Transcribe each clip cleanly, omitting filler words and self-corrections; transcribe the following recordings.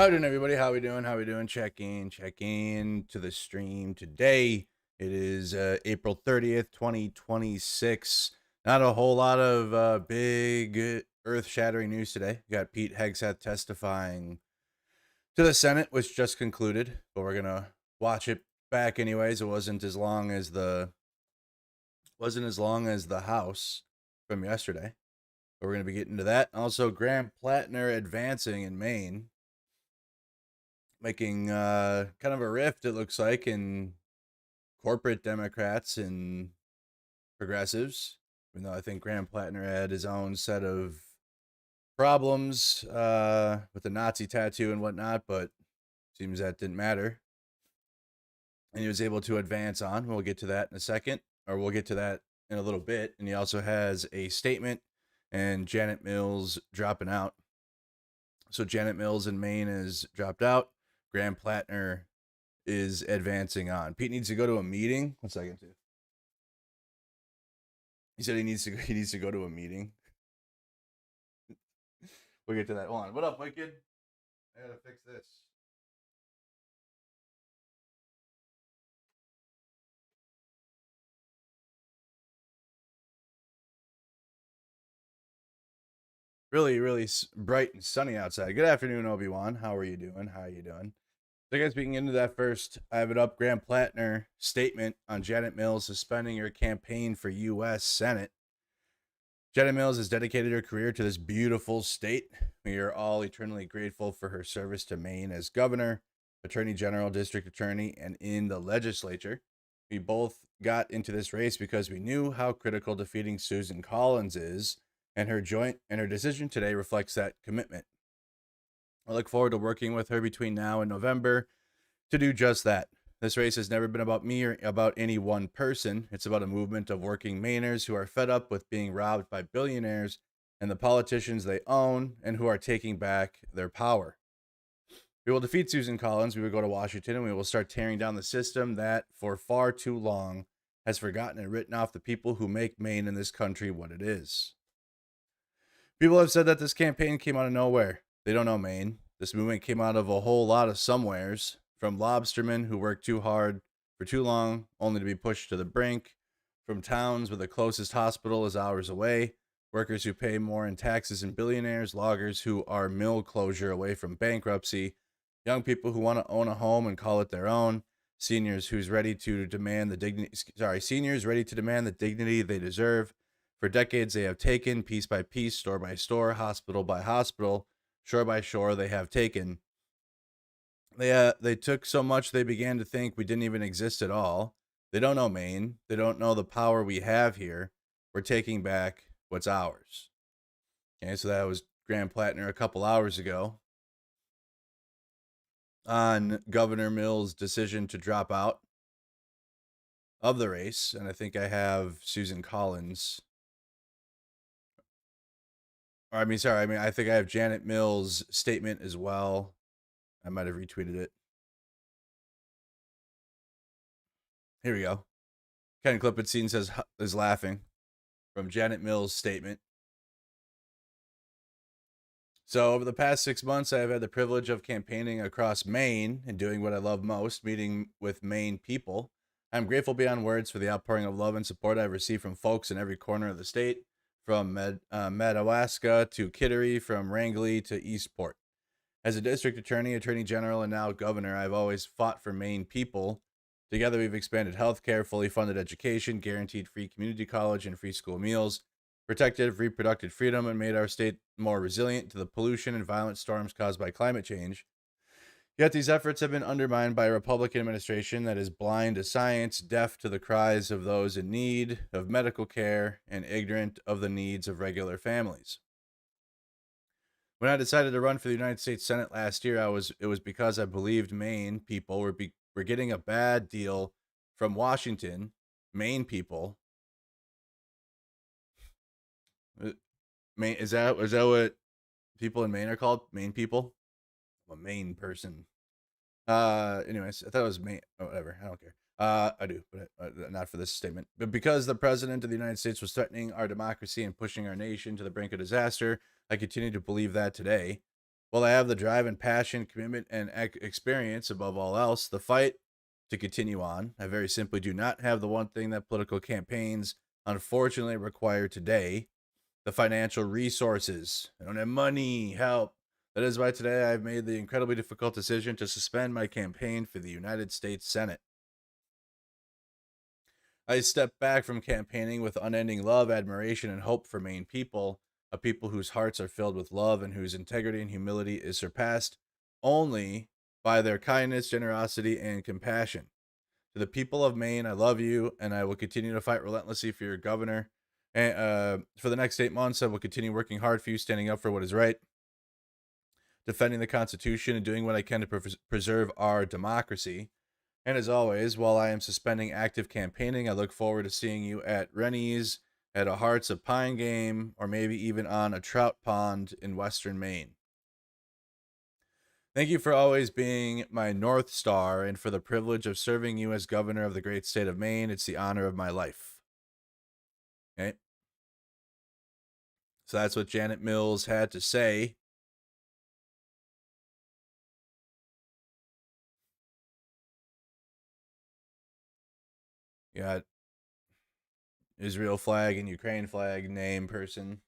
How we doing, everybody? How we doing? How we doing? Check in to the stream today. It is April 30th, 2026. Not a whole lot of big earth-shattering news today. We got Pete Hegseth testifying to the Senate, which just concluded, but we're gonna watch it back anyways. It wasn't as long as the House from yesterday. But we're gonna be getting to that. Also, Graham Platner advancing in Maine, making kind of a rift, it looks like, in corporate Democrats and progressives. Even though I think Graham Platner had his own set of problems with the Nazi tattoo and whatnot, but seems that didn't matter. And he was able to advance on. We'll get to that in a second, or we'll get to that in a little bit. And he also has a statement, and Janet Mills dropping out. So Janet Mills in Maine is dropped out. Graham Platner is advancing on. Pete needs to go to a meeting. 1 second, too. He said he needs to go to a meeting. We'll get to that. Hold on. What up, Wicked? I gotta fix this. Really, really bright and sunny outside. Good afternoon, Obi-Wan. How are you doing? How are you doing? So, guys, speaking into that first, I have it up. Graham Platner statement on Janet Mills suspending her campaign for U.S. Senate. Janet Mills has dedicated her career to this beautiful state. We are all eternally grateful for her service to Maine as governor, attorney general, district attorney, and in the legislature. We both got into this race because we knew how critical defeating Susan Collins is, and her decision today reflects that commitment. I look forward to working with her between now and November to do just that. This race has never been about me or about any one person. It's about a movement of working Mainers who are fed up with being robbed by billionaires and the politicians they own and who are taking back their power. We will defeat Susan Collins. We will go to Washington and we will start tearing down the system that, for far too long, has forgotten and written off the people who make Maine and this country what it is. People have said that this campaign came out of nowhere. They don't know Maine. This movement came out of a whole lot of somewheres, from lobstermen who work too hard for too long, only to be pushed to the brink, from towns where the closest hospital is hours away, workers who pay more in taxes than billionaires, loggers who are mill closure away from bankruptcy, young people who want to own a home and call it their own, seniors ready to demand the dignity they deserve. For decades, they have taken, piece by piece, store by store, hospital by hospital, shore by shore, they have taken. They took so much they began to think we didn't even exist at all. They don't know Maine. They don't know the power we have here. We're taking back what's ours. Okay, so that was Graham Platner a couple hours ago on Governor Mills' decision to drop out of the race. And I think I have Susan Collins. I think I have Janet Mills' statement as well. I might have retweeted it. Here we go. Ken Klippenstein is laughing from Janet Mills' statement. So over the past 6 months, I have had the privilege of campaigning across Maine and doing what I love most, meeting with Maine people. I'm grateful beyond words for the outpouring of love and support I've received from folks in every corner of the state, from Madawaska to Kittery, from Wrangley to Eastport. As a district attorney, attorney general, and now governor, I've always fought for Maine people. Together, we've expanded healthcare, fully funded education, guaranteed free community college and free school meals, protected reproductive freedom, and made our state more resilient to the pollution and violent storms caused by climate change. Yet these efforts have been undermined by a Republican administration that is blind to science, deaf to the cries of those in need of medical care, and ignorant of the needs of regular families. When I decided to run for the United States Senate last year, it was because I believed Maine people were getting a bad deal from Washington. Maine people. Maine is that what people in Maine are called? Maine people? I'm a Maine person. Anyways, I thought it was Maine. Oh, whatever. I don't care. I do, but not for this statement. But because the president of the United States was threatening our democracy and pushing our nation to the brink of disaster, I continue to believe that today. While I have the drive and passion, commitment, and experience above all else, the fight to continue on, I very simply do not have the one thing that political campaigns unfortunately require today: the financial resources. I don't have money, help. That is why today I've made the incredibly difficult decision to suspend my campaign for the United States Senate. I stepped back from campaigning with unending love, admiration, and hope for Maine people, a people whose hearts are filled with love and whose integrity and humility is surpassed only by their kindness, generosity, and compassion. To the people of Maine, I love you, and I will continue to fight relentlessly for your governor. And for the next 8 months, I will continue working hard for you, standing up for what is right, defending the Constitution, and doing what I can to preserve our democracy. And as always, while I am suspending active campaigning, I look forward to seeing you at Rennie's, at a Hearts of Pine game, or maybe even on a trout pond in western Maine. Thank you for always being my North Star and for the privilege of serving you as governor of the great state of Maine. It's the honor of my life. Okay. So that's what Janet Mills had to say. You got Israel flag and Ukraine flag name person.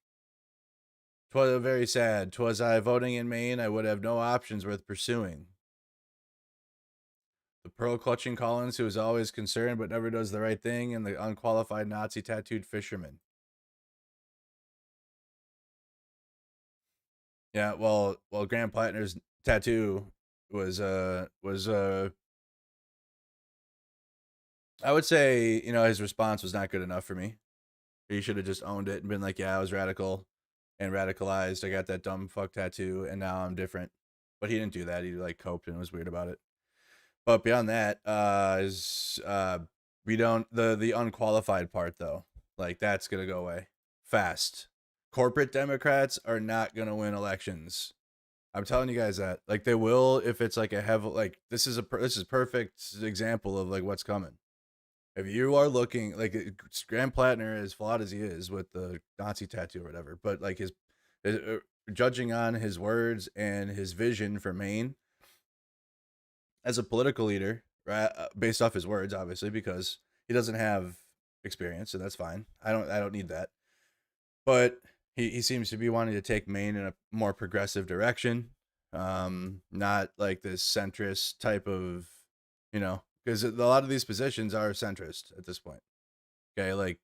'Twas very sad. 'Twas I voting in Maine, I would have no options worth pursuing. The pearl clutching Collins, who is always concerned but never does the right thing, and the unqualified Nazi tattooed fisherman. Yeah, well, Graham Platner's tattoo was I would say, his response was not good enough for me. He should have just owned it and been like, yeah, I was radical and radicalized. I got that dumb fuck tattoo and now I'm different. But he didn't do that. He like coped and was weird about it. But beyond that, we don't the unqualified part though. Like that's gonna go away fast. Corporate Democrats are not gonna win elections. I'm telling you guys that. Like they will if it's like a heavy like this is perfect example of like what's coming. If you are looking like Graham Platner, as flawed as he is with the Nazi tattoo or whatever, but like judging on his words and his vision for Maine as a political leader, right, based off his words, obviously, because he doesn't have experience, and that's fine. I don't need that. But he seems to be wanting to take Maine in a more progressive direction, not like this centrist type of, because a lot of these positions are centrist at this point. Okay, like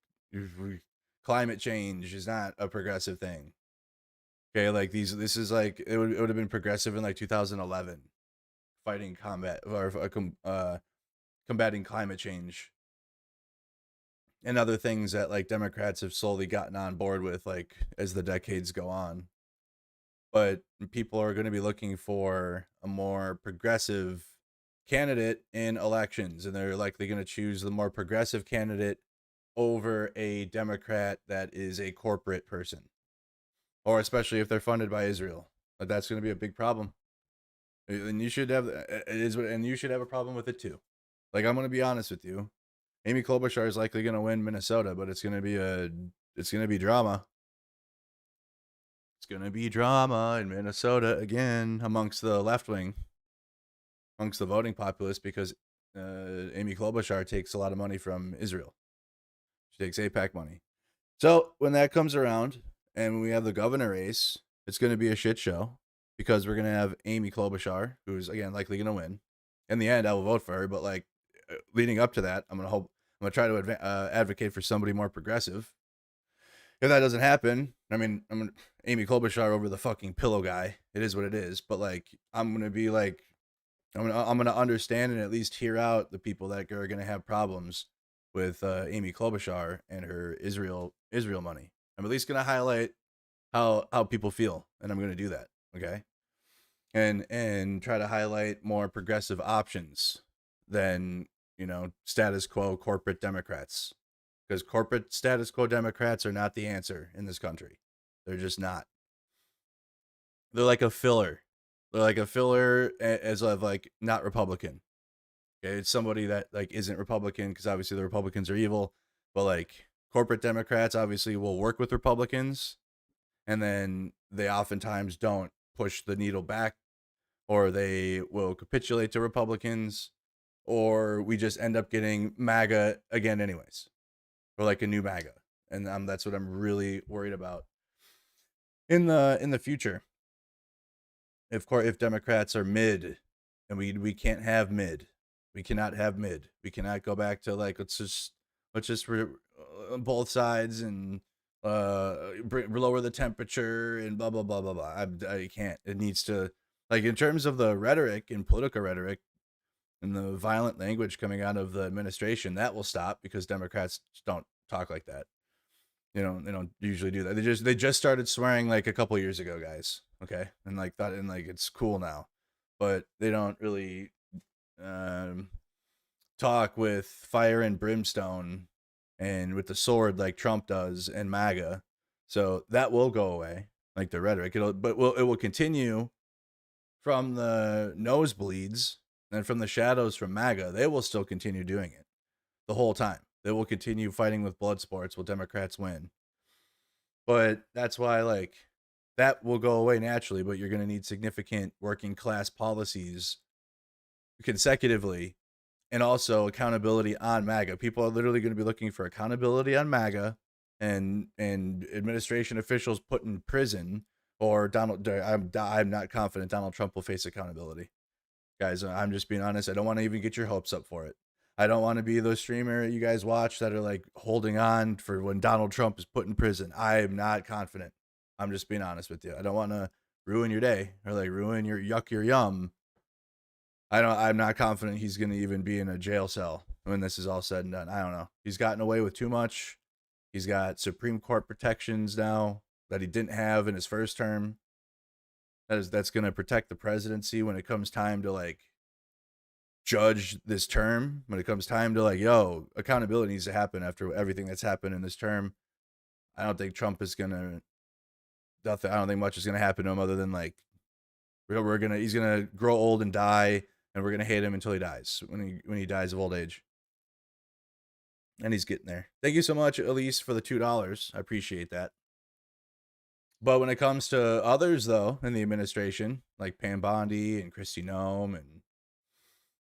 climate change is not a progressive thing. Okay, like this is like it would have been progressive in like 2011, fighting combat or combating climate change and other things that like Democrats have slowly gotten on board with, like as the decades go on. But people are going to be looking for a more progressive candidate in elections, and they're likely going to choose the more progressive candidate over a Democrat that is a corporate person, or especially if they're funded by Israel. Like that's going to be a big problem. And you should have and you should have a problem with it too. Like I'm going to be honest with you, Amy Klobuchar is likely going to win Minnesota, but it's going to be drama. It's going to be drama in Minnesota again amongst the left wing, amongst the voting populace, because Amy Klobuchar takes a lot of money from Israel. She takes AIPAC money. So when that comes around and when we have the governor race, it's going to be a shit show because we're going to have Amy Klobuchar, who's again likely going to win. In the end, I will vote for her, but like leading up to that, I'm going to try to advocate for somebody more progressive. If that doesn't happen, I mean, I'm gonna Amy Klobuchar over the fucking pillow guy. It is what it is. But like, I'm gonna be like, I'm gonna understand and at least hear out the people that are gonna have problems with Amy Klobuchar and her Israel money. I'm at least gonna highlight how people feel, and I'm gonna do that. Okay, and try to highlight more progressive options than status quo corporate Democrats, because corporate status quo Democrats are not the answer in this country. They're just not. They're like a filler. They're like a filler as of like not Republican. Okay, it's somebody that like isn't Republican because obviously the Republicans are evil, but like corporate Democrats obviously will work with Republicans, and then they oftentimes don't push the needle back, or they will capitulate to Republicans, or we just end up getting MAGA again anyways, or like a new MAGA. And that's what I'm really worried about in the future. If Democrats are mid, and we can't have mid, we cannot have mid. We cannot go back to like let's just both sides and lower the temperature and blah blah blah blah blah. I can't. It needs to, like, in terms of the rhetoric and political rhetoric and the violent language coming out of the administration, that will stop because Democrats don't talk like that. They don't usually do that. They just started swearing like a couple years ago, guys. Okay, and like that, and like it's cool now, but they don't really talk with fire and brimstone and with the sword like Trump does and MAGA. So that will go away, like the rhetoric. It will continue from the nosebleeds and from the shadows from MAGA. They will still continue doing it the whole time. They will continue fighting with blood sports while Democrats win. But that's why, like, that will go away naturally, but you're going to need significant working class policies consecutively, and also accountability on MAGA. People are literally going to be looking for accountability on MAGA and administration officials put in prison, or I'm not confident Donald Trump will face accountability. Guys, I'm just being honest. I don't want to even get your hopes up for it. I don't want to be those streamer you guys watch that are like holding on for when Donald Trump is put in prison. I am not confident. I'm just being honest with you. I don't want to ruin your day or like ruin your your yum. I'm not confident he's going to even be in a jail cell when this is all said and done. I don't know. He's gotten away with too much. He's got Supreme Court protections now that he didn't have in his first term. That's going to protect the presidency when it comes time to like judge this term. When it comes time to like, accountability needs to happen after everything that's happened in this term. I don't think Trump is going to, I don't think much is going to happen to him other than like, he's going to grow old and die, and we're going to hate him until he dies, when he dies of old age. And he's getting there. Thank you so much, Elise, for the $2. I appreciate that. But when it comes to others, though, in the administration, like Pam Bondi and Kristi Noem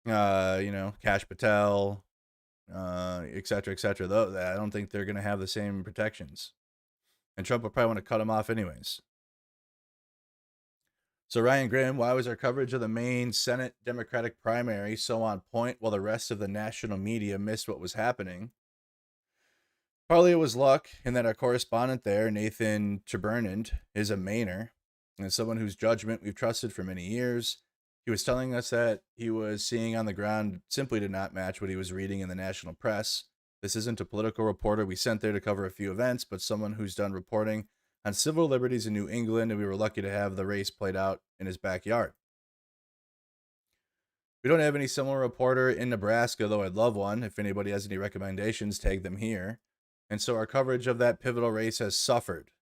and, Kash Patel, et cetera, though, I don't think they're going to have the same protections. And Trump will probably want to cut them off anyways. So Ryan Grimm, why was our coverage of the Maine Senate Democratic primary so on point while the rest of the national media missed what was happening? Partly it was luck in that our correspondent there, Nathan Tubernand, is a Mainer and someone whose judgment we've trusted for many years. He was telling us that he was seeing on the ground simply did not match what he was reading in the national press. This isn't a political reporter we sent there to cover a few events, but someone who's done reporting on civil liberties in New England, and we were lucky to have the race played out in his backyard. We don't have any similar reporter in Nebraska, though I'd love one. If anybody has any recommendations, tag them here. And so our coverage of that pivotal race has suffered.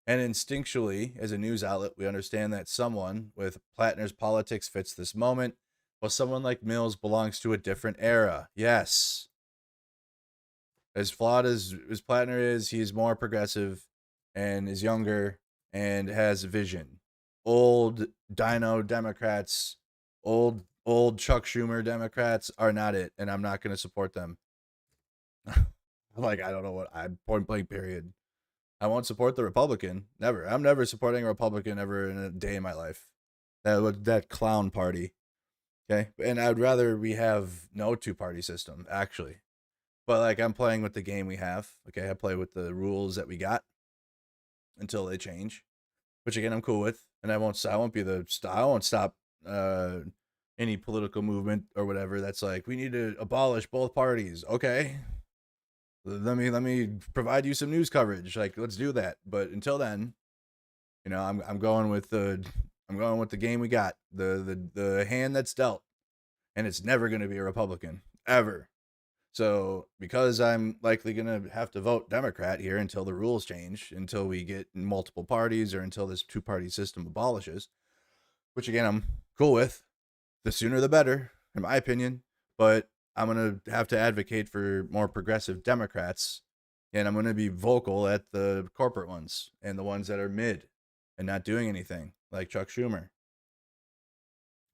And instinctually, as a news outlet, we understand that someone with Platner's politics fits this moment, while someone like Mills belongs to a different era. Yes. As flawed as Platner is, he's more progressive and is younger and has vision. Old Dino Democrats, old Chuck Schumer Democrats are not it, and I'm not going to support them. Like, I don't know what point blank period. I won't support the Republican. Never. I'm never supporting a Republican ever in a day in my life. That clown party. Okay. And I'd rather we have no two-party system, actually. But like, I'm playing with the game we have. Okay. I play with the rules that we got until they change, which again, I'm cool with. And I won't stop any political movement or whatever that's like, we need to abolish both parties. Okay. Let me provide you some news coverage. Like, let's do that. But until then, I'm going with the game we got, the hand that's dealt, and it's never going to be a Republican ever. So because I'm likely going to have to vote Democrat here until the rules change, until we get multiple parties, or until this two-party system abolishes, which again, I'm cool with. The sooner the better, in my opinion. But I'm going to have to advocate for more progressive Democrats, and I'm going to be vocal at the corporate ones and the ones that are mid. and not doing anything, like Chuck Schumer.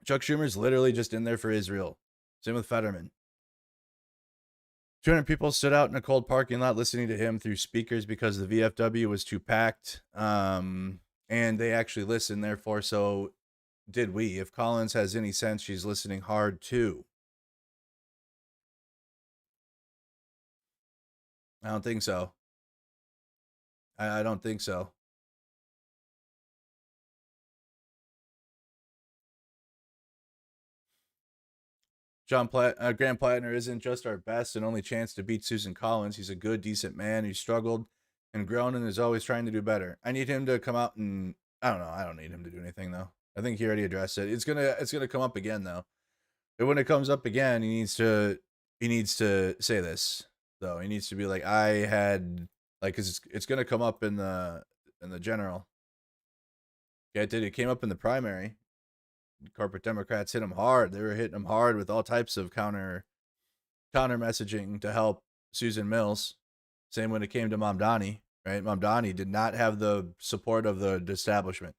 Chuck Schumer's literally just in there for Israel. Same with Fetterman. 200 people stood out in a cold parking lot listening to him through speakers because the VFW was too packed. And they actually listened, therefore, so did we. If Collins has any sense, she's listening hard too. I don't think so. I don't think so. Graham Platner isn't just our best and only chance to beat Susan Collins. He's a good, decent man who struggled and grown and is always trying to do better. I need him to come out and I don't know. I don't need him to do anything though. I think he already addressed it. It's gonna come up again though. And when it comes up again, he needs to say this though. He needs to be like, I had like, cause it's gonna come up in the general. Yeah, it did. It came up in the primary. Corporate Democrats hit him hard. They were hitting him hard with all types of counter messaging to help Susan Mills. Same when it came to Mamdani, right? Mamdani did not have the support of the establishment.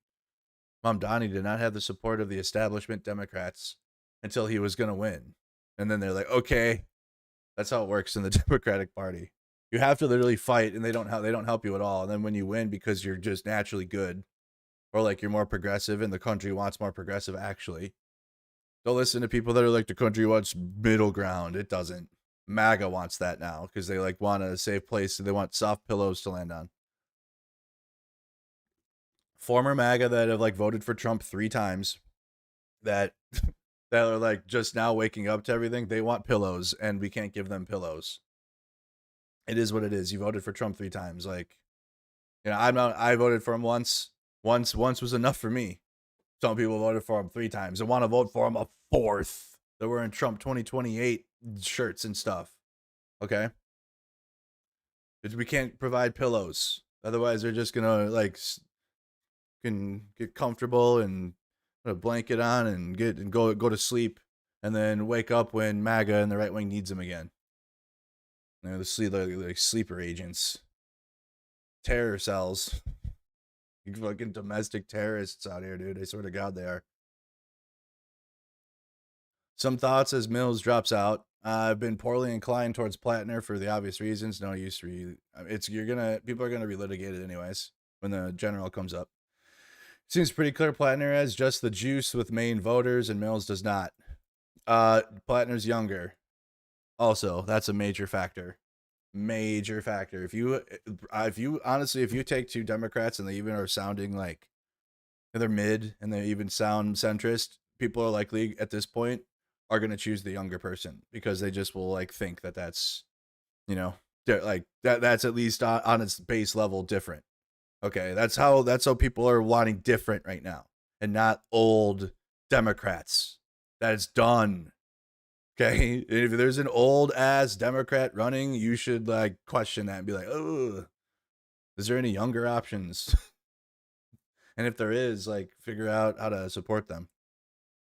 Mamdani did not have the support of the establishment Democrats until he was going to win. And then they're like, okay, that's how it works in the Democratic Party. You have to literally fight, and they don't help you at all. And then when you win because you're just naturally good, or like you're more progressive and the country wants more progressive, actually, don't listen to people that are like, the country wants middle ground. It doesn't. MAGA wants that now because they like want a safe place. They want soft pillows to land on. Former MAGA that have like voted for Trump 3 times, that are like just now waking up to everything. They want pillows, and we can't give them pillows. It is what it is. You voted for Trump 3 times. Like, you know, I voted for him once. Once was enough for me. Some people voted for him 3 times and want to vote for him a 4th. They're wearing Trump 2028 shirts and stuff. Okay? We can't provide pillows. Otherwise, they're just going to, like, can get comfortable and put a blanket on and go to sleep, and then wake up when MAGA and the right wing needs them again. They're like sleeper agents. Terror cells. You fucking domestic terrorists out here, dude. I swear to God, they are. Some thoughts as Mills drops out. I've been poorly inclined towards Platner for the obvious reasons. No use for you. People are gonna relitigate it anyways when the general comes up. Seems pretty clear Platner has just the juice with Maine voters, and Mills does not. Platner's younger. Also, that's a major factor. Major factor. If you honestly, if you take 2 Democrats and they even are sounding like they're mid and they even sound centrist, people are likely at this point are going to choose the younger person because they just will like think that that's, you know, like that's at least on its base level different. Okay, that's how people are wanting different right now, and not old Democrats. That is done. Okay, if there's an old ass Democrat running, you should like question that and be like, oh, is there any younger options? And if there is, like, figure out how to support them.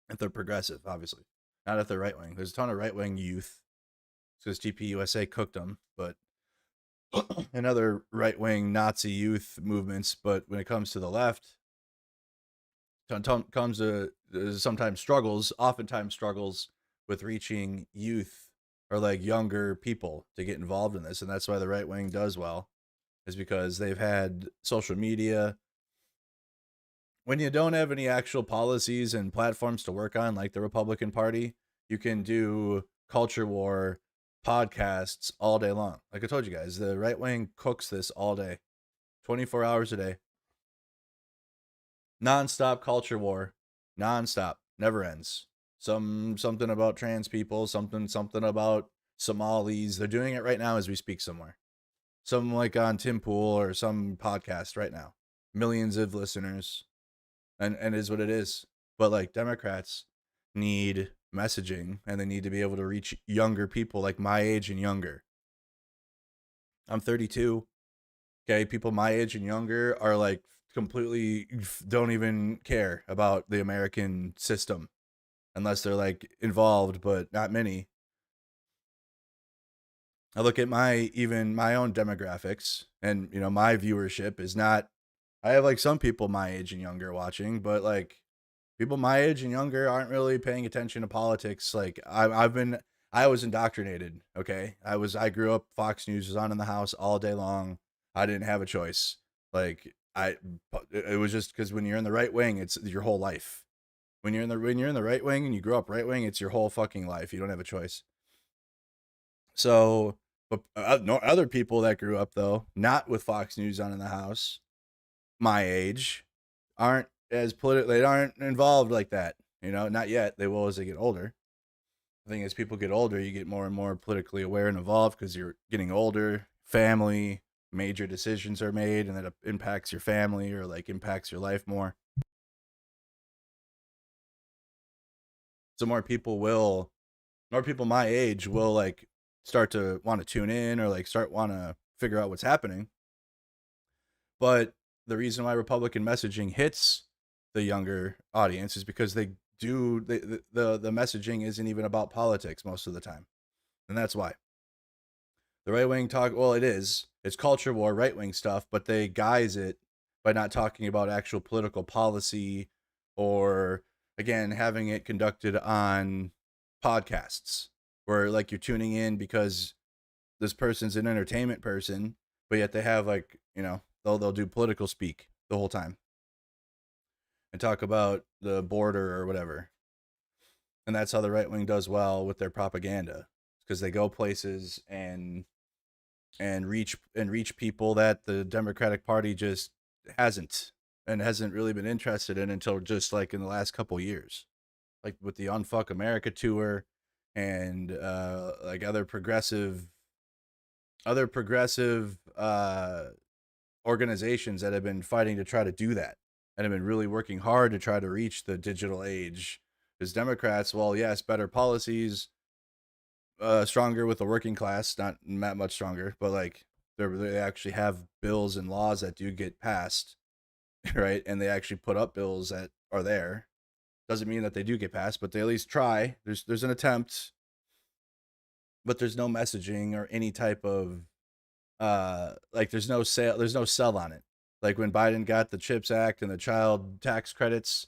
If they're progressive, obviously, not if they're right wing. There's a ton of right wing youth because TPUSA cooked them, but and other right wing Nazi youth movements. But when it comes to the left, oftentimes struggles with reaching youth or like younger people to get involved in this. And that's why the right wing does well, is because they've had social media. When you don't have any actual policies and platforms to work on, like the Republican Party, you can do culture war podcasts all day long. Like I told you guys, the right wing cooks this all day, 24 hours a day. Non-stop culture war, non-stop, never ends. Something about trans people, something about Somalis. They're doing it right now as we speak somewhere. Some like on Tim Pool or some podcast right now. Millions of listeners. And it is what it is. But like Democrats need messaging, and they need to be able to reach younger people like my age and younger. I'm 32. Okay, people my age and younger are like completely don't even care about the American system unless they're like involved, but not many. I look at my own demographics, and you know, my viewership is not I have like some people my age and younger watching, but like people my age and younger aren't really paying attention to politics. Like I was indoctrinated. Okay, I grew up. Fox News was on in the house all day long. I didn't have a choice. Like it was just because when you're in the right wing, it's your whole life. When you're in the right wing and you grew up right wing, it's your whole fucking life. You don't have a choice. So, but no other people that grew up though, not with Fox News on in the house, my age, aren't as they aren't involved like that. You know, not yet. They will as they get older. I think as people get older, you get more and more politically aware and involved because you're getting older. Family, major decisions are made, and that impacts your family or like impacts your life more. So more people my age will like start to want to tune in or like start want to figure out what's happening. But the reason why Republican messaging hits the younger audience is because the messaging isn't even about politics most of the time. And that's why. The right wing talk, well, it's culture war, right wing stuff, but they guise it by not talking about actual political policy or, again, having it conducted on podcasts where like you're tuning in because this person's an entertainment person, but yet they have like, they'll do political speak the whole time and talk about the border or whatever. And that's how the right wing does well with their propaganda, because they go places and reach people that the Democratic Party just hasn't really been interested in until just like in the last couple years, like with the Unfuck America tour and like other progressive organizations that have been fighting to try to do that and have been really working hard to try to reach the digital age. Because Democrats, well, yes, better policies, stronger with the working class, not much stronger, but like they actually have bills and laws that do get passed, right? And they actually put up bills that are there. Doesn't mean that they do get passed, but they at least try. There's an attempt, but there's no messaging or any type of like there's no sell on it. Like when Biden got the CHIPS Act and the child tax credits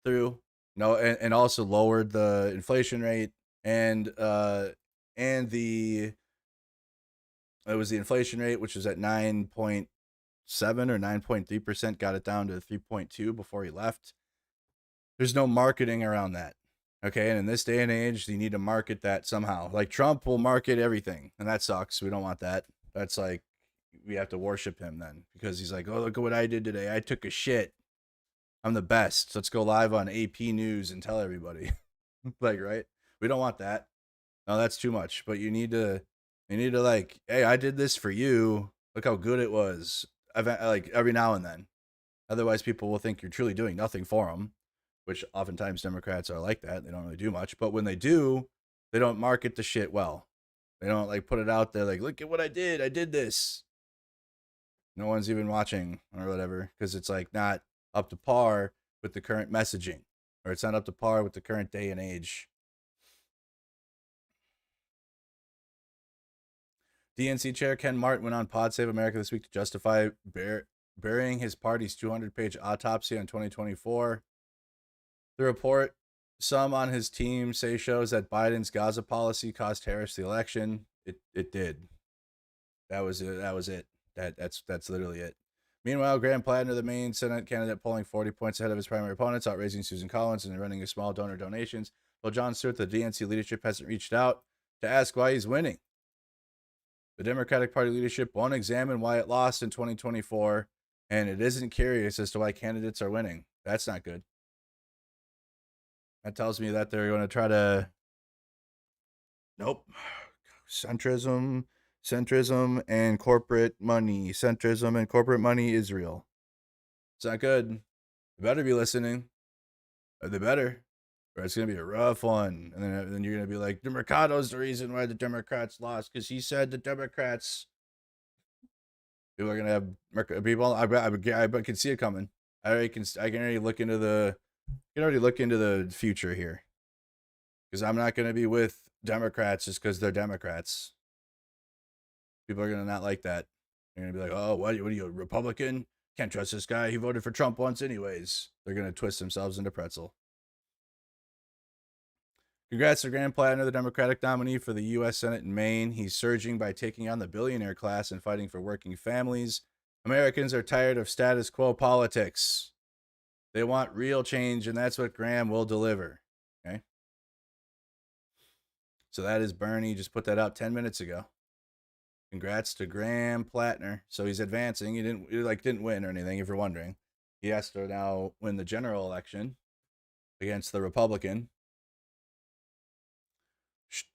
through, and also lowered the inflation rate and the it was the inflation rate, which was at 9.7 or 9.3%, got it down to 3.2 before he left. There's no marketing around that. Okay, and in this day and age, you need to market that somehow. Like Trump will market everything, and that sucks. We don't want that. That's like we have to worship him then because he's like, oh, look at what I did today. I took a shit. I'm the best. Let's go live on AP News and tell everybody. Like, right? We don't want that. No, that's too much. But you need to like, hey, I did this for you. Look how good it was. Like every now and then. Otherwise, people will think you're truly doing nothing for them, which oftentimes Democrats are like that. They don't really do much. But when they do, they don't market the shit well. They don't like put it out there like, look at what I did. I did this. No one's even watching or whatever because it's like not up to par with the current messaging, or it's not up to par with the current day and age. DNC chair Ken Martin went on Pod Save America this week to justify burying his party's 200-page autopsy on 2024. The report, some on his team say, shows that Biden's Gaza policy cost Harris the election. It did. That was it. That's literally it. Meanwhile, Graham Platner, the main Senate candidate, polling 40 points ahead of his primary opponents, outraising Susan Collins and running a small donor donations. While Jon Stewart, the DNC leadership, hasn't reached out to ask why he's winning. The Democratic Party leadership won't examine why it lost in 2024, and it isn't curious as to why candidates are winning. That's not good. That tells me that they're going to try to... Nope. Centrism and corporate money. Centrism and corporate money, Israel. It's not good. They better be listening. They better. Or it's going to be a rough one. And then you're going to be like, the Mercado's the reason why the Democrats lost, because he said the Democrats... People are going to have people... I can see it coming. I can already look into the future here. Because I'm not going to be with Democrats just because they're Democrats. People are going to not like that. They're going to be like, oh, what are you, a Republican? Can't trust this guy. He voted for Trump once, anyways. They're going to twist themselves into pretzel. Congrats to Graham Platner, the Democratic nominee for the U.S. Senate in Maine. He's surging by taking on the billionaire class and fighting for working families. Americans are tired of status quo politics. They want real change, and that's what Graham will deliver. Okay. So that is Bernie. Just put that out 10 minutes ago. Congrats to Graham Platner. So he's advancing. He didn't win or anything, if you're wondering. He has to now win the general election against the Republican.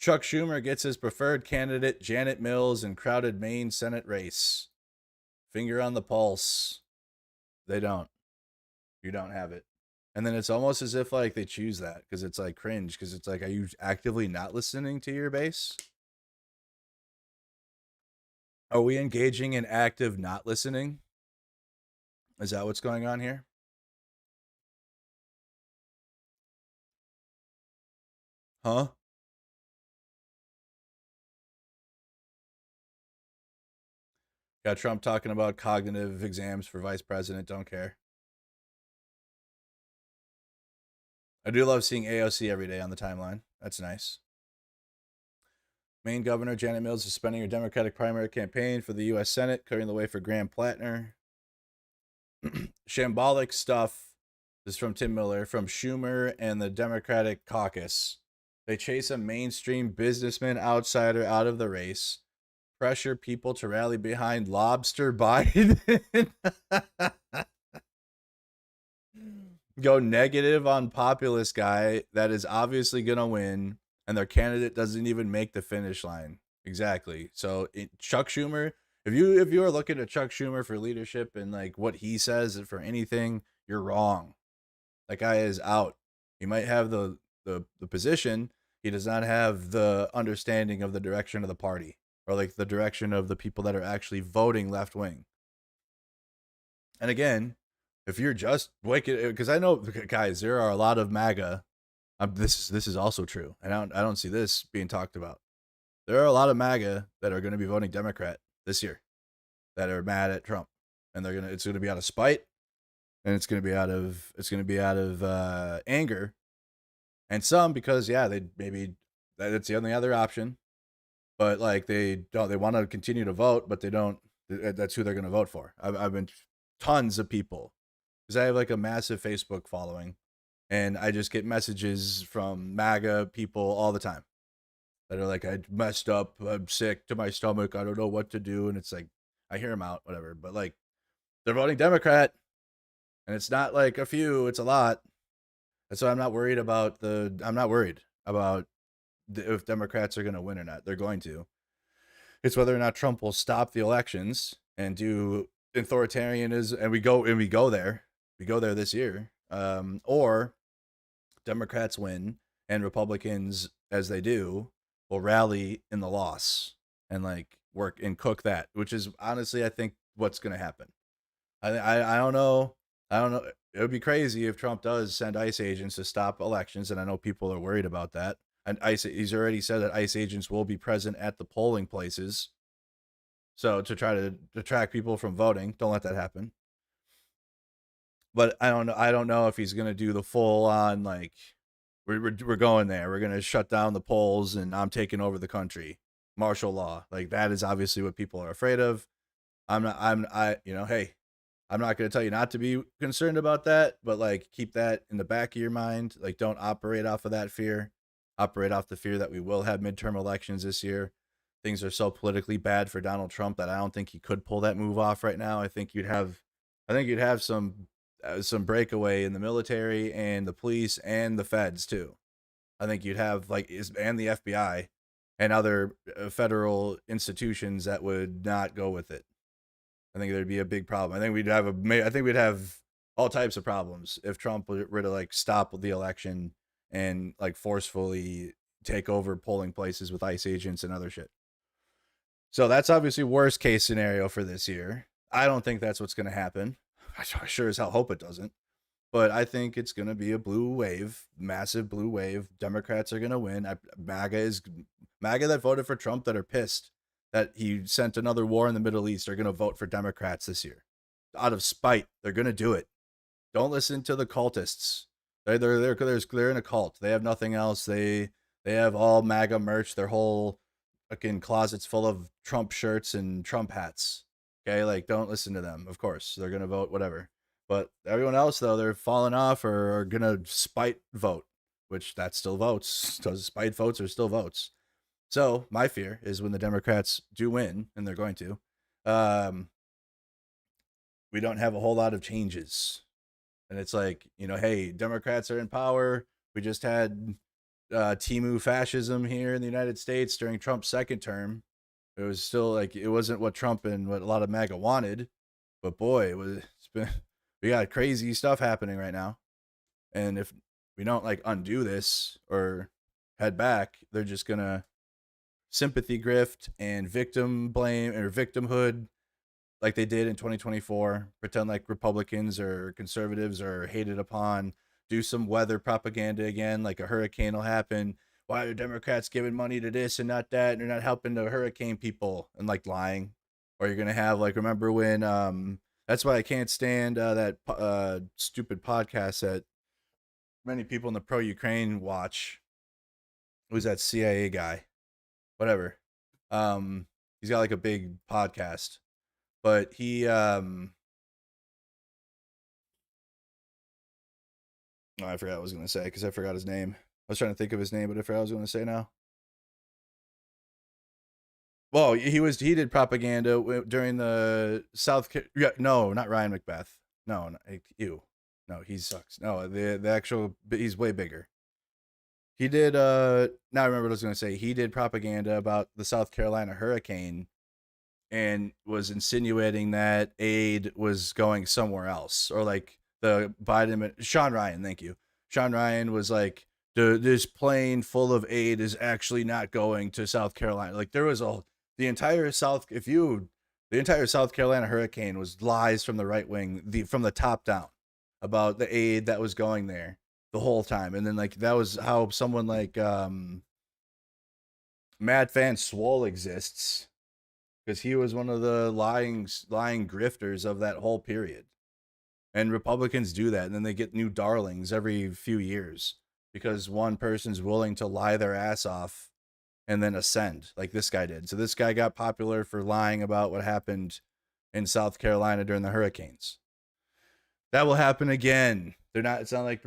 Chuck Schumer gets his preferred candidate, Janet Mills, in crowded Maine Senate race. Finger on the pulse. They don't. You don't have it. And then it's almost as if like they choose that because it's like cringe because it's like, are you actively not listening to your base? Are we engaging in active not listening? Is that what's going on here? Huh? Got Trump talking about cognitive exams for vice president. Don't care. I do love seeing AOC every day on the timeline. That's nice. Maine Governor Janet Mills is suspending her Democratic primary campaign for the U.S. Senate, clearing the way for Graham Platner. Shambolic stuff. This is from Tim Miller, from Schumer and the Democratic caucus. They chase a mainstream businessman outsider out of the race, pressure people to rally behind Lobster Biden, go negative on populist guy that is obviously going to win, and their candidate doesn't even make the finish line. Exactly. So Chuck Schumer, if you are looking at Chuck Schumer for leadership and like what he says for anything, you're wrong. That guy is out. He might have the position. He does not have the understanding of the direction of the party or like the direction of the people that are actually voting left wing. And again, if you're just wicked, because I know, guys, there are a lot of MAGA. This is also true, and I don't see this being talked about. There are a lot of MAGA that are going to be voting Democrat this year, that are mad at Trump, and it's going to be out of spite, and it's going to be out of anger, and some because they maybe that's the only other option, but like they want to continue to vote, but they don't. That's who they're going to vote for. I've been tons of people because I have like a massive Facebook following, and I just get messages from MAGA people all the time that are like, I messed up, I'm sick to my stomach, I don't know what to do, and it's like I hear them out, whatever, but like they're voting Democrat, and it's not like a few, it's a lot. And so I'm not worried about if Democrats are going to win or not. They're going to. It's whether or not Trump will stop the elections and do authoritarianism, and we go there this year, or Democrats win and Republicans, as they do, will rally in the loss and like work and cook that, which is honestly I think what's going to happen. I don't know. It would be crazy if Trump does send ICE agents to stop elections, and I know people are worried about that. And he's already said that ICE agents will be present at the polling places, so to try to detract people from voting. Don't let that happen. But I don't know if he's gonna do the full on like we're going there. We're gonna shut down the polls, and I'm taking over the country. Martial law, like that is obviously what people are afraid of. Hey, I'm not going to tell you not to be concerned about that, but like keep that in the back of your mind. Like don't operate off of that fear. Operate off the fear that we will have midterm elections this year. Things are so politically bad for Donald Trump that I don't think he could pull that move off right now. I think you'd have some breakaway in the military and the police and the feds too. I think you'd have and the FBI and other federal institutions that would not go with it. I think there'd be a big problem. I think we'd have all types of problems if Trump were to like stop the election and like forcefully take over polling places with ICE agents and other shit. So that's obviously worst case scenario for this year. I don't think that's what's going to happen. I sure as hell hope it doesn't. But I think it's going to be a blue wave, massive blue wave. Democrats are going to win. MAGA that voted for Trump that are pissed that he sent another war in the Middle East are going to vote for Democrats this year. out of spite. They're gonna do it. Don't listen to the cultists. They're in a cult. They have nothing else. They have all MAGA merch. Their whole fucking closets full of Trump shirts and Trump hats. Okay, like don't listen to them. Of course, they're gonna vote whatever. But everyone else though, they're falling off or are gonna spite vote, which that still votes. Those spite votes are still votes. So my fear is when the Democrats do win, and they're going to, um, we don't have a whole lot of changes. And it's like, hey, Democrats are in power. We just had Timu fascism here in the United States during Trump's second term. It was still like it wasn't what Trump and what a lot of MAGA wanted, but boy, we got crazy stuff happening right now. And if we don't like undo this or head back, they're just gonna sympathy grift and victim blame or victimhood like they did in 2024, pretend like Republicans or conservatives are hated upon, do some weather propaganda again, like a hurricane will happen. Why are Democrats giving money to this and not that? And they're not helping the hurricane people, and like lying. Or you're going to have like, remember when, that's why I can't stand that stupid podcast that many people in the pro-Ukraine watch. Who's that CIA guy? Whatever. He's got like a big podcast. But he, I forgot what I was going to say because I forgot his name. I was trying to think of his name, but I forgot what I was going to say now. Well, he did propaganda during the no, not Ryan Macbeth. No, he sucks. No, the actual, he's way bigger. He did, now I remember what I was going to say. He did propaganda about the South Carolina hurricane and was insinuating that aid was going somewhere else, or like the Biden, Sean Ryan, thank you. Sean Ryan was like, this plane full of aid is actually not going to South Carolina. Like there was the entire South Carolina hurricane was lies from the right wing, from the top down about the aid that was going there the whole time. And then like, that was how someone like, Matt Van Swole exists, because he was one of the lying grifters of that whole period. And Republicans do that, and then they get new darlings every few years because one person's willing to lie their ass off and then ascend, like this guy did. So this guy got popular for lying about what happened in South Carolina during the hurricanes. That will happen again. It's not like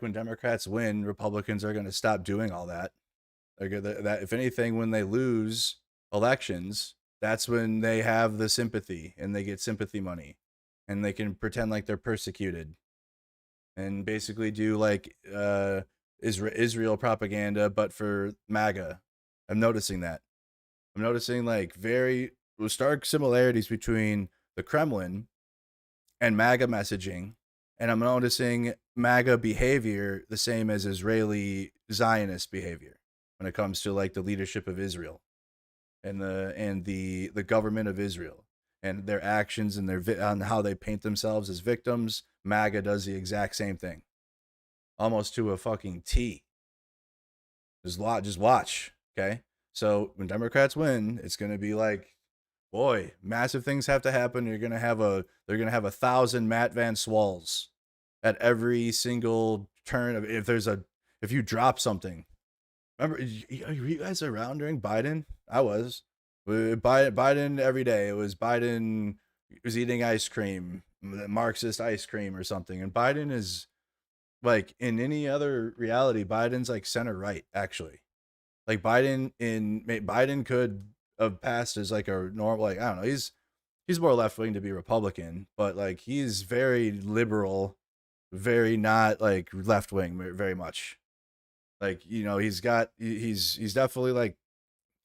when Democrats win, Republicans are going to stop doing all that. That if anything, when they lose elections, that's when they have the sympathy and they get sympathy money and they can pretend like they're persecuted and basically do like Israel propaganda, but for MAGA. I'm noticing that. I'm noticing like very stark similarities between the Kremlin and MAGA messaging. And I'm noticing MAGA behavior the same as Israeli Zionist behavior when it comes to like the leadership of Israel and the government of Israel and their actions and on how they paint themselves as victims. MAGA does the exact same thing, almost to a fucking T. Just watch, okay? So when Democrats win, it's gonna be like, boy, massive things have to happen. They're gonna have 1,000 Matt Van Swalls at every single turn of if you drop something. Remember, were you guys around during Biden? I was. Biden every day. It was Biden was eating ice cream, Marxist ice cream or something. And Biden is like, in any other reality, Biden's like center right, actually. Like Biden could have passed as like a normal, like, I don't know. He's more left wing to be Republican, but like he's very liberal, very not like left wing very much. Like, he's definitely like,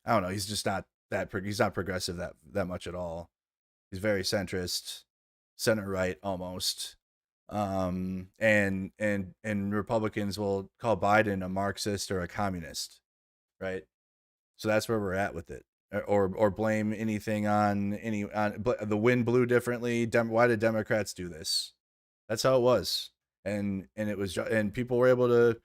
I don't know, he's just not he's not progressive that much at all. He's very centrist, center right almost. And Republicans will call Biden a Marxist or a communist, right? So that's where we're at with it. Or blame anything on the wind blew differently. Why did Democrats do this? That's how it was. And it was, and people were able to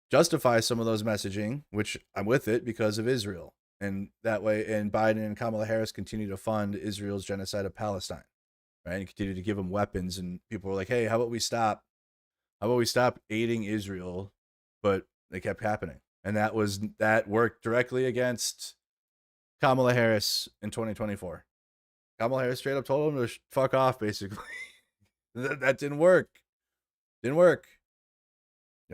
justify some of those messaging, which I'm with it, because of Israel. And that way, and Biden and Kamala Harris continue to fund Israel's genocide of Palestine. right? And continued to give them weapons, and people were like, "Hey, how about we stop? How about we stop aiding Israel?" But they kept happening, and that worked directly against Kamala Harris in 2024. Kamala Harris straight up told him to fuck off, basically. that didn't work. Didn't work.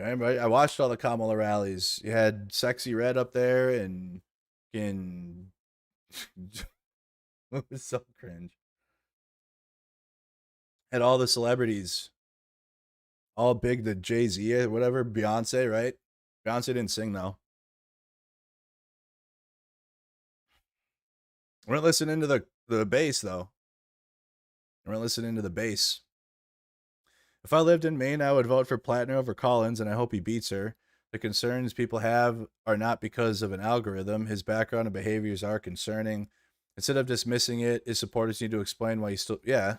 I watched all the Kamala rallies. You had Sexy Red up there, and it was so cringe. Had all the celebrities, all big. The Jay-Z or whatever, Beyonce, right? Beyonce didn't sing though. We're listening to the bass though. We're listening to the bass. If I lived in Maine, I would vote for Platner over Collins, and I hope he beats her. The concerns people have are not because of an algorithm. His background and behaviors are concerning. Instead of dismissing it, his supporters need to explain why he's still. Yeah,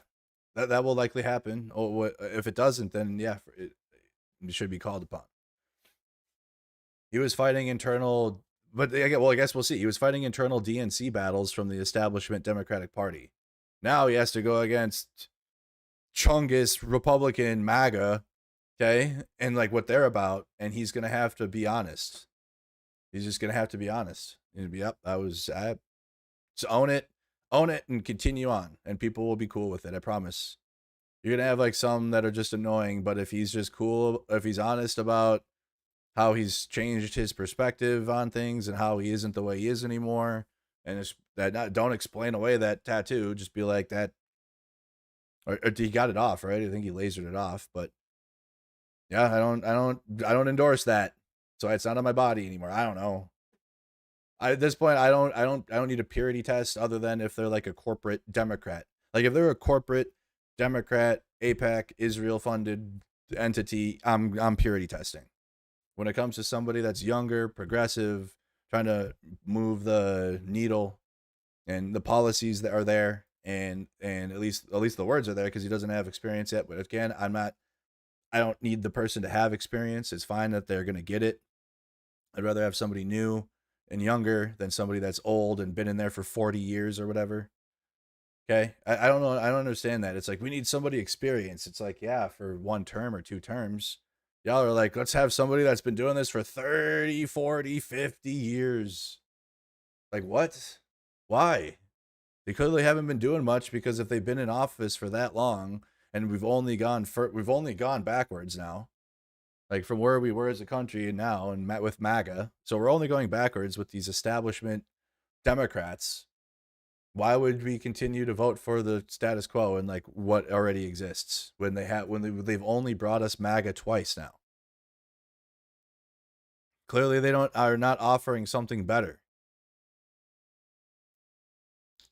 that will likely happen. Or if it doesn't, then yeah, it should be called upon. He was fighting internal, but I guess we'll see. He was fighting internal DNC battles from the establishment Democratic Party. Now he has to go against Chungus Republican MAGA, okay, and like what they're about, and he's gonna have to be honest. He's just gonna have to be honest. And be, yep, so own it, and continue on, and people will be cool with it. I promise. You're gonna have like some that are just annoying, but if he's just cool, if he's honest about how he's changed his perspective on things and how he isn't the way he is anymore, and it's that don't explain away that tattoo. Just be like that, or he got it off, right? I think he lasered it off, but yeah, I don't endorse that. So it's not on my body anymore. I don't know. At this point, I don't need a purity test other than if they're like a corporate Democrat. Like if they're a corporate Democrat, APAC, Israel funded entity, I'm purity testing. When it comes to somebody that's younger, progressive, trying to move the needle, and the policies that are there, and at least the words are there because he doesn't have experience yet. But again, I don't need the person to have experience. It's fine that they're gonna get it. I'd rather have somebody new and younger than somebody that's old and been in there for 40 years or whatever. Okay. I don't know. I don't understand that. It's like, we need somebody experienced. It's like, yeah, for one term or two terms. Y'all are like, let's have somebody that's been doing this for 30, 40, 50 years. Like, what? Why? They clearly haven't been doing much, because if they've been in office for that long, and we've only gone backwards now, like from where we were as a country and now, and met with MAGA. So we're only going backwards with these establishment Democrats. Why would we continue to vote for the status quo and like what already exists when they've only brought us MAGA twice now? Clearly they are not offering something better.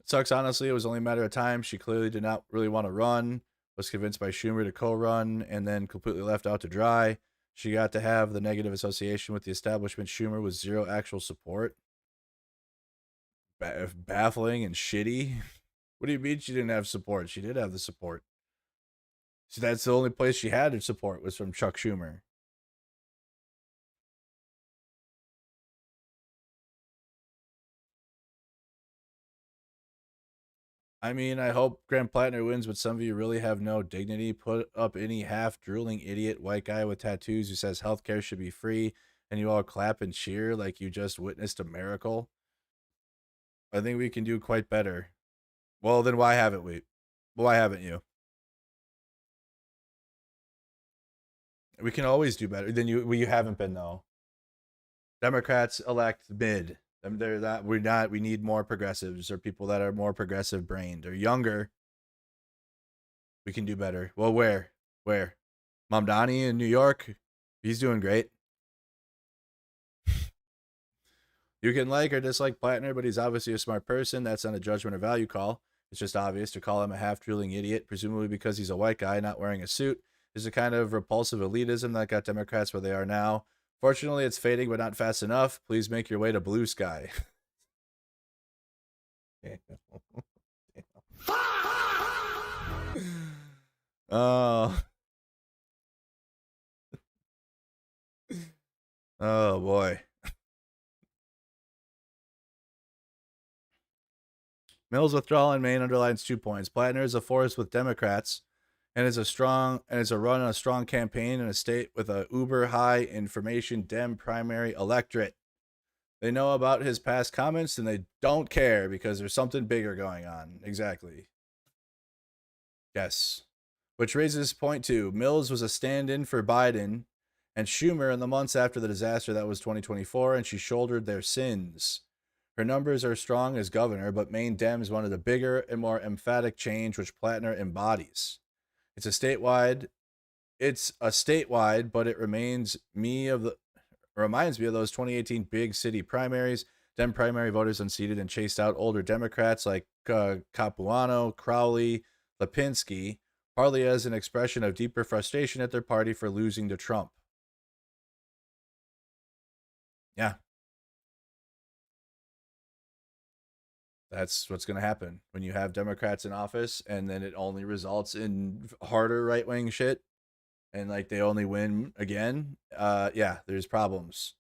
It sucks, honestly. It was only a matter of time. She clearly did not really want to run, was convinced by Schumer to co-run, and then completely left out to dry. She got to have the negative association with the establishment. Schumer with zero actual support. Baffling and shitty. What do you mean she didn't have support? She did have the support. So that's the only place she had her support, was from Chuck Schumer. I mean, I hope Graham Platner wins, but some of you really have no dignity. Put up any half drooling idiot white guy with tattoos who says healthcare should be free, and you all clap and cheer like you just witnessed a miracle. I think we can do quite better. Well, then why haven't we? Why haven't you? We can always do better. Then you haven't been though. Democrats elect mid. They're that we're not. We need more progressives or people that are more progressive brained or younger. We can do better. Well, where? Where? Mamdani in New York. He's doing great. You can like or dislike Platner, but he's obviously a smart person. That's not a judgment or value call. It's just obvious. To call him a half drooling idiot, presumably because he's a white guy not wearing a suit, is a kind of repulsive elitism that got Democrats where they are now. Fortunately, it's fading, but not fast enough. Please make your way to blue sky. Oh, oh boy. Mills' withdrawal in Maine underlines 2 points. Platner is a force with Democrats and is a run on a strong campaign in a state with a uber high information Dem primary electorate. They know about his past comments and they don't care because there's something bigger going on. Exactly. Yes. Which raises point 2. Mills was a stand-in for Biden and Schumer in the months after the disaster that was 2024, and she shouldered their sins. Her numbers are strong as governor, but Maine Dems wanted a bigger and more emphatic change, which Platner embodies. It's a statewide, but it reminds me of those 2018 big city primaries. Dem primary voters unseated and chased out older Democrats like Capuano, Crowley, Lipinski, partly as an expression of deeper frustration at their party for losing to Trump. Yeah. That's what's going to happen when you have Democrats in office, and then it only results in harder right-wing shit, and like they only win again. Yeah, there's problems.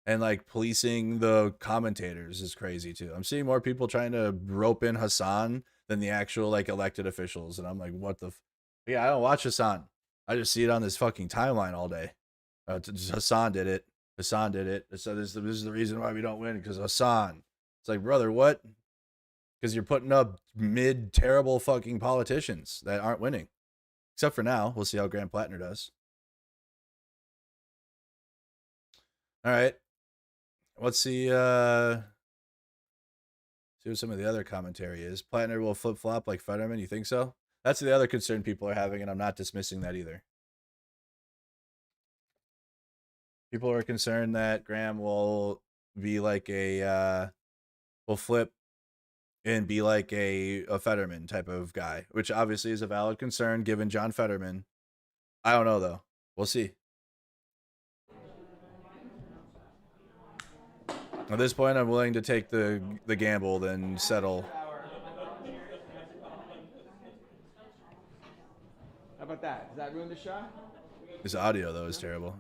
And like policing the commentators is crazy too. I'm seeing more people trying to rope in Hassan than the actual like elected officials, and I'm like, what the? Yeah, I don't watch Hassan. I just see it on this fucking timeline all day. Hassan did it. Hassan did it. So this is the reason why we don't win, because Hassan. It's like, brother, what? Because you're putting up terrible fucking politicians that aren't winning. Except for now. We'll see how Graham Platner does. All right. Let's see what some of the other commentary is. Platner will flip-flop like Fetterman. You think so? That's the other concern people are having, and I'm not dismissing that either. People are concerned that Graham will be like will flip and be like a Fetterman type of guy, which obviously is a valid concern given John Fetterman. I don't know, though. We'll see. At this point, I'm willing to take the gamble than settle. How about that? Does that ruin the shot? His audio, though, is terrible.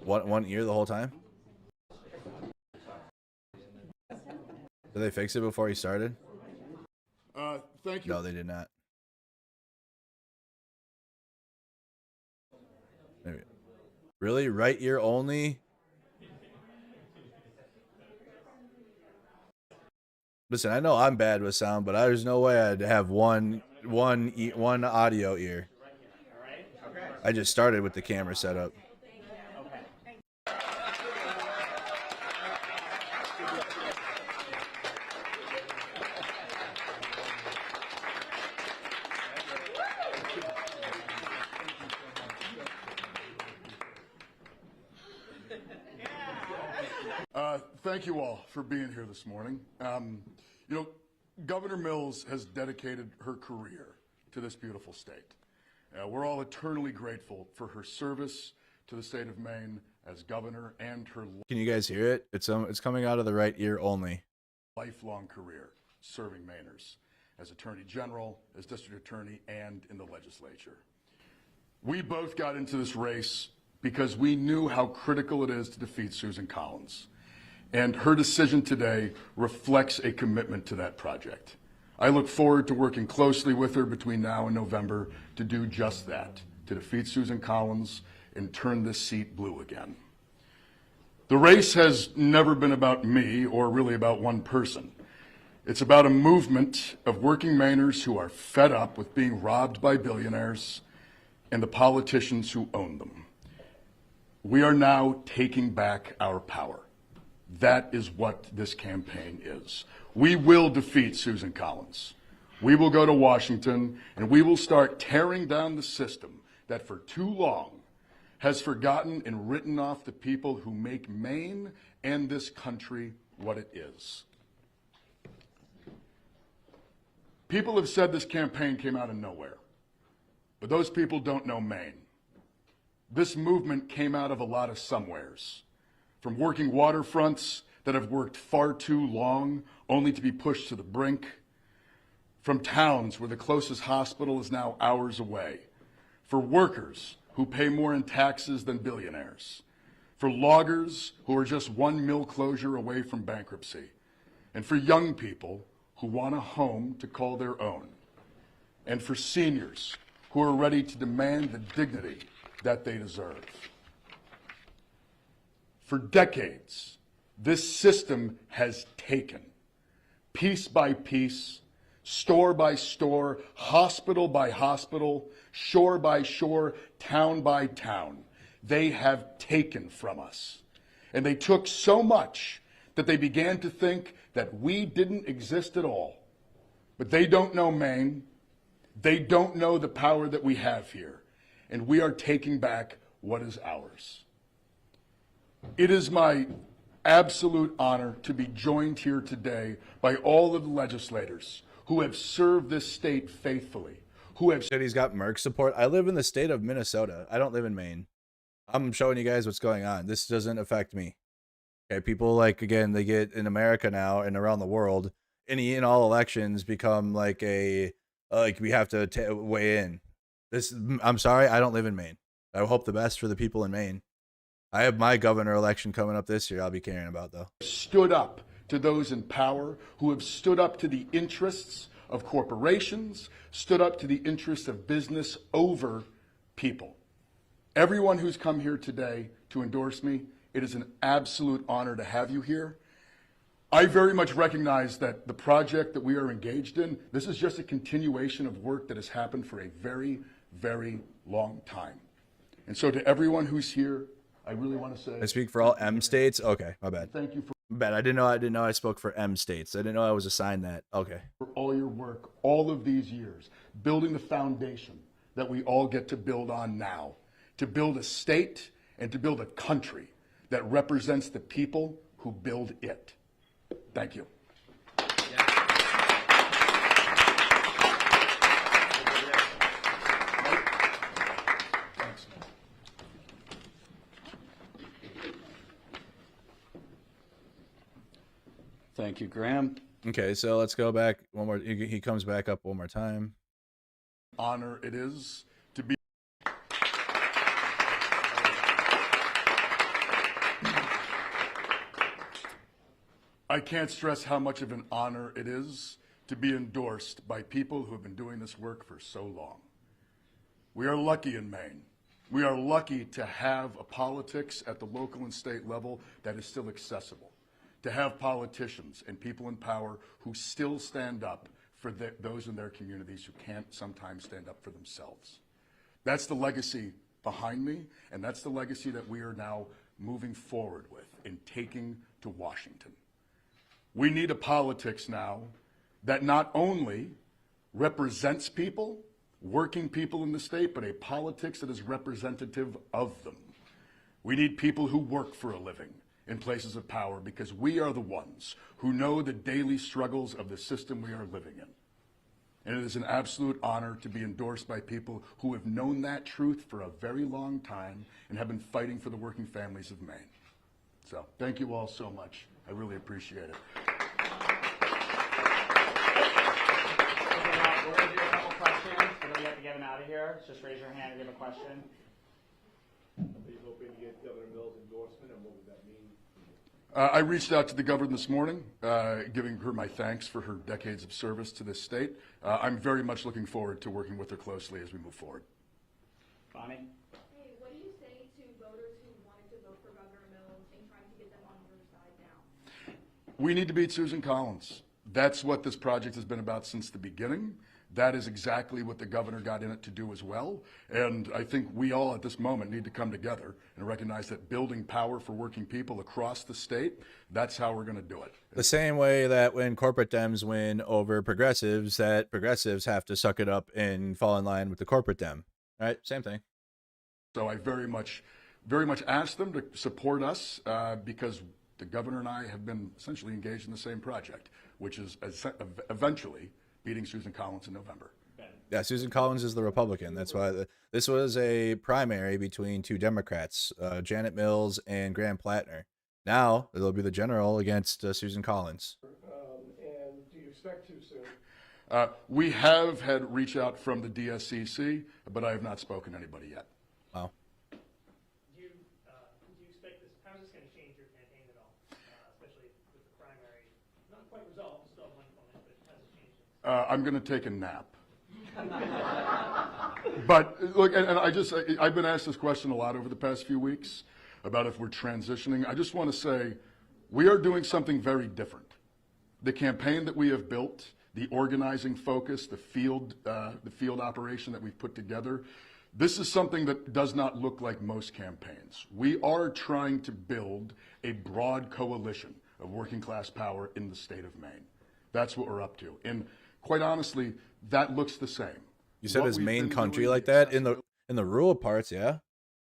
One ear the whole time? Did they fix it before he started? Thank you. No, they did not. Maybe. Really? Right ear only? Listen, I know I'm bad with sound, but there's no way I'd have one audio ear. I just started with the camera setup. Thank you all for being here this morning. Governor Mills has dedicated her career to this beautiful state. We're all eternally grateful for her service to the state of Maine as governor and her Can you guys hear it? It's coming out of the right ear only. Lifelong career serving Mainers as Attorney General, as District Attorney, and in the legislature. We both got into this race because we knew how critical it is to defeat Susan Collins. And her decision today reflects a commitment to that project. I look forward to working closely with her between now and November to do just that, to defeat Susan Collins and turn this seat blue again. The race has never been about me or really about one person. It's about a movement of working Mainers who are fed up with being robbed by billionaires and the politicians who own them. We are now taking back our power. That is what this campaign is. We will defeat Susan Collins. We will go to Washington and we will start tearing down the system that for too long has forgotten and written off the people who make Maine and this country what it is. People have said this campaign came out of nowhere, but those people don't know Maine. This movement came out of a lot of somewheres. From working waterfronts that have worked far too long only to be pushed to the brink, from towns where the closest hospital is now hours away, for workers who pay more in taxes than billionaires, for loggers who are just one mill closure away from bankruptcy, and for young people who want a home to call their own, and for seniors who are ready to demand the dignity that they deserve. For decades, this system has taken, piece by piece, store by store, hospital by hospital, shore by shore, town by town. They have taken from us. And they took so much that they began to think that we didn't exist at all. But they don't know Maine. They don't know the power that we have here. And we are taking back what is ours. It is my absolute honor to be joined here today by all of the legislators who have served this state faithfully, who have Said he's got Merc support. I live in the state of Minnesota. I don't live in Maine. I'm showing you guys what's going on. This doesn't affect me. Okay, people, like, again, they get in America now and around the world, any and all elections become like a like we have to weigh in. This, I'm sorry, I don't live in Maine. I hope the best for the people in Maine. I have my governor election coming up this year I'll be caring about, though. Stood up to those in power, who have stood up to the interests of corporations, stood up to the interests of business over people. Everyone who's come here today to endorse me, it is an absolute honor to have you here. I very much recognize that the project that we are engaged in, this is just a continuation of work that has happened for a very, very long time. And so to everyone who's here, I really want to say, I speak for all M states. Okay, my bad. thank you Bad. I didn't know I spoke for M states. I didn't know I was assigned that. Okay. for all your work, all of these years, building the foundation that we all get to build on now, to build a state and to build a country that represents the people who build it. Thank you. Thank you, Graham. Okay, so let's go back one more. He comes back up one more time. Honor it is to be. I can't stress how much of an honor it is to be endorsed by people who have been doing this work for so long. We are lucky in Maine. We are lucky to have a politics at the local and state level that is still accessible, to have politicians and people in power who still stand up for those in their communities who can't sometimes stand up for themselves. That's the legacy behind me, and that's the legacy that we are now moving forward with and taking to Washington. We need a politics now that not only represents people, working people in the state, but a politics that is representative of them. We need people who work for a living in places of power, because we are the ones who know the daily struggles of the system we are living in. And it is an absolute honor to be endorsed by people who have known that truth for a very long time and have been fighting for the working families of Maine. So thank you all so much. I really appreciate it. We're going to do a couple questions, and then we have to get them out of here. Just raise your hand and give a question. Are you hoping to get Governor Mills' endorsement, and what would that mean? I reached out to the governor this morning, giving her my thanks for her decades of service to this state. I'm very much looking forward to working with her closely as we move forward. Bonnie? Hey, what do you say to voters who wanted to vote for Governor Mills and trying to get them on your side now? We need to beat Susan Collins. That's what this project has been about since the beginning. That is exactly what the governor got in it to do as well. And I think we all at this moment need to come together and recognize that building power for working people across the state, that's how we're going to do it. The same way that when corporate Dems win over progressives, that progressives have to suck it up and fall in line with the corporate Dem. All right, same thing. So I very much ask them to support us because the governor and I have been essentially engaged in the same project, which is eventually beating Susan Collins in November. Yeah, Susan Collins is the Republican. That's why this was a primary between two Democrats, Janet Mills and Graham Platner. Now it'll be the general against Susan Collins. And do you expect to soon? We have had reach out from the DSCC, but I have not spoken to anybody yet. Wow. Do you expect this? How is this going to change your campaign at all, especially with the primary not quite I'm going to take a nap. But look, and I've been asked this question a lot over the past few weeks about if we're transitioning. I just want to say we are doing something very different. The campaign that we have built, the organizing focus, the field operation that we've put together, this is something that does not look like most campaigns. We are trying to build a broad coalition of working class power in the state of Maine. That's what we're up to. And quite honestly, that looks the same. You said What his we've main been country doing, like that in the rural parts, yeah.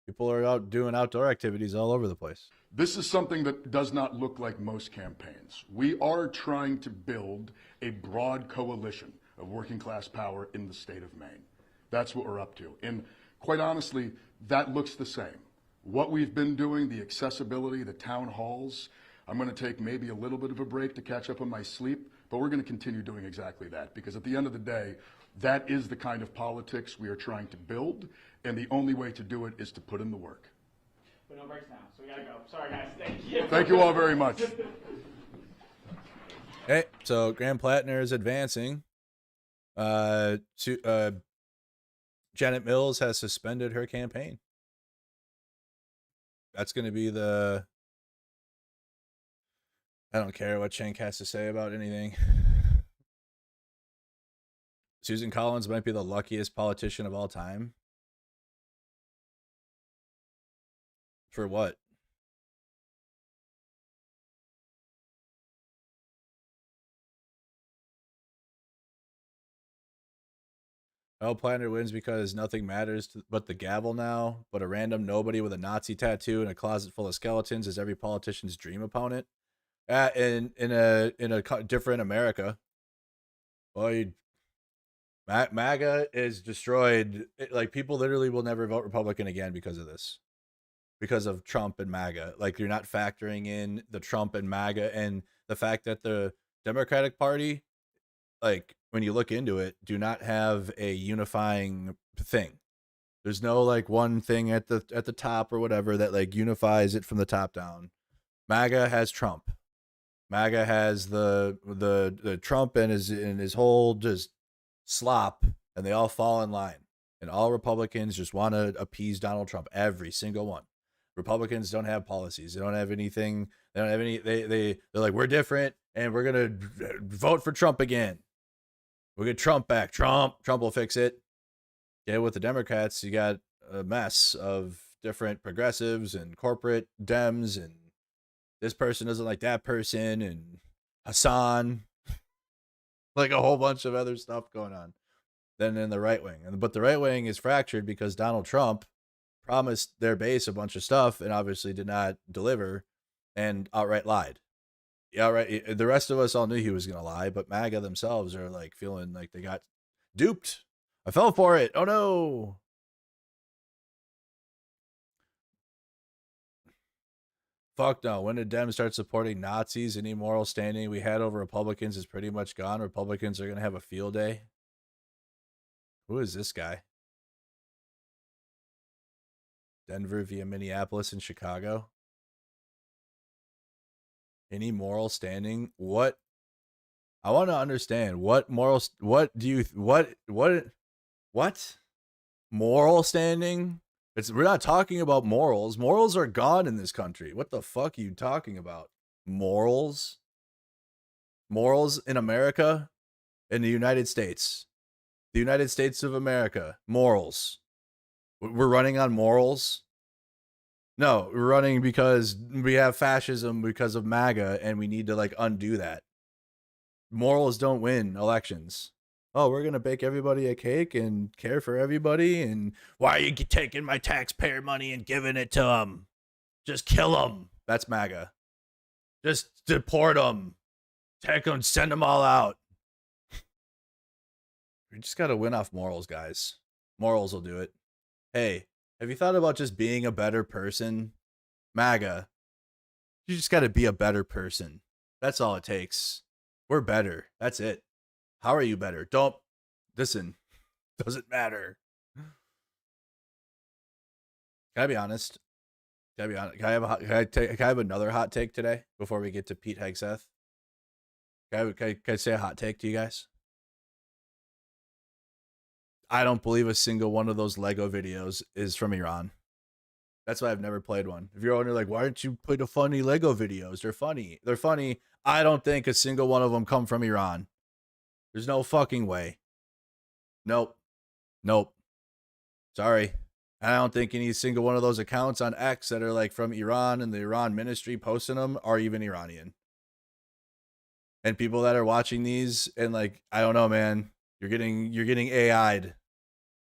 People are out doing outdoor activities all over the place. This is something that does not look like most campaigns. We are trying to build a broad coalition of working class power in the state of Maine. That's what we're up to. And quite honestly, that looks the same. What we've been doing, the accessibility, the town halls, I'm going to take maybe a little bit of a break to catch up on my sleep, but we're going to continue doing exactly that, because at the end of the day, that is the kind of politics we are trying to build, and the only way to do it is to put in the work. But no breaks now, so we gotta go. Sorry, guys. Thank you. Thank you all very much. Okay, so Graham Platner is advancing. Janet Mills has suspended her campaign. That's going to be the... I don't care what Cenk has to say about anything. Susan Collins might be the luckiest politician of all time. For what? Oh, Planner wins because nothing matters but the gavel now. But a random nobody with a Nazi tattoo and a closet full of skeletons is every politician's dream opponent. In a different America. Well, MAGA is destroyed. Like, people literally will never vote Republican again because of this. Because of Trump and MAGA. Like, you're not factoring in the Trump and MAGA and the fact that the Democratic Party, like, when you look into it, do not have a unifying thing. There's no like one thing at the top or whatever that like unifies it from the top down. MAGA has Trump. MAGA has the Trump and his whole just slop, and they all fall in line. And all Republicans just want to appease Donald Trump, every single one. Republicans don't have policies. They don't have anything. They don't have any. They're like, we're different, and we're gonna vote for Trump again. We'll get Trump back. Trump will fix it. Yeah, with the Democrats, you got a mess of different progressives and corporate Dems, and this person doesn't like that person, and Hassan, like a whole bunch of other stuff going on. Then in the right wing, but the right wing is fractured because Donald Trump promised their base a bunch of stuff and obviously did not deliver, and outright lied. Yeah, right. The rest of us all knew he was gonna lie, but MAGA themselves are like feeling like they got duped. I fell for it. Oh no. Fuck no. When did Dems start supporting Nazis? Any moral standing we had over Republicans is pretty much gone. Republicans are gonna have a field day. Who is this guy? Denver via Minneapolis and Chicago. Any moral standing? What? I want to understand what moral. What do you? What? Moral standing? We're not talking about morals. Morals are gone in this country. What the fuck are you talking about? Morals? Morals in America? In the United States? The United States of America. Morals. We're running on morals? No, we're running because we have fascism because of MAGA, and we need to like undo that. Morals don't win elections. Oh, we're gonna bake everybody a cake and care for everybody, and why are you taking my taxpayer money and giving it to them? Just kill them. That's MAGA. Just deport them. Take them, send them all out. We just gotta win off morals, guys. Morals will do it. Hey, have you thought about just being a better person? MAGA. You just gotta be a better person. That's all it takes. We're better. That's it. How are you better? Don't listen. Doesn't matter. Can I be honest? Can I be honest? Can I have another hot take today before we get to Pete Hegseth? Can I say a hot take to you guys? I don't believe a single one of those Lego videos is from Iran. That's why I've never played one. If you're wondering, like, why aren't you play the funny Lego videos? They're funny. They're funny. I don't think a single one of them come from Iran. There's no fucking way. Nope. Nope. Sorry. I don't think any single one of those accounts on X that are like from Iran and the Iran ministry posting them are even Iranian. And people that are watching these and like, I don't know, man, you're getting AI'd.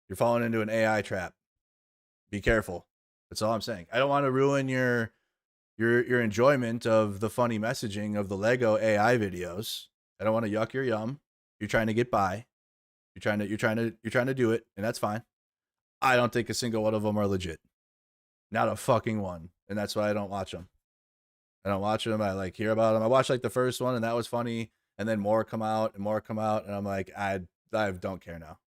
You're falling into an AI trap. Be careful. That's all I'm saying. I don't want to ruin your enjoyment of the funny messaging of the Lego AI videos. I don't want to yuck your yum. You're trying to get by. You're trying to do it, and that's fine. I don't think a single one of them are legit. Not a fucking one. And that's why I don't watch them. I don't watch them. I like hear about them. I watched like the first one and that was funny. And then more come out. And I'm like, I don't care now.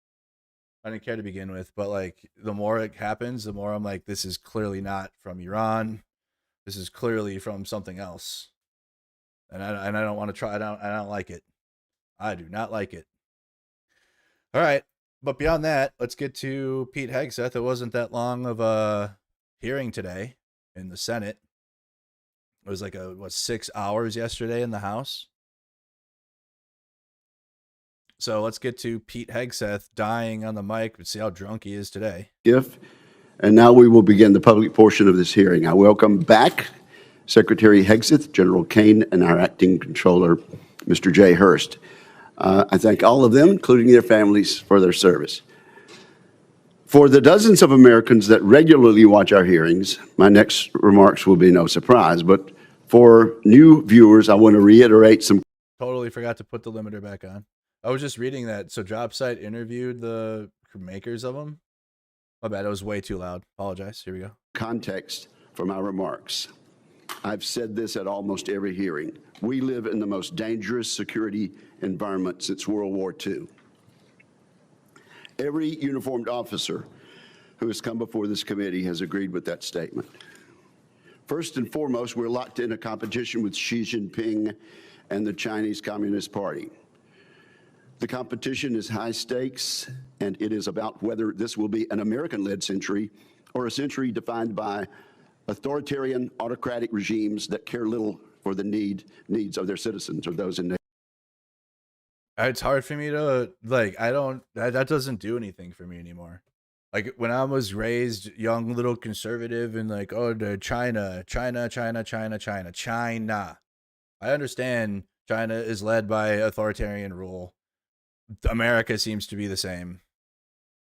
I didn't care to begin with, but like the more it happens, the more I'm like, this is clearly not from Iran. This is clearly from something else. And I don't want to try. I don't like it. I do not like it. All right. But beyond that, let's get to Pete Hegseth. It wasn't that long of a hearing today in the Senate. It was like 6 hours yesterday in the House. So let's get to Pete Hegseth dying on the mic and see how drunk he is today. And now we will begin the public portion of this hearing. I welcome back Secretary Hegseth, General Kane, and our acting controller, Mr. Jay Hurst. I thank all of them, including their families, for their service. For the dozens of Americans that regularly watch our hearings, my next remarks will be no surprise, but for new viewers, I want to reiterate some. Totally forgot to put the limiter back on. I was just reading that. So JobSite interviewed the makers of them. My bad. It was way too loud. Apologize. Here we go. Context for my remarks. I've said this at almost every hearing. We live in the most dangerous security environment since World War II. Every uniformed officer who has come before this committee has agreed with that statement. First and foremost, we're locked in a competition with Xi Jinping and the Chinese Communist Party. The competition is high stakes, and it is about whether this will be an American-led century or a century defined by authoritarian, autocratic regimes that care little for the needs of their citizens or those in need. It's hard for me to, like, that doesn't do anything for me anymore. Like, when I was raised young, little conservative and like, oh, the China. I understand China is led by authoritarian rule. America seems to be the same.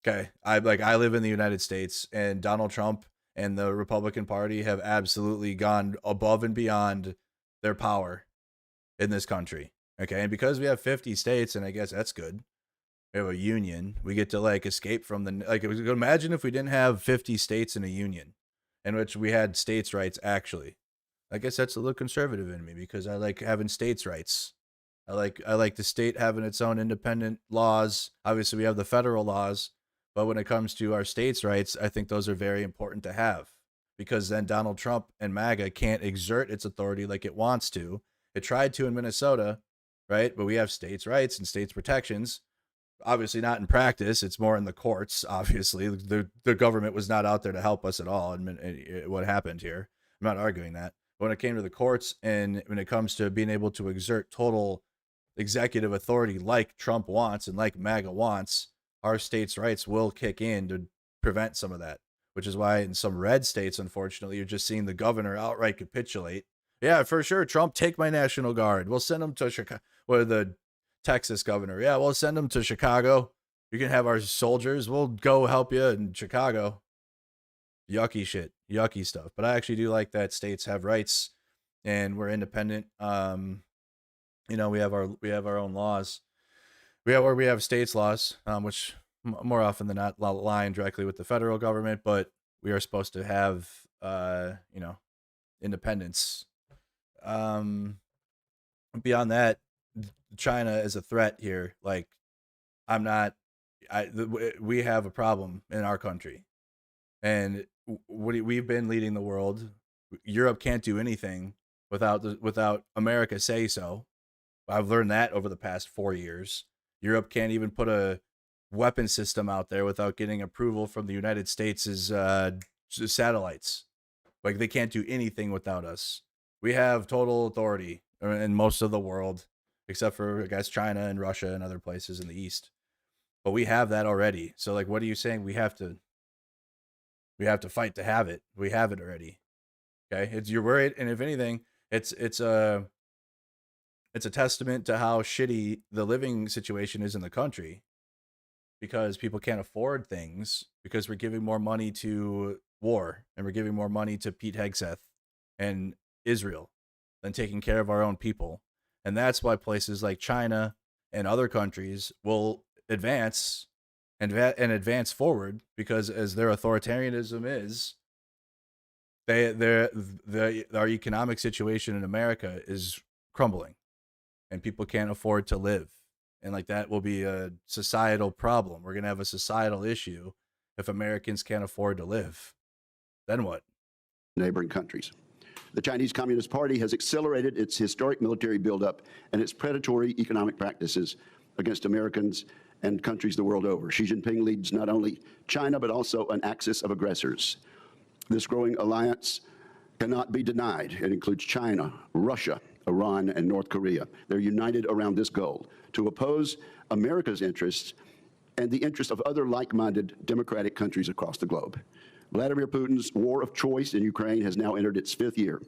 Okay. I live in the United States, and Donald Trump and the Republican Party have absolutely gone above and beyond their power in this country. Okay. And because we have 50 states, and I guess that's good, we have a union, we get to like escape from the, like, imagine if we didn't have 50 states in a union in which we had states' rights. Actually, I guess that's a little conservative in me because I like having states' rights. I like the state having its own independent laws. Obviously, we have the federal laws, but when it comes to our states' rights, I think those are very important to have, because then Donald Trump and MAGA can't exert its authority like it wants to. It tried to in Minnesota, right? But we have states' rights and states' protections. Obviously not in practice. It's more in the courts. Obviously, the government was not out there to help us at all. And what happened here, I'm not arguing that. But when it came to the courts and when it comes to being able to exert total executive authority like Trump wants and like MAGA wants, our states' rights will kick in to prevent some of that, which is why in some red states, unfortunately, you're just seeing the governor outright capitulate. Yeah, for sure. Trump, take my National Guard. We'll send them to Chicago. Or the Texas governor. Yeah, we'll send them to Chicago. You can have our soldiers. We'll go help you in Chicago. Yucky shit. Yucky stuff. But I actually do like that states have rights and we're independent. You know, we have our own laws. We have states laws, which more often than not align directly with the federal government, but we are supposed to have, independence. Beyond that, China is a threat here. Like, we have a problem in our country, and we've been leading the world. Europe can't do anything without America say so. I've learned that over the past 4 years. Europe can't even put a weapon system out there without getting approval from the United States' satellites. Like, they can't do anything without us. We have total authority in most of the world, except for, I guess, China and Russia and other places in the East. But we have that already. So, like, what are you saying? We have to fight to have it. We have it already. Okay, you're worried, and if anything, it's a testament to how shitty the living situation is in the country, because people can't afford things because we're giving more money to war and we're giving more money to Pete Hegseth and Israel than taking care of our own people. And that's why places like China and other countries will advance and advance forward, because as their authoritarianism is, our economic situation in America is crumbling and people can't afford to live. And like, that will be a societal problem. We're going to have a societal issue if Americans can't afford to live. Then what? Neighboring countries. The Chinese Communist Party has accelerated its historic military buildup and its predatory economic practices against Americans and countries the world over. Xi Jinping leads not only China, but also an axis of aggressors. This growing alliance cannot be denied. It includes China, Russia, Iran, and North Korea. They're united around this goal: to oppose America's interests and the interests of other like-minded democratic countries across the globe. Vladimir Putin's war of choice in Ukraine has now entered its 5th year.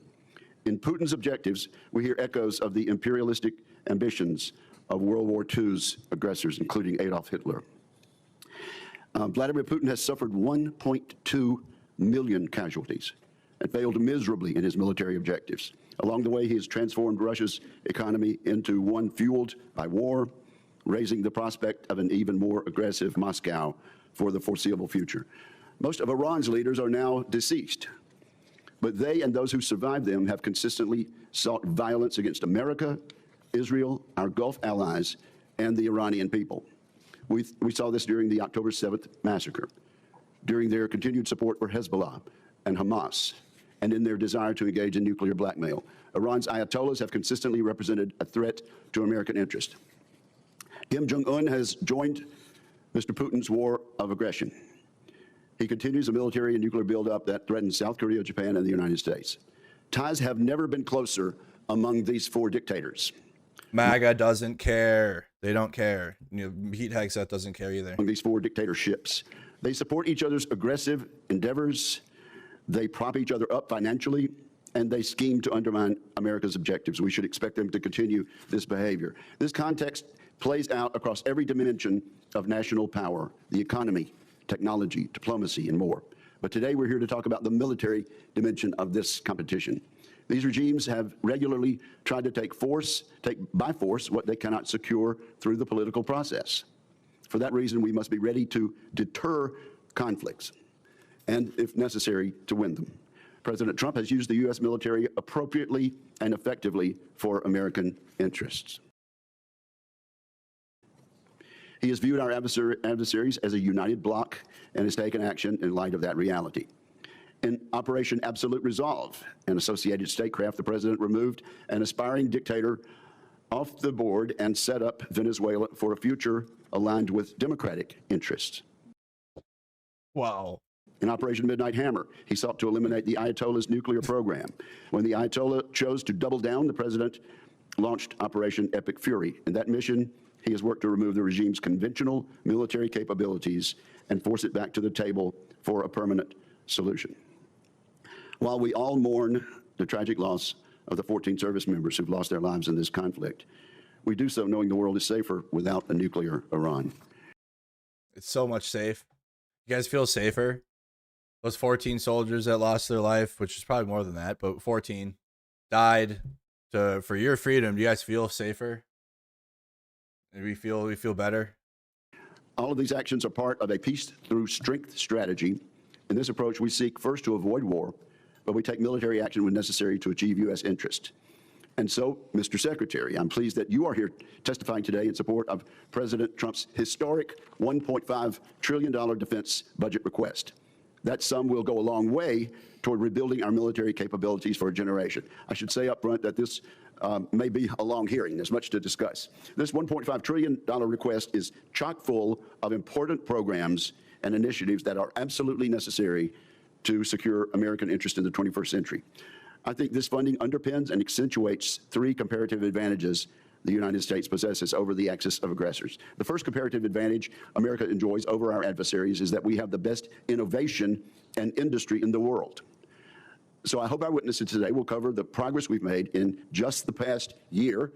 In Putin's objectives, we hear echoes of the imperialistic ambitions of World War II's aggressors, including Adolf Hitler. Vladimir Putin has suffered 1.2 million casualties and failed miserably in his military objectives. Along the way, he has transformed Russia's economy into one fueled by war, raising the prospect of an even more aggressive Moscow for the foreseeable future. Most of Iran's leaders are now deceased, but they and those who survived them have consistently sought violence against America, Israel, our Gulf allies, and the Iranian people. We saw this during the October 7th massacre, during their continued support for Hezbollah and Hamas, and in their desire to engage in nuclear blackmail. Iran's ayatollahs have consistently represented a threat to American interest. Kim Jong-un has joined Mr. Putin's war of aggression. He continues a military and nuclear buildup that threatens South Korea, Japan, and the United States. Ties have never been closer among these 4 dictators. MAGA doesn't care. They don't care. Pete Hegseth doesn't care either. Among these 4 dictatorships. They support each other's aggressive endeavors, they prop each other up financially, and they scheme to undermine America's objectives. We should expect them to continue this behavior. This context plays out across every dimension of national power: the economy, technology, diplomacy, and more. But today we're here to talk about the military dimension of this competition. These regimes have regularly tried to take by force what they cannot secure through the political process. For that reason, we must be ready to deter conflicts and, if necessary, to win them. President Trump has used the U.S. military appropriately and effectively for American interests. He has viewed our adversaries as a united bloc and has taken action in light of that reality. In Operation Absolute Resolve and associated statecraft, the president removed an aspiring dictator off the board and set up Venezuela for a future aligned with democratic interests. Wow. In Operation Midnight Hammer, he sought to eliminate the Ayatollah's nuclear program. When the Ayatollah chose to double down, the president launched Operation Epic Fury. In that mission, he has worked to remove the regime's conventional military capabilities and force it back to the table for a permanent solution. While we all mourn the tragic loss of the 14 service members who've lost their lives in this conflict, we do so knowing the world is safer without a nuclear Iran. It's so much safe. You guys feel safer? Those 14 soldiers that lost their life, which is probably more than that, but 14 died for your freedom. Do you guys feel safer? Do we feel better? All of these actions are part of a peace through strength strategy. In this approach, we seek first to avoid war, but we take military action when necessary to achieve U.S. interest. And so, Mr. Secretary, I'm pleased that you are here testifying today in support of President Trump's historic $1.5 trillion defense budget request. That sum will go a long way toward rebuilding our military capabilities for a generation. I should say up front that this may be a long hearing. There's much to discuss. This $1.5 trillion request is chock full of important programs and initiatives that are absolutely necessary to secure American interest in the 21st century. I think this funding underpins and accentuates three comparative advantages the United States possesses over the axis of aggressors. The first comparative advantage America enjoys over our adversaries is that we have the best innovation and industry in the world. So I hope our witnesses today will cover the progress we've made in just the past year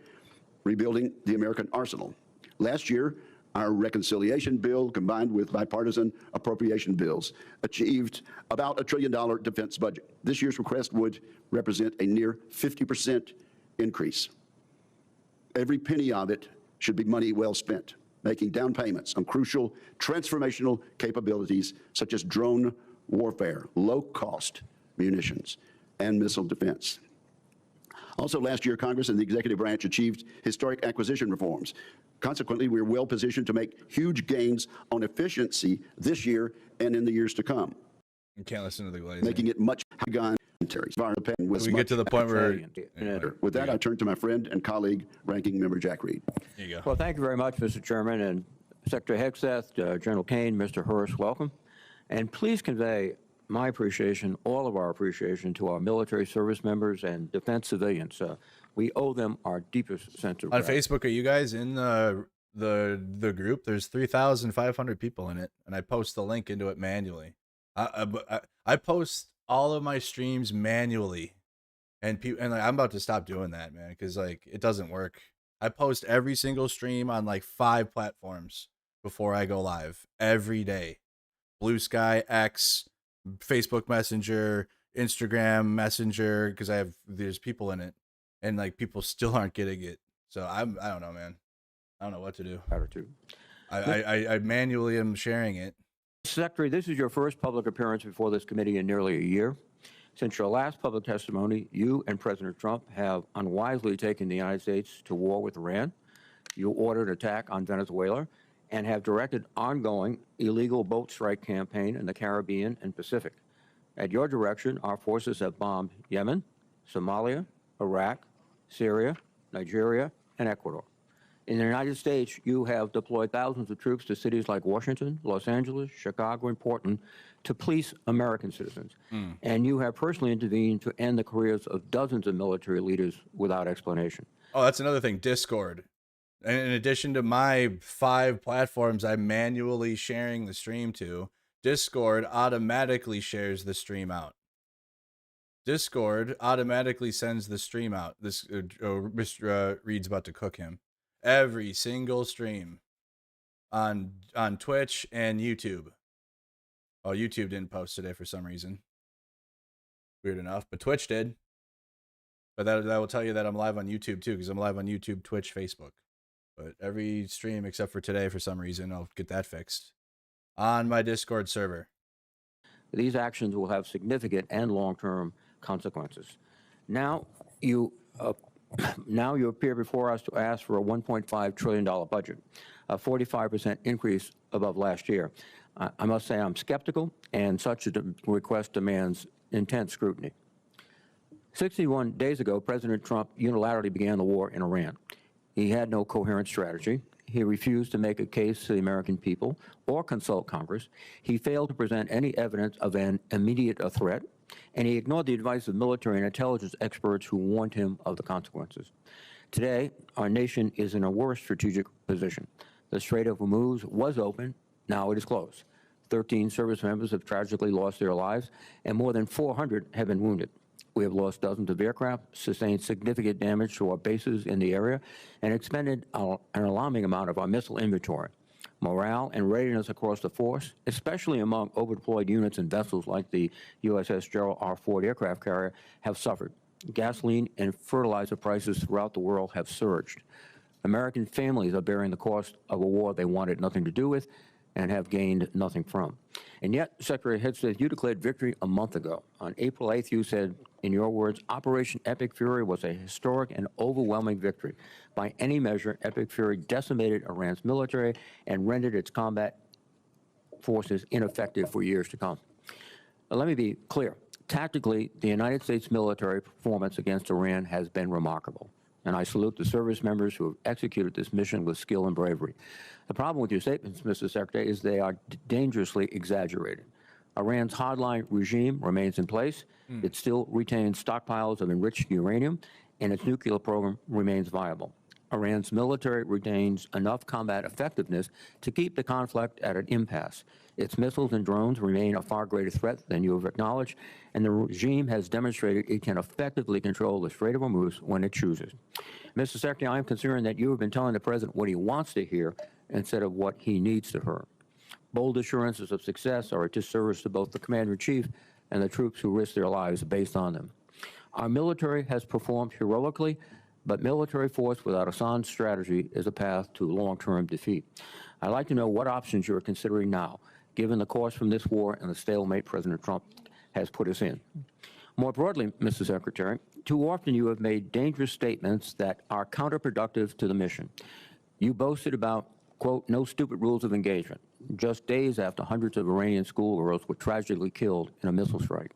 rebuilding the American arsenal. Last year, our reconciliation bill, combined with bipartisan appropriation bills, achieved about $1 trillion defense budget. This year's request would represent a near 50% increase. Every penny of it should be money well spent, making down payments on crucial transformational capabilities such as drone warfare, low-cost munitions, and missile defense. Also, last year, Congress and the executive branch achieved historic acquisition reforms. Consequently, we're well positioned to make huge gains on efficiency this year and in the years to come. You can't listen to the glaze. Making it much gun We get to the point where. With that, I turn to my friend and colleague, Ranking Member Jack Reed. There you go. Well, thank you very much, Mr. Chairman, and Secretary Hegseth, General Kane, Mr. Hurst, welcome. And please convey my appreciation, all of our appreciation, to our military service members and defense civilians. We owe them our deepest sense of On gratitude. Facebook, are you guys in the group? There's 3,500 people in it, and I post the link into it manually. I post all of my streams manually, and like, I'm about to stop doing that, man, because like it doesn't work. I post every single stream on like 5 platforms before I go live every day. Blue Sky, X, Facebook Messenger, Instagram Messenger, because there's people in it, and like people still aren't getting it. So I don't know, man. I don't know what to do. Gratitude. I manually am sharing it. Secretary, this is your first public appearance before this committee in nearly a year. Since your last public testimony, you and President Trump have unwisely taken the United States to war with Iran. You ordered attack on Venezuela and have directed ongoing illegal boat strike campaign in the Caribbean and Pacific. At your direction, our forces have bombed Yemen, Somalia, Iraq, Syria, Nigeria, and Ecuador. In the United States, you have deployed thousands of troops to cities like Washington, Los Angeles, Chicago, and Portland to police American citizens. And you have personally intervened to end the careers of dozens of military leaders without explanation. Oh, that's another thing. Discord. And in addition to my 5 platforms I'm manually sharing the stream to, Discord automatically shares the stream out. Discord automatically sends the stream out. Mr. Reed's about to cook him. Every single stream on Twitch and YouTube. Oh, YouTube didn't post today for some reason. Weird enough, but Twitch did. But that will tell you that I'm live on YouTube too, because I'm live on YouTube, Twitch, Facebook. But every stream except for today, for some reason, I'll get that fixed on my Discord server. These actions will have significant and long-term consequences. Now you appear before us to ask for a $1.5 trillion budget, a 45% increase above last year. I must say I'm skeptical, and such a request demands intense scrutiny. 61 days ago, President Trump unilaterally began the war in Iran. He had no coherent strategy. He refused to make a case to the American people or consult Congress. He failed to present any evidence of an immediate threat, and he ignored the advice of military and intelligence experts who warned him of the consequences. Today, our nation is in a worse strategic position. The Strait of Hormuz was open. Now it is closed. 13 service members have tragically lost their lives, and more than 400 have been wounded. We have lost dozens of aircraft, sustained significant damage to our bases in the area, and expended an alarming amount of our missile inventory. Morale and readiness across the force, especially among overdeployed units and vessels like the USS Gerald R. Ford aircraft carrier, have suffered. Gasoline and fertilizer prices throughout the world have surged. American families are bearing the cost of a war they wanted nothing to do with and have gained nothing from. And yet, Secretary Hegseth, you declared victory a month ago. On April 8th, you said, in your words, Operation Epic Fury was a historic and overwhelming victory. By any measure, Epic Fury decimated Iran's military and rendered its combat forces ineffective for years to come. Now, let me be clear. Tactically, the United States military performance against Iran has been remarkable. and I salute the service members who have executed this mission with skill and bravery. The problem with your statements, Mr. Secretary, is they are dangerously exaggerated. Iran's hardline regime remains in place. It still retains stockpiles of enriched uranium, and its nuclear program remains viable. Iran's military retains enough combat effectiveness to keep the conflict at an impasse. Its missiles and drones remain a far greater threat than you have acknowledged, and the regime has demonstrated it can effectively control the Strait of Hormuz when it chooses. Mr. Secretary, I am concerned that you have been telling the President what he wants to hear instead of what he needs to hear. Bold assurances of success are a disservice to both the Commander-in-Chief and the troops who risk their lives based on them. Our military has performed heroically, but military force without a sound strategy is a path to long-term defeat. I'd like to know what options you're considering now, given the course from this war and the stalemate President Trump has put us in. More broadly, Mr. Secretary, too often you have made dangerous statements that are counterproductive to the mission. You boasted about, quote, no stupid rules of engagement, just days after hundreds of Iranian schoolgirls were tragically killed in a missile strike.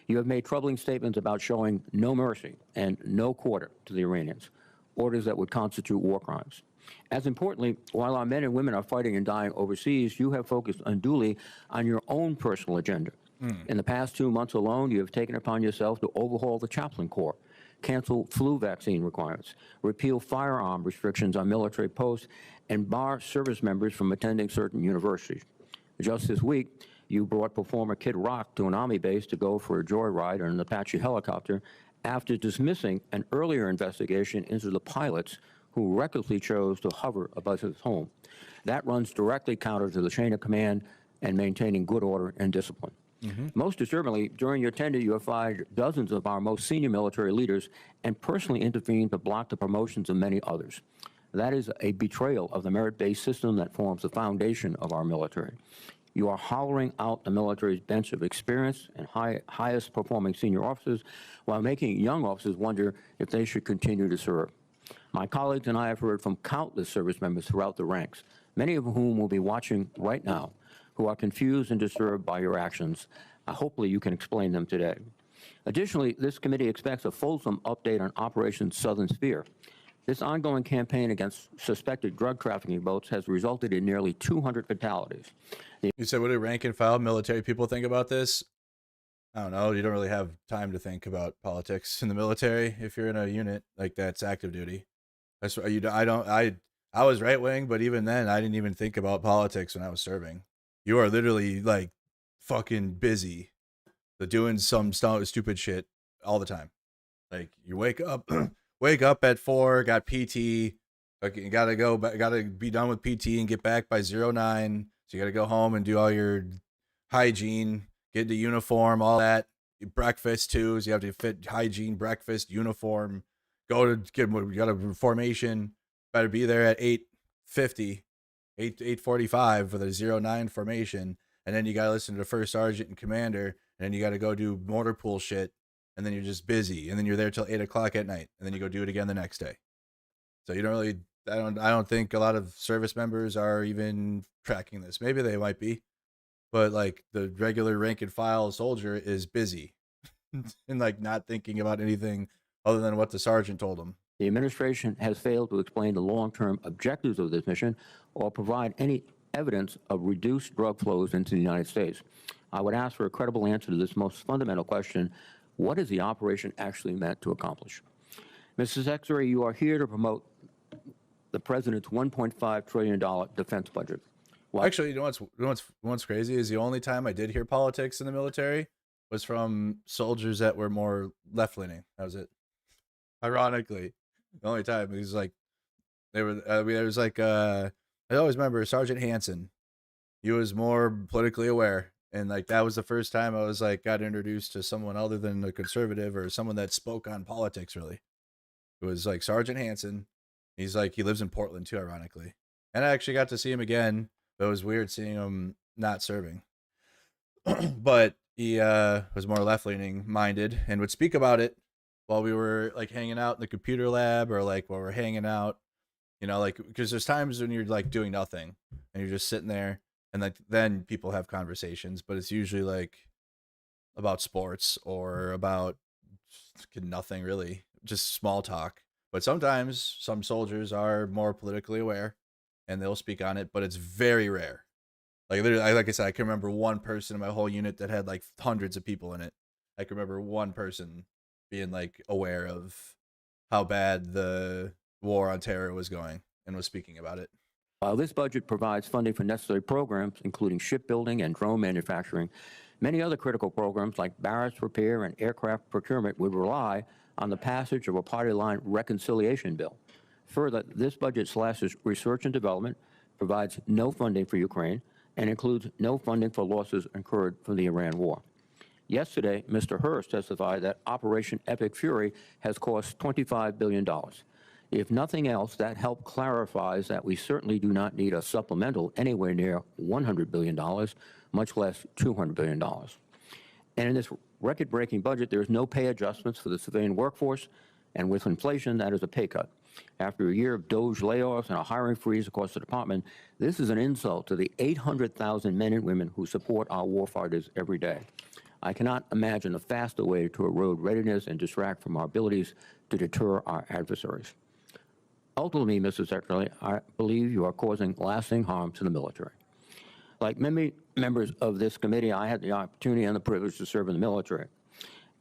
You have made troubling statements about showing no mercy and no quarter to the Iranians, orders that would constitute war crimes. As importantly, while our men and women are fighting and dying overseas, you have focused unduly on your own personal agenda. In the past 2 months alone, you have taken upon yourself to overhaul the chaplain corps, cancel flu vaccine requirements, repeal firearm restrictions on military posts, and bar service members from attending certain universities. Just this week, you brought performer Kid Rock to an Army base to go for a joyride on an Apache helicopter after dismissing an earlier investigation into the pilots who recklessly chose to hover above his home. That runs directly counter to the chain of command and maintaining good order and discipline. Most disturbingly, during your tenure, you have fired dozens of our most senior military leaders and personally intervened to block the promotions of many others. That is a betrayal of the merit-based system that forms the foundation of our military. You are hollowing out the military's bench of experienced and highest performing senior officers while making young officers wonder if they should continue to serve. My colleagues and I have heard from countless service members throughout the ranks, many of whom will be watching right now, who are confused and disturbed by your actions. Hopefully you can explain them today. Additionally, this committee expects a fulsome update on Operation Southern Sphere. This ongoing campaign against suspected drug trafficking boats has resulted in nearly 200 fatalities. You said, what do rank and file military people think about this? I don't know. You don't really have time to think about politics in the military if you're in a unit like that's active duty. That's what I was right wing, but even then, I didn't even think about politics when I was serving. You are literally like fucking busy, doing some stupid shit all the time. Like you wake up at 4, got PT, okay, gotta be done with PT and get back by 09. So you gotta go home and do all your hygiene, get the uniform, all that. Breakfast too, so you have to fit hygiene, breakfast, uniform. You got a formation. Better be there at 8:50, 8:45 for the 09 formation, and then you gotta listen to the first sergeant and commander, and then you gotta go do motor pool shit, and then you're just busy, and then you're there till 8 o'clock at night, and then you go do it again the next day. So you don't really, I don't think a lot of service members are even tracking this. Maybe they might be, but like the regular rank and file soldier is busy and like not thinking about anything other than what the sergeant told him. The administration has failed to explain the long-term objectives of this mission or provide any evidence of reduced drug flows into the United States. I would ask for a credible answer to this most fundamental question: what is the operation actually meant to accomplish? Mr. Secretary, you are here to promote the president's $1.5 trillion defense budget. Actually, you know what's crazy is the only time I did hear politics in the military was from soldiers that were more left-leaning. That was it. Ironically, the only time it was like there was like I always remember Sergeant Hansen. He was more politically aware, and like that was the first time I was like got introduced to someone other than a conservative or someone that spoke on politics. Really, it was like Sergeant Hansen. He's like, he lives in Portland too, ironically, and I actually got to see him again. But it was weird seeing him not serving. But he was more left-leaning minded and would speak about it while we were like hanging out in the computer lab, or like while we're hanging out, you know, like, because there's times when you're like doing nothing and you're just sitting there, and like then people have conversations, but it's usually like about sports or about nothing really, just small talk. But sometimes some soldiers are more politically aware and they'll speak on it, but it's very rare. Like like I said, I can remember one person in my whole unit that had like hundreds of people in it. I can remember one person being like aware of how bad the war on terror was going and was speaking about it. While this budget provides funding for necessary programs, including shipbuilding and drone manufacturing, many other critical programs like barracks repair and aircraft procurement would rely on the passage of a party line reconciliation bill. Further, this budget slashes research and development, provides no funding for Ukraine, and includes no funding for losses incurred from the Iran war. Yesterday, Mr. Hurst testified that Operation Epic Fury has cost $25 billion. If nothing else, that help clarifies that we certainly do not need a supplemental anywhere near $100 billion, much less $200 billion. And in this record-breaking budget, there is no pay adjustments for the civilian workforce, and with inflation, that is a pay cut. After a year of Doge layoffs and a hiring freeze across the department, this is an insult to the 800,000 men and women who support our warfighters every day. I cannot imagine a faster way to erode readiness and distract from our abilities to deter our adversaries. Ultimately, Mr. Secretary, I believe you are causing lasting harm to the military. Like many members of this committee, I had the opportunity and the privilege to serve in the military.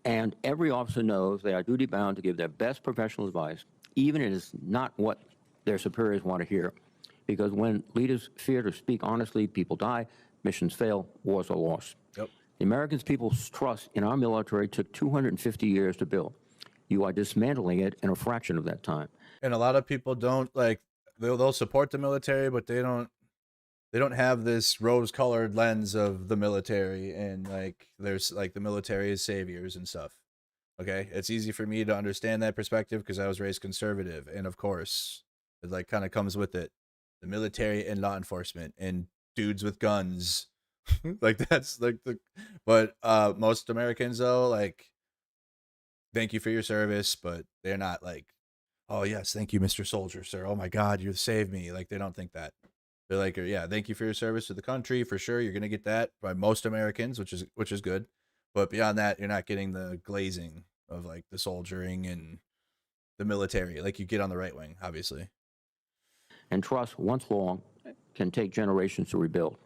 And every officer knows they are duty-bound to give their best professional advice, even if it is not what their superiors want to hear. Because when leaders fear to speak honestly, people die, missions fail, wars are lost. Yep. The American people's trust in our military took 250 years to build. You are dismantling it in a fraction of that time. And a lot of people don't like, they'll support the military, but they don't have this rose-colored lens of the military, and like there's like the military is saviors and stuff. Okay, it's easy for me to understand that perspective because I was raised conservative, and of course it like kind of comes with it, the military and law enforcement and dudes with guns. Like that's like but most Americans though, like, thank you for your service, but they're not like, oh yes, thank you, Mr. Soldier, sir, oh my god, you saved me. Like they don't think that. They're like, yeah, thank you for your service to the country, for sure. You're gonna get that by most Americans, which is good. But beyond that, you're not getting the glazing of like the soldiering and the military like you get on the right wing, obviously. And trust, once long, can take generations to rebuild.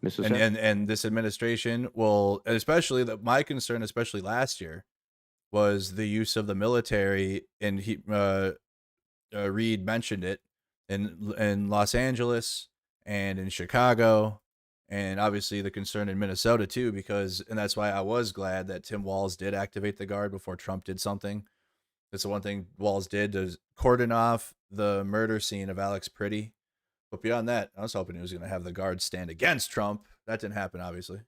And this administration will, especially my concern, especially last year, was the use of the military, and Reed mentioned it in Los Angeles and in Chicago, and obviously the concern in Minnesota too, and that's why I was glad that Tim Walz did activate the Guard before Trump did something. That's the one thing Walz did, to cordon off the murder scene of Alex Pretty. But beyond that, I was hoping he was going to have the Guard stand against Trump. That didn't happen, obviously.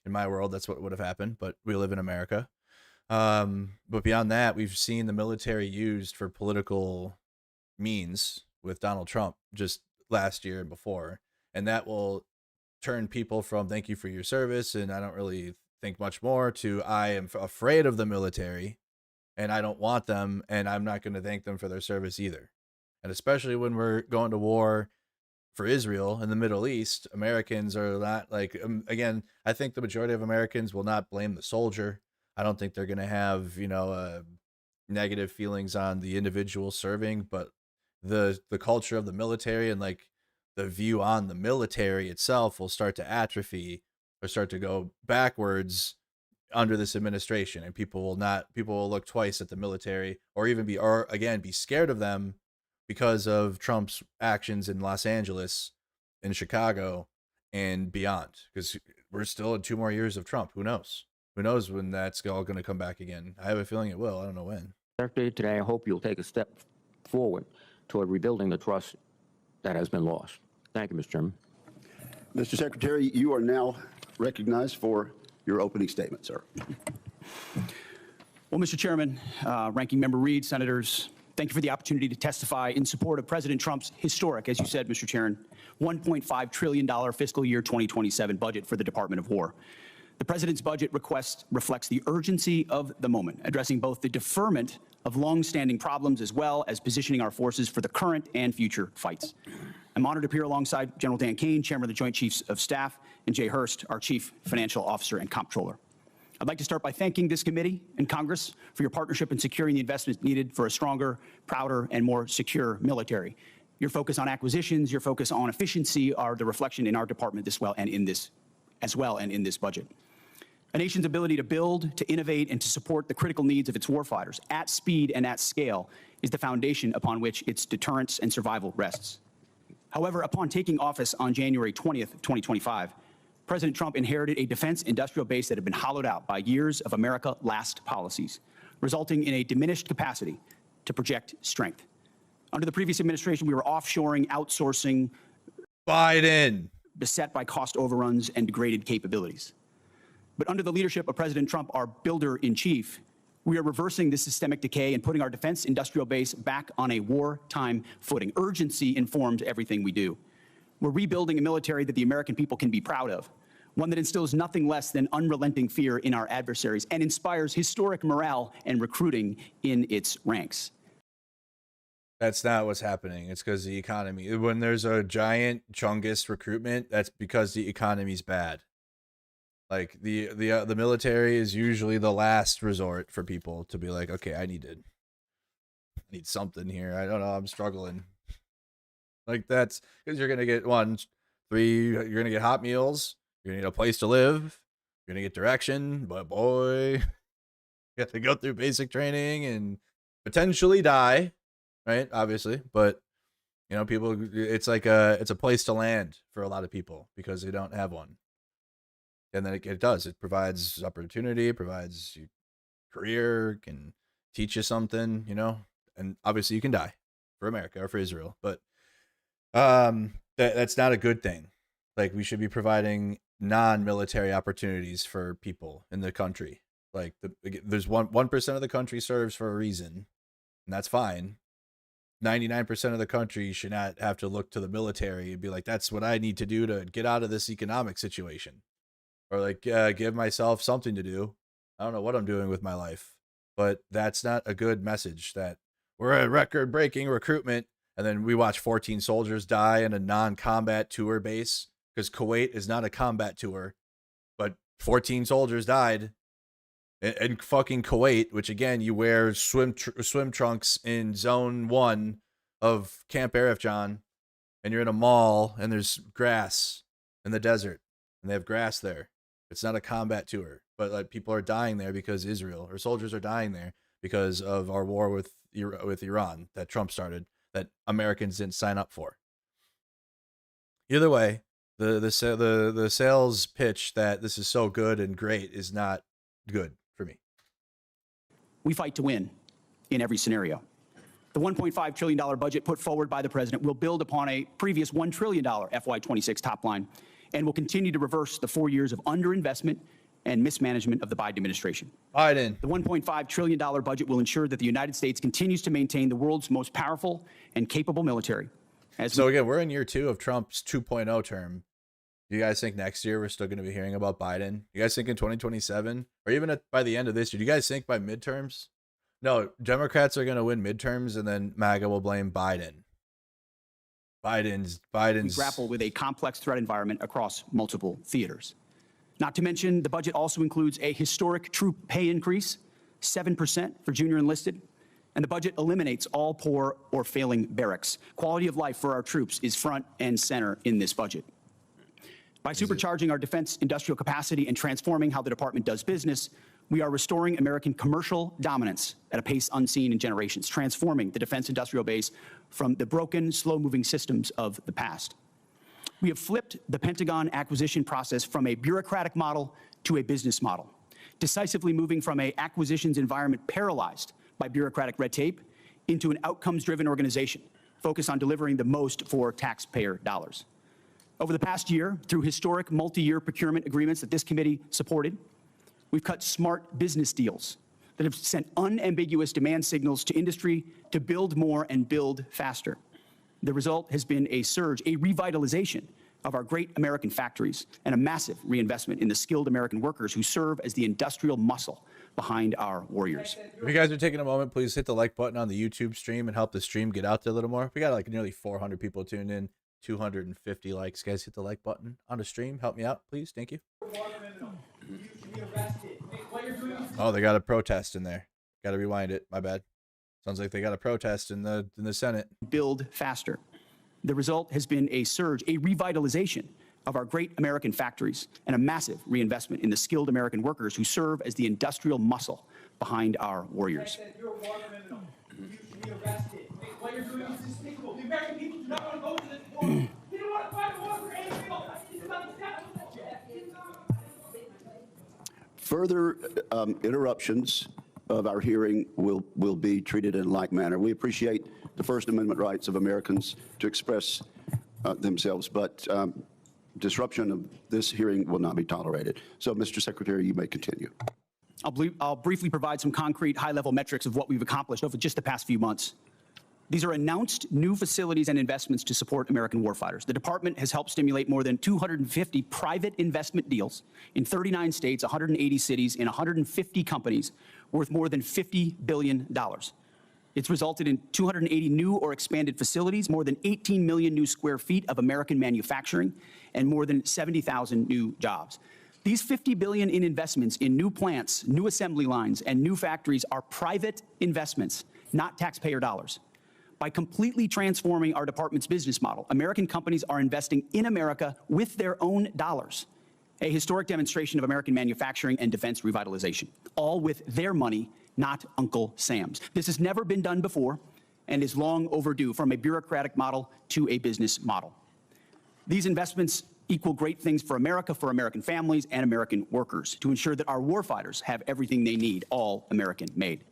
In my world, that's what would have happened, but we live in America. But beyond that, we've seen the military used for political means with Donald Trump just last year and before. And that will turn people from thank you for your service, and I don't really think much more, to I am afraid of the military and I don't want them, and I'm not going to thank them for their service either. And especially when we're going to war for Israel in the Middle East, Americans are not like, again, I think the majority of Americans will not blame the soldier. I don't think they're going to have, negative feelings on the individual serving, but the culture of the military and like the view on the military itself will start to atrophy or start to go backwards under this administration, and people will look twice at the military, or even be scared of them because of Trump's actions in Los Angeles, in Chicago, and beyond, because we're still in 2 more years of Trump. Who knows when that's all going to come back again? I have a feeling it will. I don't know when. Secretary, today I hope you'll take a step forward toward rebuilding the trust that has been lost. Thank you, Mr. Chairman. Mr. Secretary, you are now recognized for your opening statement, sir. Well, Mr. Chairman, Ranking Member Reed, Senators, thank you for the opportunity to testify in support of President Trump's historic, as you said, Mr. Chairman, $1.5 trillion fiscal year 2027 budget for the Department of War. The President's budget request reflects the urgency of the moment, addressing both the deferment of long-standing problems as well as positioning our forces for the current and future fights. I'm honored to appear alongside General Dan Kane, Chairman of the Joint Chiefs of Staff, and Jay Hurst, our Chief Financial Officer and Comptroller. I'd like to start by thanking this committee and Congress for your partnership in securing the investments needed for a stronger, prouder, and more secure military. Your focus on acquisitions, your focus on efficiency are the reflection in our department as well and in this budget. A nation's ability to build, to innovate, and to support the critical needs of its warfighters at speed and at scale is the foundation upon which its deterrence and survival rests. However, upon taking office on January 20th, 2025, President Trump inherited a defense industrial base that had been hollowed out by years of America Last policies, resulting in a diminished capacity to project strength. Under the previous administration, we were offshoring, outsourcing, Biden. beset by cost overruns and degraded capabilities. But under the leadership of President Trump, our builder-in-chief, we are reversing this systemic decay and putting our defense industrial base back on a wartime footing. Urgency informs everything we do. We're rebuilding a military that the American people can be proud of, one that instills nothing less than unrelenting fear in our adversaries and inspires historic morale and recruiting in its ranks. That's not what's happening. It's because the economy. When there's a giant Chungus recruitment, that's because the economy's bad. Like the military is usually the last resort for people to be like, okay, I need something here. I don't know. I'm struggling. Like that's because you're gonna get you're gonna get hot meals. You're gonna get a place to live. You're gonna get direction. But boy, you have to go through basic training and potentially die. Right, obviously, but you know, people. It's like it's a place to land for a lot of people because they don't have one, and then it does. It provides opportunity, provides you career, can teach you something, you know, and obviously you can die for America or for Israel, but that's not a good thing. Like we should be providing non-military opportunities for people in the country. Like there's 1% of the country serves for a reason, and that's fine. 99% of the country should not have to look to the military and be like, that's what I need to do to get out of this economic situation, or like give myself something to do. I don't know what I'm doing with my life, but that's not a good message that we're a record breaking recruitment. And then we watch 14 soldiers die in a non-combat tour base because Kuwait is not a combat tour, but 14 soldiers died in fucking Kuwait, which again, you wear swim trunks in zone 1 of Camp Arif John, and you're in a mall and there's grass in the desert and they have grass there. It's not a combat tour, but like people are dying there because Israel, or soldiers are dying there because of our war with Iran that Trump started, that Americans didn't sign up for. Either way, the sales pitch that this is so good and great is not good for me. We fight to win in every scenario. The $1.5 trillion budget put forward by the president will build upon a previous $1 trillion FY26 top line and will continue to reverse the 4 years of underinvestment and mismanagement of the Biden administration. Biden. The $1.5 trillion budget will ensure that the United States continues to maintain the world's most powerful and capable military. So again, we're in year 2 of Trump's 2.0 term. Do you guys think next year we're still going to be hearing about Biden? You guys think in 2027 or even by the end of this year? Do you guys think by midterms? No, Democrats are going to win midterms and then MAGA will blame Biden. Biden's. We grapple with a complex threat environment across multiple theaters. Not to mention, the budget also includes a historic troop pay increase, 7% for junior enlisted, and the budget eliminates all poor or failing barracks. Quality of life for our troops is front and center in this budget. By supercharging our defense industrial capacity and transforming how the department does business, we are restoring American commercial dominance at a pace unseen in generations, transforming the defense industrial base from the broken, slow-moving systems of the past. We have flipped the Pentagon acquisition process from a bureaucratic model to a business model, decisively moving from an acquisitions environment paralyzed by bureaucratic red tape into an outcomes-driven organization focused on delivering the most for taxpayer dollars. Over the past year, through historic multi-year procurement agreements that this committee supported, we've cut smart business deals that have sent unambiguous demand signals to industry to build more and build faster. The result has been a surge, a revitalization of our great American factories and a massive reinvestment in the skilled American workers who serve as the industrial muscle behind our warriors. If you guys are taking a moment, please hit the like button on the YouTube stream and help the stream get out there a little more. We got like nearly 400 people tuned in. 250 likes. Guys, hit the like button on the stream. Help me out, please. Thank you. Oh, they got a protest in there. Got to rewind it. My bad. Sounds like they got a protest in the Senate. Build faster. The result has been a surge, a revitalization of our great American factories and a massive reinvestment in the skilled American workers who serve as the industrial muscle behind our warriors. You're a war criminal. You should be arrested. What you're doing is despicable. The American people do not want to go to this war. They don't want to fight a war for any people. It's about the Further interruptions of our hearing will be treated in like manner. We appreciate the First Amendment rights of Americans to express themselves, but disruption of this hearing will not be tolerated. So, Mr. Secretary, you may continue. I'll briefly provide some concrete high-level metrics of what we've accomplished over just the past few months. These are announced new facilities and investments to support American warfighters. The department has helped stimulate more than 250 private investment deals in 39 states, 180 cities, in 150 companies worth more than $50 billion. It's resulted in 280 new or expanded facilities, more than 18 million new square feet of American manufacturing, and more than 70,000 new jobs. These $50 billion in investments in new plants, new assembly lines, and new factories are private investments, not taxpayer dollars. By completely transforming our department's business model, American companies are investing in America with their own dollars, a historic demonstration of American manufacturing and defense revitalization, all with their money, not Uncle Sam's. This has never been done before and is long overdue, from a bureaucratic model to a business model. These investments equal great things for America, for American families, and American workers, to ensure that our warfighters have everything they need, all American-made.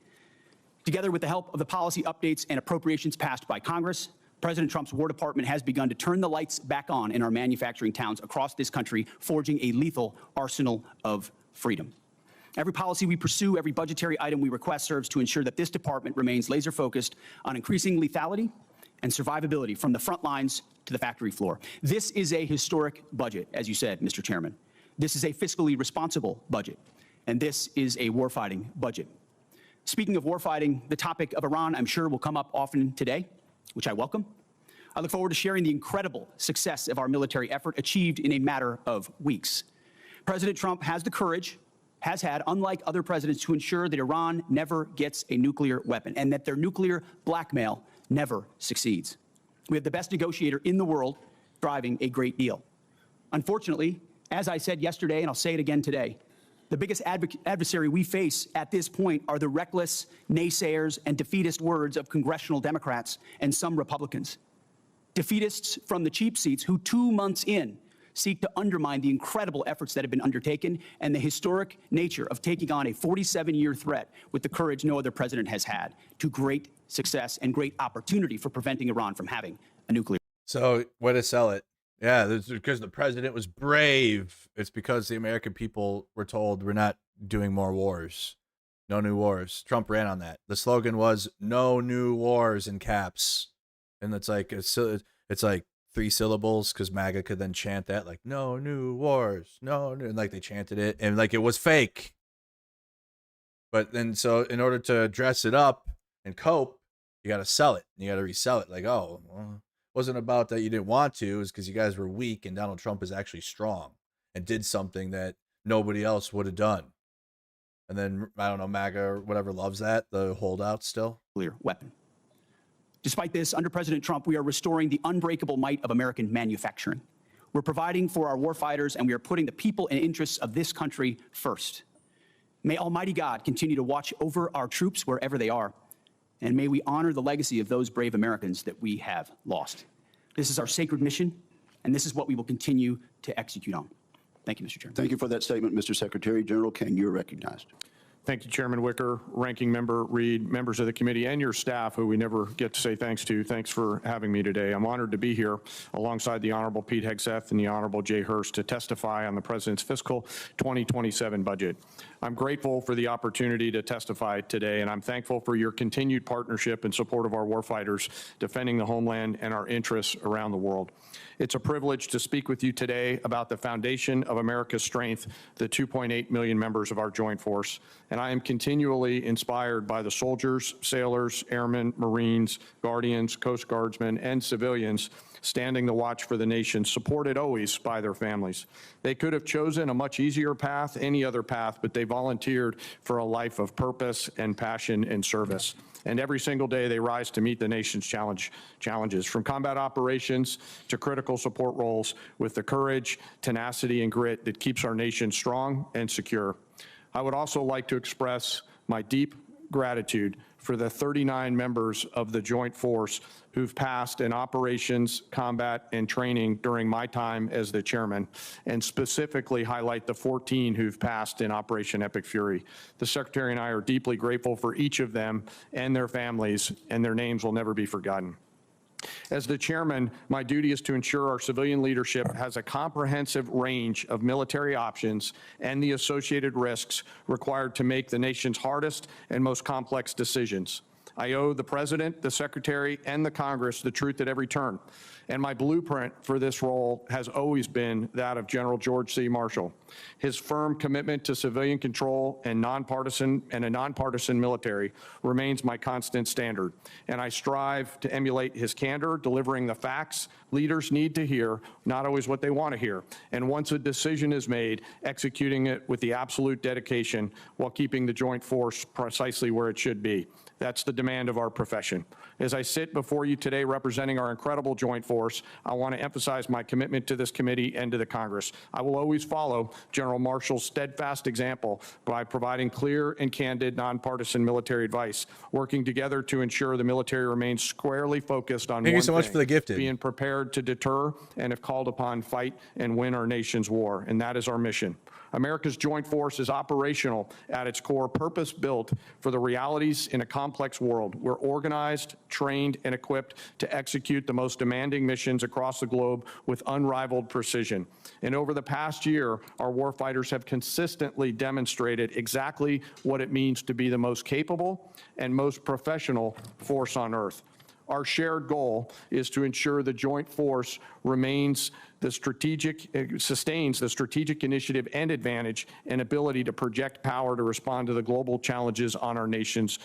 Together with the help of the policy updates and appropriations passed by Congress, President Trump's War Department has begun to turn the lights back on in our manufacturing towns across this country, forging a lethal arsenal of freedom. Every policy we pursue, every budgetary item we request serves to ensure that this department remains laser-focused on increasing lethality and survivability from the front lines to the factory floor. This is a historic budget, as you said, Mr. Chairman. This is a fiscally responsible budget, and this is a warfighting budget. Speaking of warfighting, the topic of Iran, I'm sure, will come up often today, which I welcome. I look forward to sharing the incredible success of our military effort achieved in a matter of weeks. President Trump has the courage, has had, unlike other presidents, to ensure that Iran never gets a nuclear weapon and that their nuclear blackmail never succeeds. We have the best negotiator in the world driving a great deal. Unfortunately, as I said yesterday, and I'll say it again today, the biggest adversary we face at this point are the reckless naysayers and defeatist words of congressional Democrats and some Republicans. Defeatists from the cheap seats who 2 months in seek to undermine the incredible efforts that have been undertaken and the historic nature of taking on a 47-year threat with the courage no other president has had, to great success and great opportunity for preventing Iran from having a nuclear. So, way to sell it. Yeah, this is because the president was brave. It's because the American people were told we're not doing more wars. No new wars. Trump ran on that. The slogan was "No new wars" in caps, and it's like like 3 syllables because MAGA could then chant that, like "No new wars, no new," and like they chanted it, and like it was fake. But then, so in order to dress it up and cope, you got to sell it. You got to resell it. Like, oh, well, wasn't about that you didn't want to, is because you guys were weak and Donald Trump is actually strong and did something that nobody else would have done. And then, I don't know, MAGA or whatever loves that, the holdouts still. Nuclear weapon. Despite this, under President Trump, we are restoring the unbreakable might of American manufacturing. We're providing for our warfighters, and we are putting the people and interests of this country first. May Almighty God continue to watch over our troops wherever they are, and may we honor the legacy of those brave Americans that we have lost. This is our sacred mission, and this is what we will continue to execute on. Thank you, Mr. Chairman. Thank you for that statement, Mr. Secretary. General King, you're recognized. Thank you, Chairman Wicker, Ranking Member Reed, members of the committee, and your staff, who we never get to say thanks to. Thanks for having me today. I'm honored to be here alongside the Honorable Pete Hegseth and the Honorable Jay Hurst to testify on the President's fiscal 2027 budget. I'm grateful for the opportunity to testify today, and I'm thankful for your continued partnership and support of our warfighters defending the homeland and our interests around the world. It's a privilege to speak with you today about the foundation of America's strength, the 2.8 million members of our joint force, and I am continually inspired by the soldiers, sailors, airmen, Marines, Guardians, Coast Guardsmen, and civilians standing the watch for the nation, supported always by their families. They could have chosen a much easier path, any other path, but they volunteered for a life of purpose and passion and service. And every single day they rise to meet the nation's challenges, from combat operations to critical support roles, with the courage, tenacity, and grit that keeps our nation strong and secure. I would also like to express my deep gratitude for the 39 members of the Joint Force who've passed in operations, combat, and training during my time as the chairman, and specifically highlight the 14 who've passed in Operation Epic Fury. The Secretary and I are deeply grateful for each of them and their families, and their names will never be forgotten. As the chairman, my duty is to ensure our civilian leadership has a comprehensive range of military options and the associated risks required to make the nation's hardest and most complex decisions. I owe the President, the Secretary, and the Congress the truth at every turn. And my blueprint for this role has always been that of General George C. Marshall. His firm commitment to civilian control and a nonpartisan military remains my constant standard. And I strive to emulate his candor, delivering the facts leaders need to hear, not always what they want to hear. And once a decision is made, executing it with the absolute dedication while keeping the joint force precisely where it should be. That's the demand of our profession. As I sit before you today representing our incredible joint force, I want to emphasize my commitment to this committee and to the Congress. I will always follow General Marshall's steadfast example by providing clear and candid nonpartisan military advice, working together to ensure the military remains squarely focused on Thank you so much for the gifted. being prepared to deter and, if called upon, fight and win our nation's war. And that is our mission. America's joint force is operational at its core, purpose-built for the realities in a complex world. We're organized, trained, and equipped to execute the most demanding missions across the globe with unrivaled precision. And over the past year, our warfighters have consistently demonstrated exactly what it means to be the most capable and most professional force on earth. Our shared goal is to ensure the joint force sustains the strategic initiative and advantage and ability to project power to respond to the global challenges on our nation's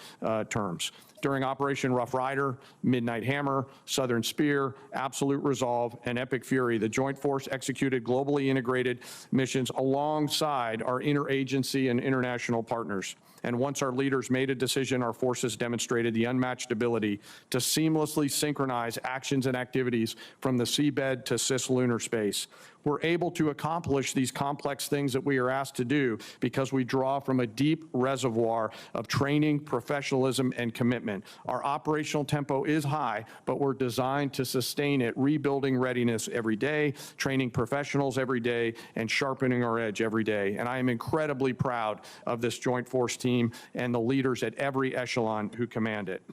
terms. During Operation Rough Rider, Midnight Hammer, Southern Spear, Absolute Resolve, and Epic Fury, the Joint Force executed globally integrated missions alongside our interagency and international partners. And once our leaders made a decision, our forces demonstrated the unmatched ability to seamlessly synchronize actions and activities from the seabed to cislunar space. We're able to accomplish these complex things that we are asked to do because we draw from a deep reservoir of training, professionalism, and commitment. Our operational tempo is high, but we're designed to sustain it, rebuilding readiness every day, training professionals every day, and sharpening our edge every day. And I am incredibly proud of this Joint Force team and the leaders at every echelon who command it.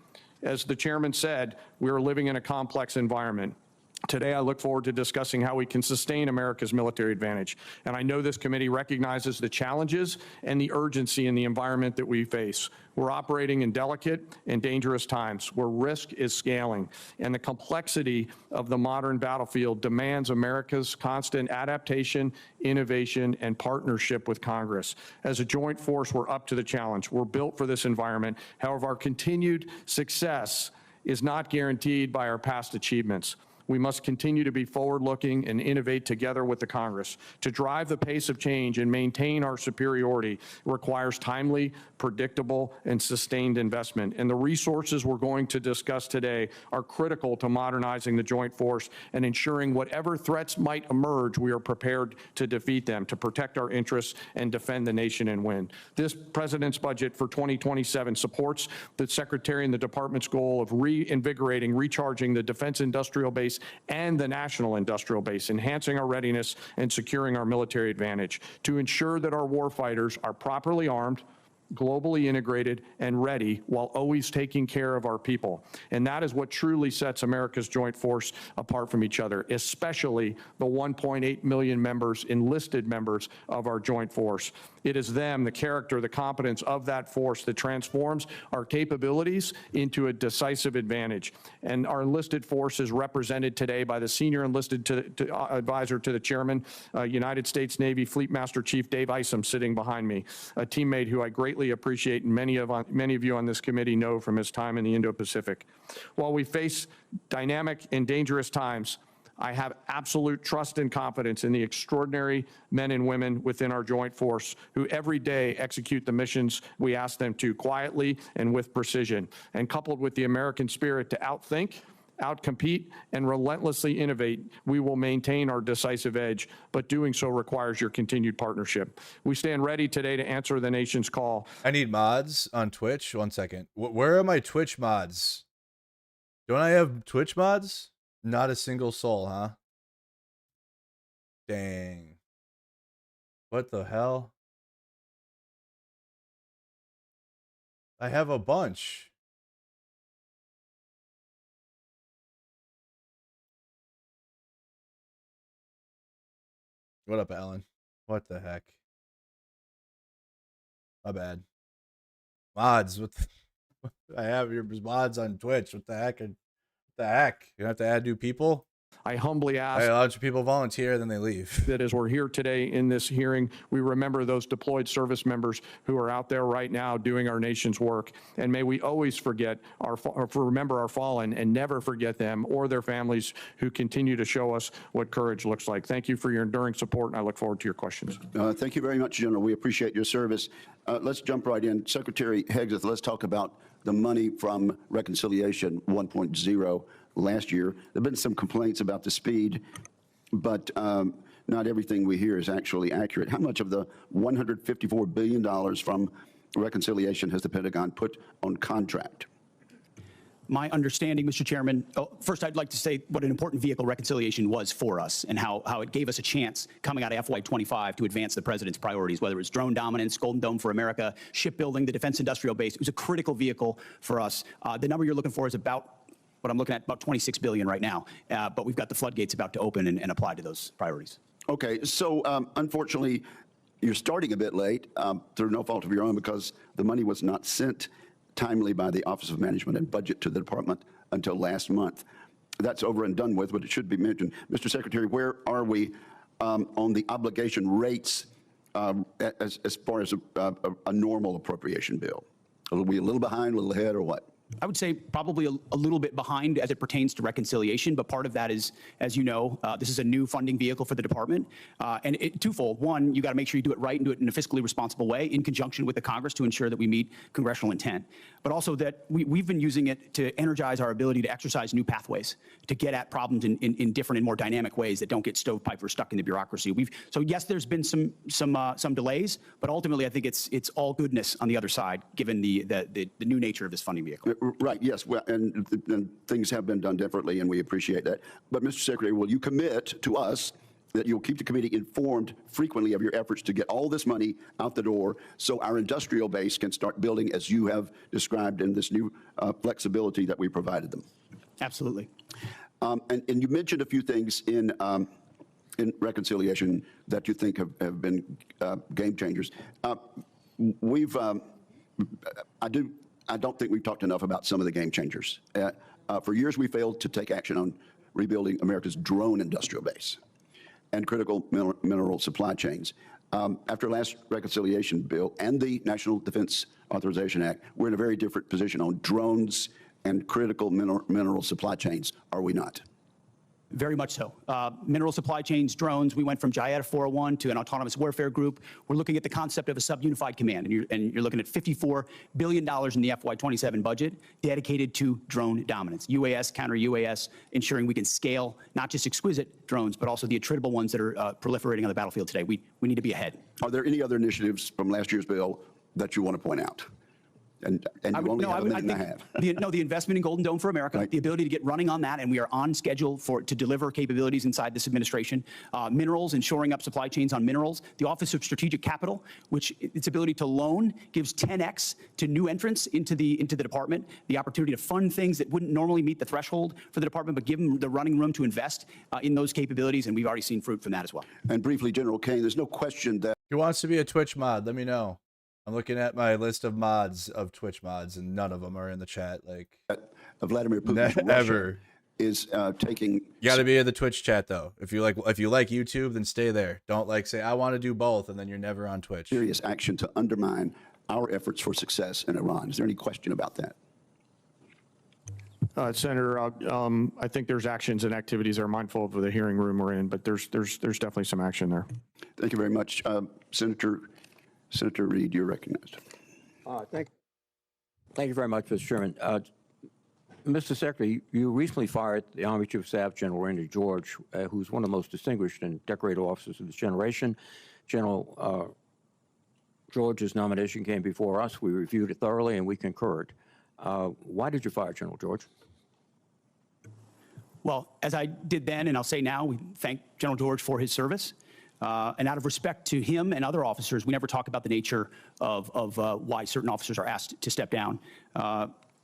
As the chairman said, we are living in a complex environment. Today, I look forward to discussing how we can sustain America's military advantage. And I know this committee recognizes the challenges and the urgency in the environment that we face. We're operating in delicate and dangerous times where risk is scaling, and the complexity of the modern battlefield demands America's constant adaptation, innovation, and partnership with Congress. As a joint force, we're up to the challenge. We're built for this environment. However, our continued success is not guaranteed by our past achievements. We must continue to be forward-looking and innovate together with the Congress. To drive the pace of change and maintain our superiority requires timely, predictable, and sustained investment. And the resources we're going to discuss today are critical to modernizing the joint force and ensuring whatever threats might emerge, we are prepared to defeat them, to protect our interests and defend the nation and win. This President's budget for 2027 supports the Secretary and the Department's goal of reinvigorating, recharging the defense industrial base and the national industrial base, enhancing our readiness and securing our military advantage to ensure that our warfighters are properly armed, globally integrated, and ready while always taking care of our people. And that is what truly sets America's joint force apart from each other, especially the 1.8 million members, enlisted members of our joint force. It is them, the character, the competence of that force that transforms our capabilities into a decisive advantage. And our enlisted force is represented today by the senior enlisted advisor to the chairman, United States Navy Fleet Master Chief Dave Isom, sitting behind me, a teammate who I greatly greatly appreciate and many of you on this committee know from his time in the Indo-Pacific. While we face dynamic and dangerous times, I have absolute trust and confidence in the extraordinary men and women within our joint force who every day execute the missions we ask them to quietly and with precision. And coupled with the American spirit to outthink, outcompete, and relentlessly innovate, we will maintain our decisive edge, but doing so requires your continued partnership. We stand ready today to answer the nation's call. I need mods on Twitch. 1 second. Where are my Twitch mods? Don't I have Twitch mods? Not a single soul, huh? Dang. What the hell? I have a bunch. What up, Alan? What the heck? My bad. Mods. What the, I have your mods on Twitch. What the heck? What the heck? You have to add new people? I humbly ask A bunch of people volunteer, then they leave. that as we're here today in this hearing, we remember those deployed service members who are out there right now doing our nation's work. And may we always remember our fallen and never forget them or their families who continue to show us what courage looks like. Thank you for your enduring support, and I look forward to your questions. Thank you very much, General. We appreciate your service. Let's jump right in. Secretary Hegseth, let's talk about the money from Reconciliation 1.0 last year. There have been some complaints about the speed, but not everything we hear is actually accurate. How much of the $154 billion from Reconciliation has the Pentagon put on contract? My understanding, Mr. Chairman, first I'd like to say what an important vehicle reconciliation was for us and how it gave us a chance coming out of FY25 to advance the president's priorities, whether it's drone dominance, Golden Dome for America, shipbuilding, the defense industrial base. It was a critical vehicle for us. The number you're looking for is about what I'm looking at, about $26 billion right now. But we've got the floodgates about to open and apply to those priorities. Okay, so unfortunately, you're starting a bit late through no fault of your own because the money was not sent timely by the Office of Management and Budget to the department until last month. That's over and done with, but it should be mentioned. Mr. Secretary, where are we on the obligation rates as far as a normal appropriation bill? Are we a little behind, a little ahead, or what? I would say probably a little bit behind as it pertains to reconciliation, but part of that is, as you know, this is a new funding vehicle for the department, and twofold. One, you got to make sure you do it right and do it in a fiscally responsible way in conjunction with the Congress to ensure that we meet congressional intent, but also that we've been using it to energize our ability to exercise new pathways, to get at problems in different and more dynamic ways that don't get stovepiped or stuck in the bureaucracy. So yes, there's been some delays, but ultimately I think it's all goodness on the other side, given the new nature of this funding vehicle. Right, yes, well, and things have been done differently, and we appreciate that. But, Mr. Secretary, will you commit to us that you'll keep the committee informed frequently of your efforts to get all this money out the door so our industrial base can start building as you have described in this new flexibility that we provided them? Absolutely. And you mentioned a few things in reconciliation that you think have been game changers. I don't think we've talked enough about some of the game changers. For years, we failed to take action on rebuilding America's drone industrial base and critical mineral supply chains. After last reconciliation bill and the National Defense Authorization Act, we're in a very different position on drones and critical mineral supply chains, are we not? Very much so. Mineral supply chains, drones, we went from JIATA 401 to an autonomous warfare group. We're looking at the concept of a sub-unified command, and you're looking at $54 billion in the FY27 budget dedicated to drone dominance, UAS, counter-UAS, ensuring we can scale not just exquisite drones, but also the attritable ones that are proliferating on the battlefield today. We need to be ahead. Are there any other initiatives from last year's bill that you want to point out? And you only have a minute and a half. The investment in Golden Dome for America, Right. The ability to get running on that, and we are on schedule to deliver capabilities inside this administration. Minerals and shoring up supply chains on minerals. The Office of Strategic Capital, which its ability to loan gives 10x to new entrants into the department. The opportunity to fund things that wouldn't normally meet the threshold for the department, but give them the running room to invest in those capabilities, and we've already seen fruit from that as well. And briefly, General Kane, there's no question that Who wants to be a Twitch mod? Let me know. I'm looking at my list of mods of Twitch mods, and none of them are in the chat. Like Vladimir Putin's never Russia is taking. You got to be in the Twitch chat though. If you like YouTube, then stay there. Don't say I want to do both, and then you're never on Twitch. Serious action to undermine our efforts for success in Iran. Is there any question about that? Senator, I think there's actions and activities that are mindful of the hearing room we're in, but there's definitely some action there. Thank you very much. Senator Reed, you're recognized. Thank you very much, Mr. Chairman. Mr. Secretary, you recently fired the Army Chief of Staff, General Randy George, who's one of the most distinguished and decorated officers of this generation. General George's nomination came before us. We reviewed it thoroughly, and we concurred. Why did you fire General George? Well, as I did then, and I'll say now, we thank General George for his service. And out of respect to him and other officers, we never talk about the nature of why certain officers are asked to step down.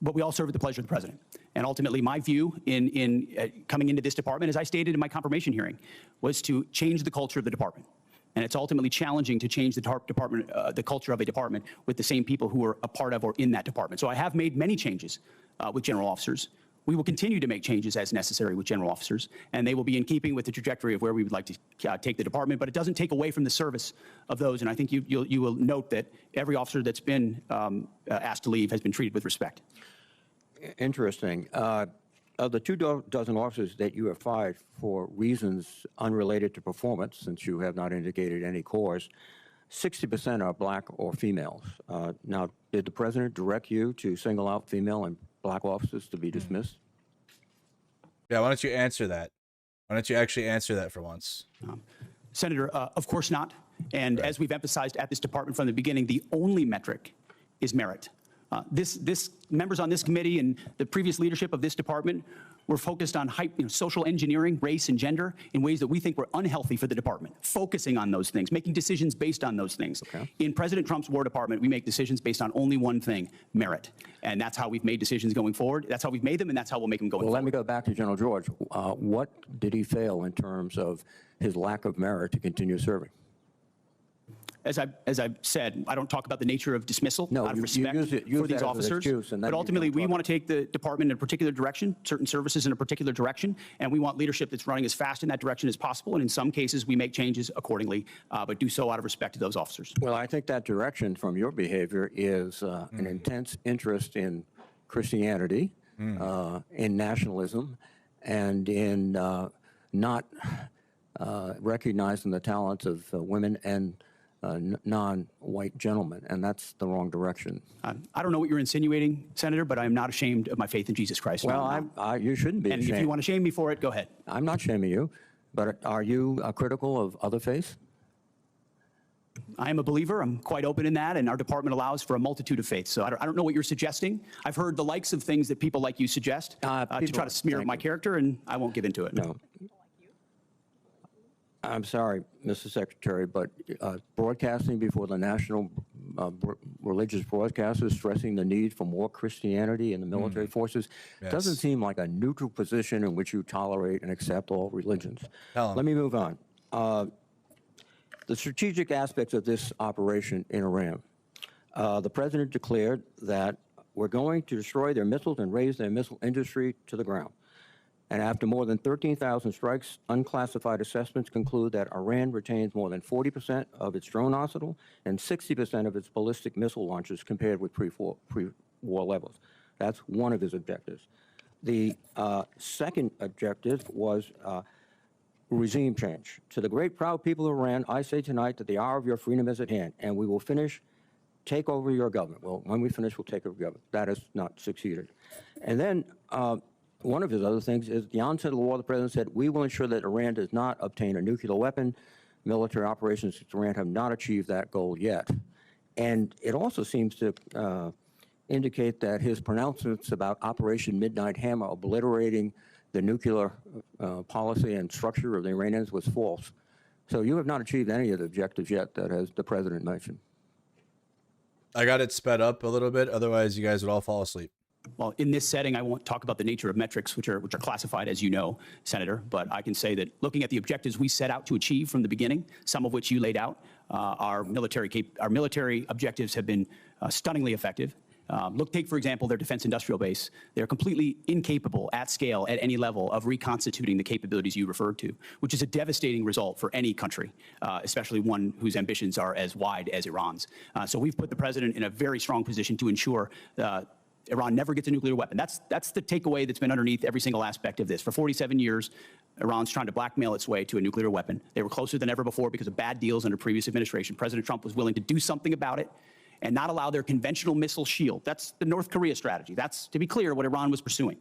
But we all serve at the pleasure of the president. And ultimately, my view in coming into this department, as I stated in my confirmation hearing, was to change the culture of the department. And it's ultimately challenging to change the the culture of a department with the same people who are a part of or in that department. So I have made many changes with general officers. We will continue to make changes as necessary with general officers, and they will be in keeping with the trajectory of where we would like to take the department, but it doesn't take away from the service of those, and I think you will note that every officer that's been asked to leave has been treated with respect. Interesting. Of the 2 dozen officers that you have fired for reasons unrelated to performance, since you have not indicated any cause, 60% are black or females. Now, did the president direct you to single out female and black officers to be dismissed? Yeah, why don't you answer that? Why don't you actually answer that for once? Senator, of course not. And as we've emphasized at this department from the beginning, the only metric is merit. Members on this committee and the previous leadership of this department were focused on social engineering, race and gender in ways that we think were unhealthy for the department, focusing on those things, making decisions based on those things. Okay. In President Trump's War Department, we make decisions based on only one thing, merit. And that's how we've made decisions going forward. That's how we've made them, and that's how we'll make them going forward. Let me go back to General George. What did he fail in terms of his lack of merit to continue serving? As I've said, I don't talk about the nature of dismissal out of respect for these officers. But ultimately, we want to take the department in a particular direction, certain services in a particular direction, and we want leadership that's running as fast in that direction as possible. And in some cases, we make changes accordingly, but do so out of respect to those officers. Well, I think that direction from your behavior is an intense interest in Christianity, in nationalism, and in not recognizing the talents of women and non-white gentlemen, and that's the wrong direction. I don't know what you're insinuating, Senator, but I am not ashamed of my faith in Jesus Christ. Well, you shouldn't be ashamed. And if you want to shame me for it, go ahead. I'm not shaming you, but are you critical of other faiths? I am a believer. I'm quite open in that, and our department allows for a multitude of faiths. So I don't know what you're suggesting. I've heard the likes of things that people like you suggest to try to smear my character, and I won't give into it. No. I'm sorry, Mr. Secretary, but broadcasting before the national religious broadcasters stressing the need for more Christianity in the military forces doesn't seem like a neutral position in which you tolerate and accept all religions. Let me move on. The strategic aspects of this operation in Iran. The president declared that we're going to destroy their missiles and raise their missile industry to the ground. And after more than 13,000 strikes, unclassified assessments conclude that Iran retains more than 40% of its drone arsenal and 60% of its ballistic missile launches compared with pre-war levels. That's one of his objectives. The second objective was regime change. To the great proud people of Iran, I say tonight that the hour of your freedom is at hand, and we will take over your government. Well, when we finish, we'll take over government. That has not succeeded. And then one of his other things is the onset of the war, the president said, we will ensure that Iran does not obtain a nuclear weapon. Military operations in Iran have not achieved that goal yet. And it also seems to indicate that his pronouncements about Operation Midnight Hammer, obliterating the nuclear policy and structure of the Iranians, was false. So you have not achieved any of the objectives yet that has the president mentioned. I got it sped up a little bit, otherwise you guys would all fall asleep. Well, in this setting, I won't talk about the nature of metrics, which are classified, as you know, Senator, but I can say that looking at the objectives we set out to achieve from the beginning, some of which you laid out, our military objectives have been stunningly effective. Take, for example, their defense industrial base. They're completely incapable at scale at any level of reconstituting the capabilities you referred to, which is a devastating result for any country, especially one whose ambitions are as wide as Iran's. So we've put the president in a very strong position to ensure Iran never gets a nuclear weapon. That's the takeaway that's been underneath every single aspect of this. For 47 years, Iran's trying to blackmail its way to a nuclear weapon. They were closer than ever before because of bad deals under previous administration. President Trump was willing to do something about it and not allow their conventional missile shield. That's the North Korea strategy. That's, to be clear, what Iran was pursuing.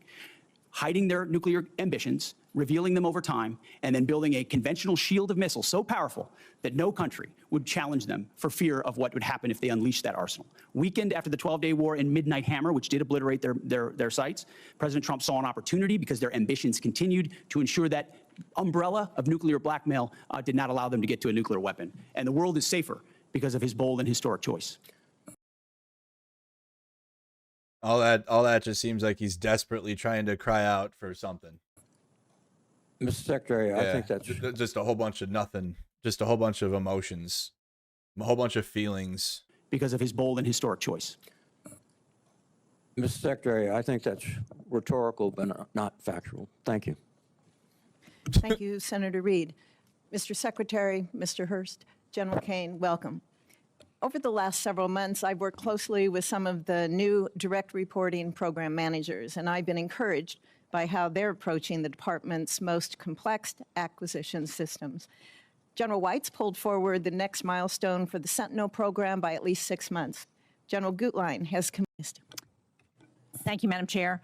Hiding their nuclear ambitions, revealing them over time, and then building a conventional shield of missiles so powerful that no country would challenge them for fear of what would happen if they unleashed that arsenal. Weakened after the 12-day war and Midnight Hammer, which did obliterate their sites, President Trump saw an opportunity because their ambitions continued to ensure that umbrella of nuclear blackmail did not allow them to get to a nuclear weapon. And the world is safer because of his bold and historic choice. All that just seems like he's desperately trying to cry out for something. Mr. Secretary, I think that's just a whole bunch of nothing, just a whole bunch of emotions, a whole bunch of feelings. Because of his bold and historic choice. Mr. Secretary, I think that's rhetorical but not factual. Thank you. Thank you, Senator Reid. Mr. Secretary, Mr. Hurst, General Kane, welcome. Over the last several months, I've worked closely with some of the new direct reporting program managers, and I've been encouraged by how they're approaching the department's most complex acquisition systems. General White's pulled forward the next milestone for the Sentinel program by at least 6 months. General Gutlein has committed. Thank you, Madam Chair.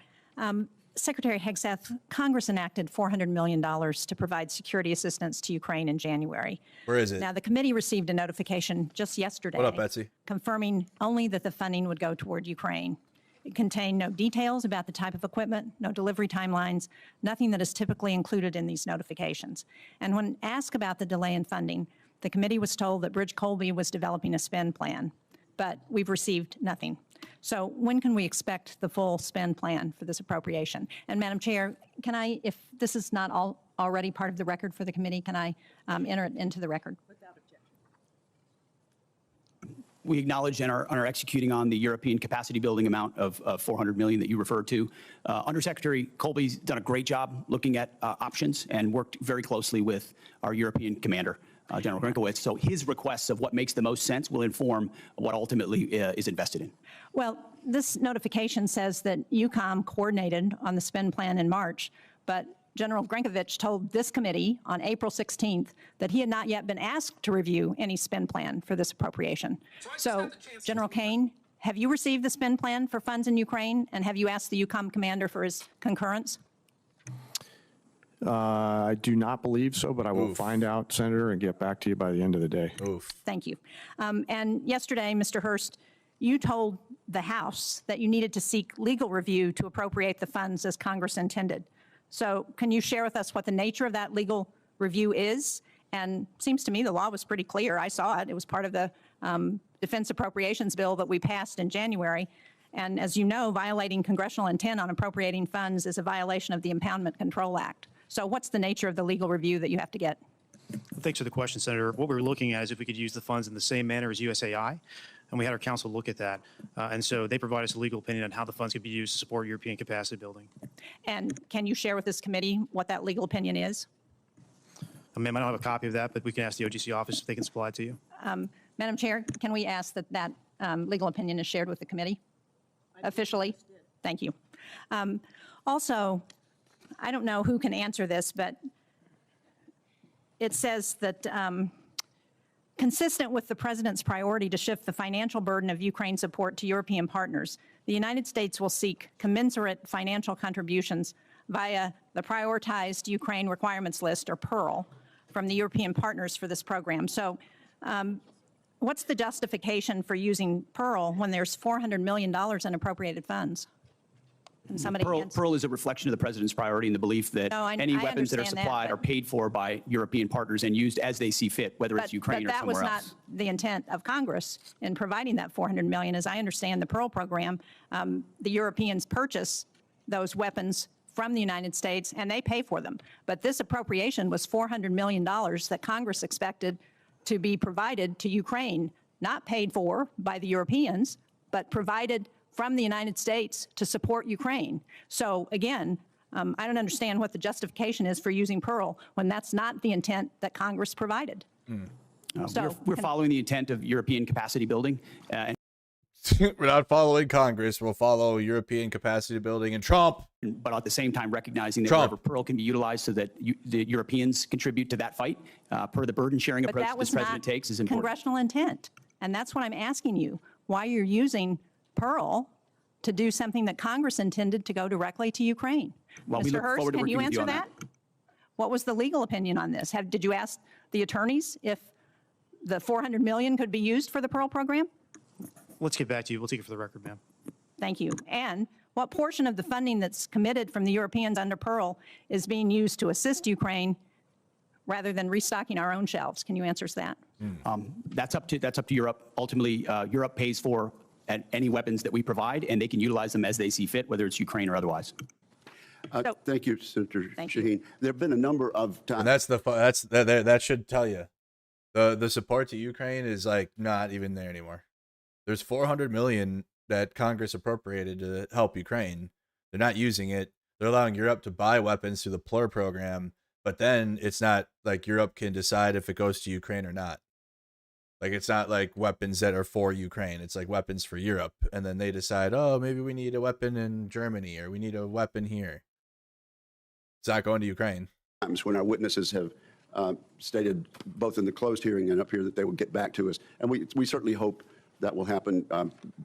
Secretary Hegseth, Congress enacted $400 million to provide security assistance to Ukraine in January. Where is it? Now, the committee received a notification just yesterday. What up, Betsy? Confirming only that the funding would go toward Ukraine. It contained no details about the type of equipment, no delivery timelines, nothing that is typically included in these notifications. And when asked about the delay in funding, the committee was told that Bridge Colby was developing a spend plan, but we've received nothing. So when can we expect the full spend plan for this appropriation? And Madam Chair, can I, if this is not already part of the record for the committee, can I enter it into the record? We acknowledge and are executing on the European capacity building amount of $400 million that you referred to. Undersecretary Colby's done a great job looking at options and worked very closely with our European commander, General Grinkowitz. So his requests of what makes the most sense will inform what ultimately is invested in. Well, this notification says that EUCOM coordinated on the spend plan in March, but General Grinkowitz told this committee on April 16th that he had not yet been asked to review any spend plan for this appropriation. So, General Kane, have you received the spend plan for funds in Ukraine, and have you asked the EUCOM commander for his concurrence? I do not believe so, but I will find out, Senator, and get back to you by the end of the day. Thank you. And yesterday, Mr. Hurst, you told the House that you needed to seek legal review to appropriate the funds as Congress intended. So can you share with us what the nature of that legal review is? And it seems to me the law was pretty clear. I saw it. It was part of the defense appropriations bill that we passed in January. And as you know, violating congressional intent on appropriating funds is a violation of the Impoundment Control Act. So what's the nature of the legal review that you have to get? Thanks for the question, Senator. What we were looking at is if we could use the funds in the same manner as USAI, and we had our counsel look at that. And so they provide us a legal opinion on how the funds could be used to support European capacity building. And can you share with this committee what that legal opinion is? Ma'am, I don't have a copy of that, but we can ask the OGC office if they can supply it to you. Madam Chair, can we ask that that legal opinion is shared with the committee officially? Thank you. Also, I don't know who can answer this, but it says that consistent with the President's priority to shift the financial burden of Ukraine support to European partners, the United States will seek commensurate financial contributions via the Prioritized Ukraine Requirements List, or PEARL, from the European partners for this program. So what's the justification for using PEARL when there's $400 million in appropriated funds? Can somebody answer? PEARL is a reflection of the President's priority and the belief that any weapons that are supplied are paid for by European partners and used as they see fit, whether it's Ukraine or somewhere else. But that was not the intent of Congress in providing that $400 million. As I understand the PEARL program, the Europeans purchase those weapons from the United States and they pay for them. But this appropriation was $400 million that Congress expected to be provided to Ukraine, not paid for by the Europeans, but provided from the United States to support Ukraine. So again, I don't understand what the justification is for using Pearl when that's not the intent that Congress provided. We're following the intent of European capacity building. We're not following Congress. We'll follow European capacity building and Trump. But at the same time, recognizing that Trump. wherever Pearl can be utilized so that the Europeans contribute to that fight, per the burden sharing But approach that that was this president not takes is important. congressional intent. And that's what I'm asking you, why you're using Pearl to do something that Congress intended to go directly to Ukraine. Well, we Mr. look Hurst, forward to can you working with you answer on that? What was the legal opinion on this? Did you ask the attorneys if the $400 million could be used for the Pearl program? Let's get back to you. We'll take it for the record, ma'am. Thank you. And what portion of the funding that's committed from the Europeans under Pearl is being used to assist Ukraine rather than restocking our own shelves? Can you answer us that? That's up to Europe. Ultimately, Europe pays for any weapons that we provide, and they can utilize them as they see fit, whether it's Ukraine or otherwise. Thank you, Senator Thank Shaheen. There have been a number of times. And that should tell you the support to Ukraine is like not even there anymore. There's $400 million that Congress appropriated to help Ukraine. They're not using it. They're allowing Europe to buy weapons through the PLUR program, but then it's not like Europe can decide if it goes to Ukraine or not. Like, it's not like weapons that are for Ukraine. It's like weapons for Europe. And then they decide, oh, maybe we need a weapon in Germany or we need a weapon here. It's not going to Ukraine. Times when our witnesses have stated both in the closed hearing and up here that they will get back to us. And we certainly hope that will happen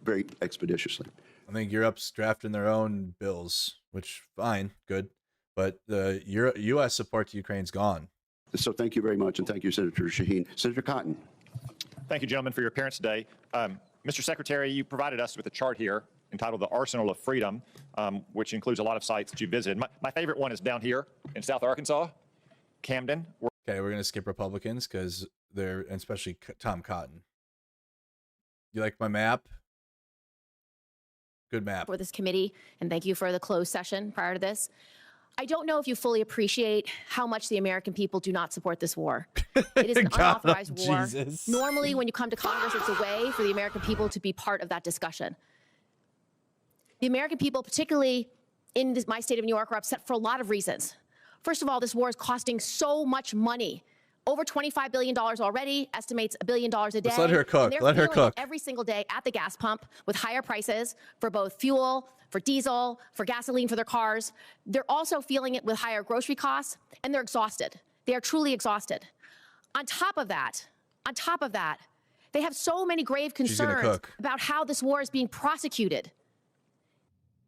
very expeditiously. I think Europe's drafting their own bills, which fine, good. But the U.S. support to Ukraine's gone. So thank you very much. And thank you, Senator Shaheen. Senator Cotton. Thank you, gentlemen, for your appearance today. Mr. Secretary, you provided us with a chart here entitled The Arsenal of Freedom, which includes a lot of sites that you visited. My favorite one is down here in South Arkansas, Camden. Okay, we're going to skip Republicans because they're, and especially Tom Cotton. You like my map? Good map. For this committee, and thank you for the closed session prior to this. I don't know if you fully appreciate how much the American people do not support this war. It is an unauthorized war. Jesus. Normally, when you come to Congress, it's a way for the American people to be part of that discussion. The American people, particularly in my state of New York, are upset for a lot of reasons. First of all, this war is costing so much money. Over $25 billion already, estimates $1 billion a day. Let's let her cook. Let her cook. Every single day at the gas pump with higher prices for both fuel, for diesel, for gasoline for their cars. They're also feeling it with higher grocery costs, and they're exhausted. They are truly exhausted. On top of that, they have so many grave concerns about how this war is being prosecuted.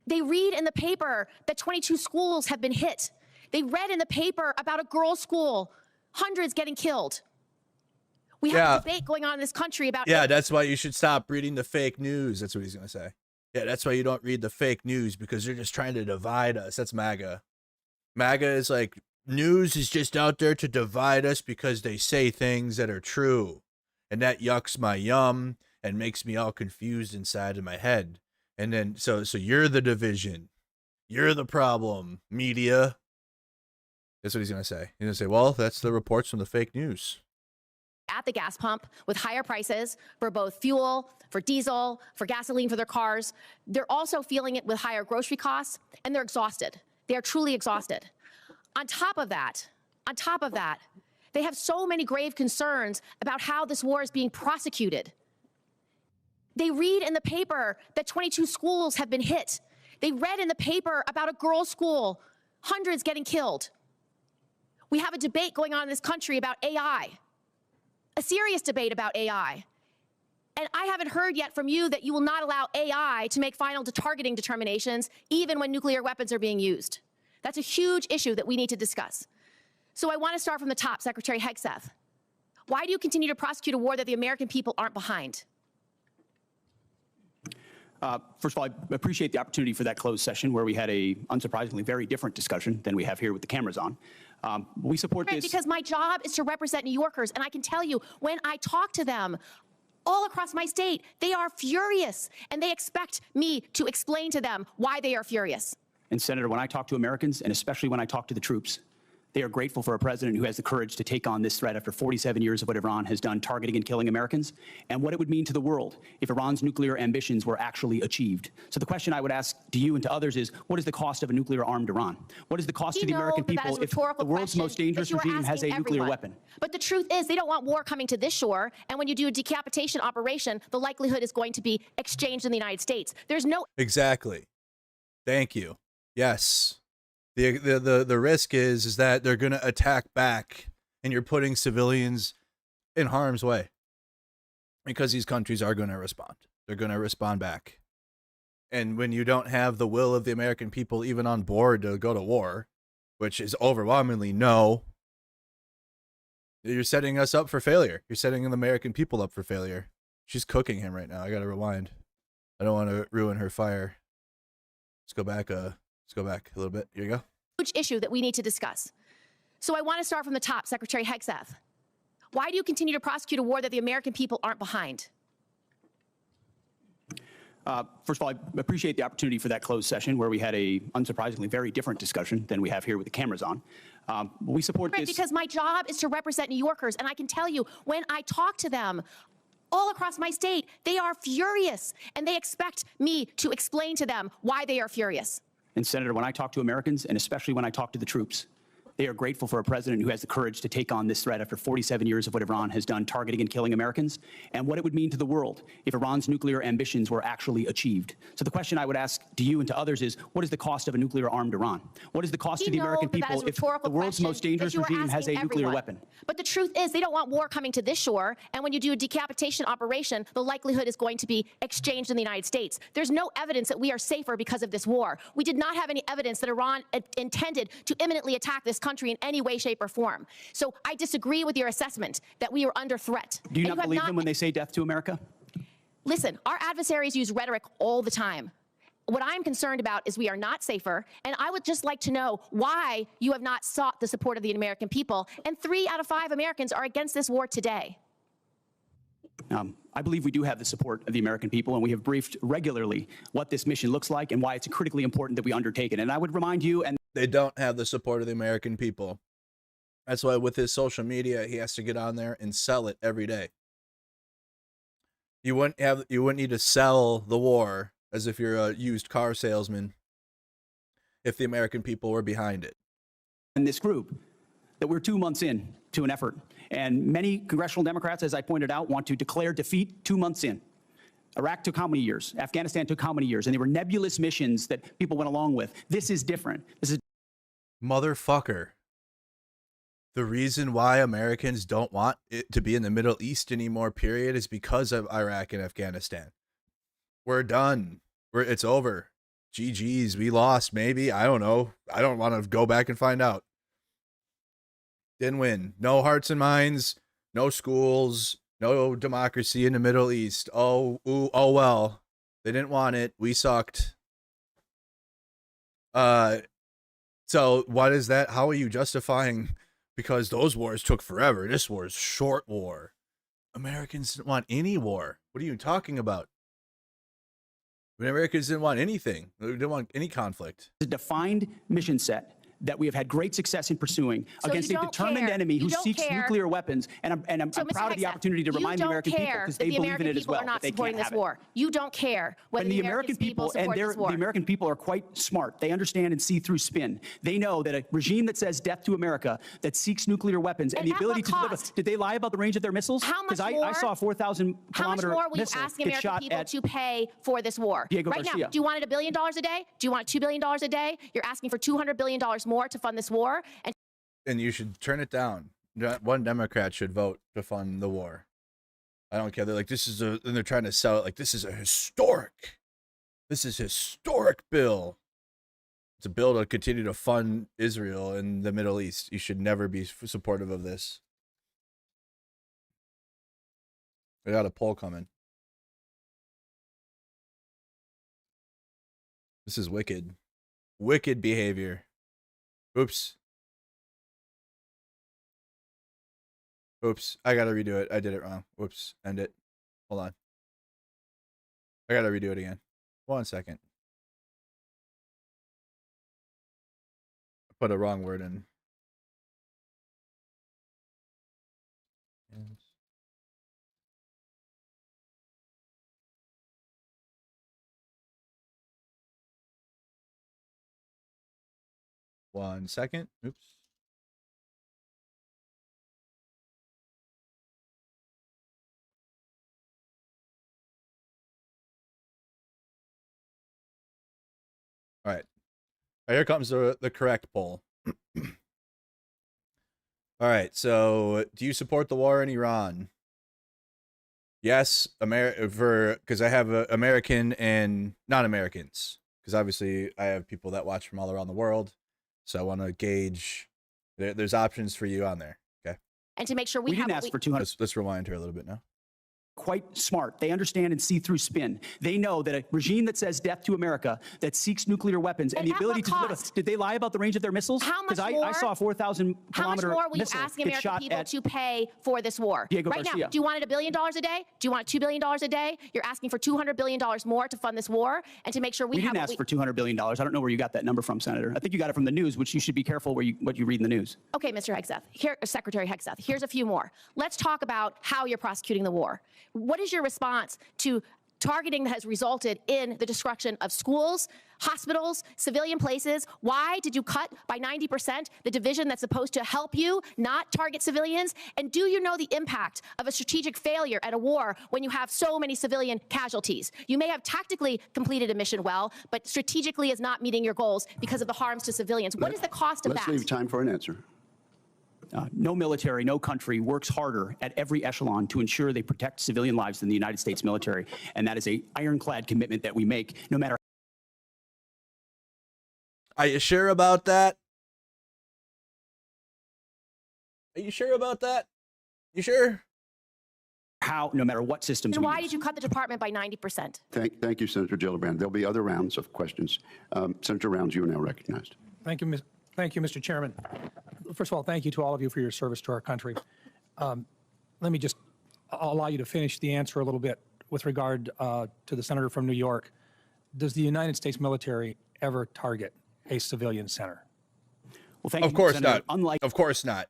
They read in the paper that 22 schools have been hit. They read in the paper about a girls' school, hundreds getting killed. We have a debate going on in this country about... Yeah, that's why you should stop reading the fake news. That's what he's going to say. Yeah, that's why you don't read the fake news, because they're just trying to divide us. That's MAGA. MAGA is like, news is just out there to divide us because they say things that are true. And that yucks my yum and makes me all confused inside of my head. And then, so you're the division. You're the problem, media. That's what he's going to say. He's going to say, well, that's the reports from the fake news. At the gas pump with higher prices for both fuel, for diesel, for gasoline for their cars. They're also feeling it with higher grocery costs, and they're exhausted. They are truly exhausted. On top of that, they have so many grave concerns about how this war is being prosecuted. They read in the paper that 22 schools have been hit. They read in the paper about a girls' school, hundreds getting killed. We have a debate going on in this country about AI, a serious debate about AI. And I haven't heard yet from you that you will not allow AI to make final targeting determinations, even when nuclear weapons are being used. That's a huge issue that we need to discuss. So I want to start from the top, Secretary Hegseth. Why do you continue to prosecute a war that the American people aren't behind? First of all, I appreciate the opportunity for that closed session where we had a, unsurprisingly, very different discussion than we have here with the cameras on. We support this. Because my job is to represent New Yorkers, and I can tell you, when I talk to them all across my state, they are furious, and they expect me to explain to them why they are furious. And Senator, when I talk to Americans, and especially when I talk to the troops, They are grateful for a president who has the courage to take on this threat after 47 years of what Iran has done, targeting and killing Americans, and what it would mean to the world if Iran's nuclear ambitions were actually achieved. So the question I would ask to you and to others is, what is the cost of a nuclear-armed Iran? What is the cost to the American people if the world's most dangerous regime has a nuclear weapon? But the truth is, they don't want war coming to this shore, and when you do a decapitation operation, the likelihood is going to be exchanged in the United States. There's no... Exactly. Thank you. Yes. The risk is that they're going to attack back, and you're putting civilians in harm's way because these countries are going to respond. They're going to respond back. And when you don't have the will of the American people even on board to go to war, which is overwhelmingly no, you're setting us up for failure. You're setting the American people up for failure. She's cooking him right now. I got to rewind. I don't want to ruin her fire. Let's go back a little bit. Here you go. Huge issue that we need to discuss. So I want to start from the top, Secretary Hegseth. Why do you continue to prosecute a war that the American people aren't behind? First of all, I appreciate the opportunity for that closed session where we had a, unsurprisingly, very different discussion than we have here with the cameras on. We support this. Because my job is to represent New Yorkers, and I can tell you, when I talk to them all across my state, they are furious, and they expect me to explain to them why they are furious. And Senator, when I talk to Americans, and especially when I talk to the troops, they are grateful for a president who has the courage to take on this threat after 47 years of what Iran has done, targeting and killing Americans, and what it would mean to the world if Iran's nuclear ambitions were actually achieved. So the question I would ask to you and to others is, what is the cost of a nuclear-armed Iran? What is the cost to the American people if the world's most dangerous regime has a nuclear weapon? But the truth is, they don't want war coming to this shore, and when you do a decapitation operation, the likelihood is going to be exchanged in the United States. There's no evidence that we are safer because of this war. We did not have any evidence that Iran intended to imminently attack this country in any way, shape, or form. So I disagree with your assessment that we are under threat. Do you not believe them when they say death to America? Listen, our adversaries use rhetoric all the time. What I'm concerned about is we are not safer, and I would just like to know why you have not sought the support of the American people, and 3 out of 5 Americans are against this war today. I believe we do have the support of the American people, and we have briefed regularly what this mission looks like and why it's critically important that we undertake it. And I would remind you, and they don't have the support of the American people. That's why with his social media, he has to get on there and sell it every day. You wouldn't need to sell the war as if you're a used car salesman if the American people were behind it. And this group, that we're 2 months in to an effort. And many congressional Democrats, as I pointed out, want to declare defeat 2 months in. Iraq took how many years? Afghanistan took how many years? And they were nebulous missions that people went along with. This is different. This is motherfucker. The reason why Americans don't want it to be in the Middle East anymore, period, is because of Iraq and Afghanistan. We're done. It's over. GG's. We lost, maybe. I don't know. I don't want to go back and find out. Didn't win. No hearts and minds. No schools. No democracy in the Middle East. Oh well. They didn't want it. We sucked. So what is that? How are you justifying? Because those wars took forever. This war is short war. Americans didn't want any war. What are you talking about? When Americans didn't want anything. They didn't want any conflict. A defined mission set that we have had great success in pursuing against a determined enemy who seeks nuclear weapons. And I'm proud of the opportunity to remind the American people, because they believe in it as well, that they can't have it. You don't care whether the American people support this war. The American people are quite smart. They understand and see through spin. They know that a regime that says death to America, that seeks nuclear weapons and the ability to deliver. Did they lie about the range of their missiles? How much more? Because I saw a 4,000-kilometer How much more will you missile ask get American shot people at to pay for this war? Diego Right Garcia. now, do you want it $1 billion a day? Do you want $2 billion a day? You're asking for $200 billion more to fund this war? And you should turn it down. One Democrat should vote to fund the war. I don't care. They're like, and they're trying to sell it like this is historic bill. It's a bill to continue to fund Israel and the Middle East. You should never be supportive of this. We got a poll coming. This is wicked. Wicked behavior. Oops. I gotta redo it. I did it wrong. Whoops. End it. Hold on. I gotta redo it again. 1 second. I put a wrong word in. 1 second. Oops. All right. Here comes the correct poll. All right. So, do you support the war in Iran? Yes, because I have American and non-Americans. Because obviously I have people that watch from all around the world, so I want to gauge. There's options for you on there. Okay. And to make sure we didn't have ask for 200. Let's rewind here a little bit now. Quite smart. They understand and see through spin. They know that a regime that says death to America, that seeks nuclear weapons, and the at ability what to deliver. cost? Did they lie about the range of their missiles? How much Because more? I saw a 4,000 How much kilometer more will you missile ask get American shot people at to pay for this war? Diego Right Garcia. now, do you want $1 billion a day? Do you want $2 billion a day? You're asking for $200 billion more to fund this war and to make sure we have. didn't ask for $200 billion. I don't know where you got that number from, Senator. I think you got it from the news, which you should be careful what you read in the news. Okay, Mr. Hegseth, here, Secretary Hegseth, here's a few more. Let's talk about how you're prosecuting the war. What is your response to targeting that has resulted in the destruction of schools, hospitals, civilian places? Why did you cut by 90% the division that's supposed to help you not target civilians? And do you know the impact of a strategic failure at a war when you have so many civilian casualties? You may have tactically completed a mission well, but strategically is not meeting your goals because of the harms to civilians. What is the cost of that? Let's leave time for an answer. No military, no country works harder at every echelon to ensure they protect civilian lives than the United States military. And that is an ironclad commitment that we make, no matter. Are you sure about that? Are you sure about that? You sure? How, no matter what systems. And why did you cut the department by 90%? Thank you, Senator Gillibrand. There'll be other rounds of questions. Senator Rounds, you are now recognized. Thank you, Mr. Chairman. First of all, thank you to all of you for your service to our country. Let me just allow you to finish the answer a little bit with regard to the senator from New York. Does the United States military ever target a civilian center? Well, thank you, of course Senator. not. Of course not.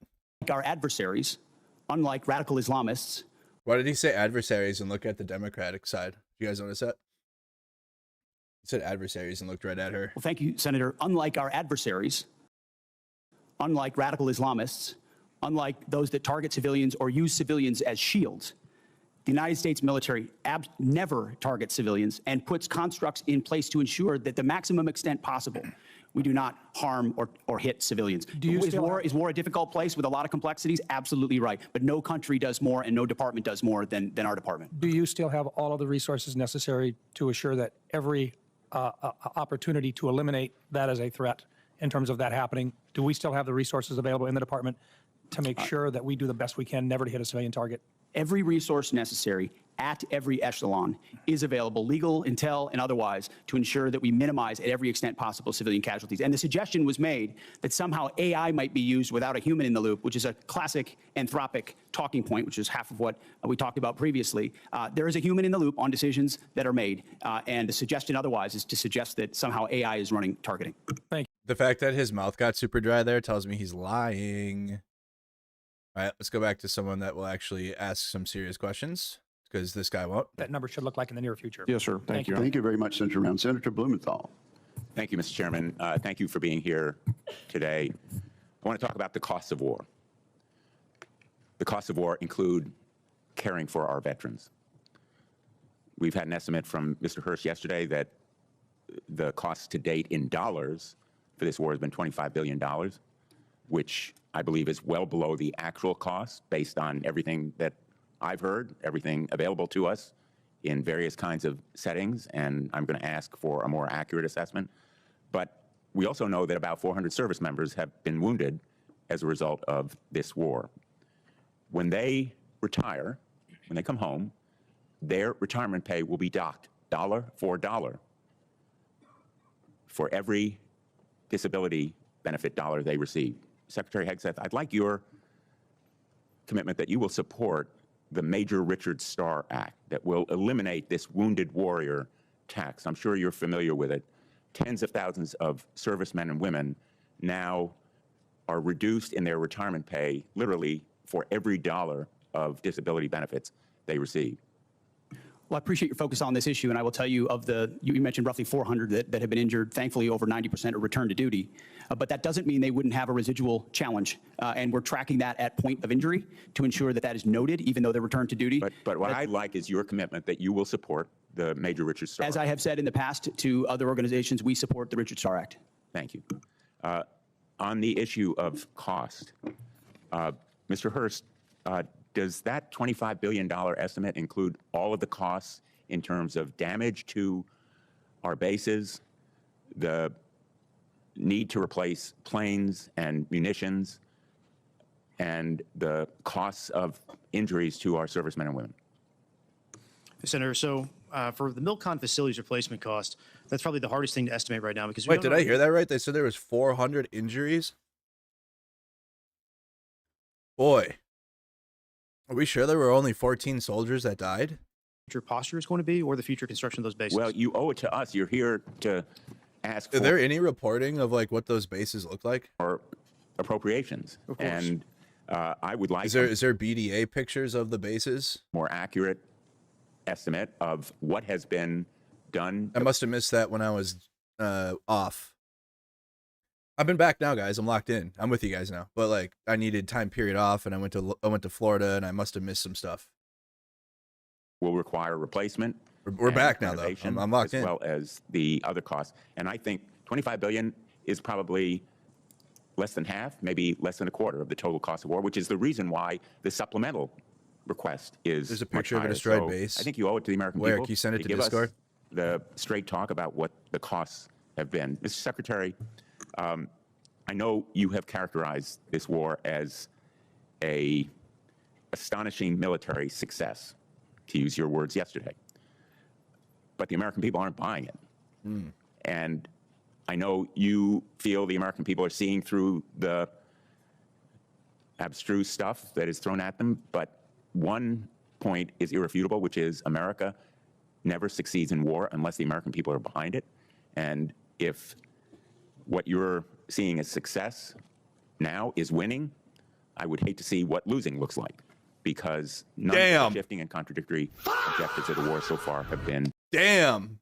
Our adversaries, unlike radical Islamists. Why did he say adversaries and look at the Democratic side? You guys notice that? He said adversaries and looked right at her. Well, thank you, Senator. Unlike our adversaries, unlike radical Islamists, unlike those that target civilians or use civilians as shields, the United States military never targets civilians and puts constructs in place to ensure that the maximum extent possible, we do not harm or hit civilians. Is war a difficult place with a lot of complexities? Absolutely right. But no country does more and no department does more than our department. Do you still have all of the resources necessary to assure that every opportunity to eliminate that as a threat in terms of that happening, do we still have the resources available in the department to make sure that we do the best we can never to hit a civilian target? Every resource necessary at every echelon is available, legal, intel, and otherwise, to ensure that we minimize at every extent possible civilian casualties. And the suggestion was made that somehow AI might be used without a human in the loop, which is a classic Anthropic talking point, which is half of what we talked about previously. There is a human in the loop on decisions that are made, and the suggestion otherwise is to suggest that somehow AI is running targeting. Thank you. The fact that his mouth got super dry there tells me he's lying. All right, let's go back to someone that will actually ask some serious questions, because this guy won't. That number should look like in the near future. Yes, sir. Thank you. Thank you very much, Senator Rounds. Senator Blumenthal. Thank you, Mr. Chairman. Thank you for being here today. I want to talk about the costs of war. The costs of war include caring for our veterans. We've had an estimate from Mr. Herseth yesterday that the cost to date in dollars for this war has been $25 billion, which I believe is well below the actual cost based on everything that I've heard, everything available to us in various kinds of settings, and I'm going to ask for a more accurate assessment. But we also know that about 400 service members have been wounded as a result of this war. When they retire, when they come home, their retirement pay will be docked dollar for dollar for every disability benefit dollar they receive. Secretary Hegseth, I'd like your commitment that you will support the Major Richard Starr Act that will eliminate this wounded warrior tax. I'm sure you're familiar with it. Tens of thousands of servicemen and women now are reduced in their retirement pay literally for every dollar of disability benefits they receive. Well, I appreciate your focus on this issue, and I will tell you, you mentioned roughly 400 that have been injured. Thankfully, over 90% are returned to duty. But that doesn't mean they wouldn't have a residual challenge. And we're tracking that at point of injury to ensure that that is noted, even though they're returned to duty. But what I like is your commitment that you will support the Major Richard Starr. As I have said in the past to other organizations, we support the Richard Starr Act. Thank you. On the issue of cost, Mr. Hurst, does that $25 billion estimate include all of the costs in terms of damage to our bases, the need to replace planes and munitions, and the costs of injuries to our servicemen and women? Senator, so for the Milcon facilities replacement cost, that's probably the hardest thing to estimate right now because we Wait, don't did know- I hear that right? They said there was 400 injuries? Boy. Are we sure there were only 14 soldiers that died? Future posture is going to be, or the future construction of those bases? Well, you owe it to us. You're here to ask for Is there any reporting of like what those bases look like? or appropriations. Of course. And I would like Is there BDA pictures of the bases? more accurate estimate of what has been done. I must have missed that when I was off. I've been back now, guys. I'm locked in. I'm with you guys now. But like, I needed time period off, and I went to Florida, and I must have missed some stuff. Will require replacement. We're and back now, though. renovation, I'm locked as in. well as the other costs. And I think $25 billion is probably less than half, maybe less than a quarter of the total cost of war, which is the reason why the supplemental request is. There's a much picture of a higher. destroyed So base. I think you owe it to the American Where? people. Can you send it to give us Discord? the straight talk about what the costs have been. Mr. Secretary, I know you have characterized this war as a astonishing military success, to use your words yesterday. But the American people aren't buying it. And I know you feel the American people are seeing through the abstruse stuff that is thrown at them, but one point is irrefutable, which is America never succeeds in war unless the American people are behind it. And if what you're seeing as success now is winning, I would hate to see what losing looks like, because none of the shifting and contradictory objectives of the war so far have been. Damn.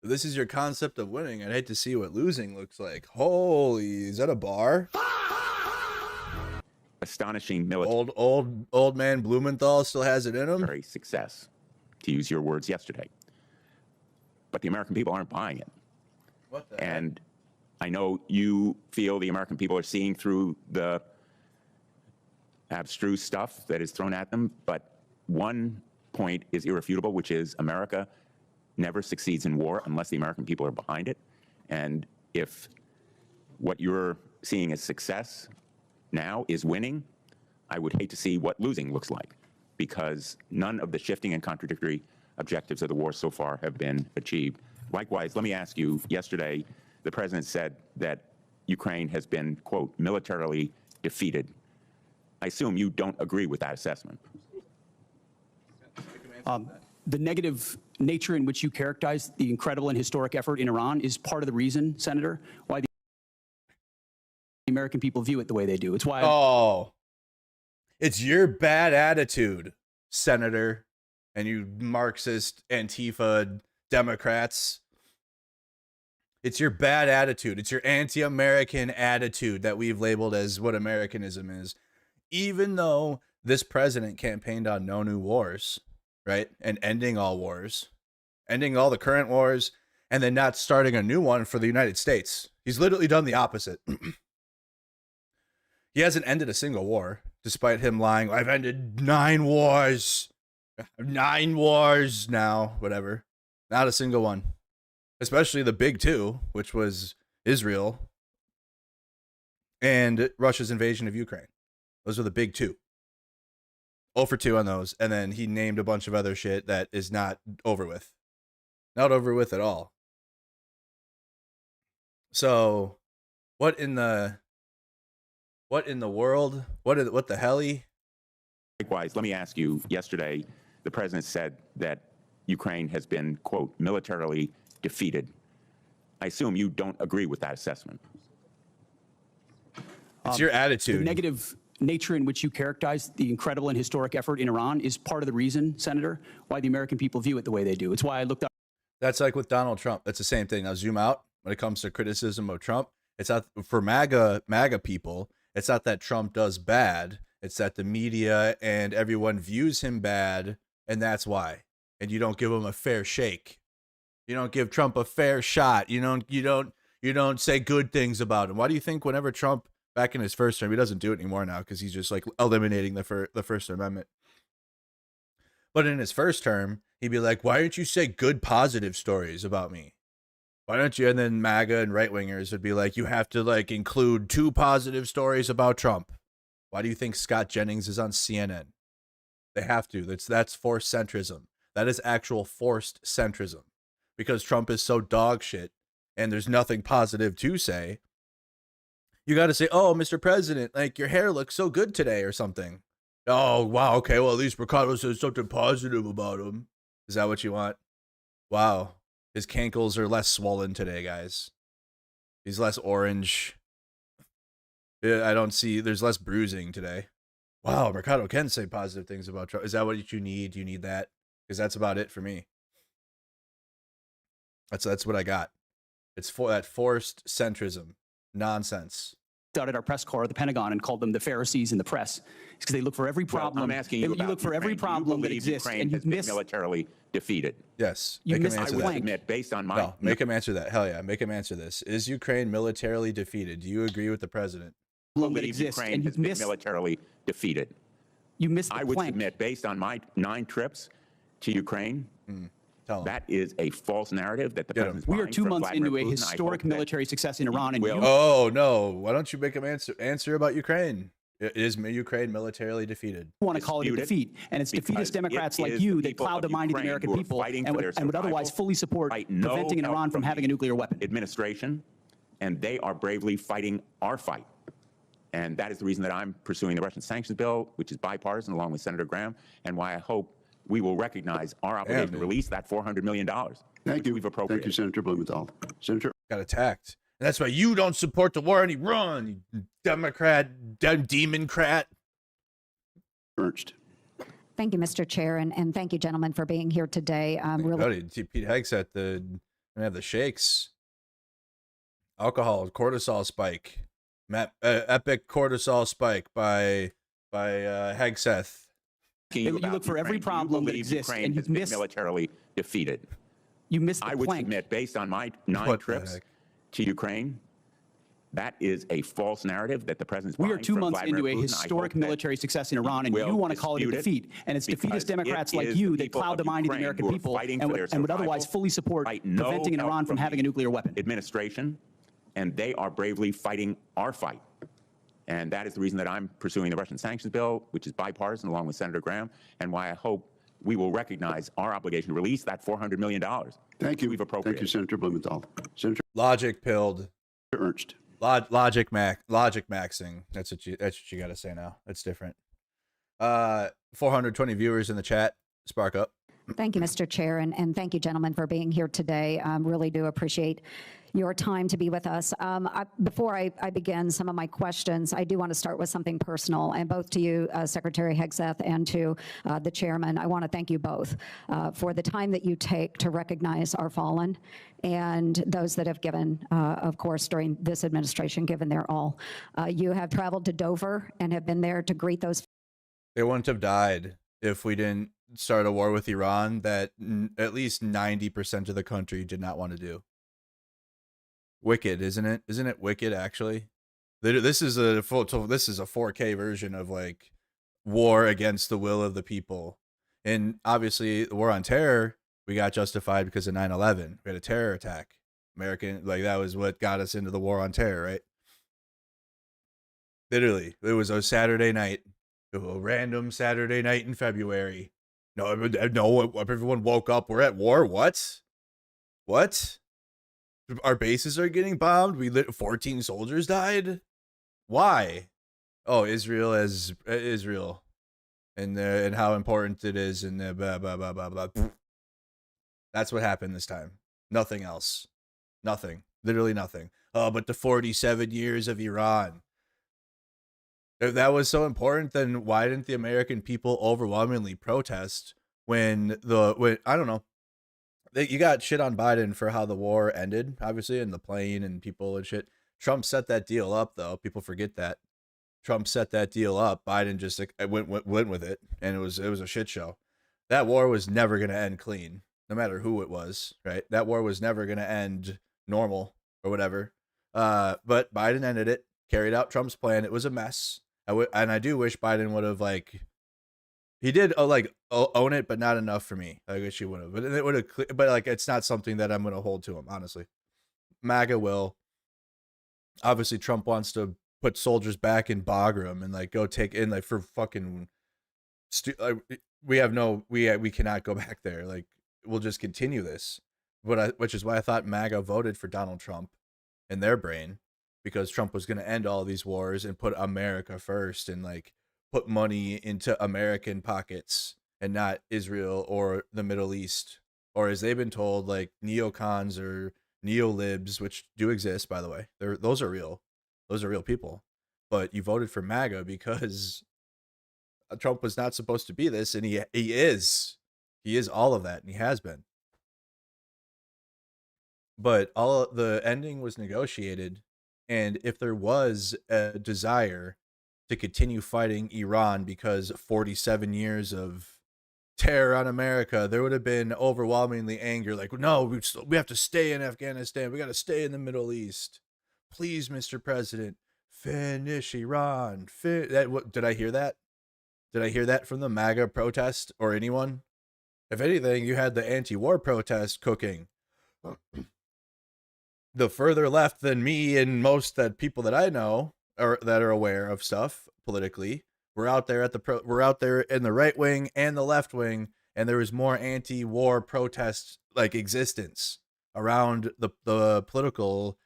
If this is your concept of winning, I'd hate to see what losing looks like. Holy, is that a bar? Astonishing military. Old man Blumenthal still has it in him. Success, to use your words yesterday. But the American people aren't buying it. What the And I know you feel the American people are seeing through the abstruse stuff that is thrown at them, but one point is irrefutable, which is America never succeeds in war unless the American people are behind it. And if what you're seeing as success now is winning, I would hate to see what losing looks like, because none of the shifting and contradictory objectives of the war so far have been achieved. Likewise, let me ask you, yesterday, the president said that Ukraine has been, quote, militarily defeated. I assume you don't agree with that assessment. The negative nature in which you characterize the incredible and historic effort in Iran is part of the reason, Senator, why the American people view it the way they do. It's why. Oh, it's your bad attitude, Senator, and you Marxist Antifa Democrats. It's your bad attitude. It's your anti-American attitude that we've labeled as what Americanism is. Even though this president campaigned on no new wars, right? And ending all wars, ending all the current wars, and then not starting a new one for the United States. He's literally done the opposite. He hasn't ended a single war, despite him lying. I've ended 9 wars. 9 wars now, whatever. Not a single one. Especially the big 2, which was Israel and Russia's invasion of Ukraine. Those are the big 2. 0 for 2 on those. And then he named a bunch of other shit that is not over with. Not over with at all. So, what in the world? What the helly? Likewise, let me ask you, yesterday, the president said that Ukraine has been, quote, militarily defeated. I assume you don't agree with that assessment. It's your attitude. The negative nature in which you characterize the incredible and historic effort in Iran is part of the reason, Senator, why the American people view it the way they do. It's why I looked up. That's like with Donald Trump. That's the same thing. Now zoom out. when it comes to criticism of Trump. It's not for MAGA people. It's not that Trump does bad. It's that the media and everyone views him bad, and that's why. And you don't give him a fair shake. You don't give Trump a fair shot. You don't say good things about him. Why do you think whenever Trump, back in his first term, he doesn't do it anymore now because he's just like eliminating the First Amendment. But in his first term, he'd be like, why don't you say good positive stories about me? Why don't you? And then MAGA and right wingers would be like, you have to like include 2 positive stories about Trump. Why do you think Scott Jennings is on CNN? They have to. That's forced centrism. That is actual forced centrism. Because Trump is so dog shit and there's nothing positive to say. You got to say, oh, Mr. President, like your hair looks so good today or something. Oh, wow. Okay. Well, at least Mercado says something positive about him. Is that what you want? Wow. His cankles are less swollen today, guys. He's less orange. Yeah, I don't see, there's less bruising today. Wow, Mercado can say positive things about Trump. Is that what you need? You need that? Because that's about it for me. That's what I got. It's for that forced centrism nonsense. Out at our press corps of the Pentagon and called them the Pharisees in the press. It's because they look for every problem. Well, I'm asking you about look for every Ukraine. problem You that believe exists, Ukraine and you has been miss. militarily defeated. Yes. You Make missed him the answer I would that. admit, based on my No, make him answer that. Hell yeah, make him answer this. Is Ukraine militarily defeated? Do you agree with the president? That believe exists, Ukraine and you has been miss. militarily defeated. You missed the I would plank. submit, based on my 9 trips to Ukraine, that is a false narrative that the president's We are buying 2 from months Vladimir into a Putin. I historic hope that military success in Iran, and you Oh no! Why don't you make him answer about Ukraine? Is Ukraine militarily defeated? want to call it a defeat, and it's defeatist Democrats like you that cloud the mind of the American people and would otherwise fully support preventing Iran from having a nuclear weapon. Administration, and they are bravely fighting our fight. And that is the reason that I'm pursuing the Russian sanctions bill, which is bipartisan, along with Senator Graham, and why I hope we will recognize our obligation to release that $400 million. Thank you. We've appropriated. Thank you, Senator Blumenthal. Senator. Got attacked. And that's why you don't support the war in Iran, you Democrat, Democrat. Ernst. Thank you, Mr. Chair, and thank you, gentlemen, for being here today. Really, Pete Hegseth, gonna have the shakes, alcohol, cortisol spike, epic cortisol spike by Hegseth. You look for every problem that exists, and you miss. Militarily defeated. You missed the I would plank. submit, based on my 9 trips to Ukraine, that is a false narrative that the president's We are buying 2 from months Vladimir into a Putin. I historic hope that military success in Iran, and will you want to call it a dispute it defeat. And it's because defeatist Democrats it like is you the that people cloud the of mind of the Ukraine American who are people fighting and for their would otherwise survival, fully support fight no preventing help Iran from having a nuclear weapon. Administration, and they are bravely fighting our fight. And that is the reason that I'm pursuing the Russian sanctions bill, which is bipartisan, along with Senator Graham, and why I hope we will recognize our obligation to release that $400 million. Thank you. We've appropriated. Thank you, Senator Blumenthal. Senator Logic pilled. Ernst. Logic maxing. That's what you got to say now. That's different. 420 viewers in the chat. Spark up. Thank you, Mr. Chair, and thank you, gentlemen, for being here today. Really do appreciate your time to be with us. Before I begin some of my questions, I do want to start with something personal, and both to you, Secretary Hegseth, and to the chairman. I want to thank you both for the time that you take to recognize our fallen and those that have given, of course, during this administration, given their all. You have traveled to Dover and have been there to greet those. They wouldn't have died if we didn't start a war with Iran that at least 90% of the country did not want to do. Wicked, isn't it? Isn't it wicked, actually? This is a 4K version of like war against the will of the people. And obviously the war on terror, we got justified because of 9/11. We had a terror attack. That was what got us into the war on terror, right? Literally, it was a Saturday night, a random Saturday night in February. No, everyone woke up. We're at war. What? Our bases are getting bombed. 14 soldiers died. Why? Oh, Israel as Israel, and how important it is, and blah blah blah blah blah. That's what happened this time. Nothing else. Nothing. Literally nothing. Oh, but the 47 years of Iran. If that was so important, then why didn't the American people overwhelmingly protest when I don't know, you got shit on Biden for how the war ended, obviously, and the plane and people and shit. Trump set that deal up, though. People forget that. Trump set that deal up. Biden just like, went with it, and it was a shit show. That war was never going to end clean, no matter who it was, right? That war was never going to end normal or whatever. But Biden ended it, carried out Trump's plan. It was a mess. And I do wish Biden would have he did own it, but not enough for me. I wish he would have. But it would have. But like, it's not something that I'm going to hold to him. Honestly, MAGA will. Obviously, Trump wants to put soldiers back in Bagram and like go take in like for fucking. We cannot go back there. Like, we'll just continue this. Which is why I thought MAGA voted for Donald Trump in their brain, because Trump was going to end all these wars and put America first and like put money into American pockets and not Israel or the Middle East, or as they've been told, like neocons or neolibs, which do exist, by the way. Those are real. Those are real people. But you voted for MAGA because Trump was not supposed to be this, and he is. He is all of that, and he has been. But the ending was negotiated, and if there was a desire to continue fighting Iran because 47 years of terror on America, there would have been overwhelmingly anger. Like, no, we have to stay in Afghanistan. We got to stay in the Middle East. Please, Mr. President, finish Iran. Did I hear that? Did I hear that from the MAGA protest or anyone? If anything, you had the anti-war protest cooking. The further left than me and most people that I know or that are aware of stuff politically, we're out there we're out there in the right wing and the left wing, and there was more anti-war protest like existence around the political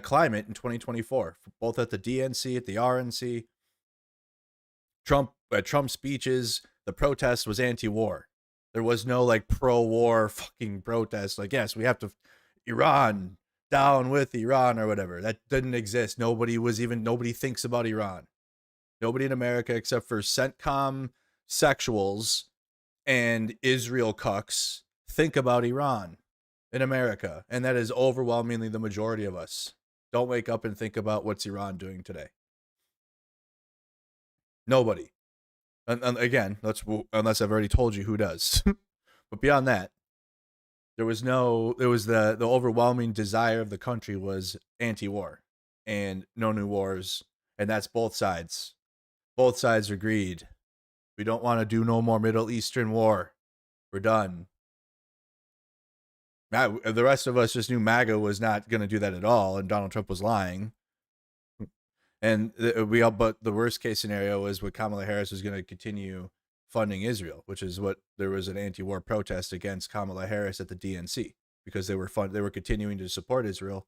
climate in 2024, both at the DNC, at the RNC. Trump speeches, the protest was anti-war. There was no like pro-war fucking protest. Like, yes, we have to Iran. Down with Iran or whatever. That didn't exist. Nobody thinks about Iran. Nobody in America except for CENTCOM sexuals and Israel cucks think about Iran in America. And that is overwhelmingly the majority of us. Don't wake up and think about what's Iran doing today. Nobody. And again, unless I've already told you who does. But beyond that, there was the overwhelming desire of the country was anti-war and no new wars. And that's both sides. Both sides agreed. We don't want to do no more Middle Eastern war. We're done. The rest of us just knew MAGA was not going to do that at all, and Donald Trump was lying. And but the worst case scenario was what Kamala Harris was going to continue funding Israel, which is what there was an anti-war protest against Kamala Harris at the DNC because they were continuing to support Israel.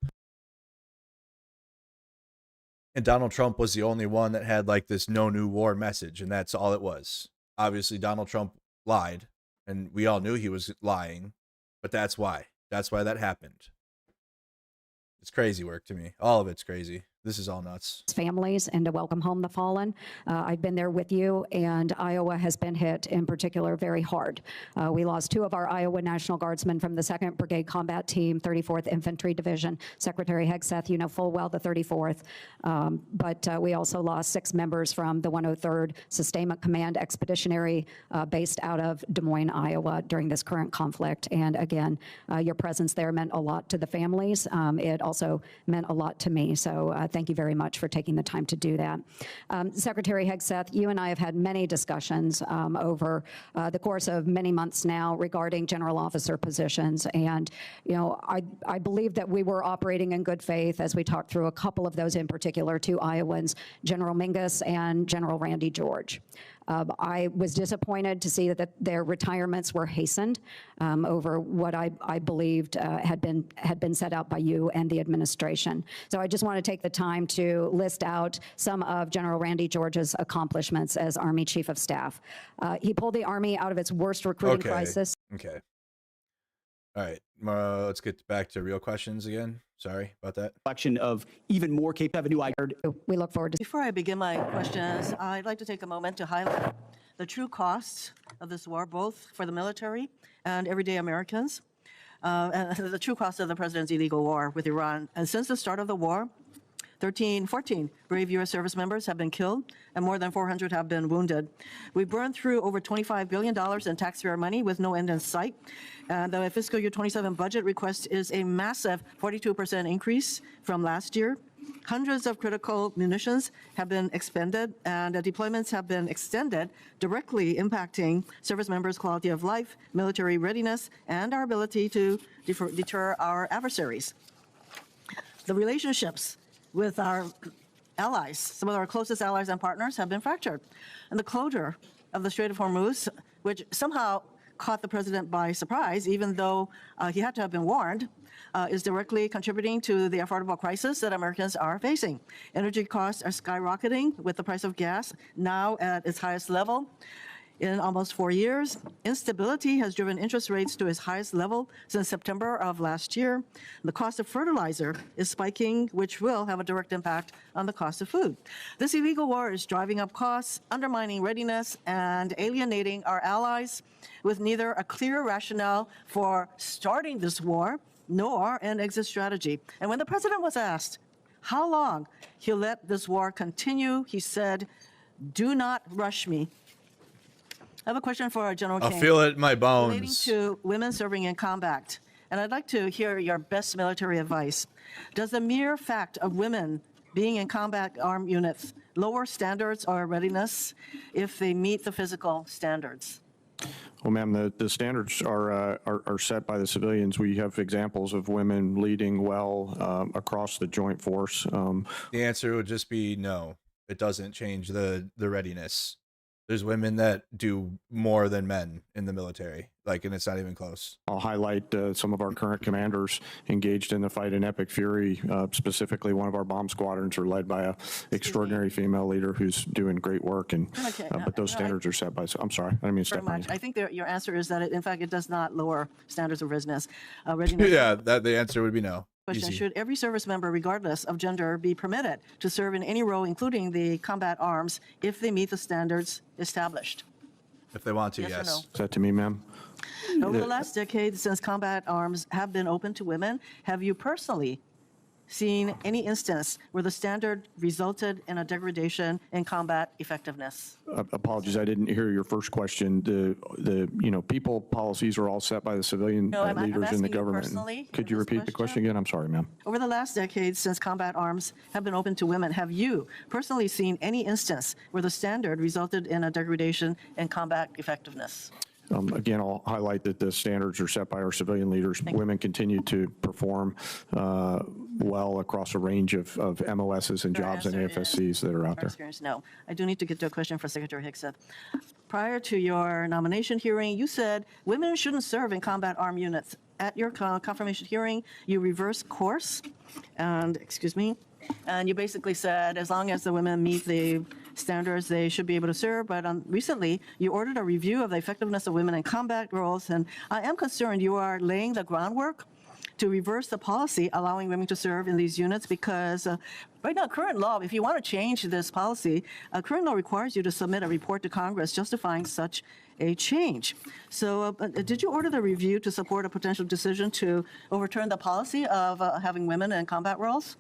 And Donald Trump was the only one that had like this no new war message, and that's all it was. Obviously, Donald Trump lied, and we all knew he was lying, but that's why that happened. It's crazy work to me. All of it's crazy. This is all nuts. Families and to welcome home the fallen. I've been there with you, and Iowa has been hit in particular very hard. We lost 2 of our Iowa National Guardsmen from the 2nd Brigade Combat Team, 34th Infantry Division. Secretary Hegseth, you know full well the 34th. But we also lost 6 members from the 103rd Sustainment Command Expeditionary based out of Des Moines, Iowa during this current conflict. And again, your presence there meant a lot to the families. It also meant a lot to me. So thank you very much for taking the time to do that. Secretary Hegseth, you and I have had many discussions over the course of many months now regarding general officer positions. And, you know, I believe that we were operating in good faith as we talked through a couple of those in particular, 2 Iowans, General Mingus and General Randy George. I was disappointed to see that their retirements were hastened over what I believed had been set out by you and the administration. So I just want to take the time to list out some of General Randy George's accomplishments as Army Chief of Staff. He pulled the Army out of its worst recruiting crisis. Okay. All right. Let's get back to real questions again. Sorry about that. Election of even more capable. We look forward to. Before I begin my questions, I'd like to take a moment to highlight the true costs of this war, both for the military and everyday Americans. and the true cost of the president's illegal war with Iran. And since the start of the war, 14 brave U.S. service members have been killed, and more than 400 have been wounded. We burned through over $25 billion in taxpayer money with no end in sight. The fiscal year 27 budget request is a massive 42% increase from last year. Hundreds of critical munitions have been expended, and deployments have been extended, directly impacting service members' quality of life, military readiness, and our ability to deter our adversaries. The relationships with our allies, some of our closest allies and partners, have been fractured. And the closure of the Strait of Hormuz, which somehow caught the president by surprise, even though he had to have been warned, is directly contributing to the affordable crisis that Americans are facing. Energy costs are skyrocketing, with the price of gas now at its highest level in almost 4 years. Instability has driven interest rates to its highest level since September of last year. The cost of fertilizer is spiking, which will have a direct impact on the cost of food. This illegal war is driving up costs, undermining readiness, and alienating our allies, with neither a clear rationale for starting this war nor an exit strategy. And when the president was asked how long he'll let this war continue, he said, "Do not rush me." I have a question for General King. I'll feel it in my Relating bones. to women serving in combat, and I'd like to hear your best military advice. Does the mere fact of women being in combat armed units lower standards or readiness if they meet the physical standards? Well, ma'am, the standards are set by the civilians. We have examples of women leading well across the joint force. The answer would just be no. It doesn't change the readiness. There's women that do more than men in the military, and it's not even close. I'll highlight some of our current commanders engaged in the fight in Epic Fury. Specifically, one of our bomb squadrons are led by an extraordinary female leader who's doing great work. And Okay, but those standards are set by. I'm sorry, I didn't mean to Very step on much. you. I think your answer is that, in fact, it does not lower standards of readiness. Yeah, the answer would be no. Question, Easy. should every service member, regardless of gender, be permitted to serve in any role, including the combat arms, if they meet the standards established? If they want to, Yes or yes. no? Is that to me, ma'am? Over the last decade, since combat arms have been open to women, have you personally seen any instance where the standard resulted in a degradation in combat effectiveness? Apologies, I didn't hear your first question. The people policies are all set by the civilian No, I'm leaders in asking the you government. personally Could for you this repeat the question again? I'm sorry, ma'am. Over the last decade, since combat arms have been open to women, have you personally seen any instance where the standard resulted in a degradation in combat effectiveness? Again, I'll highlight that the standards are set by our civilian leaders. Women continue to perform well across a range of MOSs and jobs and AFSCs that are out there. Experience, no. I do need to get to a question for Secretary Hegseth. Prior to your nomination hearing, you said women shouldn't serve in combat armed units. At your confirmation hearing, you reversed course, and you basically said as long as the women meet the standards, they should be able to serve. But recently, you ordered a review of the effectiveness of women in combat roles, and I am concerned you are laying the groundwork to reverse the policy allowing women to serve in these units, because right now, current law, if you want to change this policy, current law requires you to submit a report to Congress justifying such a change. So did you order the review to support a potential decision to overturn the policy of having women in combat roles?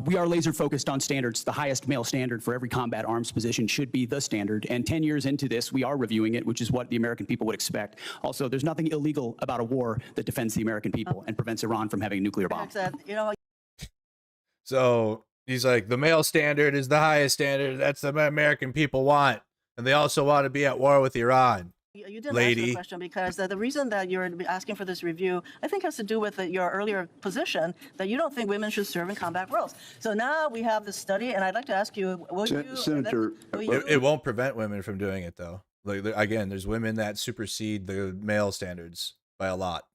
We are laser focused on standards. The highest male standard for every combat arms position should be the standard. And 10 years into this, we are reviewing it, which is what the American people would expect. Also, there's nothing illegal about a war that defends the American people and prevents Iran from having a nuclear bomb. So he's like, the male standard is the highest standard. That's the American people want. And they also want to be at war with Iran. You didn't lady. answer the question, because the reason that you're asking for this review, I think, has to do with your earlier position that you don't think women should serve in combat roles. So now we have this study, and I'd like to ask you, Senator, It won't prevent women from doing it, though. Again, there's women that supersede the male standards by a lot,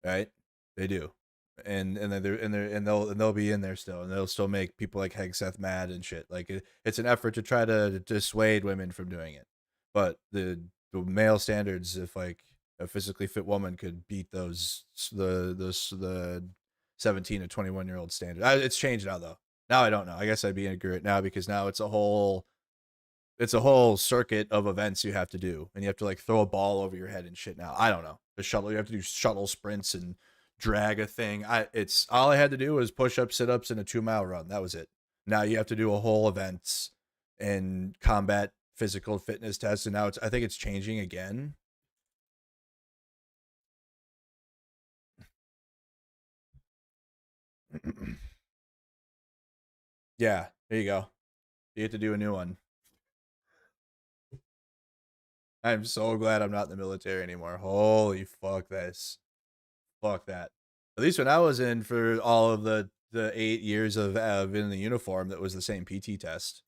right? They do, and they'll be in there still, and they'll still make people like Hegseth mad and shit. It's an effort to try to dissuade women from doing it, but the male standards, if a physically fit woman could beat the 17 to 21-year-old standard. It's changed now, though. Now I don't know. I guess I'd be ignorant now, because now it's a whole circuit of events you have to do, and you have to throw a ball over your head and shit now. I don't know. The shuttle, you have to do shuttle sprints and drag a thing. It's all I had to do was push-ups, sit-ups, and a 2-mile run. That was it. Now you have to do a whole events and combat physical fitness tests, and now I think it's changing again. Yeah, there you go. You have to do a new one. I'm so glad I'm not in the military anymore. Holy fuck this. Fuck that. At least when I was in for all of the 8 years of in the uniform, that was the same PT test.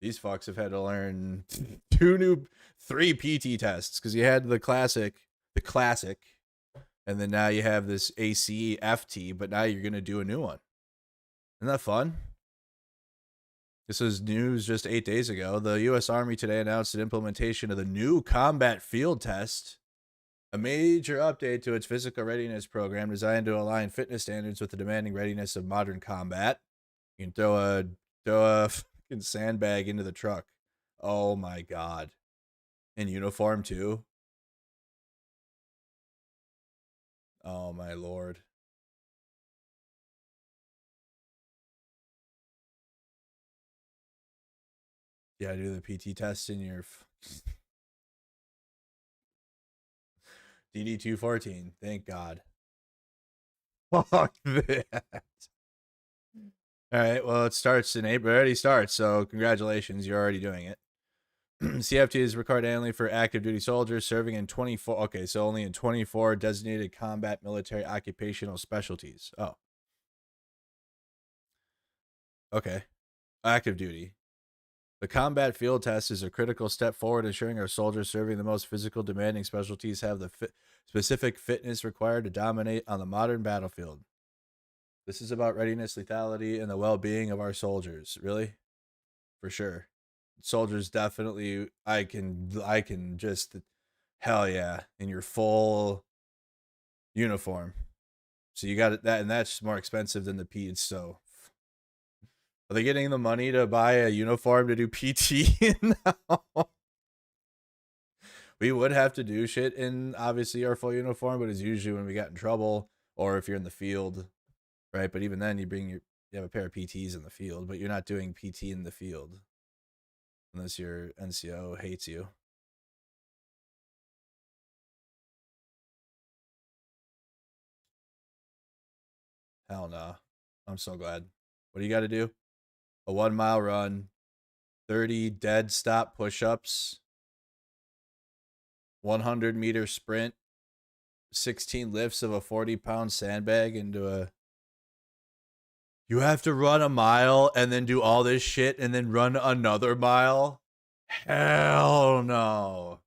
These fucks have had to learn 3 PT tests because you had the classic, and then now you have this ACFT, but now you're going to do a new one. Isn't that fun? This is news just 8 days ago. The U.S. Army today announced an implementation of the new combat field test, a major update to its physical readiness program designed to align fitness standards with the demanding readiness of modern combat. You can throw a fucking sandbag into the truck. Oh my God. In uniform too. Oh my Lord. Yeah, do the PT test in your DD-214. Thank God. Fuck that. All right, well, it starts in April. It already starts, so congratulations. You're already doing it. CFT is required annually for active duty soldiers serving in 24. Okay, so only in 24 designated combat military occupational specialties. Oh. Okay. Active duty. The combat field test is a critical step forward, ensuring our soldiers serving the most physical demanding specialties have the specific fitness required to dominate on the modern battlefield. This is about readiness, lethality, and the well-being of our soldiers. Really? For sure. Soldiers definitely, I can just, hell yeah, in your full uniform. So you got that, and that's more expensive than the peds, so. Are they getting the money to buy a uniform to do PT now? We would have to do shit in, obviously, our full uniform, but it's usually when we got in trouble or if you're in the field, right? But even then, you have a pair of PTs in the field, but you're not doing PT in the field unless your NCO hates you. Hell no. I'm so glad. What do you got to do? A 1-mile run, 30 dead stop push-ups, 100-meter sprint, 16 lifts of a 40-pound sandbag into a... You have to run a mile and then do all this shit and then run another mile? Hell no.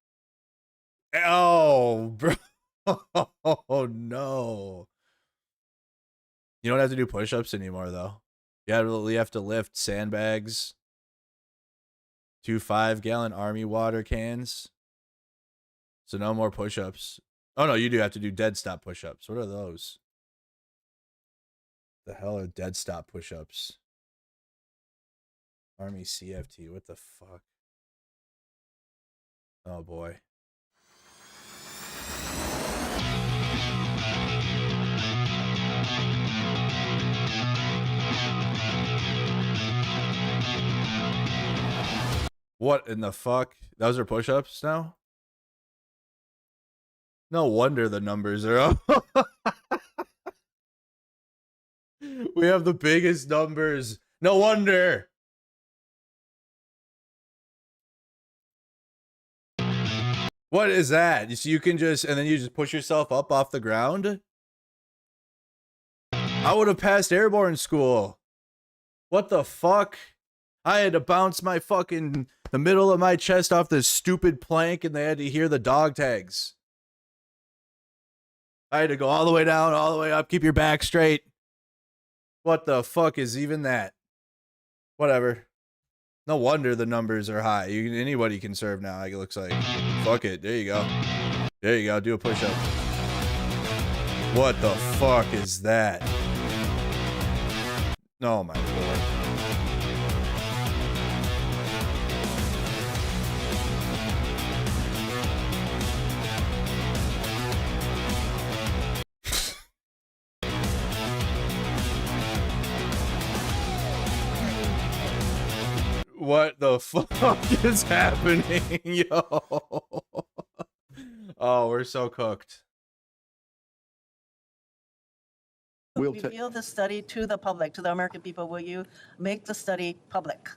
Oh, bro. Oh, no. You don't have to do push-ups anymore, though. You have to lift sandbags, 2 5-gallon army water cans. So no more push-ups. Oh, no, you do have to do dead stop push-ups. What are those? The hell are dead stop push-ups? Army CFT, what the fuck? Oh, boy. What in the fuck? Those are push-ups now? No wonder the numbers are up. We have the biggest numbers. No wonder. What is that? So you can just, and then you just push yourself up off the ground? I would have passed airborne school. What the fuck? I had to bounce my fucking, the middle of my chest off this stupid plank and they had to hear the dog tags. I had to go all the way down, all the way up, keep your back straight. What the fuck is even that? Whatever. No wonder the numbers are high. Anybody can serve now, it looks like. Fuck it. There you go. There you go. Do a push-up. What the fuck is that? Oh my Lord. What the fuck is happening, yo? Oh, we're so cooked. We'll Reveal the study to the public, to the American people. Will you make the study public?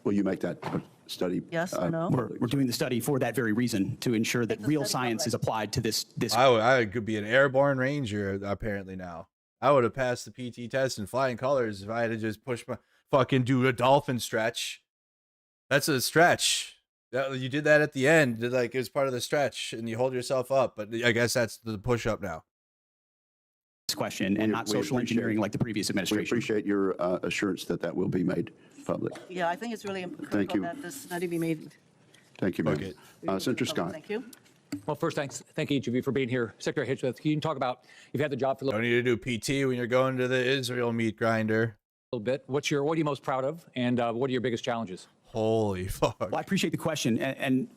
Will you make that study? Yes or no? We're doing the study for that very reason, to ensure that real science is applied to this. I could be an airborne ranger apparently now. I would have passed the PT test in flying colors if I had to just push my fucking do a dolphin stretch. That's a stretch. You did that at the end, like it was part of the stretch, and you hold yourself up. But I guess that's the push up now. Question and not social engineering like the previous administration. We appreciate your assurance that that will be made public. Yeah, I think it's really critical that this study be made. Thank you, ma'am. Senator Scott. Thank you. Well, first, thank each of you for being here. Secretary Hegseth, can you talk about, you've had the job for a Don't need to do PT when you're going to the Israel meat grinder. little bit. What are you most proud of, and what are your biggest challenges? Holy fuck. Well, I appreciate the question, and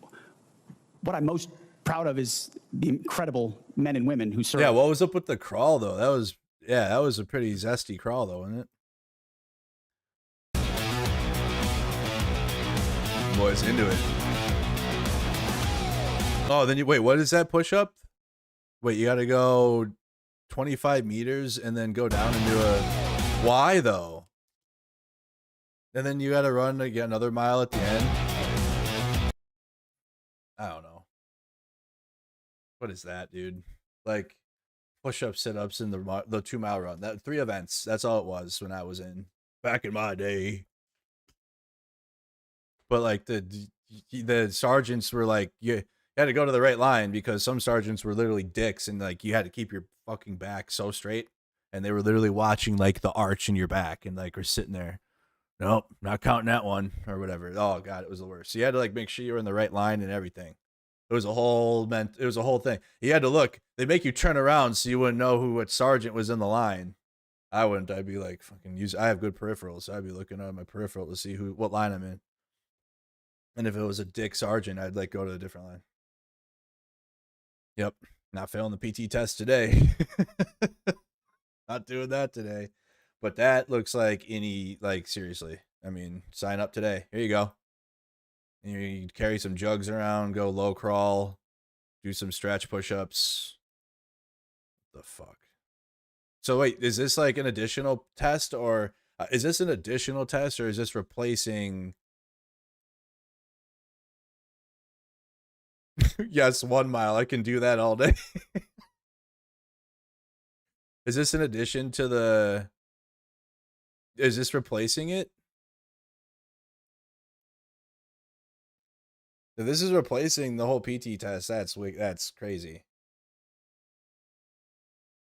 what I'm most proud of is the incredible men and women who serve. Yeah, what was up with the crawl though? That was a pretty zesty crawl though, wasn't it? Boys into it. Oh, then wait, what is that push up? Wait, you got to go 25 meters and then go down and do a why though? And then you got to run again another mile at the end. I don't know. What is that, dude? Like push-ups, sit-ups in the 2-mile run. That 3 events. That's all it was when I was in back in my day. But like the sergeants were like, you had to go to the right line because some sergeants were literally dicks and like you had to keep your fucking back so straight, and they were literally watching like the arch in your back and like were sitting there. Nope, not counting that one or whatever. Oh god, it was the worst. So you had to like make sure you were in the right line and everything. It was a whole thing. You had to look. They make you turn around so you wouldn't know what sergeant was in the line. I wouldn't. I'd be like fucking I have good peripherals, so I'd be looking at my peripheral to see what line I'm in. And if it was a dick sergeant, I'd like go to a different line. Yep, not failing the PT test today. Not doing that today. But that looks like seriously. I mean, sign up today. Here you go. And you carry some jugs around, go low crawl, do some stretch push-ups. What the fuck? So wait, is this like an additional test, or is this replacing? Yes, 1 mile. I can do that all day. Is this in addition to the? Is this replacing it? If this is replacing the whole PT test, that's crazy.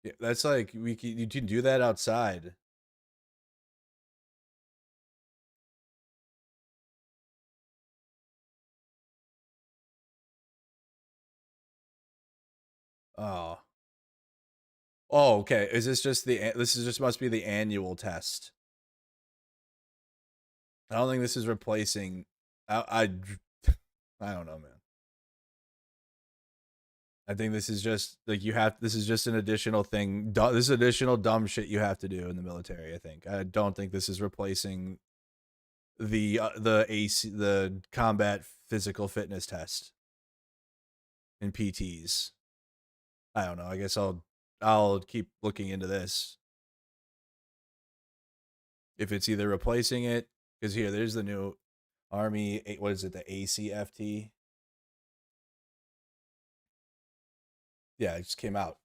Yeah, that's like you can do that outside. Oh. Oh, okay. Is this just must be the annual test? I don't think this is replacing. I don't know, man. I think this is just like this is just an additional thing. This is additional dumb shit you have to do in the military, I think. I don't think this is replacing the combat physical fitness test in PTs. I don't know. I guess I'll keep looking into this. If it's either replacing it, because here, there's the new Army, what is it, the ACFT? Yeah, it just came out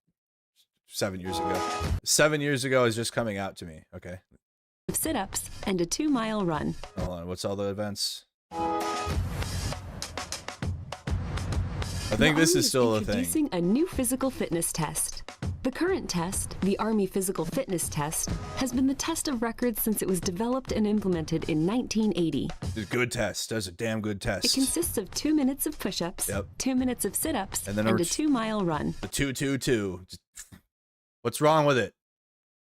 7 years ago. 7 years ago is just coming out to me. Okay. Sit-ups and a 2-mile run. Hold on, what's all the events? I think this is still a thing. Introducing a new physical fitness test. The current test, the Army Physical Fitness Test, has been the test of record since it was developed and implemented in 1980. It's a good test. That's a damn good test. It consists of 2 minutes of push-ups, 2 minutes of sit-ups, and a 2-mile run. The 2-2-2. What's wrong with it?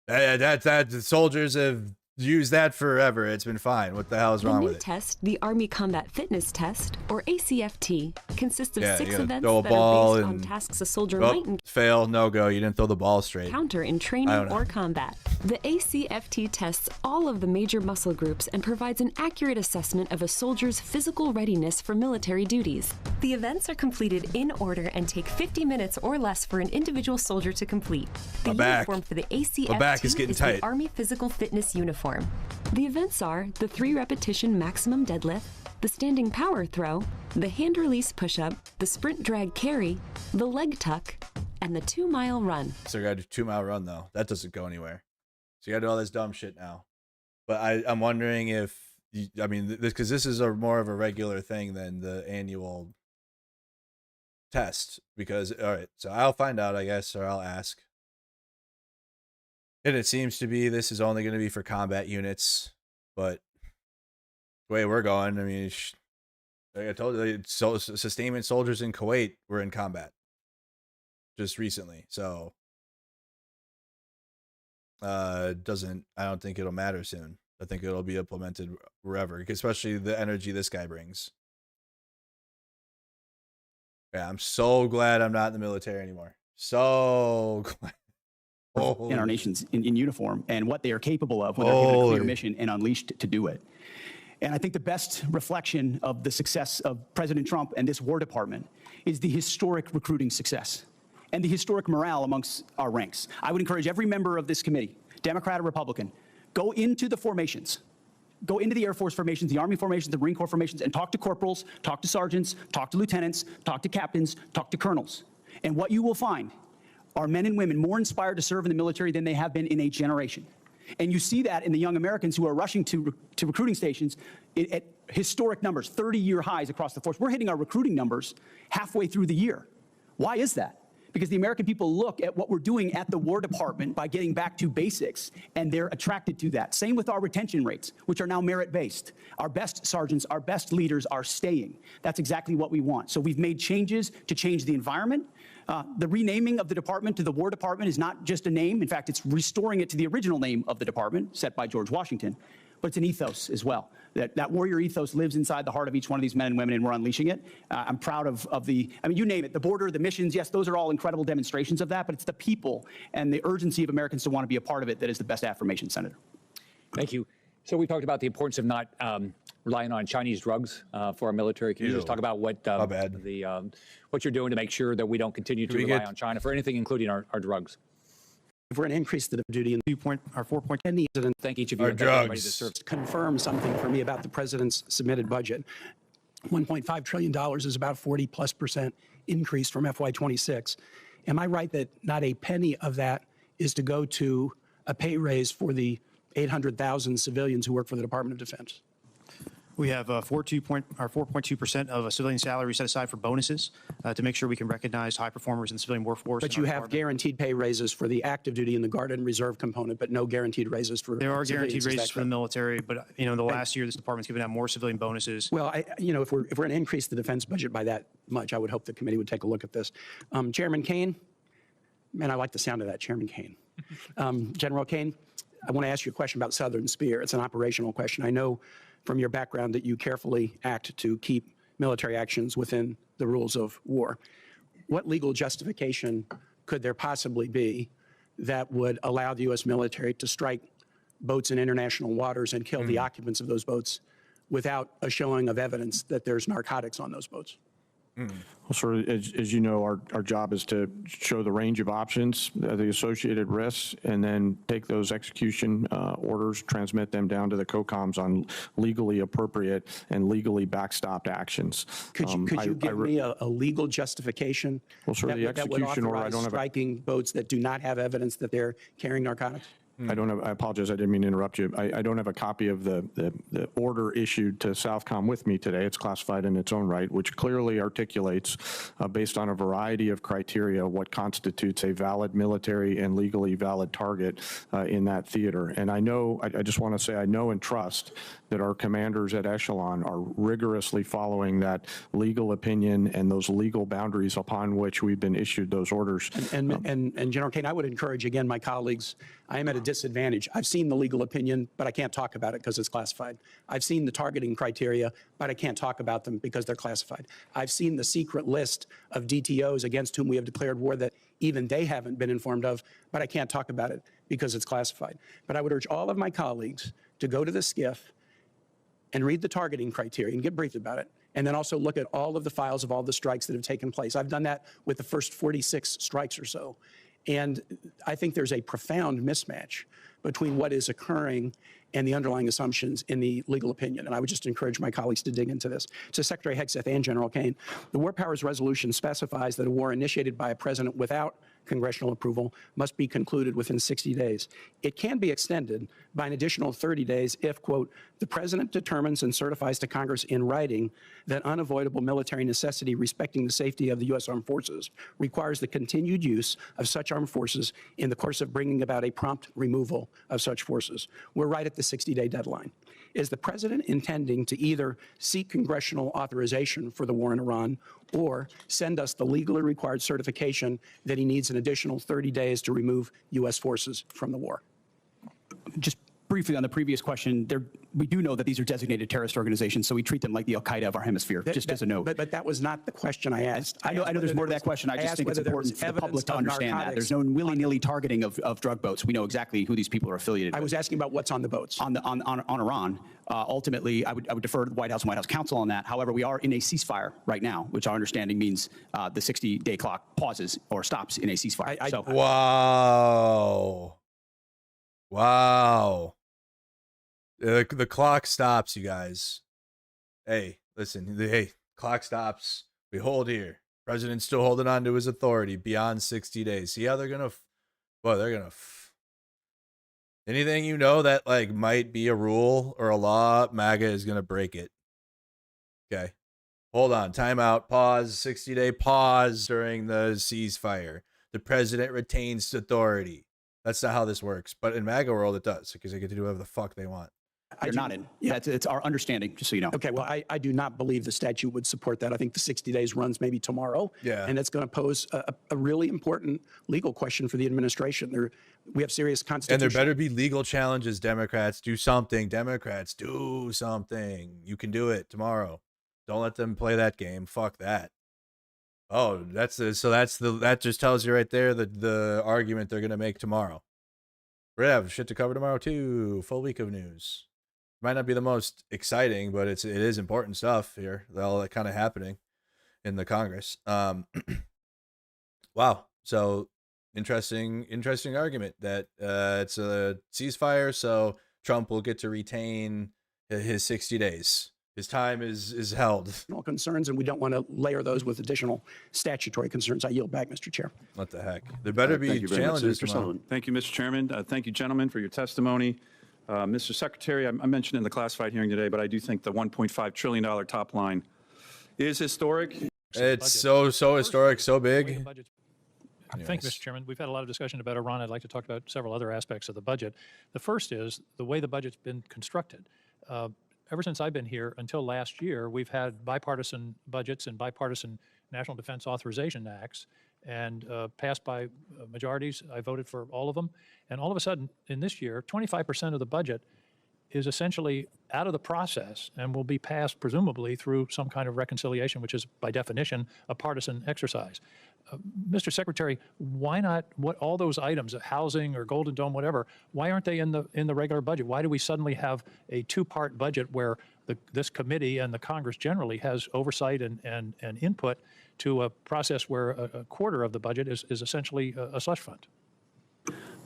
That the soldiers have used that forever. It's been fine. What the hell is wrong with it? The new test, the Army Combat Fitness Test, or ACFT, consists of 6 events throw a that ball are based on and tasks a soldier might fail, no go. You didn't throw the ball straight. encounter in training or combat. The ACFT tests all of the major muscle groups and provides an accurate assessment of a soldier's physical readiness for military duties. The events are completed in order and take 50 minutes or less for an individual soldier to complete. The uniform for the ACFT is getting tight. the Army Physical Fitness uniform. The events are the 3-repetition maximum deadlift, the standing power throw, the hand release push-up, the sprint drag carry, the leg tuck, and the 2-mile run. So you gotta do 2-mile run though. That doesn't go anywhere. So you gotta do all this dumb shit now. But I'm wondering if I mean this because this is a more of a regular thing than the annual test. Because all right, so I'll find out, I guess, or I'll ask. And it seems to be this is only going to be for combat units, but the way we're going, I mean, like I told you, sustainment soldiers in Kuwait were in combat just recently, so I don't think it'll matter soon. I think it'll be implemented wherever, especially the energy this guy brings. Yeah, I'm so glad I'm not in the military anymore. So glad. In our nations in uniform and what they are capable of when they're given a clear mission and unleashed to do it. And I think the best reflection of the success of President Trump and this War Department is the historic recruiting success and the historic morale amongst our ranks. I would encourage every member of this committee, Democrat or Republican, go into the formations. Go into the Air Force formations, the Army formations, the Marine Corps formations, and talk to corporals, talk to sergeants, talk to lieutenants, talk to captains, talk to colonels. And what you will find are men and women more inspired to serve in the military than they have been in a generation. And you see that in the young Americans who are rushing to recruiting stations at historic numbers, 30-year highs across the force. We're hitting our recruiting numbers halfway through the year. Why is that? Because the American people look at what we're doing at the War Department by getting back to basics, and they're attracted to that. Same with our retention rates, which are now merit-based. Our best sergeants, our best leaders are staying. That's exactly what we want. So we've made changes to change the environment. The renaming of the department to the War Department is not just a name. In fact, it's restoring it to the original name of the department, set by George Washington. But it's an ethos as well. That warrior ethos lives inside the heart of each one of these men and women, and we're unleashing it. I'm proud of I mean, you name it, the border, the missions, yes, those are all incredible demonstrations of that, but it's the people and the urgency of Americans to want to be a part of it that is the best affirmation, Senator. Thank you. So we talked about the importance of not relying on Chinese drugs for our military. Can you just talk about what what you're doing to make sure that we don't continue to rely on China for anything, including our drugs? If we're going to increase the duty in 4.10 the president, thank each of you. Our drugs confirm something for me about the president's submitted budget. $1.5 trillion is about 40+% increase from FY26. Am I right that not a penny of that is to go to a pay raise for the 800,000 civilians who work for the Department of Defense? We have 4.2% of a civilian salary set aside for bonuses to make sure we can recognize high performers in the civilian workforce. But you have guaranteed pay raises for the active duty and the Guard and Reserve component, but no guaranteed raises for There are civilians. guaranteed raises for the military, but you know, the last year this department's given out more civilian bonuses. Well, if we're going to increase the defense budget by that much, I would hope the committee would take a look at this. Chairman Kane, man, I like the sound of that, Chairman Kane. General Kane, I want to ask you a question about Southern Spear. It's an operational question. I know from your background that you carefully act to keep military actions within the rules of war. What legal justification could there possibly be that would allow the U.S. military to strike boats in international waters and kill the occupants of those boats without a showing of evidence that there's narcotics on those boats? Well, sir, as you know, our job is to show the range of options, the associated risks, and then take those execution orders, transmit them down to the COCOMs on legally appropriate and legally backstopped actions. Could you give me a legal justification the execution order, I don't have striking boats that do not have evidence that they're carrying narcotics? I apologize. I didn't mean to interrupt you. I don't have a copy of the order issued to Southcom with me today. It's classified in its own right, which clearly articulates, based on a variety of criteria, what constitutes a valid military and legally valid target in that theater. And I just want to say I know and trust that our commanders at Echelon are rigorously following that legal opinion and those legal boundaries upon which we've been issued those orders. And General Kane, I would encourage, again, my colleagues, I am at a disadvantage. I've seen the legal opinion, but I can't talk about it because it's classified. I've seen the targeting criteria, but I can't talk about them because they're classified. I've seen the secret list of DTOs against whom we have declared war that even they haven't been informed of, but I can't talk about it because it's classified. But I would urge all of my colleagues to go to the SCIF and read the targeting criteria and get briefed about it, and then also look at all of the files of all the strikes that have taken place. I've done that with the first 46 strikes or so. And I think there's a profound mismatch between what is occurring and the underlying assumptions in the legal opinion. And I would just encourage my colleagues to dig into this. To Secretary Hegseth and General Kane, the War Powers Resolution specifies that a war initiated by a president without congressional approval must be concluded within 60 days. It can be extended by an additional 30 days if, quote, the president determines and certifies to Congress in writing that unavoidable military necessity respecting the safety of the U.S. Armed Forces requires the continued use of such armed forces in the course of bringing about a prompt removal of such forces. We're right at the 60-day deadline. Is the president intending to either seek congressional authorization for the war in Iran or send us the legally required certification that he needs an additional 30 days to remove U.S. forces from the war? Just briefly on the previous question, we do know that these are designated terrorist organizations, so we treat them like the Al-Qaeda of our hemisphere, just as a note. But that was not the question I asked. I know there's more to that question. I just think it's important for the public to understand that. There's no willy-nilly targeting of drug boats. We know exactly who these people are affiliated with. I was asking about what's on the boats. On Iran. Ultimately, I would defer to the White House and White House counsel on that. However, we are in a ceasefire right now, which our understanding means the 60-day clock pauses or stops in a ceasefire. Wow. Wow. The clock stops, you guys. Hey, listen. Hey, clock stops. We hold here. President's still holding on to his authority beyond 60 days. See how they're going to... Well, they're going to... Anything you know that like might be a rule or a law, MAGA is going to break it. Okay. Hold on. Time out. Pause. 60-day pause during the ceasefire. The president retains authority. That's not how this works. But in MAGA world, it does because they get to do whatever the fuck they want. They're not in. Yeah, it's our understanding, just so you know. Okay, well, I do not believe the statute would support that. I think the 60 days runs maybe tomorrow. Yeah. And it's going to pose a really important legal question for the administration. We have serious constitutional... And there better be legal challenges, Democrats. Do something. Democrats, do something. You can do it tomorrow. Don't let them play that game. Fuck that. Oh, that just tells you right there the argument they're going to make tomorrow. We're going to have shit to cover tomorrow, too. Full week of news. Might not be the most exciting, but it is important stuff here. All that kind of happening in the Congress. Wow. So interesting argument that it's a ceasefire, so Trump will get to retain his 60 days. His time is held. Concerns, and we don't want to layer those with additional statutory concerns. I yield back, Mr. Chair. What the heck? There better be challenges. Thank you, Mr. Chairman. Thank you, gentlemen, for your testimony. Mr. Secretary, I mentioned in the classified hearing today, but I do think the $1.5 trillion top line is historic. It's so historic, so big. Thank you, Mr. Chairman. We've had a lot of discussion about Iran. I'd like to talk about several other aspects of the budget. The first is the way the budget's been constructed. Ever since I've been here until last year, we've had bipartisan budgets and bipartisan National Defense Authorization Acts and passed by majorities. I voted for all of them. And all of a sudden, in this year, 25% of the budget is essentially out of the process and will be passed presumably through some kind of reconciliation, which is by definition a partisan exercise. Mr. Secretary, why not all those items, housing or Golden Dome, whatever, why aren't they in the regular budget? Why do we suddenly have a two-part budget where this committee and the Congress generally has oversight and input to a process where a quarter of the budget is essentially a slush fund?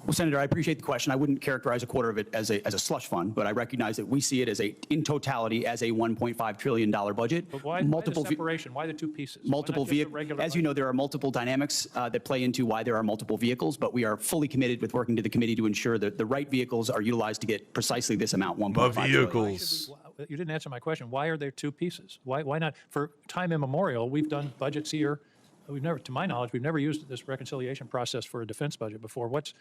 Well, Senator, I appreciate the question. I wouldn't characterize a quarter of it as a slush fund, but I recognize that we see it as in totality as a $1.5 trillion budget. But why the separation? Why the two pieces? Multiple vehicles. As you know, there are multiple dynamics that play into why there are multiple vehicles, but we are fully committed with working to the committee to ensure that the right vehicles are utilized to get precisely this amount, $1.5 trillion. You didn't answer my question. Why are there two pieces? Why not? For time immemorial, we've done budgets here. We've never, to my knowledge, we've never used this reconciliation process for a defense budget before. What's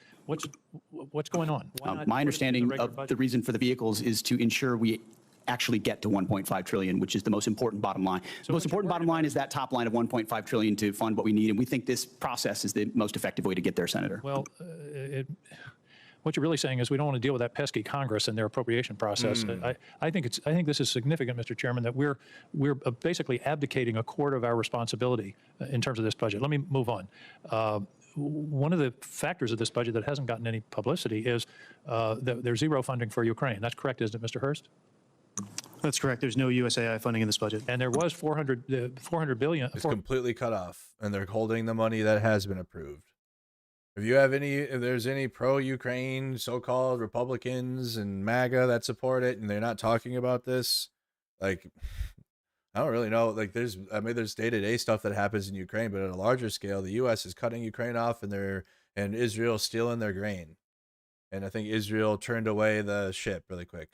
going on? My understanding of the reason for the vehicles is to ensure we actually get to 1.5 trillion, which is the most important bottom line. The most important bottom line is that top line of 1.5 trillion to fund what we need, and we think this process is the most effective way to get there, Senator. Well, what you're really saying is we don't want to deal with that pesky Congress and their appropriation process. I think this is significant, Mr. Chairman, that we're basically abdicating a quarter of our responsibility in terms of this budget. Let me move on. One of the factors of this budget that hasn't gotten any publicity is that there's zero funding for Ukraine. That's correct, isn't it, Mr. Hurst? That's correct. There's no USAI funding in this budget. And there was 400 billion. It's completely cut off, and they're holding the money that has been approved. If there's any pro-Ukraine so-called Republicans and MAGA that support it, and they're not talking about this, like, I don't really know. Like, there's day-to-day stuff that happens in Ukraine, but at a larger scale, the U.S. is cutting Ukraine off, and Israel stealing their grain. And I think Israel turned away the ship really quick.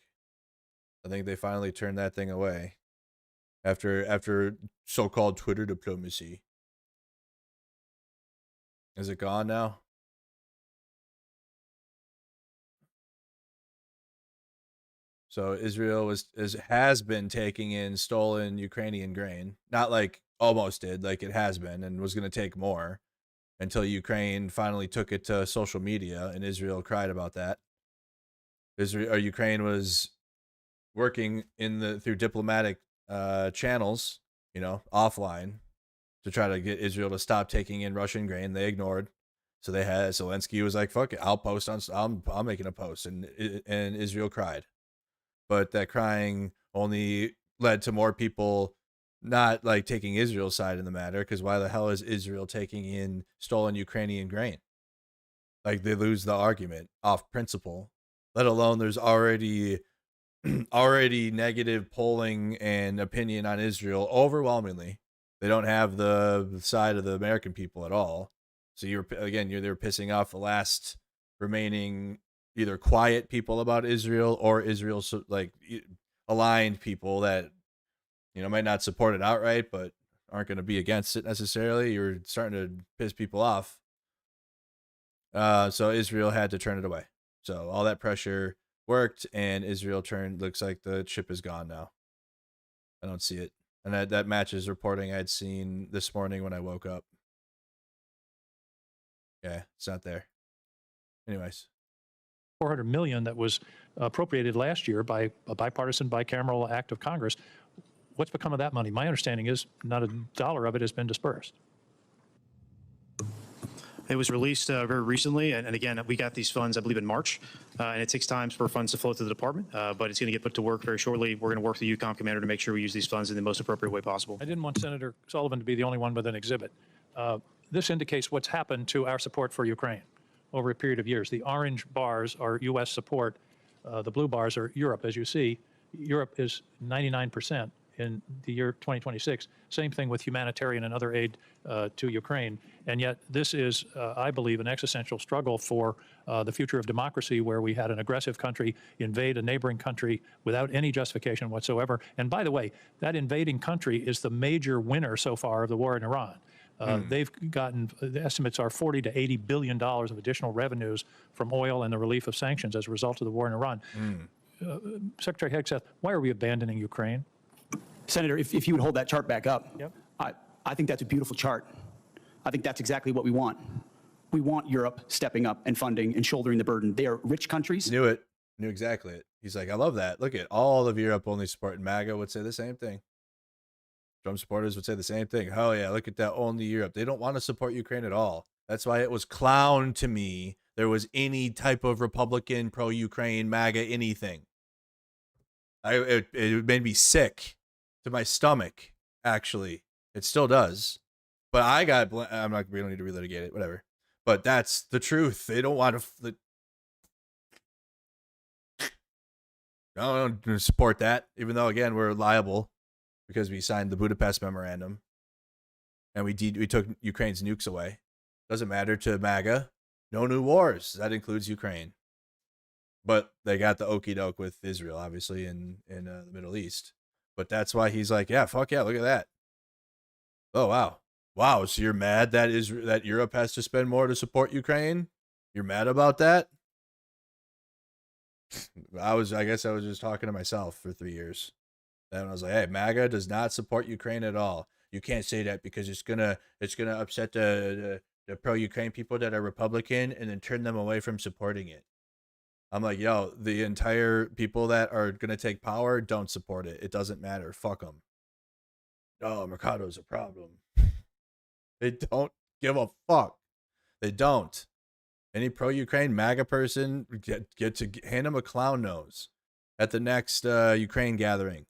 I think they finally turned that thing away after so-called Twitter diplomacy. Is it gone now? So Israel has been taking in stolen Ukrainian grain. Not like almost did, like it has been, and was going to take more until Ukraine finally took it to social media, and Israel cried about that. Ukraine was working through diplomatic channels, offline, to try to get Israel to stop taking in Russian grain. They ignored. So Zelensky was like, "Fuck it, I'm making a post," and Israel cried. But that crying only led to more people not like taking Israel's side in the matter, because why the hell is Israel taking in stolen Ukrainian grain? Like, they lose the argument off principle, let alone there's already negative polling and opinion on Israel overwhelmingly. They don't have the side of the American people at all. So they're pissing off the last remaining either quiet people about Israel or Israel aligned people that might not support it outright but aren't going to be against it necessarily. You're starting to piss people off. So Israel had to turn it away. So all that pressure worked, and Israel looks like the ship is gone now. I don't see it. And that matches reporting I'd seen this morning when I woke up. Yeah, it's not there. Anyways. 400 million that was appropriated last year by a bipartisan bicameral act of Congress. What's become of that money? My understanding is not a dollar of it has been dispersed. It was released very recently, and again, we got these funds, I believe, in March, and it takes time for funds to flow through the department, but it's going to get put to work very shortly. We're going to work with the UCOM commander to make sure we use these funds in the most appropriate way possible. I didn't want Senator Sullivan to be the only one with an exhibit. This indicates what's happened to our support for Ukraine over a period of years. The orange bars are U.S. support. The blue bars are Europe. As you see, Europe is 99% in the year 2026. Same thing with humanitarian and other aid to Ukraine. And yet this is, I believe, an existential struggle for the future of democracy, where we had an aggressive country invade a neighboring country without any justification whatsoever. And by the way, that invading country is the major winner so far of the war in Iran. They've gotten, the estimates are $40 to $80 billion of additional revenues from oil and the relief of sanctions as a result of the war in Iran. Secretary Hegseth, why are we abandoning Ukraine? Senator, if you would hold that chart back up. Yep. I think that's a beautiful chart. I think that's exactly what we want. We want Europe stepping up and funding and shouldering the burden. They are rich countries. Knew exactly it. He's like, I love that. Look at all of Europe only supporting MAGA would say the same thing. Trump supporters would say the same thing. Oh yeah, look at that, only Europe. They don't want to support Ukraine at all. That's why it was clown to me there was any type of Republican, pro-Ukraine, MAGA, anything. It made me sick to my stomach, actually. It still does. But we don't need to relitigate it, whatever. But that's the truth. They don't want to, I don't support that, even though, again, we're liable because we signed the Budapest Memorandum and we took Ukraine's nukes away. Doesn't matter to MAGA. No new wars. That includes Ukraine. But they got the okie doke with Israel, obviously, in the Middle East. But that's why he's like, yeah, fuck yeah, look at that. Oh, wow. Wow, so you're mad that Europe has to spend more to support Ukraine? You're mad about that? I guess I was just talking to myself for 3 years. Then I was like, hey, MAGA does not support Ukraine at all. You can't say that because it's gonna upset the pro-Ukraine people that are Republican and then turn them away from supporting it. I'm like, yo, the entire people that are going to take power don't support it. It doesn't matter. Fuck them. Oh, Mercado's a problem. They don't give a fuck. They don't. Any pro-Ukraine MAGA person, get to hand them a clown nose at the next Ukraine gathering.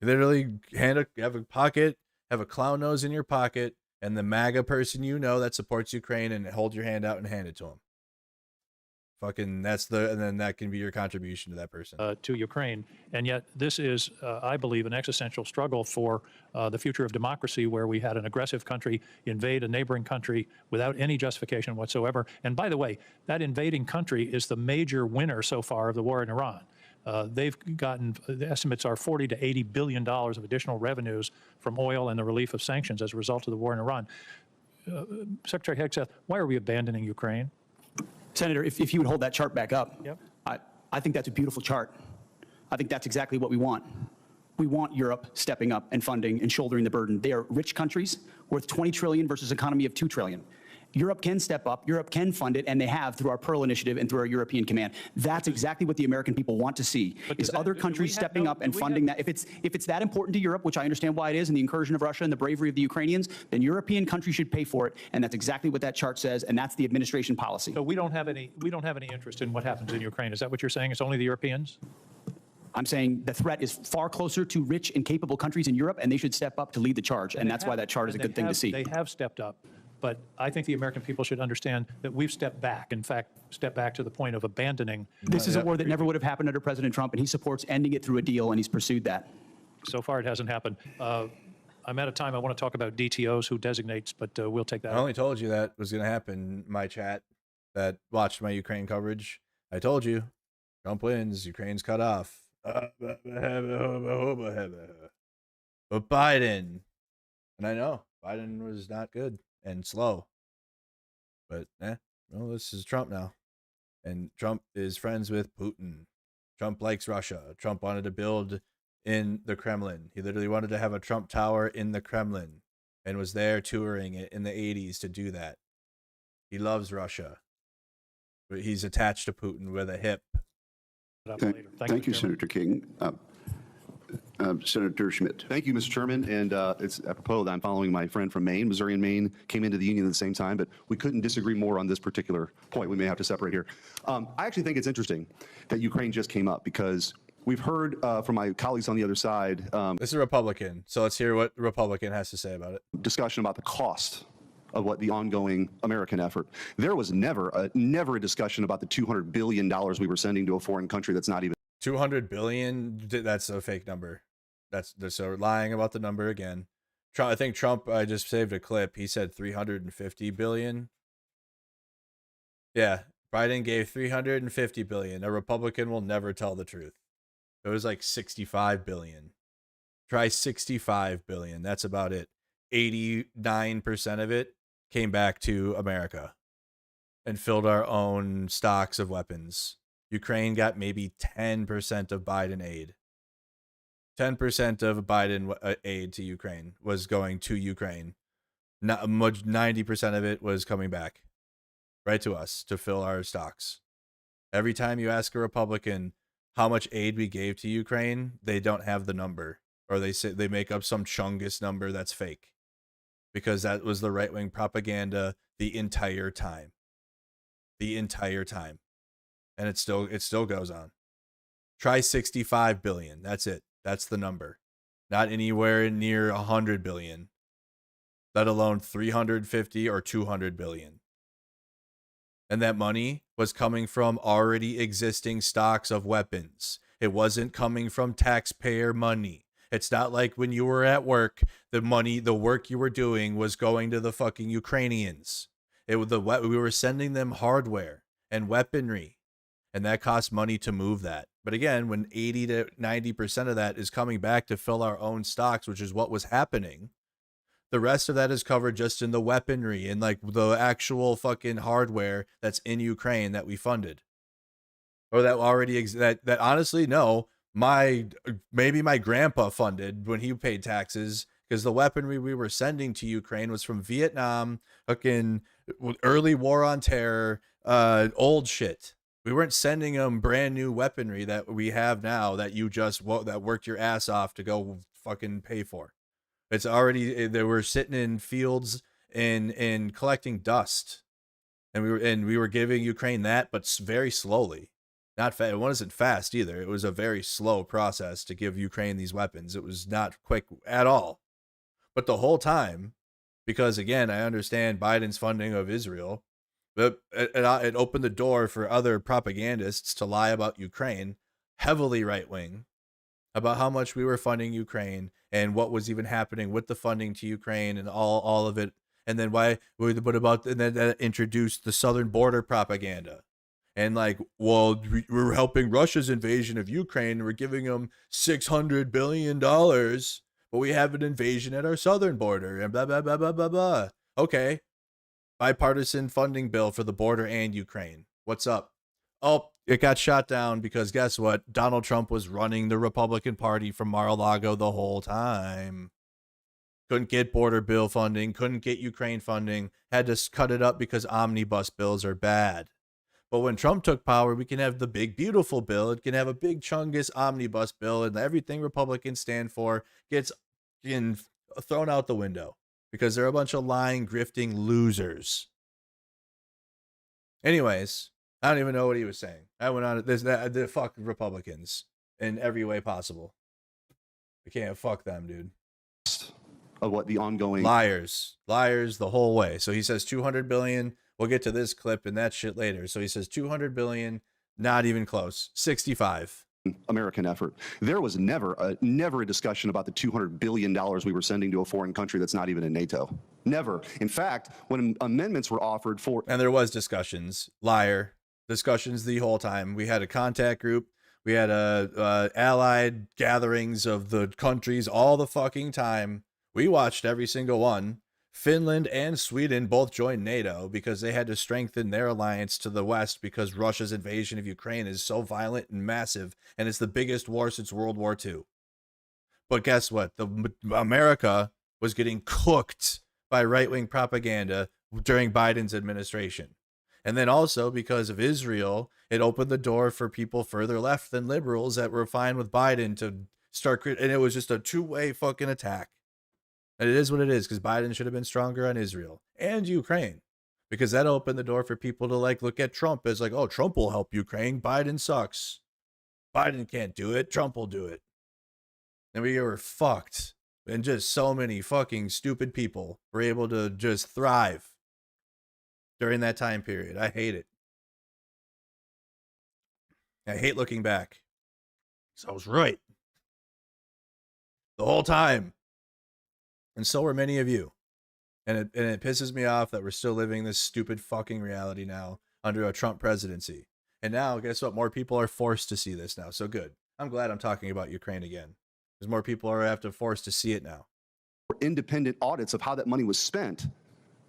Literally have a clown nose in your pocket, and the MAGA person you know that supports Ukraine, and hold your hand out and hand it to them. Fucking and then that can be your contribution to that person. To Ukraine. And yet this is, I believe, an existential struggle for the future of democracy, where we had an aggressive country invade a neighboring country without any justification whatsoever. And by the way, that invading country is the major winner so far of the war in Iran. They've gotten, the estimates are $40 to $80 billion of additional revenues from oil and the relief of sanctions as a result of the war in Iran. Secretary Hegseth, why are we abandoning Ukraine? Senator, if you would hold that chart back up. Yep. I think that's a beautiful chart. I think that's exactly what we want. We want Europe stepping up and funding and shouldering the burden. They are rich countries worth $20 trillion versus an economy of $2 trillion. Europe can step up, Europe can fund it, and they have through our Pearl Initiative and through our European Command. That's exactly what the American people want to see, is other countries stepping up and funding that. If it's that important to Europe, which I understand why it is, and the incursion of Russia and the bravery of the Ukrainians, then European countries should pay for it, and that's exactly what that chart says, and that's the administration policy. So we don't have any interest in what happens in Ukraine. Is that what you're saying? It's only the Europeans? I'm saying the threat is far closer to rich and capable countries in Europe, and they should step up to lead the charge, and that's why that chart is a good thing to see. They have stepped up. But I think the American people should understand that we've stepped back, in fact, stepped back to the point of abandoning. This is a war that never would have happened under President Trump, and he supports ending it through a deal, and he's pursued that. So far, it hasn't happened. I'm out of time. I want to talk about DTOs, who designates, but we'll take that. I only told you that was going to happen. My chat that watched my Ukraine coverage. I told you, Trump wins, Ukraine's cut off. But Biden, and I know Biden was not good and slow, but well, this is Trump now, and Trump is friends with Putin. Trump likes Russia. Trump wanted to build in the Kremlin. He literally wanted to have a Trump Tower in the Kremlin and was there touring it in the 80s to do that. He loves Russia, but he's attached to Putin with a hip. Thank you, Senator King. Senator Schmidt. Thank you, Mr. Chairman. And it's apropos that I'm following my friend from Maine. Missouri and Maine came into the union at the same time, but we couldn't disagree more on this particular point. We may have to separate here. I actually think it's interesting that Ukraine just came up, because we've heard from my colleagues on the other side. This is a Republican, so let's hear what the Republican has to say about it. Discussion about the cost of what the ongoing American effort. There was never a discussion about the $200 billion we were sending to a foreign country that's not even. 200 billion, that's a fake number. They're so lying about the number again. I think Trump, I just saved a clip. He said 350 billion. Yeah, Biden gave 350 billion. A Republican will never tell the truth. It was like 65 billion. Try 65 billion. That's about it. 89% of it came back to America and filled our own stocks of weapons. Ukraine got maybe 10% of Biden aid. 10% of Biden aid to Ukraine was going to Ukraine. Not much, 90% of it was coming back right to us to fill our stocks. Every time you ask a Republican how much aid we gave to Ukraine, they don't have the number, or they say they make up some Chungus number that's fake, because that was the right-wing propaganda the entire time. And it still goes on. Try 65 billion. That's it. That's the number. Not anywhere near 100 billion, let alone 350 or 200 billion. And that money was coming from already existing stocks of weapons. It wasn't coming from taxpayer money. It's not like when you were at work, the work you were doing was going to the fucking Ukrainians. We were sending them hardware and weaponry, and that costs money to move that. But again, when 80 to 90% of that is coming back to fill our own stocks, which is what was happening, the rest of that is covered just in the weaponry and like the actual fucking hardware that's in Ukraine that we funded, or that already that honestly, no, maybe my grandpa funded when he paid taxes, because the weaponry we were sending to Ukraine was from Vietnam, fucking early war on terror, old shit. We weren't sending them brand new weaponry that we have now that you just that worked your ass off to go fucking pay for. It's already, they were sitting in fields and collecting dust, and we were giving Ukraine that, but very slowly. Not fast. It wasn't fast either. It was a very slow process to give Ukraine these weapons. It was not quick at all. But the whole time, because again, I understand Biden's funding of Israel, but it opened the door for other propagandists to lie about Ukraine, heavily right wing, about how much we were funding Ukraine and what was even happening with the funding to Ukraine and all of it. And then and then that introduced the southern border propaganda. And like, well, we're helping Russia's invasion of Ukraine. And we're giving them $600 billion, but we have an invasion at our southern border and blah, blah, blah, blah, blah, blah. Okay. Bipartisan funding bill for the border and Ukraine. What's up? Oh, it got shot down because guess what? Donald Trump was running the Republican Party from Mar-a-Lago the whole time. Couldn't get border bill funding, couldn't get Ukraine funding, had to cut it up because omnibus bills are bad. But when Trump took power, we can have the big, beautiful bill. It can have a big chungus omnibus bill, and everything Republicans stand for gets thrown out the window because they're a bunch of lying, grifting losers. Anyways, I don't even know what he was saying. I went on the fuck Republicans in every way possible. I can't fuck them, dude. Of what the ongoing liars the whole way. So he says 200 billion. We'll get to this clip and that shit later. So he says 200 billion, not even close. 65. American effort. There was never a discussion about the $200 billion we were sending to a foreign country that's not even in NATO. Never. In fact, when amendments were offered for... And there was discussions. Liar. Discussions the whole time. We had a contact group. We had allied gatherings of the countries all the fucking time. We watched every single one. Finland and Sweden both joined NATO because they had to strengthen their alliance to the West because Russia's invasion of Ukraine is so violent and massive, and it's the biggest war since World War II. But guess what? America was getting cooked by right-wing propaganda during Biden's administration. And then also because of Israel, it opened the door for people further left than liberals that were fine with Biden to start, and it was just a two-way fucking attack. And it is what it is, because Biden should have been stronger on Israel and Ukraine, because that opened the door for people to like look at Trump as like, oh, Trump will help Ukraine. Biden sucks. Biden can't do it. Trump will do it. And we were fucked. And just so many fucking stupid people were able to just thrive during that time period. I hate it. I hate looking back. So I was right the whole time. And so are many of you. And it pisses me off that we're still living this stupid fucking reality now under a Trump presidency. And now, guess what? More people are forced to see this now. So good. I'm glad I'm talking about Ukraine again. Because more people are forced to see it now. Independent audits of how that money was spent.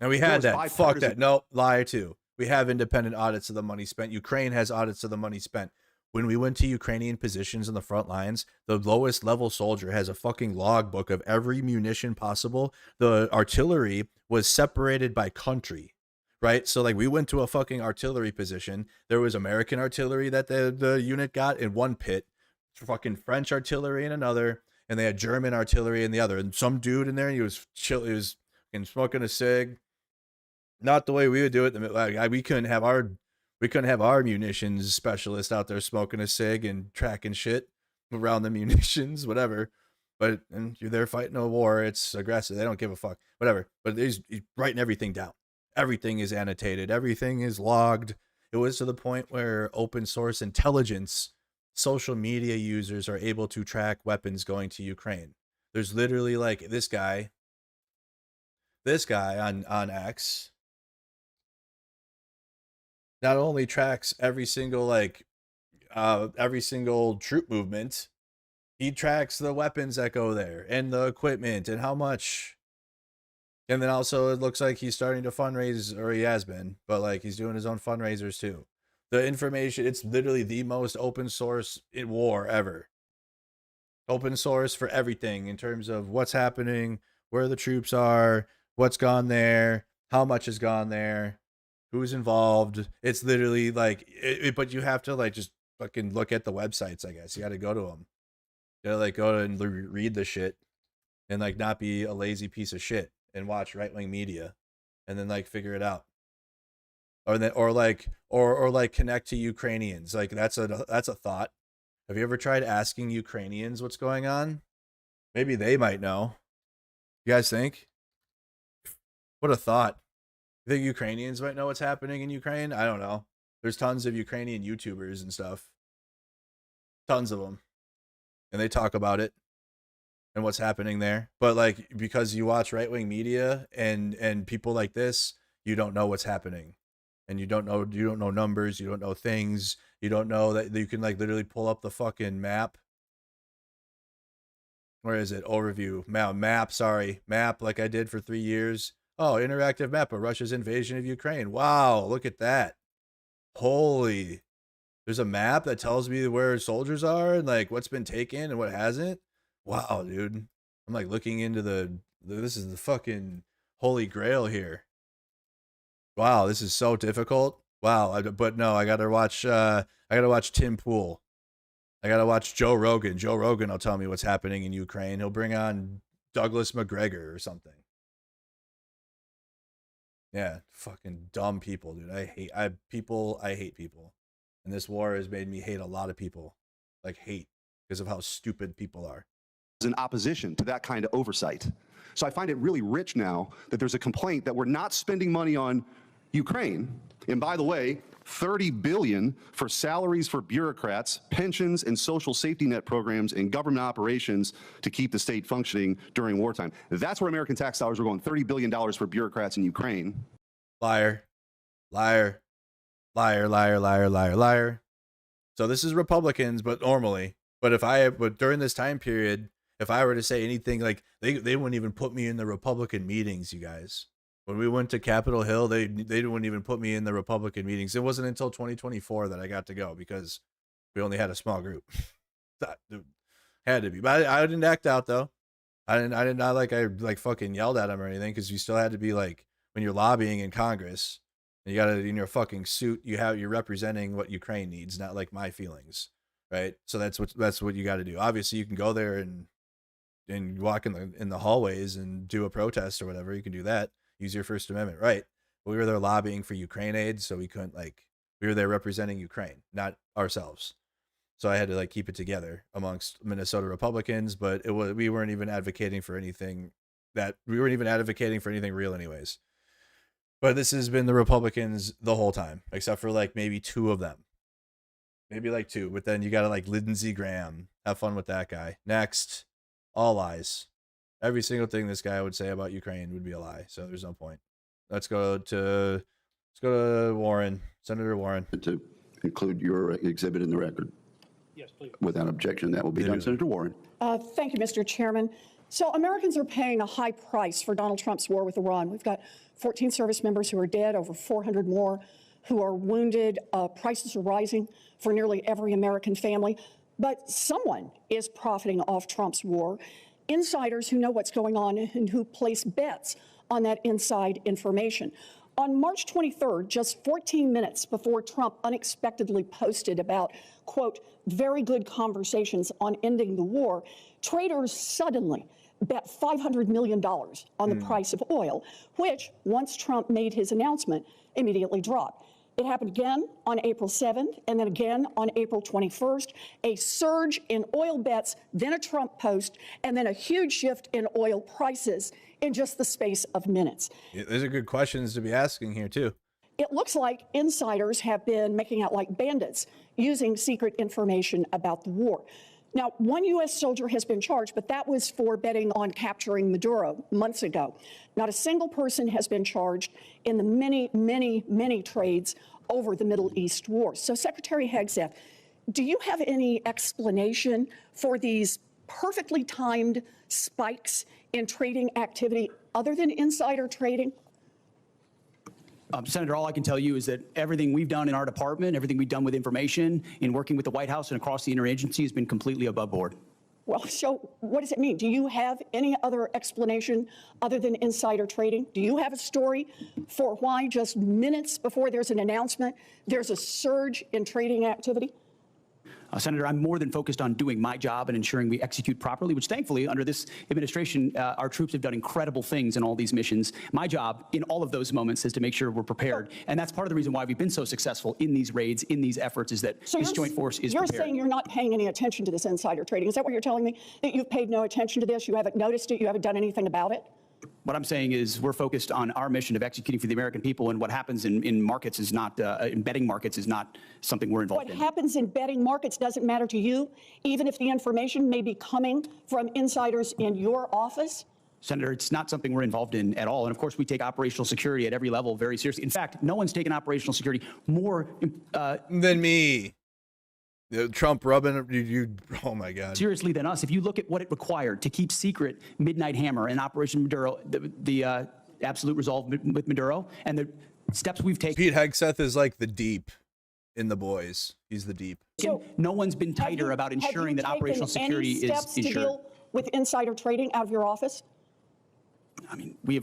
And we had that. Fuck that. No, liar too. We have independent audits of the money spent. Ukraine has audits of the money spent. When we went to Ukrainian positions in the front lines, the lowest level soldier has a fucking logbook of every munition possible. The artillery was separated by country, right? So like we went to a fucking artillery position. There was American artillery that the unit got in one pit, fucking French artillery in another, and they had German artillery in the other. And some dude in there, he was chill. He was fucking smoking a cig. Not the way we would do it. We couldn't have our munitions specialist out there smoking a cig and tracking shit around the munitions, whatever. But and you're there fighting a war. It's aggressive. They don't give a fuck. Whatever. But he's writing everything down. Everything is annotated. Everything is logged. It was to the point where open source intelligence, social media users are able to track weapons going to Ukraine. There's literally like this guy on X not only tracks every single troop movement, he tracks the weapons that go there and the equipment and how much. And then also it looks like he's starting to fundraise, or he has been, but like he's doing his own fundraisers too. The information, it's literally the most open source in war ever. Open source for everything in terms of what's happening, where the troops are, what's gone there, how much has gone there, who's involved. It's literally like, but you have to like just fucking look at the websites, I guess. You got to go to them. You got to like go and read the shit and like not be a lazy piece of shit and watch right-wing media and then like figure it out. Or like connect to Ukrainians. Like that's a thought. Have you ever tried asking Ukrainians what's going on? Maybe they might know. You guys think? What a thought. You think Ukrainians might know what's happening in Ukraine? I don't know. There's tons of Ukrainian YouTubers and stuff. Tons of them. And they talk about it and what's happening there. But like, because you watch right-wing media and people like this, you don't know what's happening. And you don't know numbers, you don't know things, you don't know that you can like literally pull up the fucking map. Where is it? Overview. Map like I did for 3 years. Oh, interactive map of Russia's invasion of Ukraine. Wow, look at that. Holy. There's a map that tells me where soldiers are and like what's been taken and what hasn't. Wow, dude. I'm like looking into this is the fucking holy grail here. Wow, this is so difficult. Wow, but no, I gotta watch Tim Pool. I gotta watch Joe Rogan. Joe Rogan will tell me what's happening in Ukraine. He'll bring on Douglas McGregor or something. Yeah, fucking dumb people, dude. I hate people. And this war has made me hate a lot of people. Like hate because of how stupid people are. In opposition to that kind of oversight. So I find it really rich now that there's a complaint that we're not spending money on Ukraine. And by the way, $30 billion for salaries for bureaucrats, pensions, and social safety net programs and government operations to keep the state functioning during wartime. That's where American tax dollars are going, $30 billion for bureaucrats in Ukraine. Liar. Liar. Liar, liar, liar, liar, liar. So this is Republicans, but normally. But during this time period, if I were to say anything, like they wouldn't even put me in the Republican meetings, you guys. When we went to Capitol Hill, they wouldn't even put me in the Republican meetings. It wasn't until 2024 that I got to go because we only had a small group. Had to be, but I didn't act out though. I fucking yelled at them or anything because you still had to be like when you're lobbying in Congress. You got to in your fucking suit. You're representing what Ukraine needs, not like my feelings, right? So that's what you got to do. Obviously, you can go there and walk in the hallways and do a protest or whatever. You can do that. Use your First Amendment right. But we were there lobbying for Ukraine aid, so we couldn't we were there representing Ukraine, not ourselves. So I had to keep it together amongst Minnesota Republicans, but we weren't even advocating for anything real anyways. But this has been the Republicans the whole time, except for maybe two of them. Maybe two, but then you got Lindsey Graham. Have fun with that guy. Next, all lies. Every single thing this guy would say about Ukraine would be a lie, so there's no point. Let's go to Warren, Senator Warren. To include your exhibit in the record. Yes, please. Without objection, that will be done. Senator Warren. Thank you, Mr. Chairman. So Americans are paying a high price for Donald Trump's war with Iran. We've got 14 service members who are dead, over 400 more who are wounded. Prices are rising for nearly every American family. But someone is profiting off Trump's war. Insiders who know what's going on and who place bets on that inside information. On March 23rd, just 14 minutes before Trump unexpectedly posted about, quote, very good conversations on ending the war, traders suddenly bet $500 million on the price of oil, which, once Trump made his announcement, immediately dropped. It happened again on April 7th, and then again on April 21st, a surge in oil bets, then a Trump post, and then a huge shift in oil prices in just the space of minutes. Yeah, those are good questions to be asking here, too. It looks like insiders have been making out like bandits, using secret information about the war. Now, one U.S. soldier has been charged, but that was for betting on capturing Maduro months ago. Not a single person has been charged in the many, many, many trades over the Middle East war. So, Secretary Hegseth, do you have any explanation for these perfectly timed spikes in trading activity other than insider trading? Senator, all I can tell you is that everything we've done in our department, everything we've done with information in working with the White House and across the interagency has been completely above board. Well, so what does it mean? Do you have any other explanation other than insider trading? Do you have a story for why just minutes before there's an announcement, there's a surge in trading activity? Senator, I'm more than focused on doing my job and ensuring we execute properly, which thankfully under this administration, our troops have done incredible things in all these missions. My job in all of those moments is to make sure we're prepared. And that's part of the reason why we've been so successful in these raids, in these efforts, is that this joint force is prepared. You're saying you're not paying any attention to this insider trading. Is that what you're telling me? That you've paid no attention to this? You haven't noticed it? You haven't done anything about it? What I'm saying is we're focused on our mission of executing for the American people, and what happens in markets is not, in betting markets is not something we're involved in. What happens in betting markets doesn't matter to you, even if the information may be coming from insiders in your office? Senator, it's not something we're involved in at all. And of course, we take operational security at every level very seriously. In fact, no one's taken operational security more than me. Trump rubbing you, oh my God. Seriously than us. If you look at what it required to keep secret Midnight Hammer and Operation Maduro, the absolute resolve with Maduro, and the steps we've taken. Pete Hegseth is like the deep in the boys. He's the deep. So no one's been tighter about ensuring that operational security is steps ensured. To deal with insider trading out of your office? I mean, we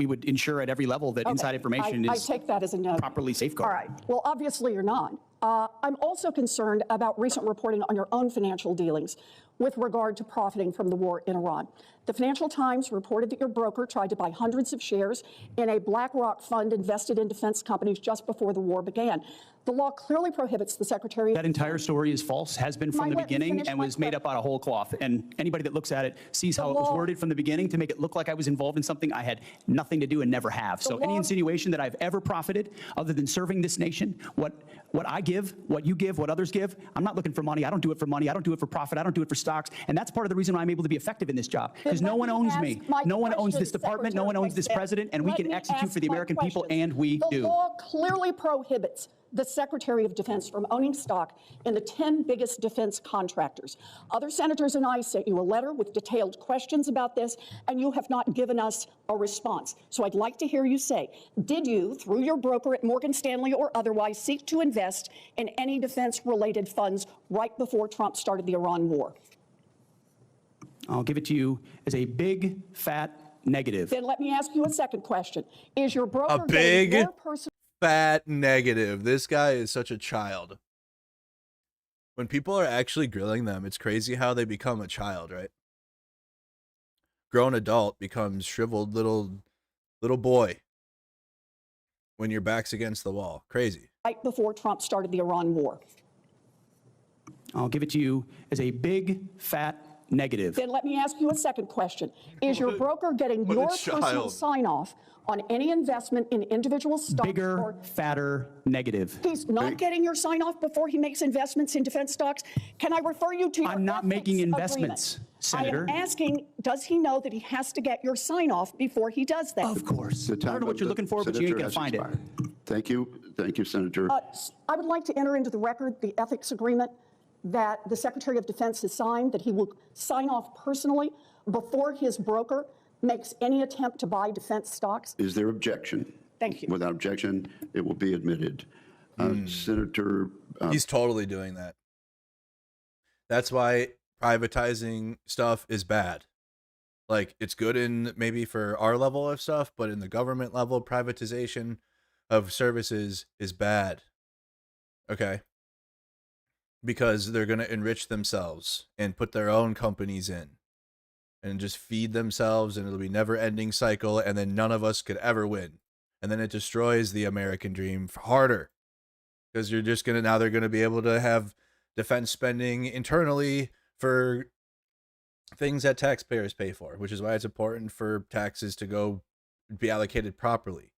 would ensure at every level that inside information I is take that as a no. properly safeguarded. All right. Well, obviously you're not. I'm also concerned about recent reporting on your own financial dealings with regard to profiting from the war in Iran. The Financial Times reported that your broker tried to buy hundreds of shares in a BlackRock fund invested in defense companies just before the war began. The law clearly prohibits the Secretary. That entire story is false, has been from the beginning, and was made up out of whole cloth. And anybody that looks at it sees how it was worded from the beginning to make it look like I was involved in something I had nothing to do and never have. So any insinuation that I've ever profited, other than serving this nation, what I give, what you give, what others give, I'm not looking for money. I don't do it for money. I don't do it for profit. I don't do it for stocks. And that's part of the reason why I'm able to be effective in this job. Because no one owns me. No one owns this department. No one owns this president. And we can execute for the American people, and we do. The law clearly prohibits the Secretary of Defense from owning stock in the 10 biggest defense contractors. Other senators and I sent you a letter with detailed questions about this, and you have not given us a response. So I'd like to hear you say, did you, through your broker at Morgan Stanley or otherwise, seek to invest in any defense-related funds right before Trump started the Iran war? I'll give it to you as a big, fat negative. Then let me ask you a second question. Is your broker a big, your personal fat negative? This guy is such a child. When people are actually grilling them, it's crazy how they become a child, right? Grown adult becomes shriveled little boy when your back's against the wall. Crazy. Right before Trump started the Iran war? I'll give it to you as a big, fat negative. Then let me ask you a second question. Is your broker getting your personal sign-off on any investment in individual stocks? Bigger, fatter, negative. He's not getting your sign-off before he makes investments in defense stocks? Can I refer you to your I'm not making investments, agreement? Senator. I am asking, does he know that he has to get your sign-off before he does that? Of course. I don't know what you're looking for, but you ain't going to find it. Thank you. Thank you, Senator. I would like to enter into the record the ethics agreement that the Secretary of Defense has signed, that he will sign off personally before his broker makes any attempt to buy defense stocks. Is there objection? Thank you. Without objection, it will be admitted. Senator. He's totally doing that. That's why privatizing stuff is bad. Like, it's good in maybe for our level of stuff, but in the government level, privatization of services is bad. Okay? Because they're going to enrich themselves and put their own companies in and just feed themselves, and it'll be never-ending cycle, and then none of us could ever win. And then it destroys the American dream harder, because you're just going to, now they're going to be able to have defense spending internally for things that taxpayers pay for, which is why it's important for taxes to go be allocated properly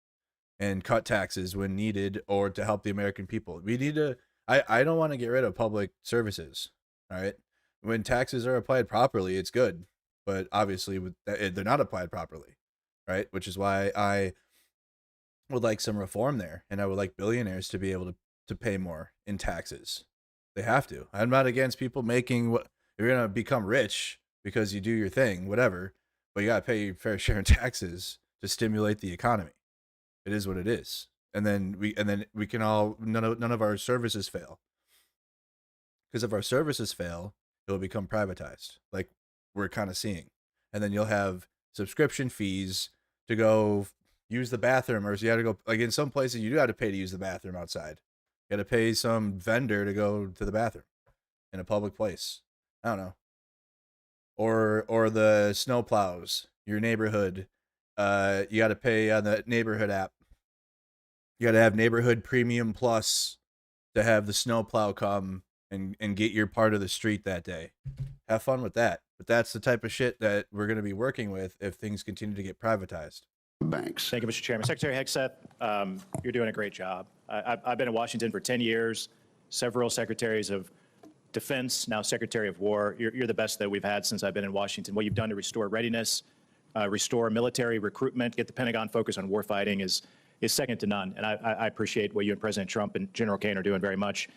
and cut taxes when needed, or to help the American people. We need to, I don't want to get rid of public services. All right. When taxes are applied properly, it's good, but obviously they're not applied properly. Right. Which is why I would like some reform there. And I would like billionaires to be able to pay more in taxes. They have to. I'm not against people making what you're going to become rich because you do your thing, whatever, but you got to pay your fair share in taxes to stimulate the economy. It is what it is. And then we can all, none of our services fail. Because if our services fail, it'll become privatized, like we're kind of seeing. And then you'll have subscription fees to go use the bathroom, or so you got to go, like in some places you do have to pay to use the bathroom outside. You got to pay some vendor to go to the bathroom in a public place. I don't know. Or the snow plows, your neighborhood. You got to pay on the neighborhood app. You got to have neighborhood premium plus to have the snow plow come and get your part of the street that day. Have fun with that. But that's the type of shit that we're going to be working with if things continue to get privatized. Banks. Thank you, Mr. Chairman. Secretary Hegseth, you're doing a great job. I've been in Washington for 10 years, several secretaries of defense, now Secretary of War. You're the best that we've had since I've been in Washington. What you've done to restore readiness, restore military recruitment, get the Pentagon focused on warfighting is second to none. And I appreciate what you and President Trump and General Kane are doing very much.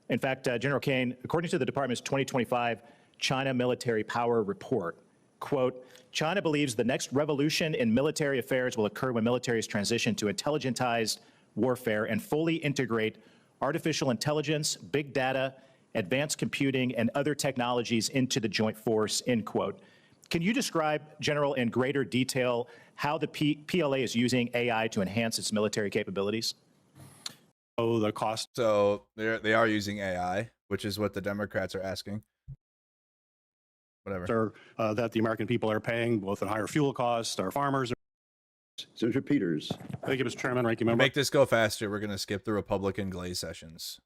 In fact, General Kane, according to the department's 2025 China Military Power Report, quote, China believes the next revolution in military affairs will occur when militaries transition to intelligentized warfare and fully integrate artificial intelligence, big data, advanced computing, and other technologies into the joint force, end quote. Can you describe, General, in greater detail how the PLA is using AI to enhance its military capabilities? Oh, the cost. So they are using AI, which is what the Democrats are asking. Whatever. That the American people are paying, both in higher fuel costs, our farmers. Senator Peters. Thank you, Mr. Chairman, Ranking Member. Make this go faster. We're going to skip the Republican glaze sessions.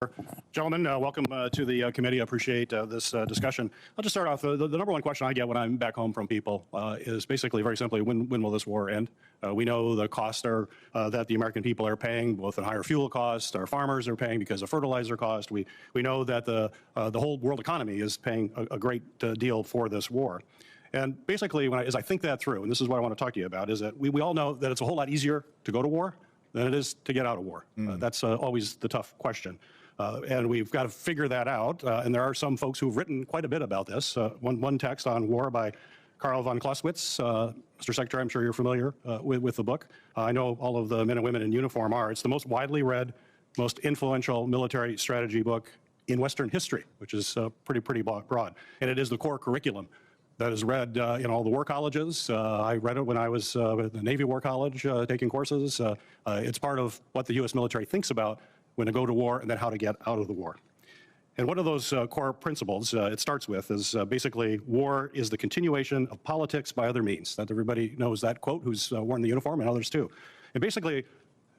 Gentlemen, welcome to the committee. I appreciate this discussion. I'll just start off. The number one question I get when I'm back home from people is basically very simply, when will this war end? We know the costs are that the American people are paying, both in higher fuel costs, our farmers are paying because of fertilizer cost. We know that the whole world economy is paying a great deal for this war. And basically, as I think that through, and this is what I want to talk to you about, is that we all know that it's a whole lot easier to go to war than it is to get out of war. That's always the tough question. And we've got to figure that out. And there are some folks who've written quite a bit about this. One text on war by Karl von Clausewitz. Mr. Secretary, I'm sure you're familiar with the book. I know all of the men and women in uniform are. It's the most widely read, most influential military strategy book in Western history, which is pretty broad. And it is the core curriculum that is read in all the war colleges. I read it when I was at the Navy War College taking courses. It's part of what the U.S. military thinks about when to go to war and then how to get out of the war. And one of those core principles it starts with is basically war is the continuation of politics by other means. That everybody knows that quote who's worn the uniform, and others too. And basically, it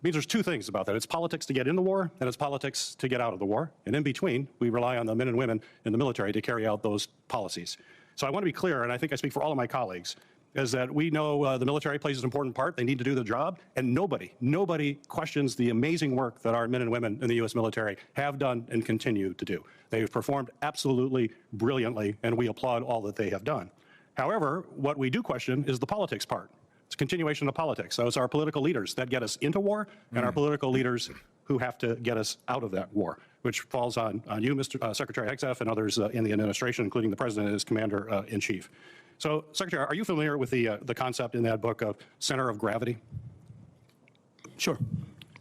means there's two things about that. It's politics to get in the war, and it's politics to get out of the war. And in between, we rely on the men and women in the military to carry out those policies. So I want to be clear, and I think I speak for all of my colleagues, is that we know the military plays an important part. They need to do the job, and nobody questions the amazing work that our men and women in the U.S. military have done and continue to do. They've performed absolutely brilliantly, and we applaud all that they have done. However, what we do question is the politics part. It's a continuation of politics. So it's our political leaders that get us into war, and our political leaders who have to get us out of that war, which falls on you, Mr. Secretary Hegseth, and others in the administration, including the President as Commander-in-Chief. So, Secretary, are you familiar with the concept in that book of center of gravity? Sure.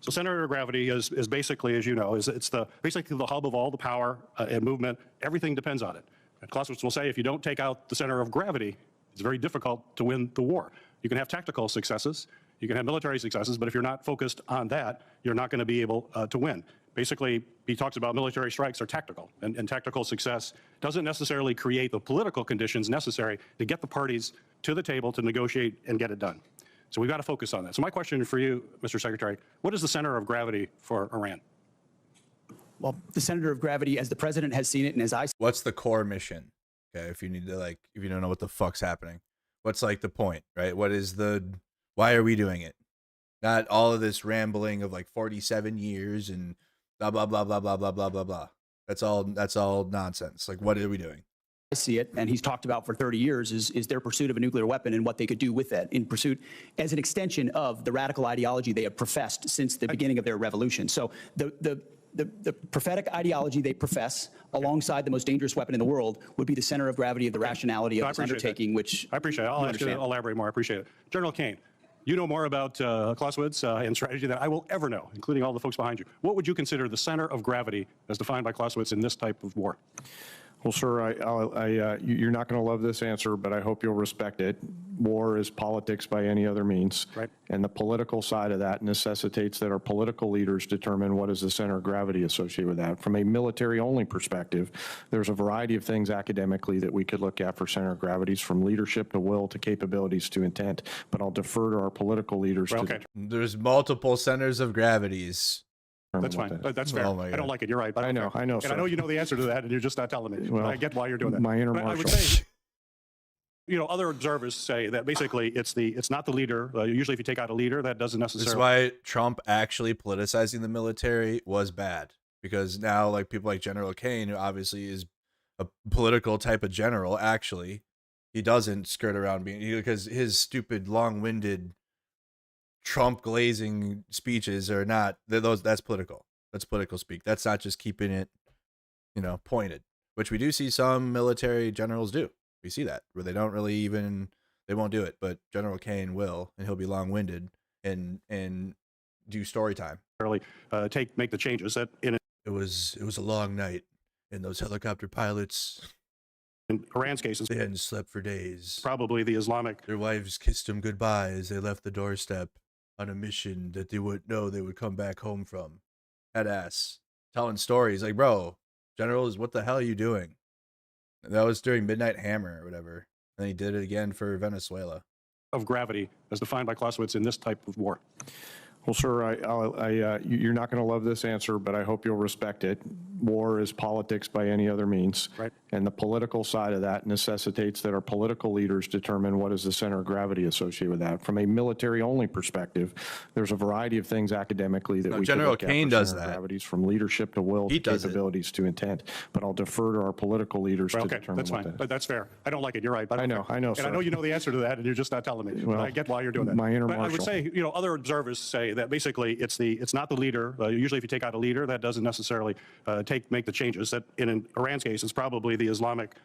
So center of gravity is basically, as you know, it's basically the hub of all the power and movement. Everything depends on it. And Clausewitz will say if you don't take out the center of gravity, it's very difficult to win the war. You can have tactical successes, you can have military successes, but if you're not focused on that, you're not going to be able to win. Basically, he talks about military strikes are tactical, and tactical success doesn't necessarily create the political conditions necessary to get the parties to the table to negotiate and get it done. So we've got to focus on that. So my question for you, Mr. Secretary, what is the center of gravity for Iran? Well, the center of gravity, as the president has seen it, and as I... What's the core mission? Okay, if you need to, like, if you don't know what the fuck's happening, what's like the point, right? What is why are we doing it? Not all of this rambling of like 47 years and blah, blah, blah, blah, blah, blah, blah, blah, blah. That's all nonsense. Like, what are we doing? I see it, and he's talked about for 30 years, is their pursuit of a nuclear weapon and what they could do with that in pursuit as an extension of the radical ideology they have professed since the beginning of their revolution. So the prophetic ideology they profess alongside the most dangerous weapon in the world would be the center of gravity of the rationality of this undertaking, which I appreciate it. I'll ask you to elaborate more. I appreciate it. General Kane, you know more about Clausewitz and strategy than I will ever know, including all the folks behind you. What would you consider the center of gravity as defined by Clausewitz in this type of war? Well, sir, you're not going to love this answer, but I hope you'll respect it. War is politics by any other means. Right. And the political side of that necessitates that our political leaders determine what is the center of gravity associated with that. From a military-only perspective, there's a variety of things academically that we could look at for center of gravities, from leadership to will to capabilities to intent. But I'll defer to our political leaders to determine. There's multiple centers of gravities. That's fine. That's fair. Oh my I don't God. like it. You're right. But I know, and sir. I know you know the answer to that, and you're just not telling me. Well, I get why you're doing that. my inner But I would marshal. say, other observers say that basically it's not the leader. Usually, if you take out a leader, that doesn't This necessarily. is why Trump actually politicizing the military was bad, because now like people like General Kane, who obviously is a political type of general, actually he doesn't skirt around being, because his stupid long-winded Trump glazing speeches are not that's political. That's political speak. That's not just keeping it, pointed, which we do see some military generals do. We see that where they don't really even, they won't do it, but General Kane will, and he'll be long-winded and do story time. Make the changes that in It was a long night, and those helicopter pilots, in Iran's case, they hadn't slept for days. probably the Islamic. Their wives kissed them goodbye as they left the doorstep on a mission that they wouldn't know they would come back home from. That ass telling stories like, bro, generals, what the hell are you doing? That was during Midnight Hammer or whatever. And he did it again for Venezuela. Of gravity, as defined by Clausewitz in this type of war. Well, sir, you're not going to love this answer, but I hope you'll respect it. War is politics by any other means. Right. And the political side of that necessitates that our political leaders determine what is the center of gravity associated with that. From a military-only perspective, there's a variety of things academically that we General could look Kane at for does center of that. gravities, from leadership to will He to does it. capabilities to intent. But I'll defer to our political leaders to Okay, determine that's what fine. that is. That's fair. I don't like it. You're right. But I know, And sir. I know you know the answer to that, and you're just not telling me. Well, But I get why you're doing that. my inner But I would marshal. say, other observers say that basically it's not the leader. Usually, if you take out a leader, that doesn't necessarily make the changes. That in Iran's case, it's probably the Islamic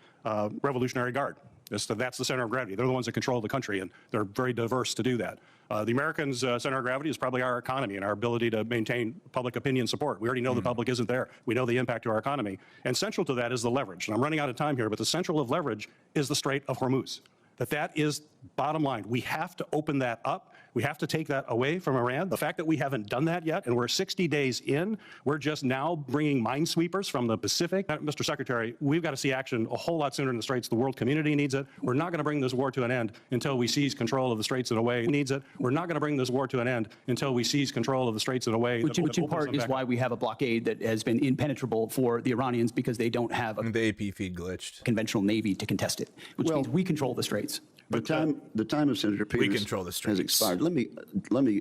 Revolutionary Guard. That's the center of gravity. They're the ones that control the country, and they're very diverse to do that. The Americans' center of gravity is probably our economy and our ability to maintain public opinion support. We already know the public isn't there. We know the impact to our economy. And central to that is the leverage. And I'm running out of time here, but the central of leverage is the Strait of Hormuz. That is bottom line. We have to open that up. We have to take that away from Iran. The fact that we haven't done that yet, and we're 60 days in, we're just now bringing minesweepers from the Pacific. Mr. Secretary, we've got to see action a whole lot sooner in the Straits. The world community needs it. We're not going to bring this war to an end until we seize control of the Straits in a way. Needs it. We're not going to bring this war to an end until we seize control of the Straits in a way. Which in part is why we have a blockade that has been impenetrable for the Iranians, because they don't have a The AP feed glitched. conventional navy to contest it, which means we control the Straits. The time of Senator Peters control the has streets. expired. Let me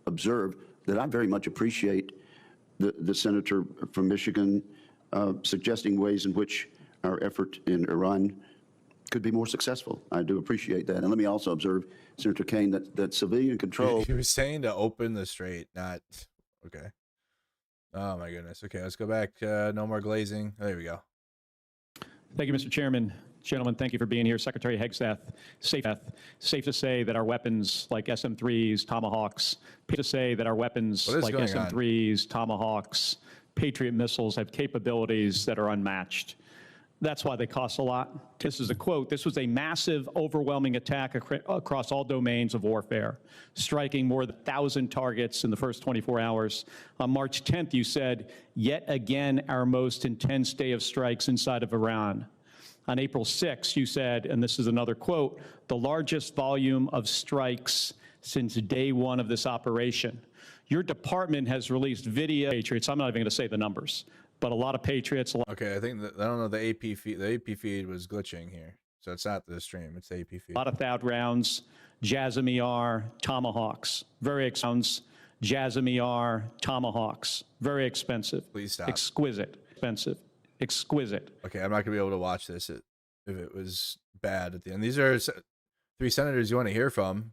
observe that I very much appreciate the senator from Michigan suggesting ways in which our effort in Iran could be more successful. I do appreciate that. And let me also observe, Senator Kane, that civilian control. He was saying to open the strait, not okay. Oh my goodness. Okay, let's go back. No more glazing. There we go. Thank you, Mr. Chairman. Gentlemen, thank you for being here. Secretary Hegseth, safe to say that our weapons like SM-3s, Tomahawks, safe to say that our weapons What is like going on? SM-3s, Tomahawks, Patriot missiles have capabilities that are unmatched. That's why they cost a lot. This is a quote. This was a massive, overwhelming attack across all domains of warfare, striking more than 1,000 targets in the first 24 hours. On March 10th, you said, yet again, our most intense day of strikes inside of Iran. On April 6th, you said, and this is another quote, the largest volume of strikes since day one of this operation. Your department has released video Patriots. I'm not even going to say the numbers, but a lot of Patriots. Okay, I think I don't know, the AP feed. The AP feed was glitching here, so it's not the stream. It's the AP feed. A lot of THAAD rounds, JASSM-ER, Tomahawks, very expensive. JASSM-ER, Tomahawks, very expensive. Please stop. Exquisite, expensive, exquisite. Okay, I'm not gonna be able to watch this if it was bad at the end. These are three senators you want to hear from,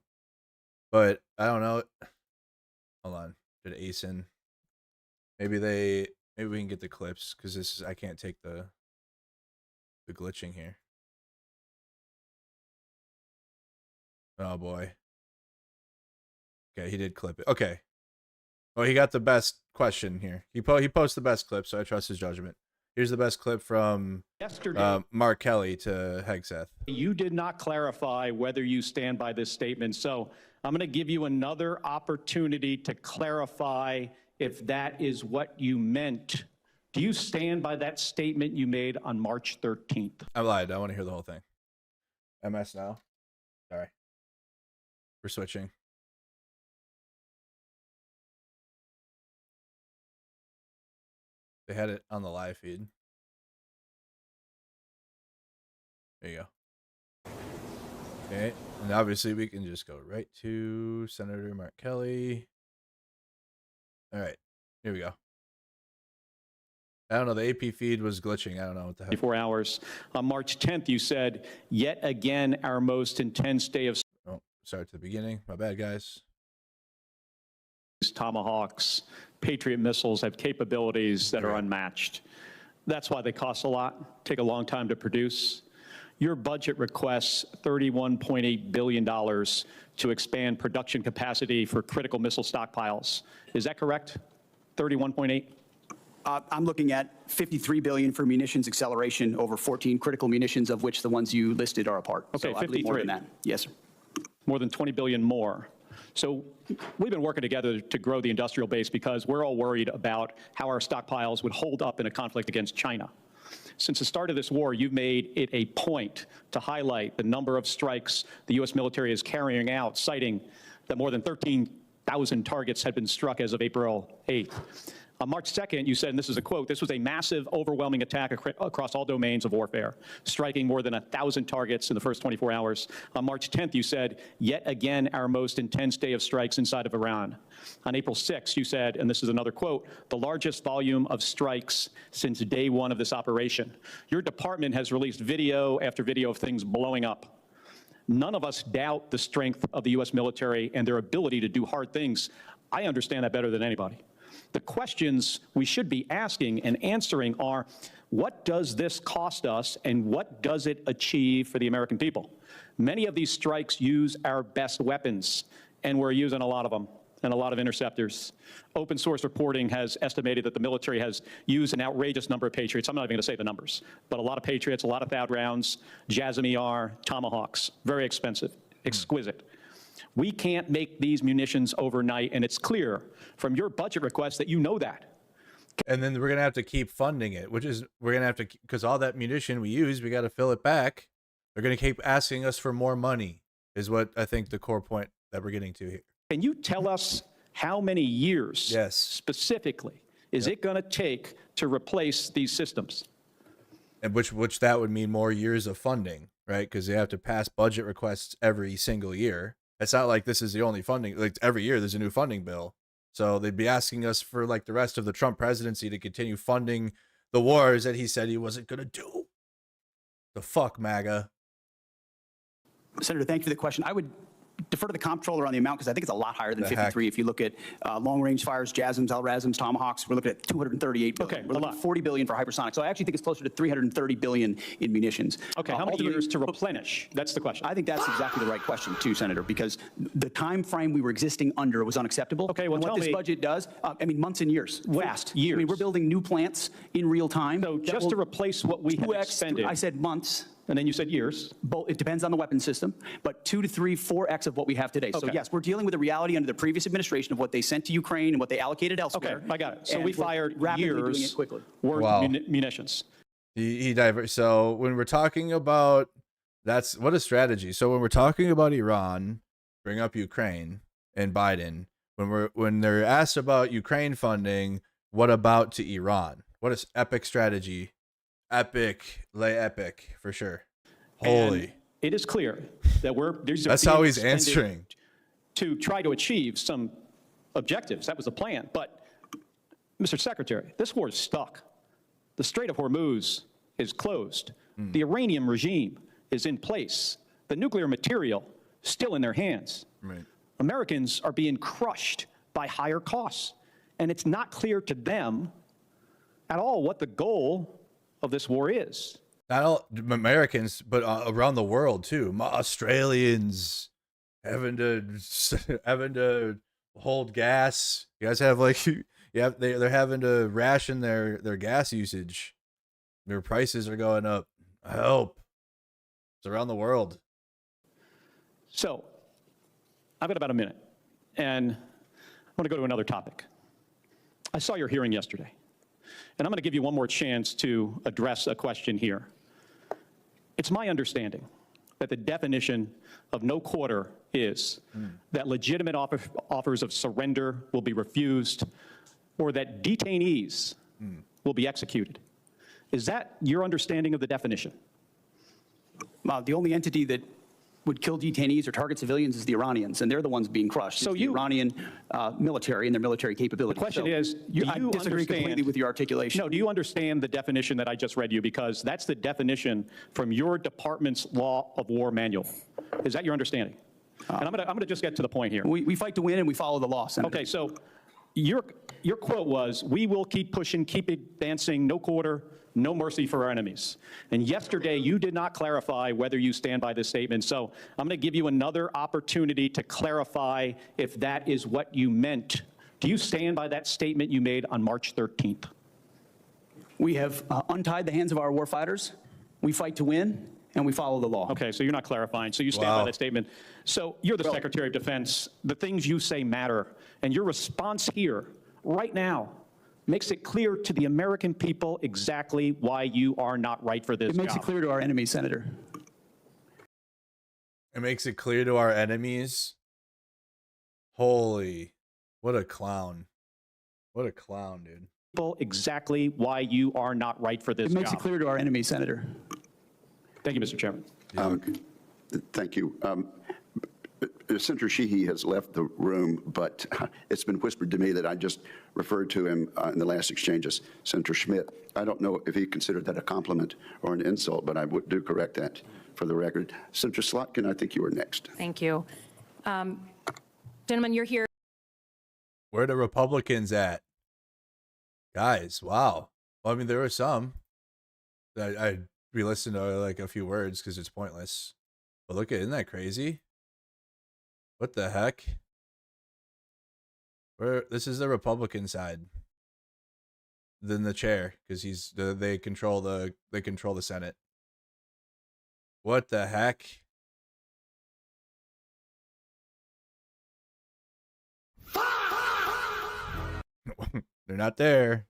but I don't know. Hold on, did ASIN? Maybe we can get the clips because this is I can't take the glitching here. Oh boy. Okay, he did clip it. Okay. Well, he got the best question here. He posts the best clip, so I trust his judgment. Here's the best clip from Mark Kelly to Hegseth. You did not clarify whether you stand by this statement, so I'm going to give you another opportunity to clarify if that is what you meant. Do you stand by that statement you made on March 13th? I lied. I want to hear the whole thing. MS now. Sorry. We're switching. They had it on the live feed. There you go. Okay. And obviously we can just go right to Senator Mark Kelly. All right. Here we go. I don't know. The AP feed was glitching. I don't know what the heck. 24 hours. On March 10th, you said, yet again, our most intense day of Oh, start at the beginning. My bad, guys. Tomahawks, Patriot missiles have capabilities that are unmatched. That's why they cost a lot, take a long time to produce. Your budget requests $31.8 billion to expand production capacity for critical missile stockpiles. Is that correct? 31.8? I'm looking at $53 billion for munitions acceleration over 14 critical munitions, of which the ones you listed are a part. Okay, so I believe more 53. than that. Yes, sir. More than 20 billion more. So we've been working together to grow the industrial base because we're all worried about how our stockpiles would hold up in a conflict against China. Since the start of this war, you've made it a point to highlight the number of strikes the U.S. military is carrying out, citing that more than 13,000 targets had been struck as of April 8th. On March 2nd, you said, and this is a quote, this was a massive, overwhelming attack across all domains of warfare, striking more than 1,000 targets in the first 24 hours. On March 10th, you said, yet again, our most intense day of strikes inside of Iran. On April 6th, you said, and this is another quote, the largest volume of strikes since day one of this operation. Your department has released video after video of things blowing up. None of us doubt the strength of the U.S. military and their ability to do hard things. I understand that better than anybody. The questions we should be asking and answering are, what does this cost us and what does it achieve for the American people? Many of these strikes use our best weapons, and we're using a lot of them and a lot of interceptors. Open source reporting has estimated that the military has used an outrageous number of Patriots. I'm not even going to say the numbers, but a lot of Patriots, a lot of THAAD rounds, JASSM-ER, Tomahawks, very expensive, exquisite. We can't make these munitions overnight, and it's clear from your budget request that you know that. And then we're going to have to keep funding it, which is we're going to have to, because all that munition we use, we got to fill it back. They're going to keep asking us for more money is what I think the core point that we're getting to here. Can you tell us how many years specifically is it going to take to replace these systems? And which that would mean more years of funding, right? Because they have to pass budget requests every single year. It's not like this is the only funding. Like every year there's a new funding bill. So they'd be asking us for like the rest of the Trump presidency to continue funding the wars that he said he wasn't going to do. The fuck, MAGA. Senator, thank you for the question. I would defer to the comptroller on the amount because I think it's a lot higher than 53. If you look at long-range fires, JASSMs, LRASMs, Tomahawks, we're looking at 238 billion. Okay, we're looking at 40 billion for hypersonic. So I actually think it's closer to 330 billion in munitions. Okay, how many years to replenish? That's the question. I think that's exactly the right question too, Senator, because the time frame we were existing under was unacceptable. Okay, well, and what this budget does, I mean, months and years, fast. Years. I mean, we're building new plants in real time. So just to replace what we have expended. I said months. And then you said years. It depends on the weapon system, but 2 to 3, 4x of what we have today. So yes, we're dealing with the reality under the previous administration of what they sent to Ukraine and what they allocated elsewhere. Okay, I got it. So and we fired years worth of munitions. So when we're talking about, that's what a strategy. So when we're talking about Iran, bring up Ukraine and Biden. When they're asked about Ukraine funding, what about to Iran? What is epic strategy? Epic, lay epic for sure. Holy. And it is clear that that's how he's answering to try to achieve some objectives. That was the plan. But Mr. Secretary, this war is stuck. The Strait of Hormuz is closed. The Iranian regime is in place. The nuclear material still in their hands. Right. Americans are being crushed by higher costs. And it's not clear to them at all what the goal of this war is. Not all Americans, but around the world too. Australians having to hold gas. You guys have like, they're having to ration their gas usage. Their prices are going up. Help. It's around the world. So I've got about a minute, and I want to go to another topic. I saw your hearing yesterday, and I'm going to give you one more chance to address a question here. It's my understanding that the definition of no quarter is that legitimate offers of surrender will be refused or that detainees will be executed. Is that your understanding of the definition? The only entity that would kill detainees or target civilians is the Iranians, and they're the ones being crushed. So the Iranian military and their military capabilities. The question is, I disagree completely with your articulation. No, do you understand the definition that I just read you? Because that's the definition from your department's Law of War manual. Is that your understanding? And I'm going to just get to the point here. We fight to win and we follow the law, Senator. Okay, so your quote was, "We will keep pushing, keep advancing, no quarter, no mercy for our enemies." And yesterday, you did not clarify whether you stand by this statement. So I'm going to give you another opportunity to clarify if that is what you meant. Do you stand by that statement you made on March 13th? We have untied the hands of our warfighters. We fight to win, and we follow the law. Okay, so you're not clarifying. So you stand by that statement. So you're the Secretary of Defense. The things you say matter. And your response here, right now, makes it clear to the American people exactly why you are not right for this job. It makes it clear to our enemies, Senator. It makes it clear to our enemies. Holy, what a clown. What a clown, dude. People exactly why you are not right for this job. It makes it clear to our enemies, Senator. Thank you, Mr. Chairman. Thank you. Senator Sheehy has left the room, but it's been whispered to me that I just referred to him in the last exchange as Senator Schmidt. I don't know if he considered that a compliment or an insult, but I do correct that for the record. Senator Slotkin, I think you were next. Thank you. Gentlemen, you're here. Where are the Republicans at? Guys, wow. Well, I mean, there were some. I re-listened to like a few words because it's pointless. But look at, isn't that crazy? What the heck? This is the Republican side. Then the chair, because they control the Senate. What the heck? They're not there.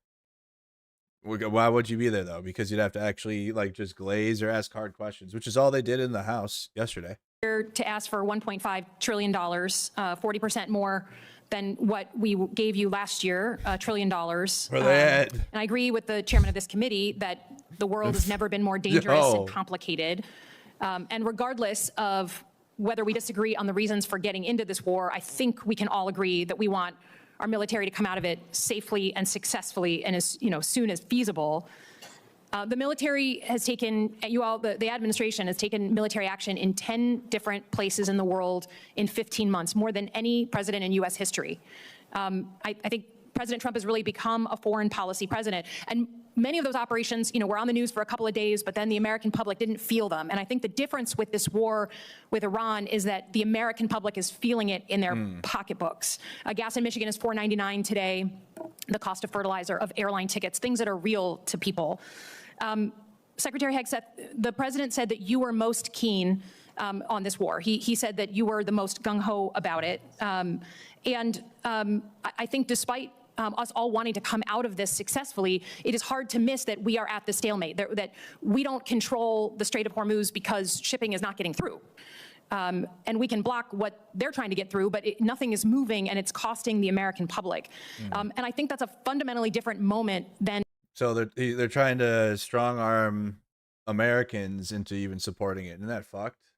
Why would you be there though? Because you'd have to actually like just glaze or ask hard questions, which is all they did in the House yesterday. To ask for $1.5 trillion, 40% more than what we gave you last year, $1 trillion. And I agree with the chairman of this committee that the world has never been more dangerous and complicated. And regardless of whether we disagree on the reasons for getting into this war, I think we can all agree that we want our military to come out of it safely and successfully and as soon as feasible. The military has taken, the administration has taken military action in 10 different places in the world in 15 months, more than any president in U.S. history. I think President Trump has really become a foreign policy president. And many of those operations, were on the news for a couple of days, but then the American public didn't feel them. And I think the difference with this war with Iran is that the American public is feeling it in their pocketbooks. Gas in Michigan is $4.99 today. The cost of fertilizer, of airline tickets, things that are real to people. Secretary Hegseth, the president said that you were most keen on this war. He said that you were the most gung-ho about it. I think despite us all wanting to come out of this successfully, it is hard to miss that we are at the stalemate, that we don't control the Strait of Hormuz because shipping is not getting through. And we can block what they're trying to get through, but nothing is moving and it's costing the American public. And I think that's a fundamentally different moment than. So they're trying to strong arm Americans into even supporting it. Isn't that fucked?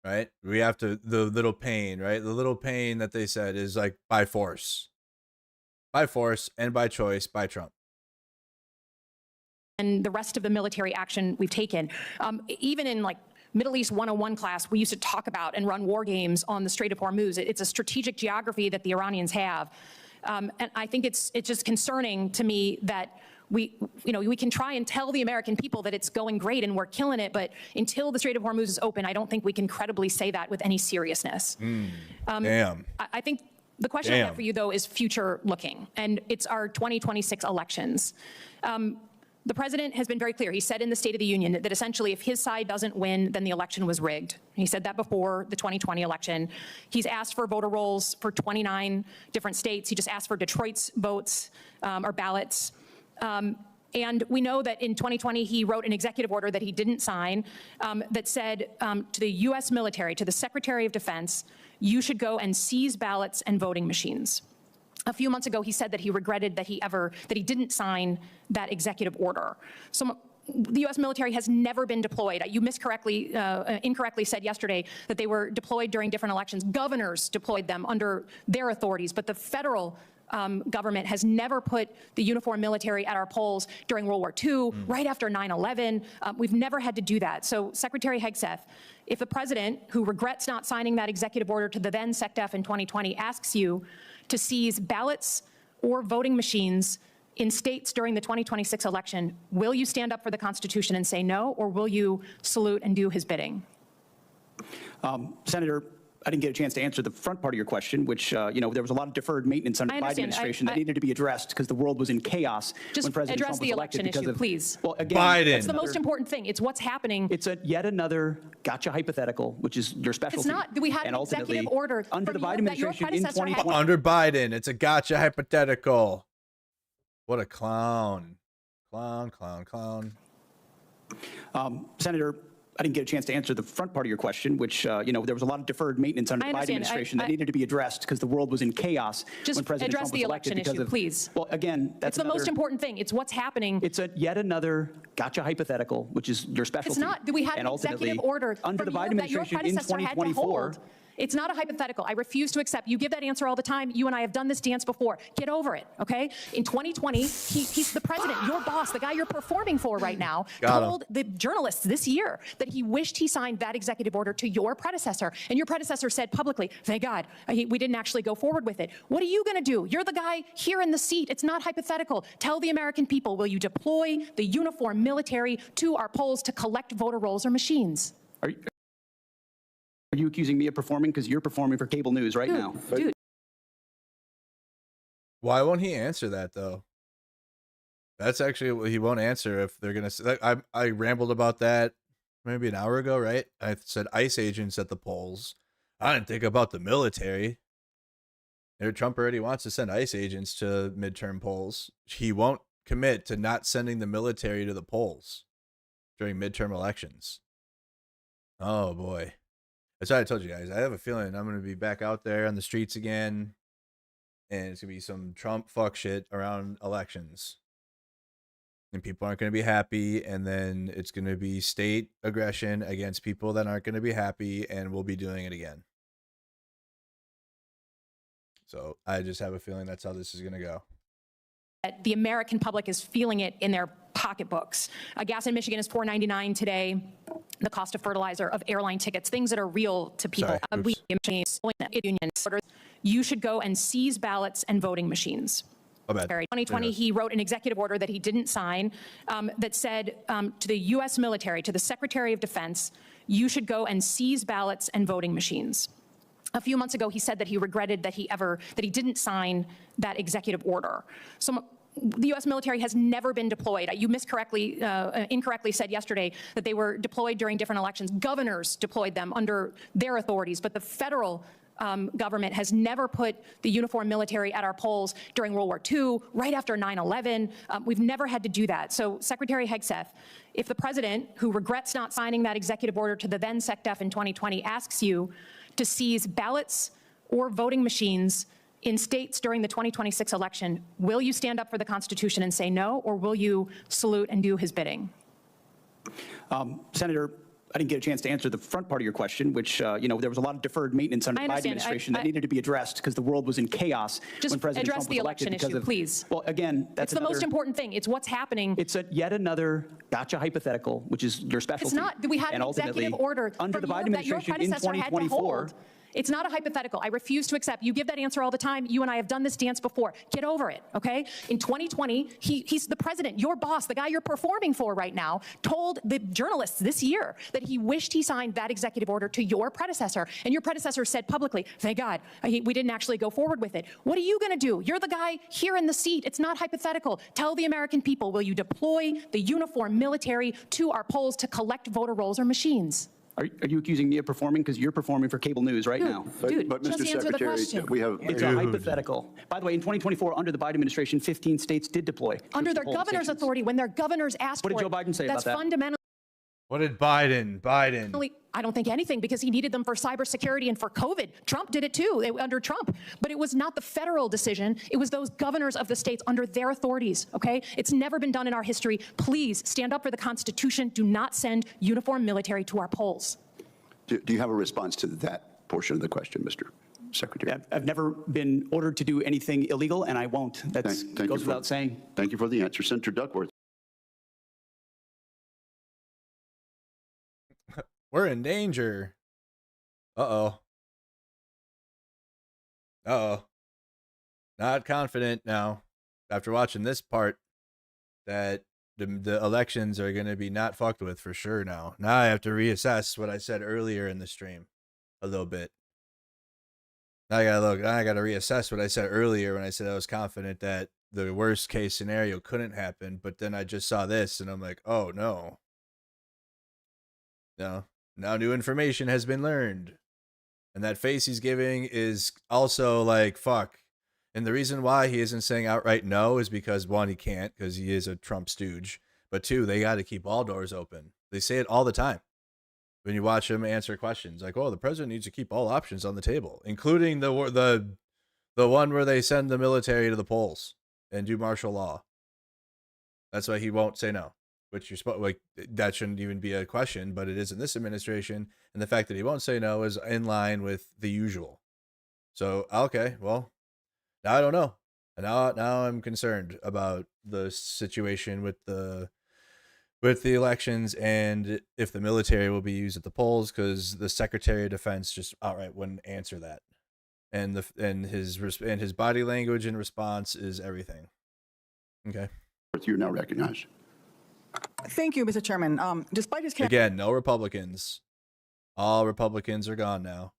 Right? We have to, the little pain, right? The little pain that they said is like by force and by choice by Trump. And the rest of the military action we've taken, even in like Middle East 101 class, we used to talk about and run war games on the Strait of Hormuz. It's a strategic geography that the Iranians have. And I think it's just concerning to me that we can try and tell the American people that it's going great and we're killing it, but until the Strait of Hormuz is open, I don't think we can credibly say that with any seriousness. Damn. I think the question I have for you, though, is future looking, and it's our 2026 elections. The president has been very clear. He said in the State of the Union that essentially if his side doesn't win, then the election was rigged. He said that before the 2020 election. He's asked for voter rolls for 29 different states. He just asked for Detroit's votes or ballots. And we know that in 2020, he wrote an executive order that he didn't sign that said to the U.S. military, to the Secretary of Defense, you should go and seize ballots and voting machines. A few months ago, he said that he regretted that he didn't sign that executive order. So the U.S. military has never been deployed. You incorrectly said yesterday that they were deployed during different elections. Governors deployed them under their authorities, but the federal government has never put the uniformed military at our polls during World War II, right after 9/11. We've never had to do that. So Secretary Hegseth, if the president, who regrets not signing that executive order to the then SecDef in 2020, asks you to seize ballots or voting machines in states during the 2026 election, will you stand up for the Constitution and say no, or will you salute and do his bidding? Senator, I didn't get a chance to answer the front part of your question, which, there was a lot of deferred maintenance under the Biden administration that needed to be addressed because the world was in chaos when President Trump was elected. Just address the election issue, please. Well, again, Biden. It's the most important thing. It's what's happening. It's yet another gotcha hypothetical, which is your specialty. It's not. We had an executive order under the Biden administration in 2020. Under Biden, it's a gotcha hypothetical. What a clown. Clown. Senator, I didn't get a chance to answer the front part of your question, which, there was a lot of deferred maintenance under the Biden administration that needed to be addressed because the world was in chaos when President Trump was elected. Just address the election issue, please. Well, again, that's the most important thing. It's what's happening. It's yet another gotcha hypothetical, which is your specialty. It's not. We had an executive order under the Biden administration in 2024. It's not a hypothetical. I refuse to accept. You give that answer all the time. You and I have done this dance before. Get over it, okay? In 2020, he's the president, your boss, the guy you're performing for right now, told the journalists this year that he wished he signed that executive order to your predecessor. And your predecessor said publicly, thank God, we didn't actually go forward with it. What are you going to do? You're the guy here in the seat. It's not hypothetical. Tell the American people, will you deploy the uniformed military to our polls to collect voter rolls or machines? Are you accusing me of performing? Because you're performing for cable news right now. Dude. Why won't he answer that, though? That's actually what he won't answer if they're going to... I rambled about that maybe an hour ago, right? I said ICE agents at the polls. I didn't think about the military. Trump already wants to send ICE agents to midterm polls. He won't commit to not sending the military to the polls during midterm elections. Oh, boy. That's why I told you guys. I have a feeling I'm going to be back out there on the streets again, and it's going to be some Trump fuck shit around elections. And people aren't going to be happy, and then it's going to be state aggression against people that aren't going to be happy, and we'll be doing it again. So I just have a feeling that's how this is going to go. The American public is feeling it in their pocketbooks. Gas in Michigan is $4.99 today. The cost of fertilizer, of airline tickets, things that are real to people. You should go and seize ballots and voting machines. 2020, he wrote an executive order that he didn't sign that said to the U.S. military, to the Secretary of Defense, you should go and seize ballots and voting machines. A few months ago, he said that he regretted that he didn't sign that executive order. So the U.S. military has never been deployed. You incorrectly said yesterday that they were deployed during different elections. Governors deployed them under their authorities, but the federal government has never put the uniformed military at our polls during World War II, right after 9/11. We've never had to do that. So Secretary Hegseth, if the president, who regrets not signing that executive order to the then SecDef in 2020, asks you to seize ballots or voting machines in states during the 2026 election, will you stand up for the Constitution and say no, or will you salute and do his bidding? Senator, I didn't get a chance to answer the front part of your question, which, there was a lot of deferred maintenance under the Biden administration that needed to be addressed because the world was in chaos when President Trump was elected. Just address the election issue, please. Well, again, that's the most important thing. It's what's happening. It's yet another gotcha hypothetical, which is your specialty. It's not. We had an executive order under the Biden administration in 2024. It's not a hypothetical. I refuse to accept. You give that answer all the time. You and I have done this dance before. Get over it, okay? In 2020, he's the president, your boss, the guy you're performing for right now, told the journalists this year that he wished he signed that executive order to your predecessor. And your predecessor said publicly, thank God, we didn't actually go forward with it. What are you going to do? You're the guy here in the seat. It's not hypothetical. Tell the American people, will you deploy the uniformed military to our polls to collect voter rolls or machines? Are you accusing me of performing? Because you're performing for cable news right now. Dude, But just Mr. answer the Secretary, question. we have. It's a hypothetical. By the way, in 2024, under the Biden administration, 15 states did deploy. Under troops to their polling governor's stations. authority, when their governors asked What for did it. Joe Biden say about That's that? fundamentally. What did Biden? I don't think anything, because he needed them for cybersecurity and for COVID. Trump did it too, under Trump. But it was not the federal decision. It was those governors of the states under their authorities, okay? It's never been done in our history. Please stand up for the Constitution. Do not send uniformed military to our polls. Do you have a response to that portion of the question, Mr. Secretary? I've never been ordered to do anything illegal, and I won't. That goes without saying. Thank you for the answer. Senator Duckworth. We're in danger. Uh-oh. Uh-oh. Not confident now, after watching this part, that the elections are going to be not fucked with for sure now. Now I have to reassess what I said earlier in the stream a little bit. Now I gotta reassess what I said earlier when I said I was confident that the worst case scenario couldn't happen, but then I just saw this and I'm like, oh no. No. Now new information has been learned. And that face he's giving is also like, fuck. And the reason why he isn't saying outright no is because, one, he can't because he is a Trump stooge. But two, they got to keep all doors open. They say it all the time when you watch him answer questions. Like, oh, the president needs to keep all options on the table, including the one where they send the military to the polls and do martial law. That's why he won't say no. Which you're supposed like that shouldn't even be a question, but it is in this administration, and the fact that he won't say no is in line with the usual. So okay, well, now I don't know, and now I'm concerned about the situation with the elections and if the military will be used at the polls, because the Secretary of Defense just outright wouldn't answer that, and his body language in response is everything. Okay, you're now recognized. Thank you, Mr. Chairman. Despite his again, no Republicans. All Republicans are gone now.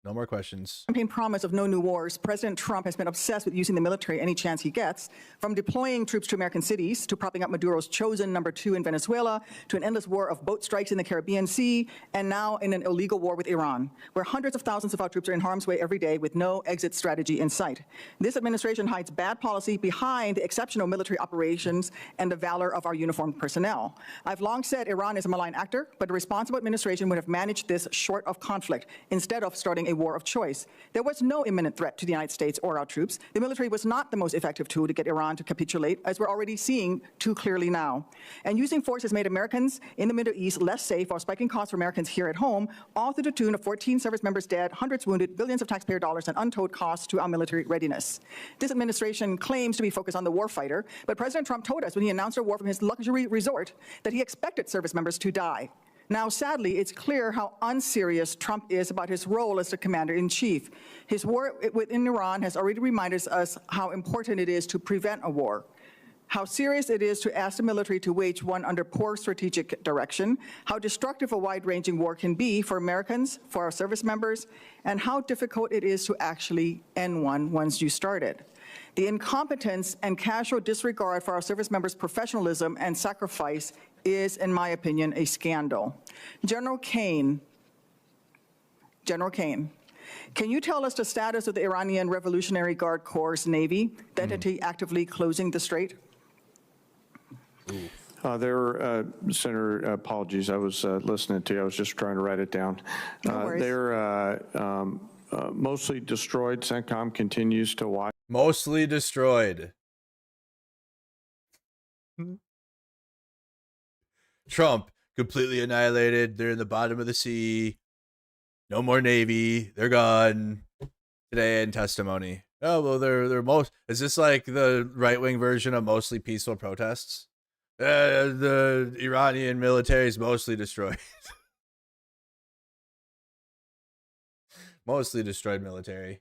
No more questions. campaign promise of no new wars, President Trump has been obsessed with using the military any chance he gets, from deploying troops to American cities, to propping up Maduro's chosen #2 in Venezuela, to an endless war of boat strikes in the Caribbean Sea, and now in an illegal war with Iran, where hundreds of thousands of our troops are in harm's way every day with no exit strategy in sight. This administration hides bad policy behind the exceptional military operations and the valor of our uniformed personnel. I've long said Iran is a malign actor, but a responsible administration would have managed this short of conflict, instead of starting a war of choice. There was no imminent threat to the United States or our troops. The military was not the most effective tool to get Iran to capitulate, as we're already seeing too clearly now. And using force has made Americans in the Middle East less safe while spiking costs for Americans here at home, all to the tune of 14 service members dead, hundreds wounded, billions of taxpayer dollars, and untold costs to our military readiness. This administration claims to be focused on the warfighter, but President Trump told us when he announced a war from his luxury resort that he expected service members to die. Now, sadly, it's clear how unserious Trump is about his role as the commander-in-chief. His war within Iran has already reminded us how important it is to prevent a war, how serious it is to ask the military to wage one under poor strategic direction, how destructive a wide-ranging war can be for Americans, for our service members, and how difficult it is to actually end one once you start it. The incompetence and casual disregard for our service members' professionalism and sacrifice is, in my opinion, a scandal. General Kane, can you tell us the status of the Iranian Revolutionary Guard Corps' Navy, the entity actively closing the strait? Senator, apologies, I was listening to you. I was just trying to write it down. No worries. They're mostly destroyed. CENTCOM continues to watch. Mostly destroyed. Trump completely annihilated. They're in the bottom of the sea. No more Navy. They're gone. Today in testimony. Oh well, they're most. Is this like the right wing version of mostly peaceful protests? The Iranian military is mostly destroyed. Mostly destroyed military.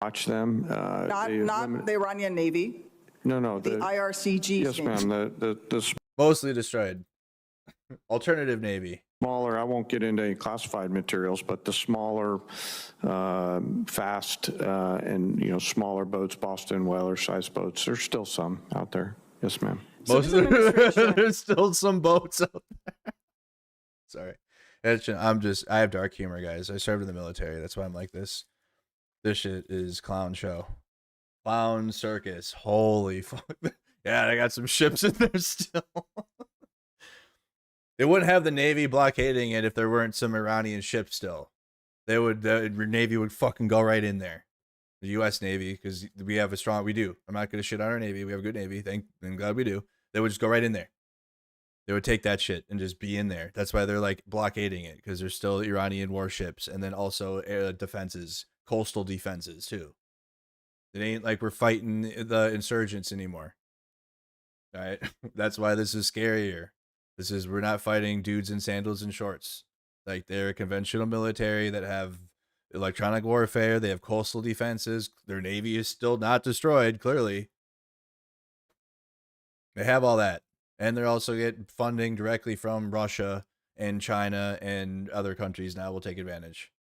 Watch them. Not the Iranian Navy, No, the IRCG. yes, ma'am. The Mostly destroyed. Alternative Navy. smaller, I won't get into any classified materials, but the smaller, fast, and smaller boats, Boston whaler size boats, there's still some out there. Yes, ma'am. There's still some boats out there. Sorry. I have dark humor, guys. I served in the military. That's why I'm like this. This shit is clown show. Clown circus. Holy fuck. Yeah, I got some ships in there still. They wouldn't have the Navy blockading it if there weren't some Iranian ships still. The Navy would fucking go right in there. The U.S. Navy, because we do. I'm not going to shit on our Navy. We have a good Navy. Thank God we do. They would just go right in there. They would take that shit and just be in there. That's why they're like blockading it, because there's still Iranian warships, and then also air defenses, coastal defenses too. It ain't like we're fighting the insurgents anymore. All right. That's why this is scarier. We're not fighting dudes in sandals and shorts. Like, they're a conventional military that have electronic warfare. They have coastal defenses. Their Navy is still not destroyed, clearly. They have all that. And they're also getting funding directly from Russia and China, and other countries now will take advantage.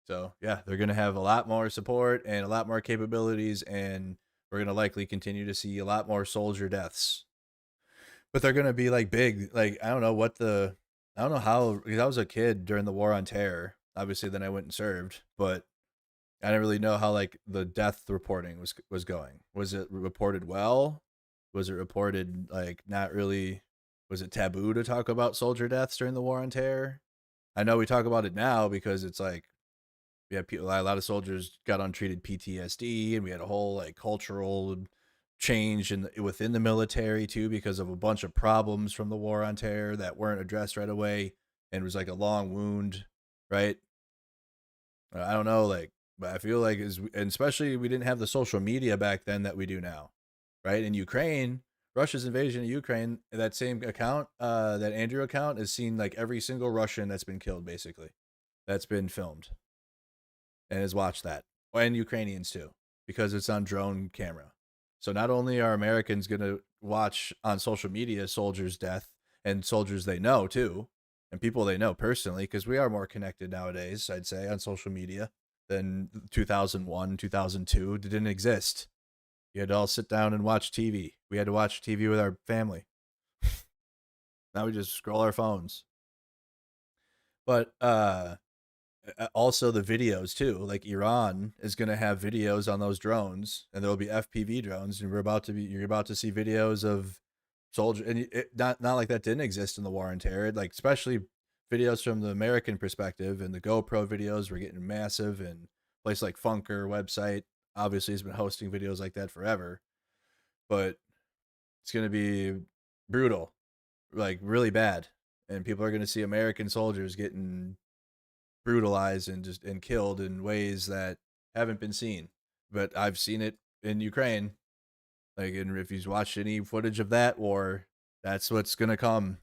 So, yeah, they're going to have a lot more support and a lot more capabilities, and we're going to likely continue to see a lot more soldier deaths. But they're going to be like big. Like, I don't know how, because I was a kid during the War on Terror. Obviously, then I went and served, but I didn't really know how like the death reporting was going. Was it reported well? Was it reported like not really? Was it taboo to talk about soldier deaths during the War on Terror? I know we talk about it now because it's like, we had people, a lot of soldiers got untreated PTSD, and we had a whole like cultural change within the military too, because of a bunch of problems from the War on Terror that weren't addressed right away, and it was like a long wound, right? I don't know, like, but I feel like and especially we didn't have the social media back then that we do now, right? In Ukraine, Russia's invasion of Ukraine, that same account, that Andrew account, has seen like every single Russian that's been killed, basically, that's been filmed, and has watched that, and Ukrainians too, because it's on drone camera. So not only are Americans going to watch on social media soldiers' death, and soldiers they know too, and people they know personally, because we are more connected nowadays, I'd say, on social media than 2001, 2002. It didn't exist. You had to all sit down and watch TV. We had to watch TV with our family. Now we just scroll our phones. But also the videos too, like Iran is going to have videos on those drones, and there'll be FPV drones, and you're about to see videos of soldiers, and not like that didn't exist in the War on Terror, like especially videos from the American perspective, and the GoPro videos were getting massive, and a place like Funker website obviously has been hosting videos like that forever, but it's going to be brutal, like really bad, and people are going to see American soldiers getting brutalized and killed in ways that haven't been seen. But I've seen it in Ukraine. Like, and if you've watched any footage of that war, that's what's gonna come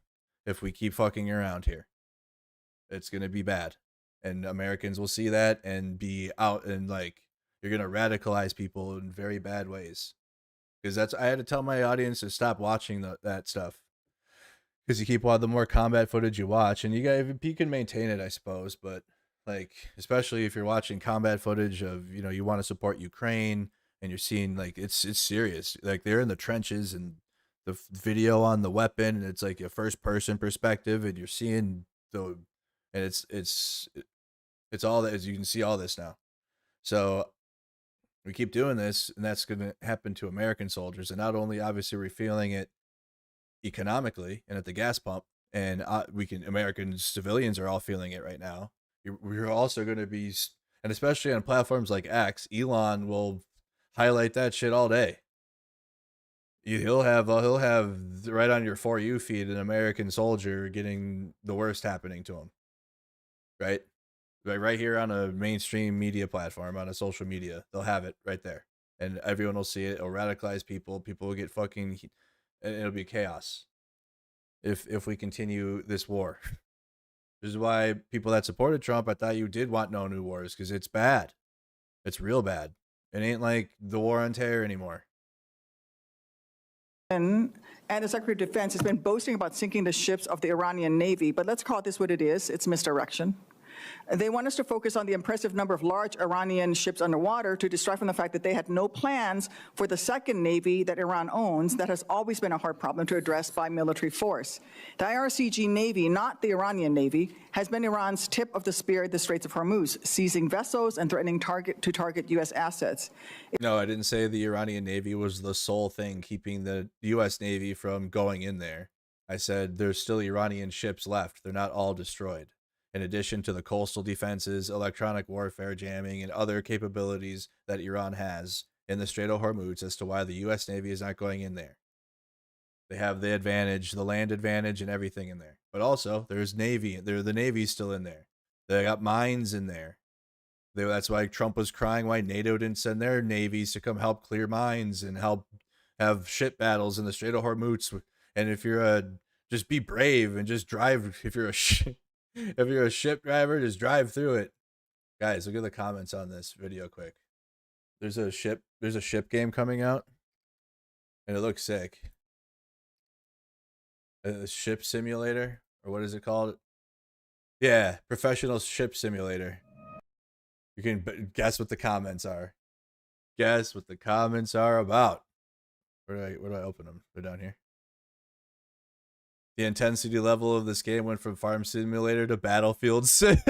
if we keep fucking around here. It's gonna be bad, and Americans will see that and be out, and like, you're gonna radicalize people in very bad ways. Because I had to tell my audience to stop watching that stuff. Because you keep the more combat footage you watch, and you can maintain it, I suppose, but like, especially if you're watching combat footage of, you want to support Ukraine, and you're seeing like it's serious, like they're in the trenches, and the video on the weapon, and it's like a first person perspective, and you're seeing and it's all that, as you can see all this now. So we keep doing this, and that's going to happen to American soldiers, and not only obviously we're feeling it economically and at the gas pump, and American civilians are all feeling it right now. We're also going to be, and especially on platforms like X, Elon will highlight that shit all day. He'll have right on your For You feed an American soldier getting the worst happening to him, right here on a mainstream media platform, on a social media, they'll have it right there, and everyone will see it. It'll radicalize people will get fucking, and it'll be chaos if we continue this war. This is why people that supported Trump, I thought you did want no new wars, because it's bad. It's real bad. It ain't like the war on terror anymore. And the Secretary of Defense has been boasting about sinking the ships of the Iranian Navy, but let's call this what it is. It's misdirection. They want us to focus on the impressive number of large Iranian ships underwater to distract from the fact that they had no plans for the second navy that Iran owns that has always been a hard problem to address by military force. The IRCG Navy, not the Iranian Navy, has been Iran's tip of the spear at the Straits of Hormuz, seizing vessels and threatening to target U.S. assets. No, I didn't say the Iranian Navy was the sole thing keeping the U.S. Navy from going in there. I said there's still Iranian ships left. They're not all destroyed. In addition to the coastal defenses, electronic warfare jamming, and other capabilities that Iran has in the Strait of Hormuz as to why the U.S. Navy is not going in there. They have the advantage, the land advantage, and everything in there. But also, there's Navy. The Navy's still in there. They got mines in there. That's why Trump was crying why NATO didn't send their navies to come help clear mines and help have ship battles in the Strait of Hormuz. And if you're just be brave and just drive. If you're a ship driver, just drive through it. Guys, look at the comments on this video quick. There's a ship game coming out, and it looks sick. A ship simulator, or what is it called? Yeah, professional ship simulator. You can guess what the comments are. Guess what the comments are about. Where do I open them? They're down here. The intensity level of this game went from Farm Simulator to Battlefield 6.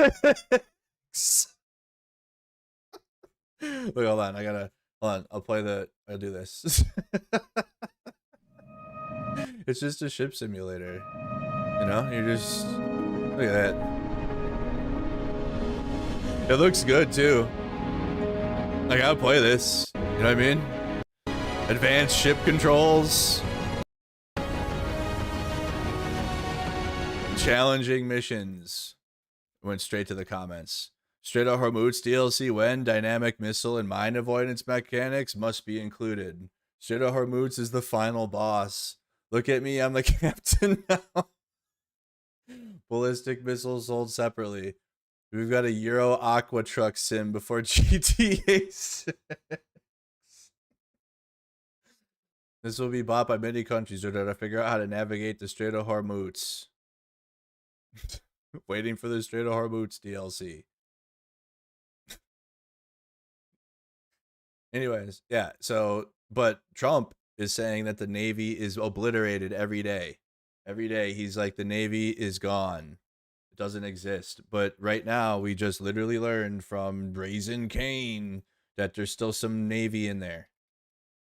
Look, hold on. I'll do this. It's just a ship simulator. You know, you're just, look at that. It looks good too. Like, I'll play this. You know what I mean? Advanced ship controls. Challenging missions. Went straight to the comments. Strait of Hormuz DLC when dynamic missile and mine avoidance mechanics must be included. Strait of Hormuz is the final boss. Look at me, I'm the captain now. Ballistic missiles sold separately. We've got a Euro Aqua Truck sim before GTA 6. This will be bought by many countries in order to figure out how to navigate the Strait of Hormuz. Waiting for the Strait of Hormuz DLC. Anyways, yeah, so, but Trump is saying that the Navy is obliterated every day. Every day, he's like, the Navy is gone. It doesn't exist. But right now, we just literally learned from Raising Cane that there's still some Navy in there.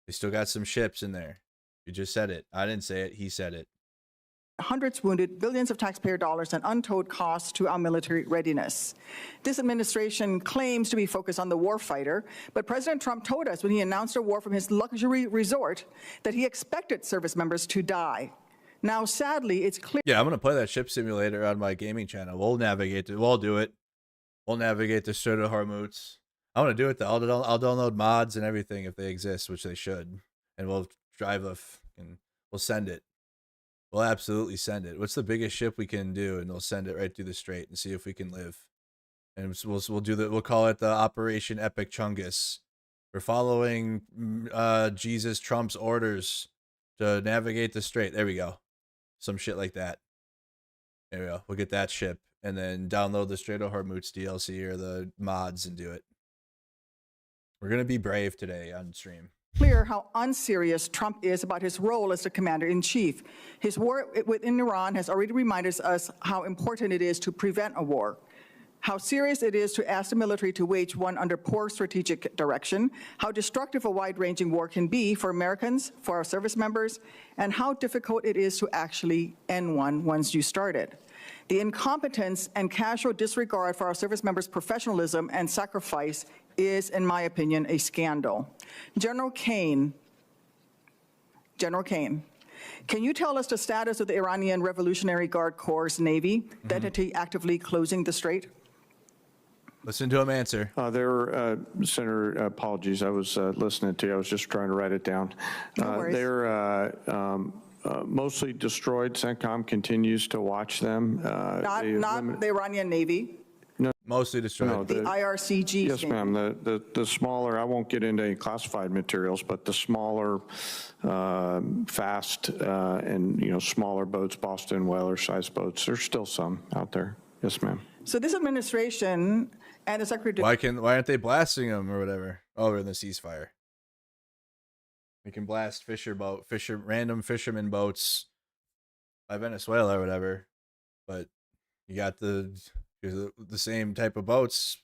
They still got some ships in there. You just said it. I didn't say it. He said it. Hundreds wounded, billions of taxpayer dollars, and untold costs to our military readiness. This administration claims to be focused on the warfighter, but President Trump told us when he announced a war from his luxury resort that he expected service members to die. Now, sadly, it's clear. Yeah, I'm going to play that ship simulator on my gaming channel. We'll navigate it. We'll do it. We'll navigate the Strait of Hormuz. I want to do it, though. I'll download mods and everything if they exist, which they should. And we'll drive and we'll send it. We'll absolutely send it. What's the biggest ship we can do? And we'll send it right through the strait and see if we can live. And we'll do that. We'll call it the Operation Epic Chungus. We're following Jesus Trump's orders to navigate the strait. There we go. Some shit like that. There we go. We'll get that ship and then download the Strait of Hormuz DLC or the mods and do it. We're gonna be brave today on stream. Clear how unserious Trump is about his role as the commander-in-chief. His war within Iran has already reminded us how important it is to prevent a war, how serious it is to ask the military to wage one under poor strategic direction, how destructive a wide-ranging war can be for Americans, for our service members, and how difficult it is to actually end one once you start it. The incompetence and casual disregard for our service members' professionalism and sacrifice is, in my opinion, a scandal. General Kane, can you tell us the status of the Iranian Revolutionary Guard Corps' Navy, the entity actively closing the strait? Listen to him answer. Senator, apologies. I was listening to you. I was just trying to write it down. No worries. Mostly destroyed. CENTCOM continues to watch them. Not the Iranian Navy. No, mostly destroyed. No, The IRCG. Yes, ma'am. The smaller, I won't get into any classified materials, but the smaller, fast, and smaller boats, Boston whaler-sized boats, there's still some out there. Yes, ma'am. So this administration and the Secretary. Why aren't they blasting them or whatever over in the ceasefire? We can blast random fisherman boats by Venezuela or whatever, but you got the same type of boats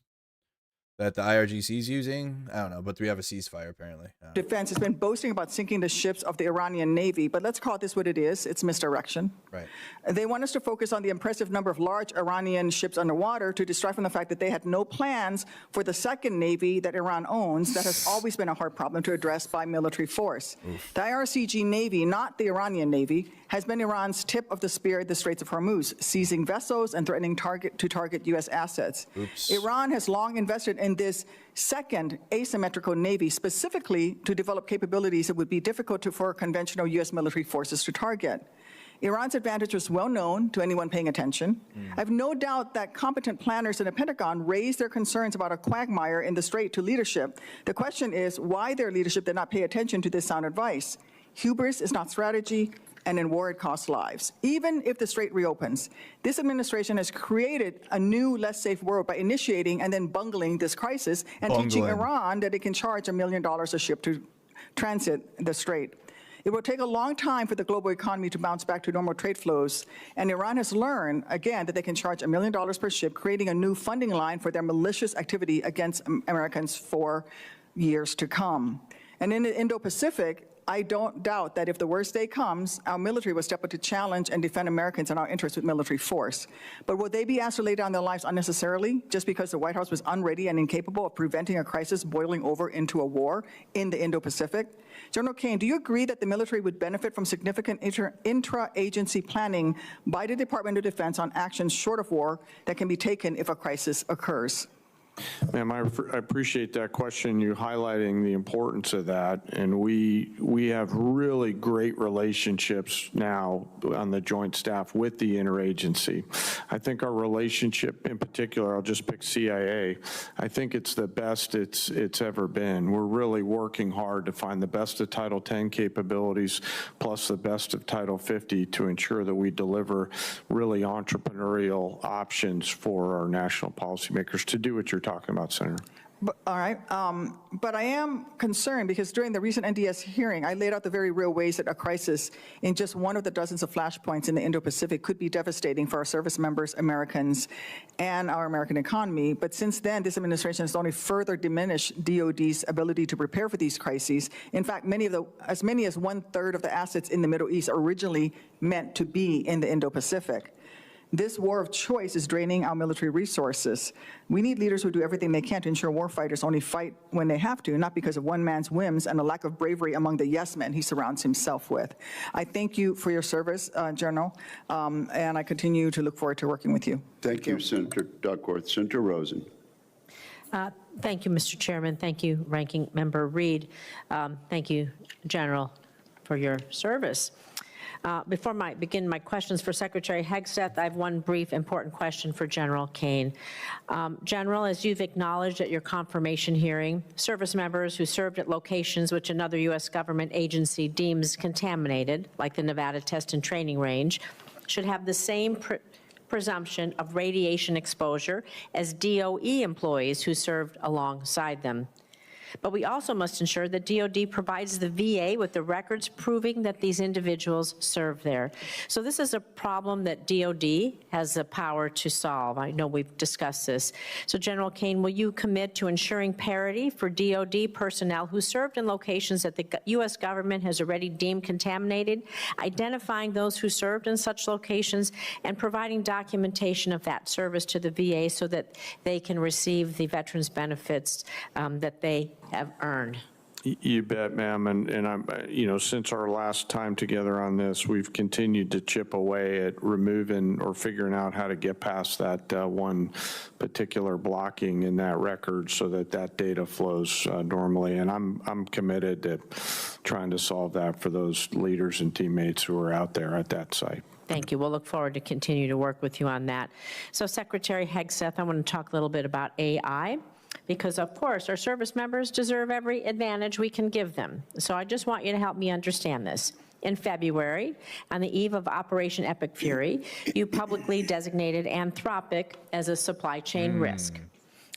that the IRGC is using. I don't know, but we have a ceasefire apparently. Defense has been boasting about sinking the ships of the Iranian Navy, but let's call this what it is. It's misdirection. Right. They want us to focus on the impressive number of large Iranian ships underwater to distract from the fact that they had no plans for the second Navy that Iran owns that has always been a hard problem to address by military force. Oof. The IRCG Navy, not the Iranian Navy, has been Iran's tip of the spear at the Straits of Hormuz, seizing vessels and threatening to target U.S. assets. Oops. Iran has long invested in this second asymmetrical Navy specifically to develop capabilities that would be difficult for conventional U.S. military forces to target. Iran's advantage was well known to anyone paying attention. I have no doubt that competent planners in the Pentagon raised their concerns about a quagmire in the Strait to leadership. The question is why their leadership did not pay attention to this sound advice. Hubris is not strategy, and in war it costs lives. Even if the Strait reopens, this administration has created a new, less safe world by initiating and then bungling this crisis and teaching Iran that it can charge $1 million a ship to transit the Strait. It will take a long time for the global economy to bounce back to normal trade flows, and Iran has learned, again, that they can charge $1 million per ship, creating a new funding line for their malicious activity against Americans for years to come. And in the Indo-Pacific, I don't doubt that if the worst day comes, our military will step up to challenge and defend Americans and our interests with military force. But will they be asked to lay down their lives unnecessarily just because the White House was unready and incapable of preventing a crisis boiling over into a war in the Indo-Pacific? General Kane, do you agree that the military would benefit from significant intra-agency planning by the Department of Defense on actions short of war that can be taken if a crisis occurs? Ma'am, I appreciate that question, you highlighting the importance of that. And we have really great relationships now on the joint staff with the interagency. I think our relationship in particular, I'll just pick CIA, I think it's the best it's ever been. We're really working hard to find the best of Title 10 capabilities plus the best of Title 50 to ensure that we deliver really entrepreneurial options for our national policymakers to do what you're talking about, Senator. All right, but I am concerned because during the recent NDS hearing, I laid out the very real ways that a crisis in just one of the dozens of flashpoints in the Indo-Pacific could be devastating for our service members, Americans, and our American economy. But since then, this administration has only further diminished DOD's ability to prepare for these crises. In fact, as many as 1/3 of the assets in the Middle East are originally meant to be in the Indo-Pacific. This war of choice is draining our military resources. We need leaders who do everything they can to ensure warfighters only fight when they have to, not because of one man's whims and a lack of bravery among the yes men he surrounds himself with. I thank you for your service, General, and I continue to look forward to working with you. Thank you, Senator Duckworth. Senator Rosen. Thank you, Mr. Chairman. Thank you, Ranking Member Reed. Thank you, General, for your service. Before I begin my questions for Secretary Hegseth, I have one brief important question for General Kane. General, as you've acknowledged at your confirmation hearing, service members who served at locations which another U.S. government agency deems contaminated, like the Nevada Test and Training Range, should have the same presumption of radiation exposure as DOE employees who served alongside them. But we also must ensure that DOD provides the VA with the records proving that these individuals serve there. So this is a problem that DOD has the power to solve. I know we've discussed this. So General Kane, will you commit to ensuring parity for DOD personnel who served in locations that the U.S. government has already deemed contaminated, identifying those who served in such locations, and providing documentation of that service to the VA so that they can receive the veterans benefits that they have earned? You bet, ma'am. And I'm, since our last time together on this, we've continued to chip away at removing or figuring out how to get past that one particular blocking in that record so that that data flows normally. And I'm committed to trying to solve that for those leaders and teammates who are out there at that site. Thank you. We'll look forward to continue to work with you on that. So Secretary Hegseth, I want to talk a little bit about AI, because of course our service members deserve every advantage we can give them. So I just want you to help me understand this. In February, on the eve of Operation Epic Fury, you publicly designated Anthropic as a supply chain risk.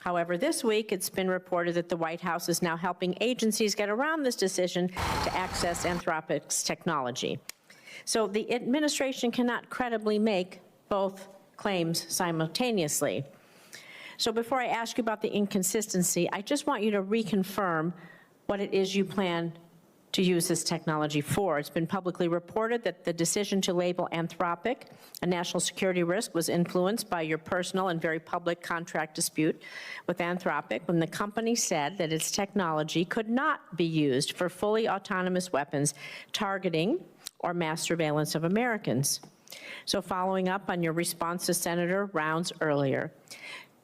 However, this week it's been reported that the White House is now helping agencies get around this decision to access Anthropic's technology. So the administration cannot credibly make both claims simultaneously. So before I ask you about the inconsistency, I just want you to reconfirm what it is you plan to use this technology for. It's been publicly reported that the decision to label Anthropic a national security risk was influenced by your personal and very public contract dispute with Anthropic when the company said that its technology could not be used for fully autonomous weapons targeting or mass surveillance of Americans. So following up on your response to Senator Rounds earlier,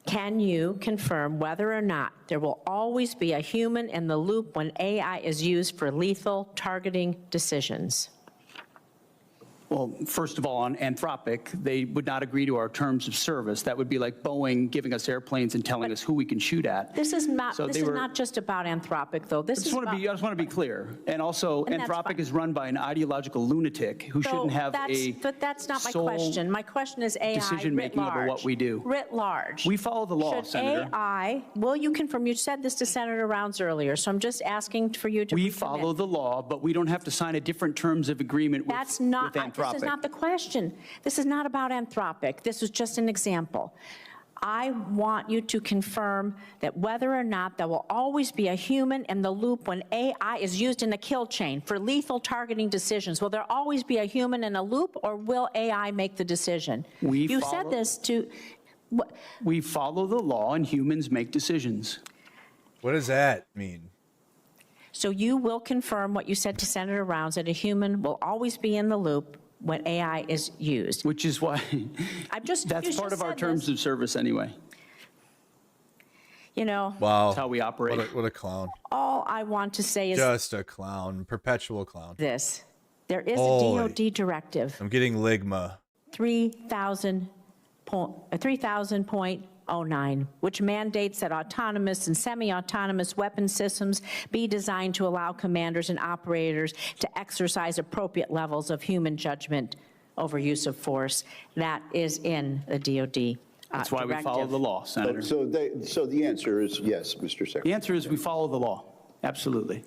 can you confirm whether or not there will always be a human in the loop when AI is used for lethal targeting decisions? Well, first of all, on Anthropic, they would not agree to our terms of service. That would be like Boeing giving us airplanes and telling us who we can shoot at. This is not. So this is not just about Anthropic, though. This I just want to be clear. And also, Anthropic is run by an ideological lunatic who shouldn't have But that's not my question. My question is AI decision-making over what we do. Writ large. We follow the law, Should Senator. AI, will you confirm? You said this to Senator Rounds earlier, so I'm just asking for you to We follow the law, but we don't have to sign a different terms of agreement with Anthropic. This is not the question. This is not about Anthropic. This is just an example. I want you to confirm that whether or not there will always be a human in the loop when AI is used in the kill chain for lethal targeting decisions. Will there always be a human in a loop, or will AI make the decision? You said this to... We follow the law and humans make decisions. What does that mean? So you will confirm what you said to Senator Rounds, that a human will always be in the loop when AI is used. Which is why that's part of our terms of service anyway. You know, wow, that's how we operate. What a clown. All I want to say is just a clown, perpetual clown. There is a DOD directive. I'm getting ligma. 3000.09, which mandates that autonomous and semi-autonomous weapon systems be designed to allow commanders and operators to exercise appropriate levels of human judgment over use of force. That is in the DOD. That's why we follow the law, Senator. So the answer is yes, Mr. Secretary. The answer is we follow the law. Absolutely.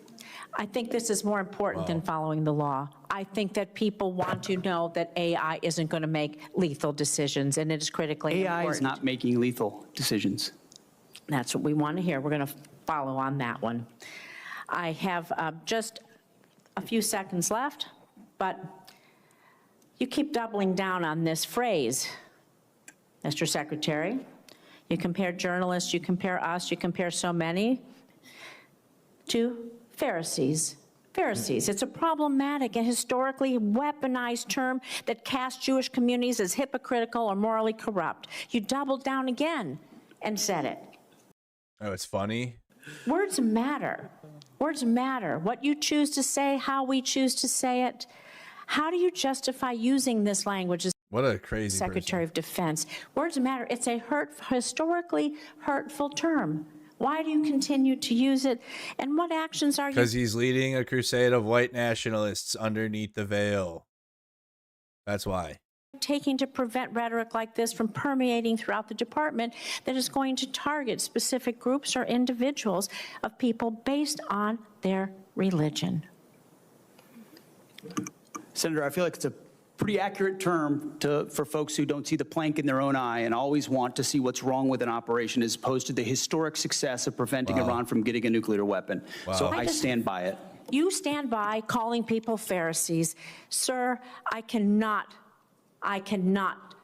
I think this is more important than following the law. I think that people want to know that AI isn't going to make lethal decisions, and it is critically important. AI is not making lethal decisions. That's what we want to hear. We're going to follow on that one. I have just a few seconds left, but you keep doubling down on this phrase, Mr. Secretary. You compare journalists, you compare us, you compare so many to Pharisees. Pharisees. It's a problematic and historically weaponized term that casts Jewish communities as hypocritical or morally corrupt. You doubled down again and said it. Oh, it's funny. Words matter. Words matter. What you choose to say, how we choose to say it. How do you justify using this language as what a crazy Secretary of Defense? Words matter. It's a historically hurtful term. Why do you continue to use it? And what actions are you... Because he's leading a crusade of white nationalists underneath the veil. That's why. Taking to prevent rhetoric like this from permeating throughout the department that is going to target specific groups or individuals of people based on their religion? Senator, I feel like it's a pretty accurate term for folks who don't see the plank in their own eye and always want to see what's wrong with an operation as opposed to the historic success of preventing Iran from getting a nuclear weapon. So I stand by it. You stand by calling people Pharisees. Sir, I cannot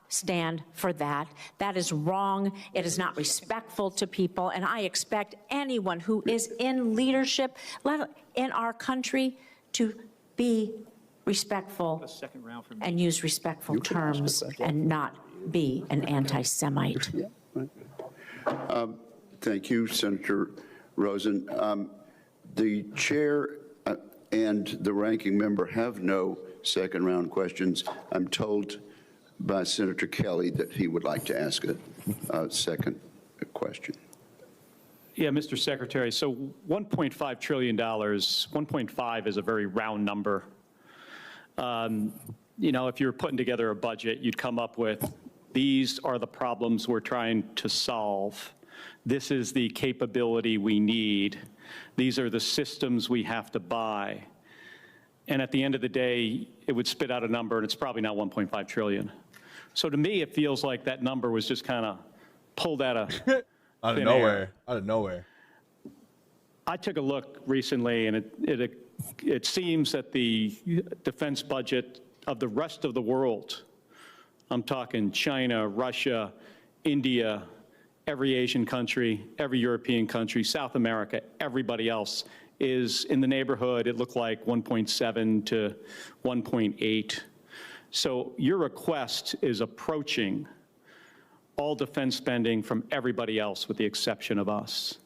stand for that. That is wrong. It is not respectful to people, and I expect anyone who is in leadership in our country to be respectful and use respectful terms and not be an anti-Semite. Thank you, Senator Rosen. The chair and the ranking member have no second round questions. I'm told by Senator Kelly that he would like to ask a second question. Yeah, Mr. Secretary, so $1.5 trillion, 1.5 is a very round number. You know, if you're putting together a budget, you'd come up with, these are the problems we're trying to solve. This is the capability we need. These are the systems we have to buy. And at the end of the day, it would spit out a number, and it's probably not 1.5 trillion. So to me, it feels like that number was just kind of pulled out of out of nowhere. Out of nowhere. I took a look recently, and it seems that the defense budget of the rest of the world, I'm talking China, Russia, India, every Asian country, every European country, South America, everybody else is in the neighborhood, it looked like 1.7 to 1.8. So your request is approaching all defense spending from everybody else with the exception of us.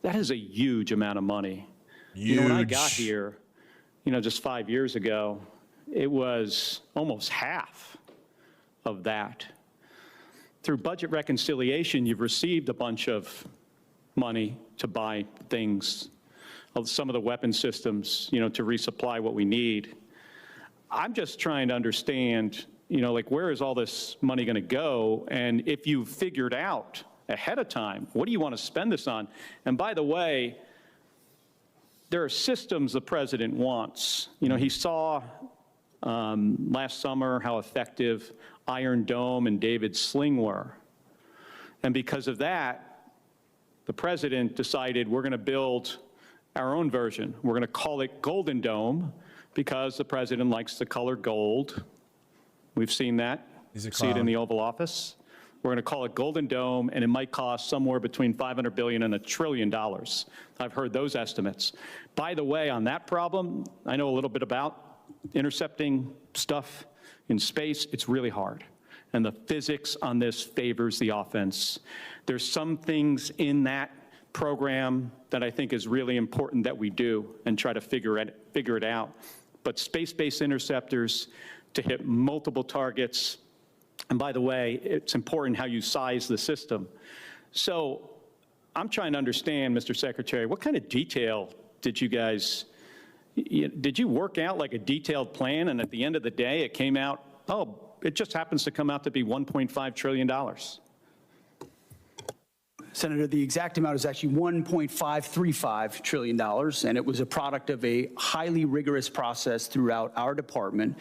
That is a huge amount of money. Huge. You know, when I got here, you know, just 5 years ago, it was almost half of that. Through budget reconciliation, you've received a bunch of money to buy things, some of the weapon systems, you know, to resupply what we need. I'm just trying to understand, you know, like, where is all this money going to go? And if you figured out ahead of time, what do you want to spend this on? And by the way, there are systems the president wants. You know, he saw last summer how effective Iron Dome and David's Sling were. And because of that, the president decided we're going to build our own version. We're going to call it Golden Dome because the president likes the color gold. We've seen that. See it in the Oval Office. We're going to call it Golden Dome, and it might cost somewhere between $500 billion and $1 trillion. I've heard those estimates. By the way, on that problem, I know a little bit about intercepting stuff in space. It's really hard. And the physics on this favors the offense. There's some things in that program that I think is really important that we do and try to figure it out. But space-based interceptors to hit multiple targets, and by the way, it's important how you size the system. So I'm trying to understand, Mr. Secretary, what kind of detail did you guys, did you work out like a detailed plan, and at the end of the day it came out, oh, it just happens to come out to be $1.5 trillion? Senator, the exact amount is actually $1.535 trillion, and it was a product of a highly rigorous process throughout our department,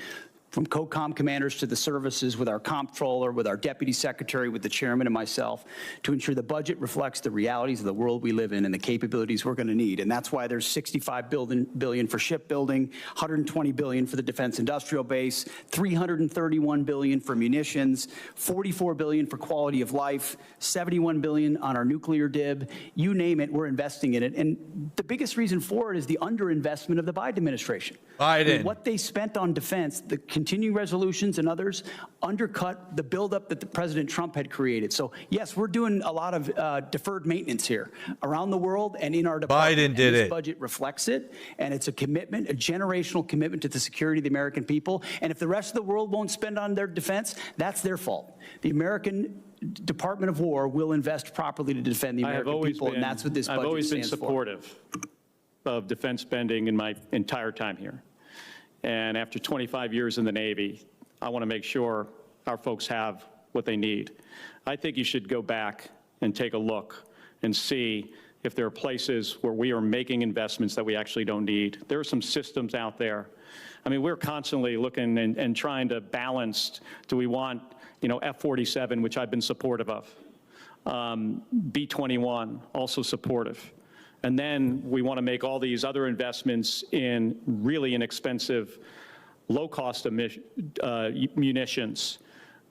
from COCOM commanders to the services, with our comptroller, with our deputy secretary, with the chairman and myself, to ensure the budget reflects the realities of the world we live in and the capabilities we're going to need. And that's why there's $65 billion for shipbuilding, $120 billion for the defense industrial base, $331 billion for munitions, $44 billion for quality of life, $71 billion on our nuclear DIB. You name it, we're investing in it. And the biggest reason for it is the underinvestment of the Biden administration. I mean, what they spent on defense, the continuing resolutions and others, undercut the buildup that the President Trump had created. So yes, we're doing a lot of deferred maintenance here around the world and in our department. Biden did it. This budget reflects it, and it's a commitment, a generational commitment to the security of the American people. And if the rest of the world won't spend on their defense, that's their fault. The American Department of War will invest properly to defend the American people, and that's what this budget stands for. I've always been supportive of defense spending in my entire time here. And after 25 years in the Navy, I want to make sure our folks have what they need. I think you should go back and take a look and see if there are places where we are making investments that we actually don't need. There are some systems out there. I mean, we're constantly looking and trying to balance, do we want, you know, F-47, which I've been supportive of, B-21, also supportive. And then we want to make all these other investments in really inexpensive, low-cost munitions.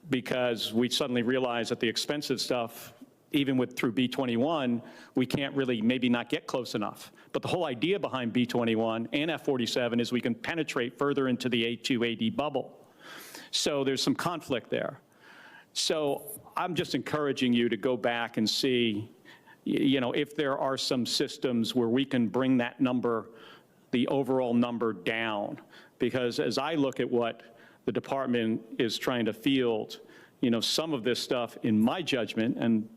because we suddenly realized that the expensive stuff, even through B-21, we can't really maybe not get close enough. But the whole idea behind B-21 and F-47 is we can penetrate further into the A2AD bubble. So there's some conflict there. So I'm just encouraging you to go back and see, if there are some systems where we can bring that number, the overall number down. Because as I look at what the department is trying to field, some of this stuff, in my judgment, and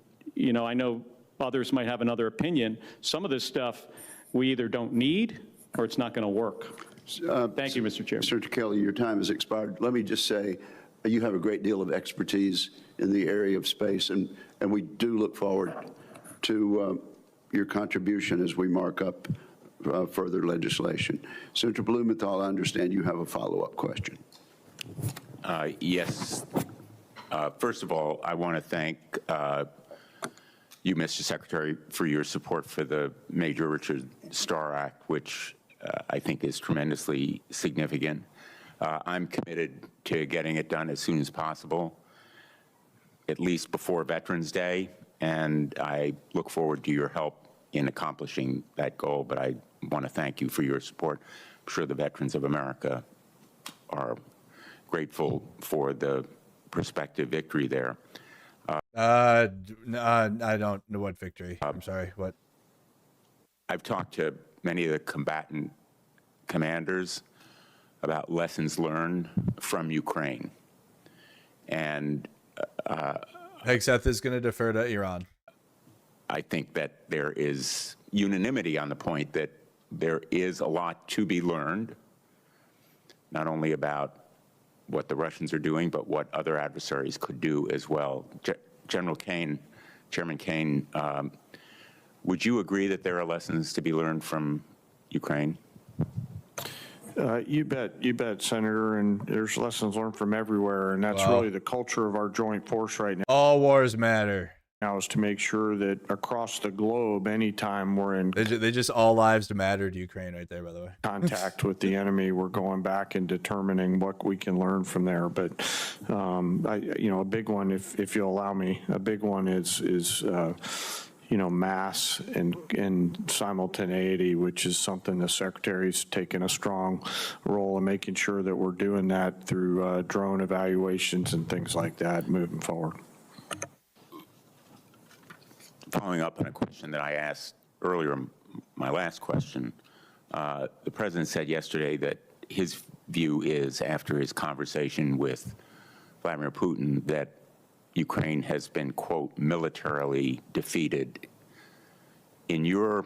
I know others might have another opinion, some of this stuff we either don't need or it's not going to work. Thank you, Mr. Chairman. Senator Kelly, your time has expired. Let me just say, you have a great deal of expertise in the area of space, and we do look forward to your contribution as we mark up further legislation. Senator Blumenthal, I understand you have a follow-up question. Yes. First of all, I want to thank you, Mr. Secretary, for your support for the Major Richard Starr Act, which I think is tremendously significant. I'm committed to getting it done as soon as possible, at least before Veterans Day, and I look forward to your help in accomplishing that goal, but I want to thank you for your support. I'm sure the veterans of America are grateful for the prospective victory there. I don't know what victory. I'm sorry, what? I've talked to many of the combatant commanders about lessons learned from Ukraine. And Hegseth is going to defer to Iran. I think that there is unanimity on the point that there is a lot to be learned, not only about what the Russians are doing, but what other adversaries could do as well. General Kane, Chairman Kane, would you agree that there are lessons to be learned from Ukraine? You bet, Senator, and there's lessons learned from everywhere, and that's really the culture of our joint force right now. All wars matter. Now is to make sure that across the globe, anytime we're in they just all lives matter to Ukraine right there, by the way. Contact with the enemy, we're going back and determining what we can learn from there. But a big one, if you'll allow me, a big one is mass and simultaneity, which is something the Secretary's taken a strong role in making sure that we're doing that through drone evaluations and things like that moving forward. Following up on a question that I asked earlier, my last question, the President said yesterday that his view is, after his conversation with Vladimir Putin, that Ukraine has been, quote, militarily defeated. In your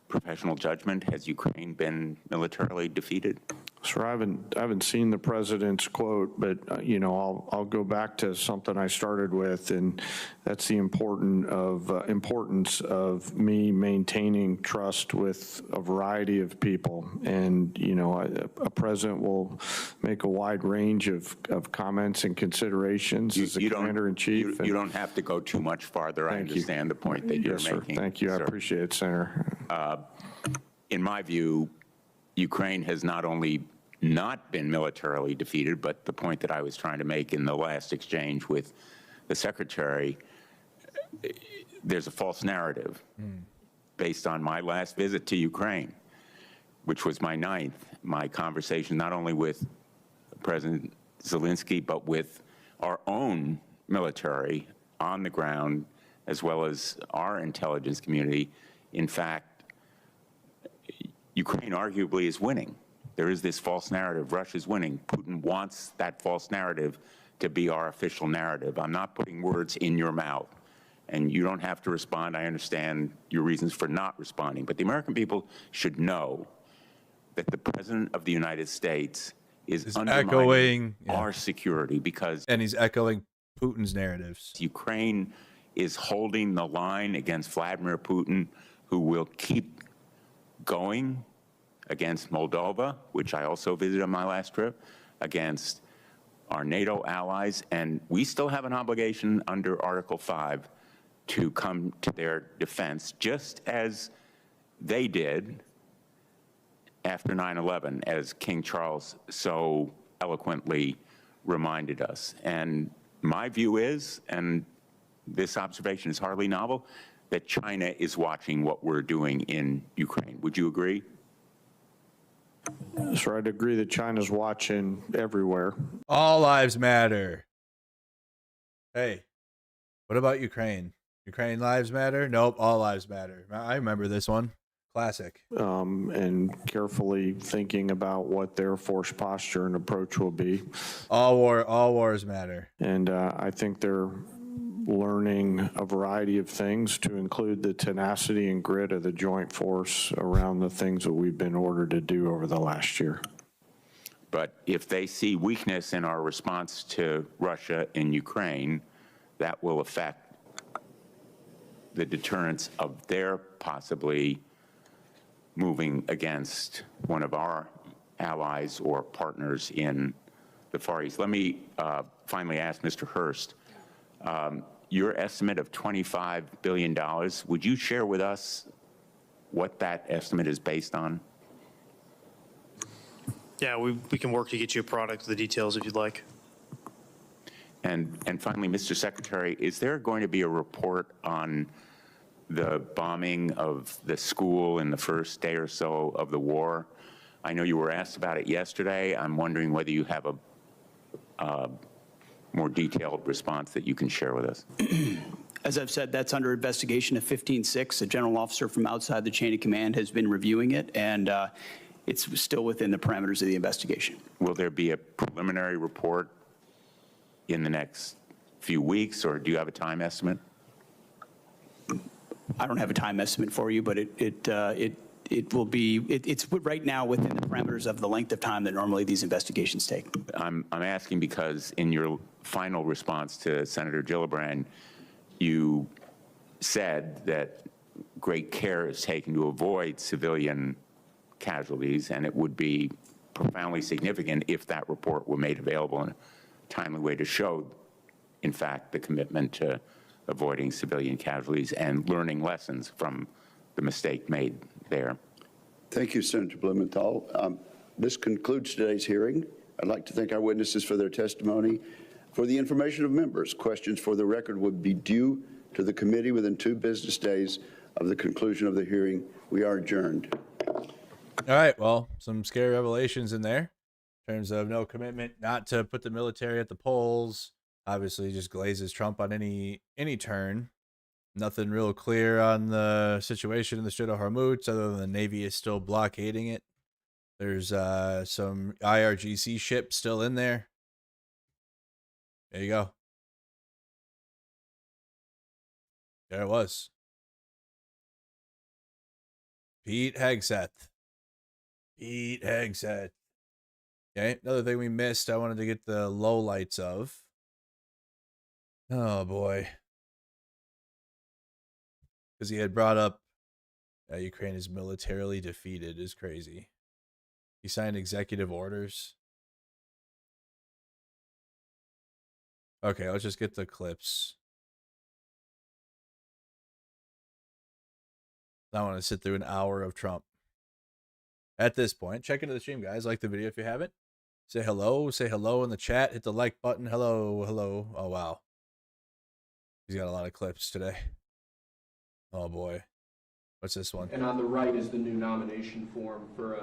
professional judgment, has Ukraine been militarily defeated? Sir, I haven't seen the President's quote, but I'll go back to something I started with, and that's the importance of me maintaining trust with a variety of people. And a president will make a wide range of comments and considerations as a commander-in-chief. You don't have to go too much farther. I understand the point that you're making. Thank you. I appreciate it, Senator. In my view, Ukraine has not only not been militarily defeated, but the point that I was trying to make in the last exchange with the Secretary, there's a false narrative based on my last visit to Ukraine, which was my 9th, my conversation not only with President Zelensky, but with our own military on the ground, as well as our intelligence community. In fact, Ukraine arguably is winning. There is this false narrative. Russia's winning. Putin wants that false narrative to be our official narrative. I'm not putting words in your mouth, and you don't have to respond. I understand your reasons for not responding, but the American people should know that the President of the United States is undermining our security and he's echoing Putin's narratives. Ukraine is holding the line against Vladimir Putin, who will keep going against Moldova, which I also visited on my last trip, against our NATO allies, and we still have an obligation under Article 5 to come to their defense, just as they did after 9/11, as King Charles so eloquently reminded us. And my view is, and this observation is hardly novel, that China is watching what we're doing in Ukraine. Would you agree? Sir, I'd agree that China's watching everywhere. All lives matter. Hey, what about Ukraine? Ukraine lives matter? Nope, all lives matter. I remember this one. Classic. And carefully thinking about what their force posture and approach will be. All wars matter. And I think they're learning a variety of things, to include the tenacity and grit of the joint force around the things that we've been ordered to do over the last year. But if they see weakness in our response to Russia in Ukraine, that will affect the deterrence of their possibly moving against one of our allies or partners in the Far East. Let me finally ask Mr. Hurst, your estimate of $25 billion, would you share with us what that estimate is based on? Yeah, we can work to get you a product, the details if you'd like. And finally, Mr. Secretary, is there going to be a report on the bombing of the school in the first day or so of the war? I know you were asked about it yesterday. I'm wondering whether you have a more detailed response that you can share with us. As I've said, that's under investigation of 15-6. A general officer from outside the chain of command has been reviewing it, and it's still within the parameters of the investigation. Will there be a preliminary report in the next few weeks, or do you have a time estimate? I don't have a time estimate for you, but it will be, it's right now within the parameters of the length of time that normally these investigations take. I'm asking because in your final response to Senator Gillibrand, you said that great care is taken to avoid civilian casualties, and it would be profoundly significant if that report were made available in a timely way to show, in fact, the commitment to avoiding civilian casualties and learning lessons from the mistake made there. Thank you, Senator Blumenthal. This concludes today's hearing. I'd like to thank our witnesses for their testimony. For the information of members, questions for the record would be due to the committee within 2 business days of the conclusion of the hearing. We are adjourned. All right, well, some scary revelations in there in terms of no commitment not to put the military at the polls. Obviously just glazes Trump on any turn. Nothing real clear on the situation in the Strait of Hormuz other than the Navy is still blockading it. There's some IRGC ships still in there. There you go. There it was. Pete Hegseth. Pete Hegseth. Okay, another thing we missed, I wanted to get the lowlights of. Oh, boy. Because he had brought up Ukraine is militarily defeated is crazy. He signed executive orders. Okay, let's just get the clips. I want to sit through an hour of Trump. At this point, check into the stream, guys. Like the video if you haven't. Say hello in the chat. Hit the like button. Hello. Oh, wow. He's got a lot of clips today. Oh, boy. What's this one? And on the right is the new nomination form for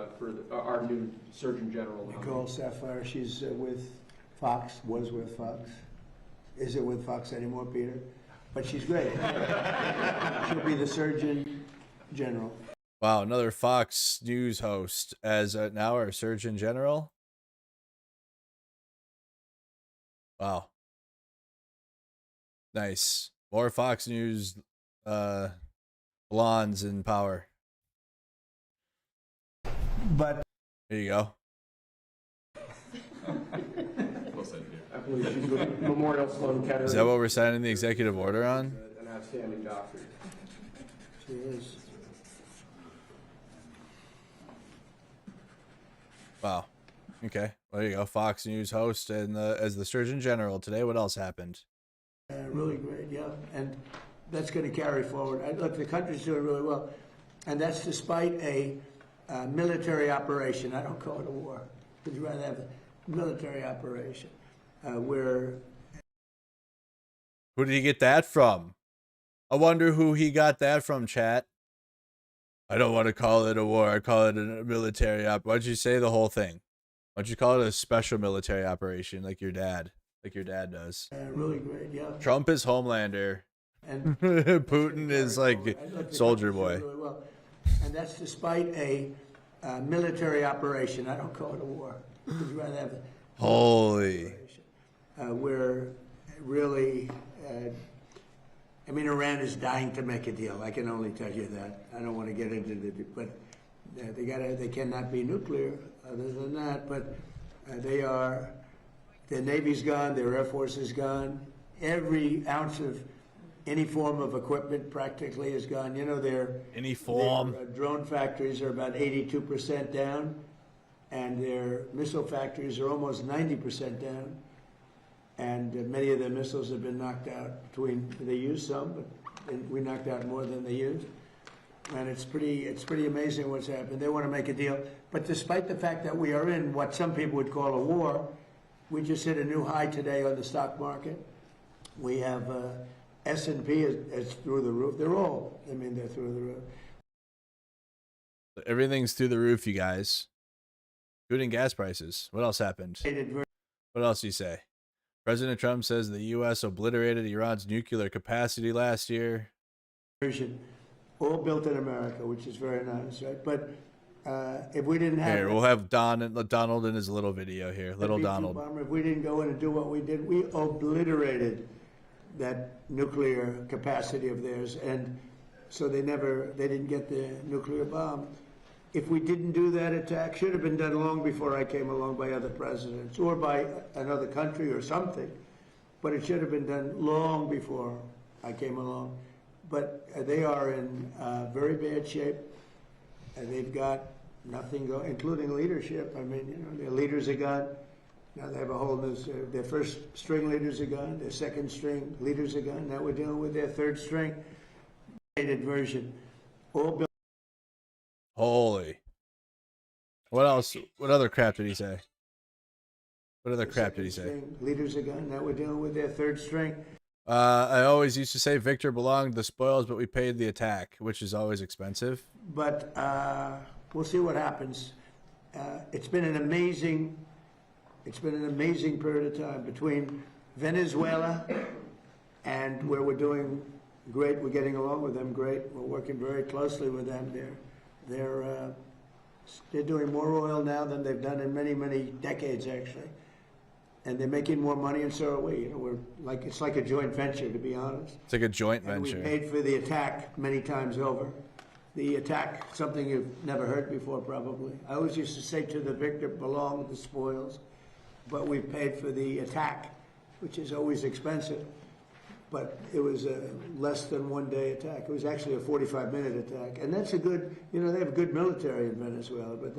our new Surgeon General. Nicole Sapphire, she's with Fox, was with Fox. Is it with Fox anymore, Peter? But she's great. She'll be the Surgeon General. Wow, another Fox News host as now our Surgeon General. Wow. Nice. More Fox News blondes in power. But here you go. I believe she's with Memorial Sloan Kettering. Is that what we're signing the executive order on? An outstanding doctor. she is. Wow. Okay. Well, there you go. Fox News host and as the Surgeon General today. What else happened? Really great, yeah. And that's going to carry forward. Look, the country's doing really well. And that's despite a military operation. I don't call it a war. Would you rather have a military operation? where Who did he get that from? I wonder who he got that from, chat. I don't want to call it a war. I call it a military op. Why'd you say the whole thing? Why'd you call it a special military operation like your dad does? really great, yeah. Trump is Homelander. And Putin is like Soldier Boy. Really well. And that's despite a military operation. I don't call it a war. Would rather have Holy. where really, I mean, Iran is dying to make a deal. I can only tell you that. I don't want to get into the, but they cannot be nuclear other than that. But their Navy's gone, their Air Force is gone. Every ounce of any form of equipment practically is gone. You know, their drone factories are about 82% down, and their missile factories are almost 90% down. And many of their missiles have been knocked out. They used some, but we knocked out more than they used. And it's pretty amazing what's happened. They want to make a deal, but despite the fact that we are in what some people would call a war, we just hit a new high today on the stock market. We have S&P is through the roof. They're through the roof. Everything's through the roof, you guys. Including gas prices. What else happened? What else do you say? President Trump says the U.S. obliterated Iran's nuclear capacity last year. All built in America, which is very nice, right? But if we didn't have... Here, we'll have Donald in his little video here. Little Donald. Bomber, if we didn't go in and do what we did, we obliterated that nuclear capacity of theirs. And so they didn't get the nuclear bomb. If we didn't do that attack, should have been done long before I came along by other presidents or by another country or something. But it should have been done long before I came along. But they are in very bad shape. They've got nothing going, including leadership. I mean, you know, their leaders are gone. Now they have a whole new, their first string leaders are gone. Their second string leaders are gone. Now we're dealing with their third string version. All built. Holy. What else? What other crap did he say? What other crap did he say? Leaders are gone. Now we're dealing with their third string. I always used to say Victor belonged to the spoils, but we paid the attack, which is always expensive. But we'll see what happens. It's been an amazing period of time between Venezuela and where we're doing great. We're getting along with them great. We're working very closely with them. They're doing more oil now than they've done in many, many decades, actually. And they're making more money, and so are we. You know, it's like a joint venture, to be honest. It's like a joint and venture. We paid for the attack many times over. The attack, something you've never heard before, probably. I always used to say to the victor, belong the spoils. But we paid for the attack, which is always expensive. But it was a less than one-day attack. It was actually a 45-minute attack. And that's a good, you know, they have a good military in Venezuela, but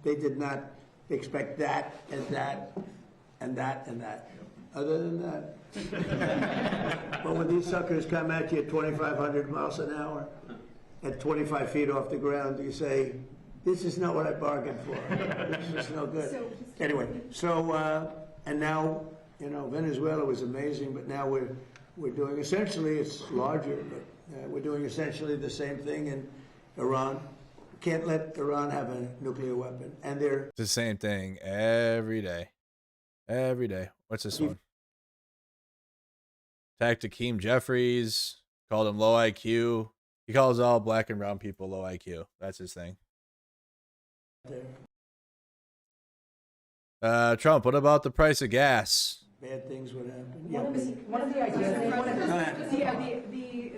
they did not expect that and that and that and that. Other than that. But when these suckers come at you at 2,500 miles an hour, at 25 feet off the ground, you say, this is not what I bargained for. This is no good. Anyway, so, and now, you know, Venezuela was amazing, but now we're doing essentially, it's larger, but we're doing essentially the same thing in Iran. Can't let Iran have a nuclear weapon. And they're... It's the same thing every day. Every day. What's this one? Attacked Hakeem Jeffries. Called him low IQ. He calls all black and brown people low IQ. That's his thing. Trump, what about the price of gas? Bad things would happen. One of the ideas,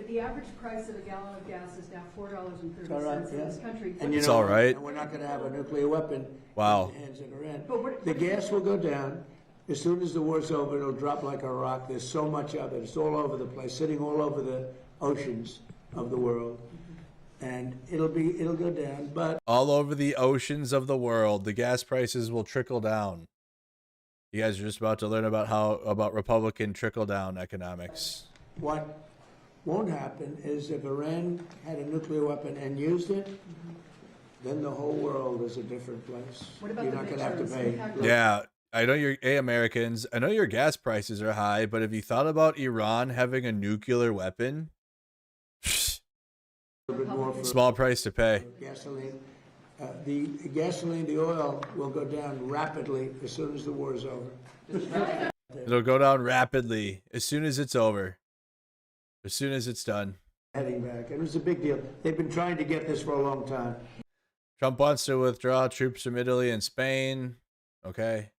the average price of a gallon of gas is now $4.30 in this country. And you it's know, all right. And we're not going to have a nuclear weapon wow. in the hands of Iran. The gas will go down. As soon as the war's over, it'll drop like a rock. There's so much of it. It's all over the place, sitting all over the oceans of the world. And it'll go down, but... All over the oceans of the world, the gas prices will trickle down. You guys are just about to learn about Republican trickle-down economics. What won't happen is if Iran had a nuclear weapon and used it, then the whole world is a different place. What about You're the not going to have to pictures? pay. Yeah, I know Americans, I know your gas prices are high, but have you thought about Iran having a nuclear weapon? Small price to pay. Gasoline. The gasoline, the oil will go down rapidly as soon as the war is over. It'll go down rapidly as soon as it's over. As soon as it's done. Heading back. It was a big deal. They've been trying to get this for a long time. Trump wants to withdraw troops from Italy and Spain. Okay.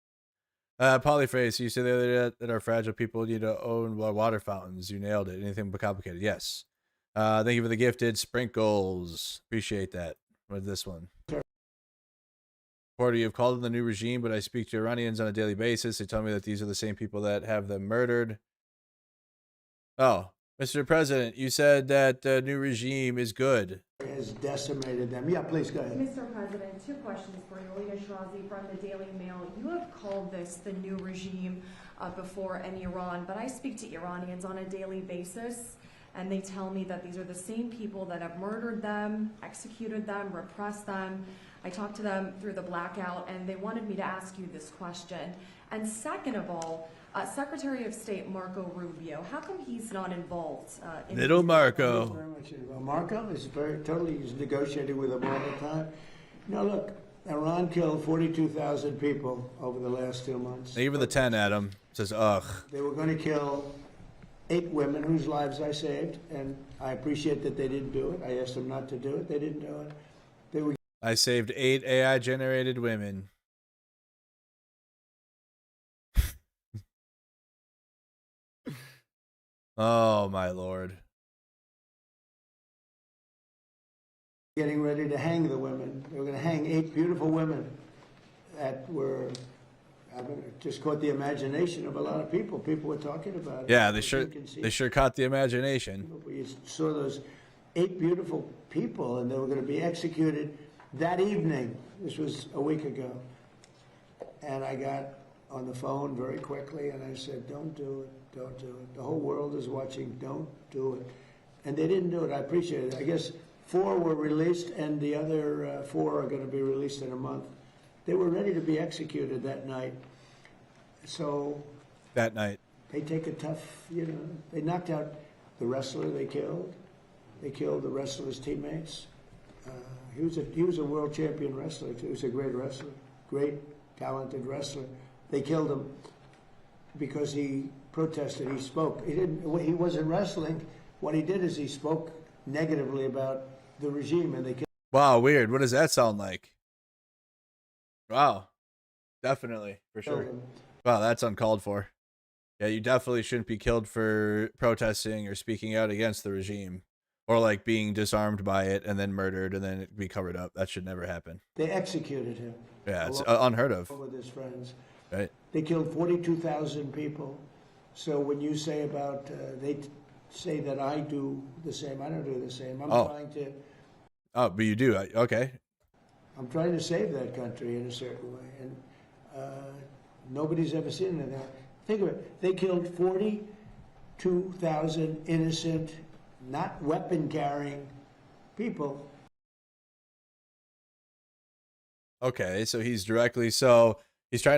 Polyphrase, you said the other day that our fragile people need to own water fountains. You nailed it. Anything but complicated. Yes. Thank you for the gifted sprinkles. Appreciate that. With this one. Porter, you've called in the new regime, but I speak to Iranians on a daily basis. They tell me that these are the same people that have them murdered. Oh, Mr. President, you said that the new regime is good. Has decimated them. Yeah, please go ahead. Mr. President, two questions for you. Leah Shirazi from the Daily Mail. You have called this the new regime before in Iran, but I speak to Iranians on a daily basis, and they tell me that these are the same people that have murdered them, executed them, repressed them. I talked to them through the blackout, and they wanted me to ask you this question. And second of all, Secretary of State Marco Rubio, how come he's not involved? In Little Marco. Very much involved. Marco is he's negotiating with them all the time. Now look, Iran killed 42,000 people over the last 2 months. Even the 10, Adam, says, ugh. They were going to kill 8 women whose lives I saved, and I appreciate that they didn't do it. I asked them not to do it. They didn't do it. They were. I saved 8 AI-generated women. Oh, my Lord. Getting ready to hang the women. They were going to hang 8 beautiful women that were, I mean, it just caught the imagination of a lot of people. People were talking about it. Yeah, they sure caught the imagination. We saw those 8 beautiful people, and they were going to be executed that evening. This was a week ago. And I got on the phone very quickly, and I said, don't do it. Don't do it. The whole world is watching. Don't do it. And they didn't do it. I appreciate it. I guess 4 were released, and the other 4 are going to be released in a month. They were ready to be executed that night. So that night, they take a tough, they knocked out the wrestler they killed. They killed the wrestler's teammates. He was a world champion wrestler. He was a great wrestler, great, talented wrestler. They killed him because he protested. He spoke. He wasn't wrestling. What he did is he spoke negatively about the regime, and they killed. Wow, weird. What does that sound like? Wow, definitely, for sure. Wow, that's uncalled for. Yeah, you definitely shouldn't be killed for protesting or speaking out against the regime, or like being disarmed by it and then murdered and then it be covered up. That should never happen. They executed him. Yeah, it's unheard of. With his friends. Right. They killed 42,000 people. So when you say about, they say that I do the same, I don't do the same. I'm trying to. Oh, but you do. Okay. I'm trying to save that country in a certain way. And nobody's ever seen it. Think of it. They killed 42,000 innocent, not weapon-carrying people. Okay, so he's trying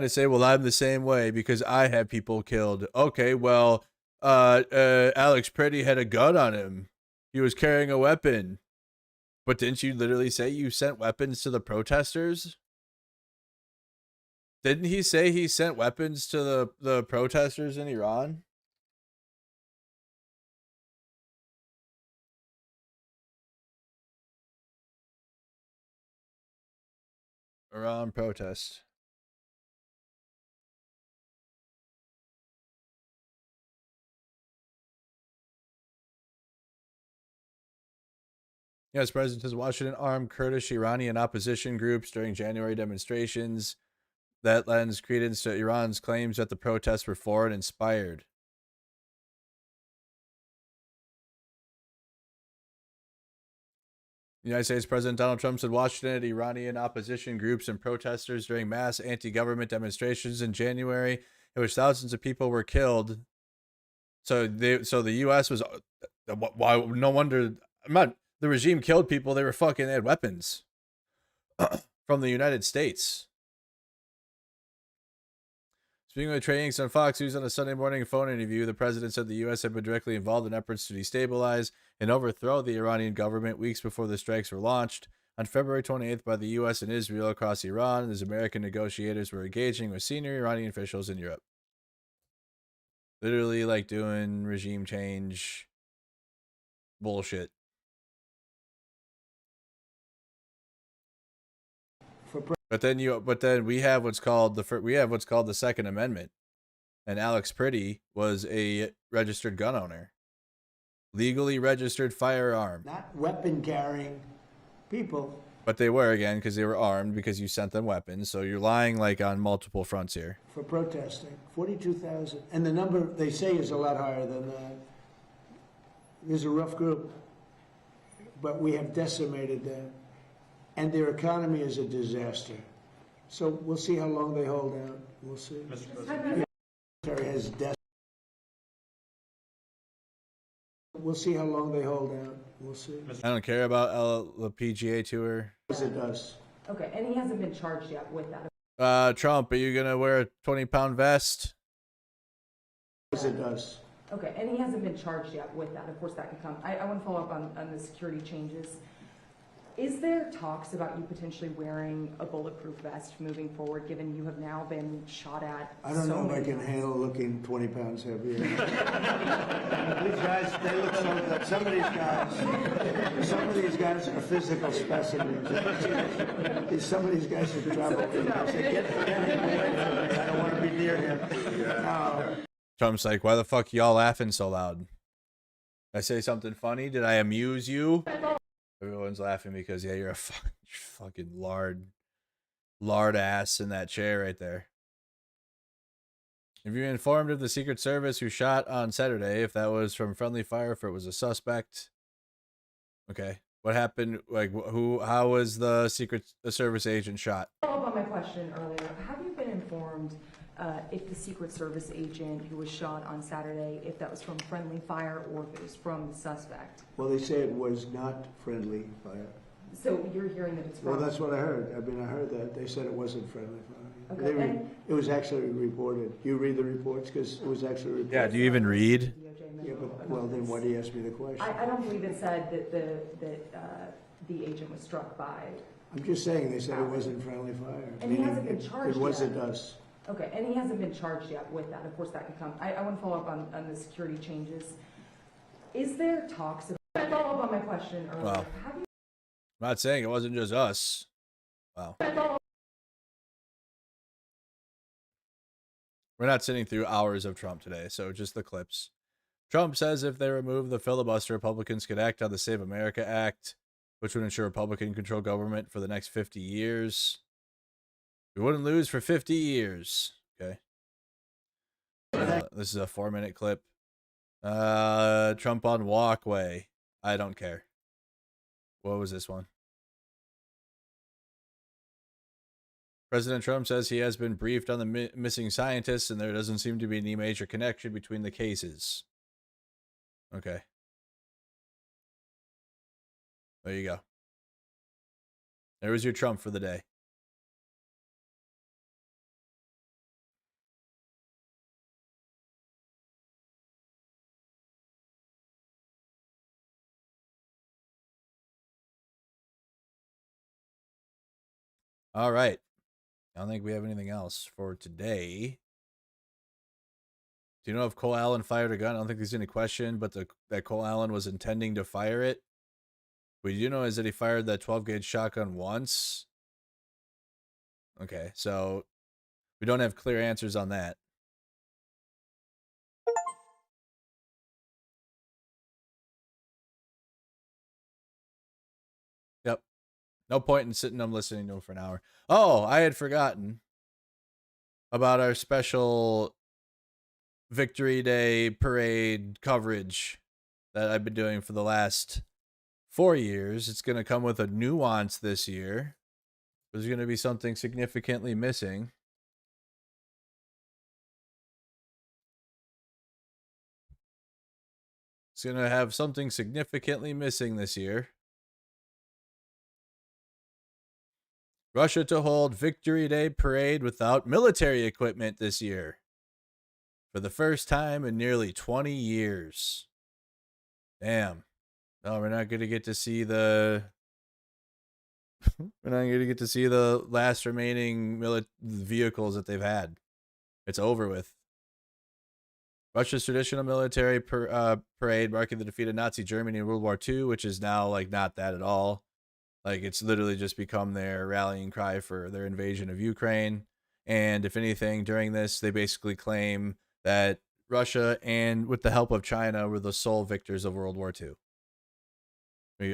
to say, well, I'm the same way because I had people killed. Okay, well, Alex Pretty had a gun on him. He was carrying a weapon. But didn't you literally say you sent weapons to the protesters? Didn't he say he sent weapons to the protesters in Iran? Iran protest. Yes, President says Washington armed Kurdish Iranian opposition groups during January demonstrations. That lends credence to Iran's claims that the protests were foreign inspired. United States President Donald Trump said Washington had Iranian opposition groups and protesters during mass anti-government demonstrations in January, in which thousands of people were killed. So the U.S. was, why? No wonder. The regime killed people. They had weapons from the United States. Speaking with Trade on Fox News on a Sunday morning phone interview, the president said the U.S. had been directly involved in efforts to destabilize and overthrow the Iranian government weeks before the strikes were launched. On February 28th, by the U.S. and Israel across Iran, as American negotiators were engaging with senior Iranian officials in Europe. Literally like doing regime change bullshit. But then we have what's called the Second Amendment, and Alex Priddy was a registered gun owner, legally registered firearm. Not weapon carrying people. But they were, again, because they were armed because you sent them weapons. So you're lying like on multiple fronts here. For protesting, 42,000, and the number they say is a lot higher than that. There's a rough group, but we have decimated them. And their economy is a disaster. So we'll see how long they hold out. We'll see. We'll see how long they hold out. We'll see. I don't care about the PGA Tour. As it does. Okay, and he hasn't been charged yet with that. Trump, are you going to wear a 20-pound vest? As it does. Okay, and he hasn't been charged yet with that. Of course, that could come. I want to follow up on the security changes. Is there talks about you potentially wearing a bulletproof vest moving forward, given you have now been shot at? I don't know if I can times? handle looking 20 pounds heavier. These guys, they look so good. Some of these guys are physical specimens. Some of these guys are trouble. Get him away from me. I don't want to be near him. Trump's like, why the fuck y'all laughing so loud? Did I say something funny? Did I amuse you? Everyone's laughing because, yeah, you're a fucking lard ass in that chair right there. Have you informed of the Secret Service who shot on Saturday, if that was from friendly fire, if it was a suspect? Okay. What happened? Like, how was the Secret Service agent shot? Follow up on my question earlier. Have you been informed if the Secret Service agent who was shot on Saturday, if that was from friendly fire or if it was from the suspect? Well, they say it was not friendly fire. So you're hearing that it's from? Well, that's what I heard. I mean, I heard that. They said it wasn't friendly fire. Okay, It was actually reported. You read the reports because it was actually reported. Yeah, do you even read? Yeah, but, well, then why do you ask me the question? I don't believe it said that the agent was struck by. I'm just saying they said it wasn't friendly fire. And he hasn't been charged It wasn't yet. us. Okay, and he hasn't been charged yet with that. Of course, that could come. I want to follow up on the security changes. Is there talks about, follow up on my question earlier. Wow. I'm not saying it wasn't just us. Wow. We're not sitting through hours of Trump today, so just the clips. Trump says if they remove the filibuster, Republicans could act on the Save America Act, which would ensure Republican-controlled government for the next 50 years. We wouldn't lose for 50 years. Okay. This is a 4-minute clip. Trump on walkway. I don't care. What was this one? President Trump says he has been briefed on the missing scientists and there doesn't seem to be any major connection between the cases. Okay. There you go. There was your Trump for the day. All right. I don't think we have anything else for today. Do you know if Cole Allen fired a gun? I don't think there's any question, but that Cole Allen was intending to fire it. What you do know is that he fired that 12-gauge shotgun once. Okay, so we don't have clear answers on that. Yep. No point in sitting and listening to him for an hour. Oh, I had forgotten about our special Victory Day parade coverage that I've been doing for the last 4 years. It's going to come with a nuance this year. There's going to be something significantly missing. It's going to have something significantly missing this year. Russia to hold Victory Day parade without military equipment this year. for the first time in nearly 20 years. Damn. No, we're not going to get to see the we're not going to get to see the last remaining vehicles that they've had. It's over with. Russia's traditional military parade marking the defeat of Nazi Germany in World War II, which is now like not that at all. Like it's literally just become their rallying cry for their invasion of Ukraine. And if anything, during this, they basically claim that Russia and with the help of China were the sole victors of World War II.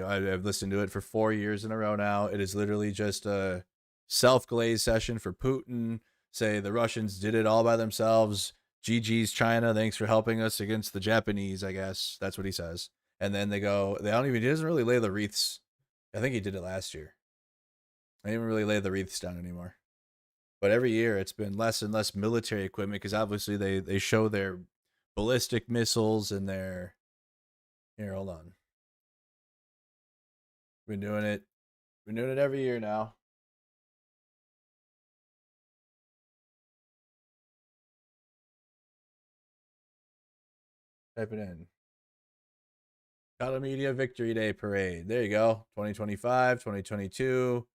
I've listened to it for 4 years in a row now. It is literally just a self-glaze session for Putin. Say the Russians did it all by themselves. GG's China. Thanks for helping us against the Japanese, I guess. That's what he says. And then he doesn't really lay the wreaths. I think he did it last year. I didn't really lay the wreaths down anymore. But every year it's been less and less military equipment because obviously they show their ballistic missiles and their... Here, hold on. Been doing it every year now. Type it in. Mercado Media Victory Day Parade. There you go. 2025, 2022.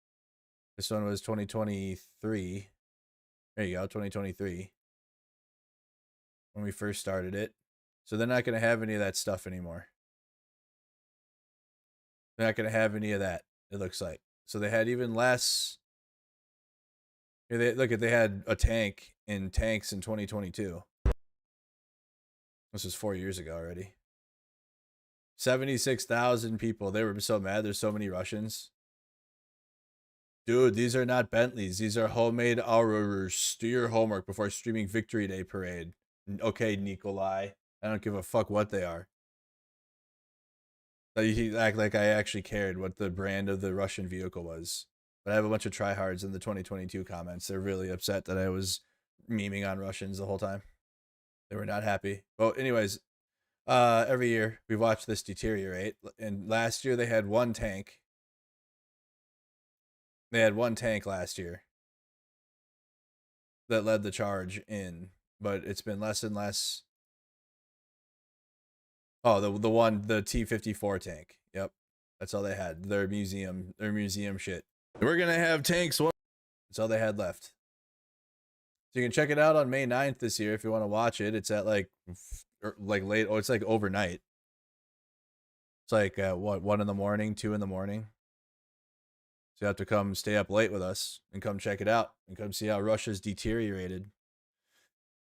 This one was 2023. There you go, 2023. When we first started it. So they're not going to have any of that stuff anymore. They're not going to have any of that, it looks like. So they had even less. Here they had a tank in tanks in 2022. This was 4 years ago already. 76,000 people. They were so mad. There's so many Russians. Dude, these are not Bentleys. These are homemade Aurors. Do your homework before streaming Victory Day Parade. Okay, Nikolai. I don't give a fuck what they are. You act like I actually cared what the brand of the Russian vehicle was. But I have a bunch of tryhards in the 2022 comments. They're really upset that I was memeing on Russians the whole time. They were not happy. Well, anyways, every year we watch this deteriorate. And last year they had one tank. They had one tank last year that led the charge in, but it's been less and less. Oh, the T-54 tank. Yep, that's all they had. Their museum shit. We're gonna have tanks. That's all they had left. So you can check it out on May 9th this year if you want to watch it. It's at like late. Oh, it's like overnight. It's like 1 in the morning, 2 in the morning. So you have to come stay up late with us and come check it out and come see how Russia's deteriorated.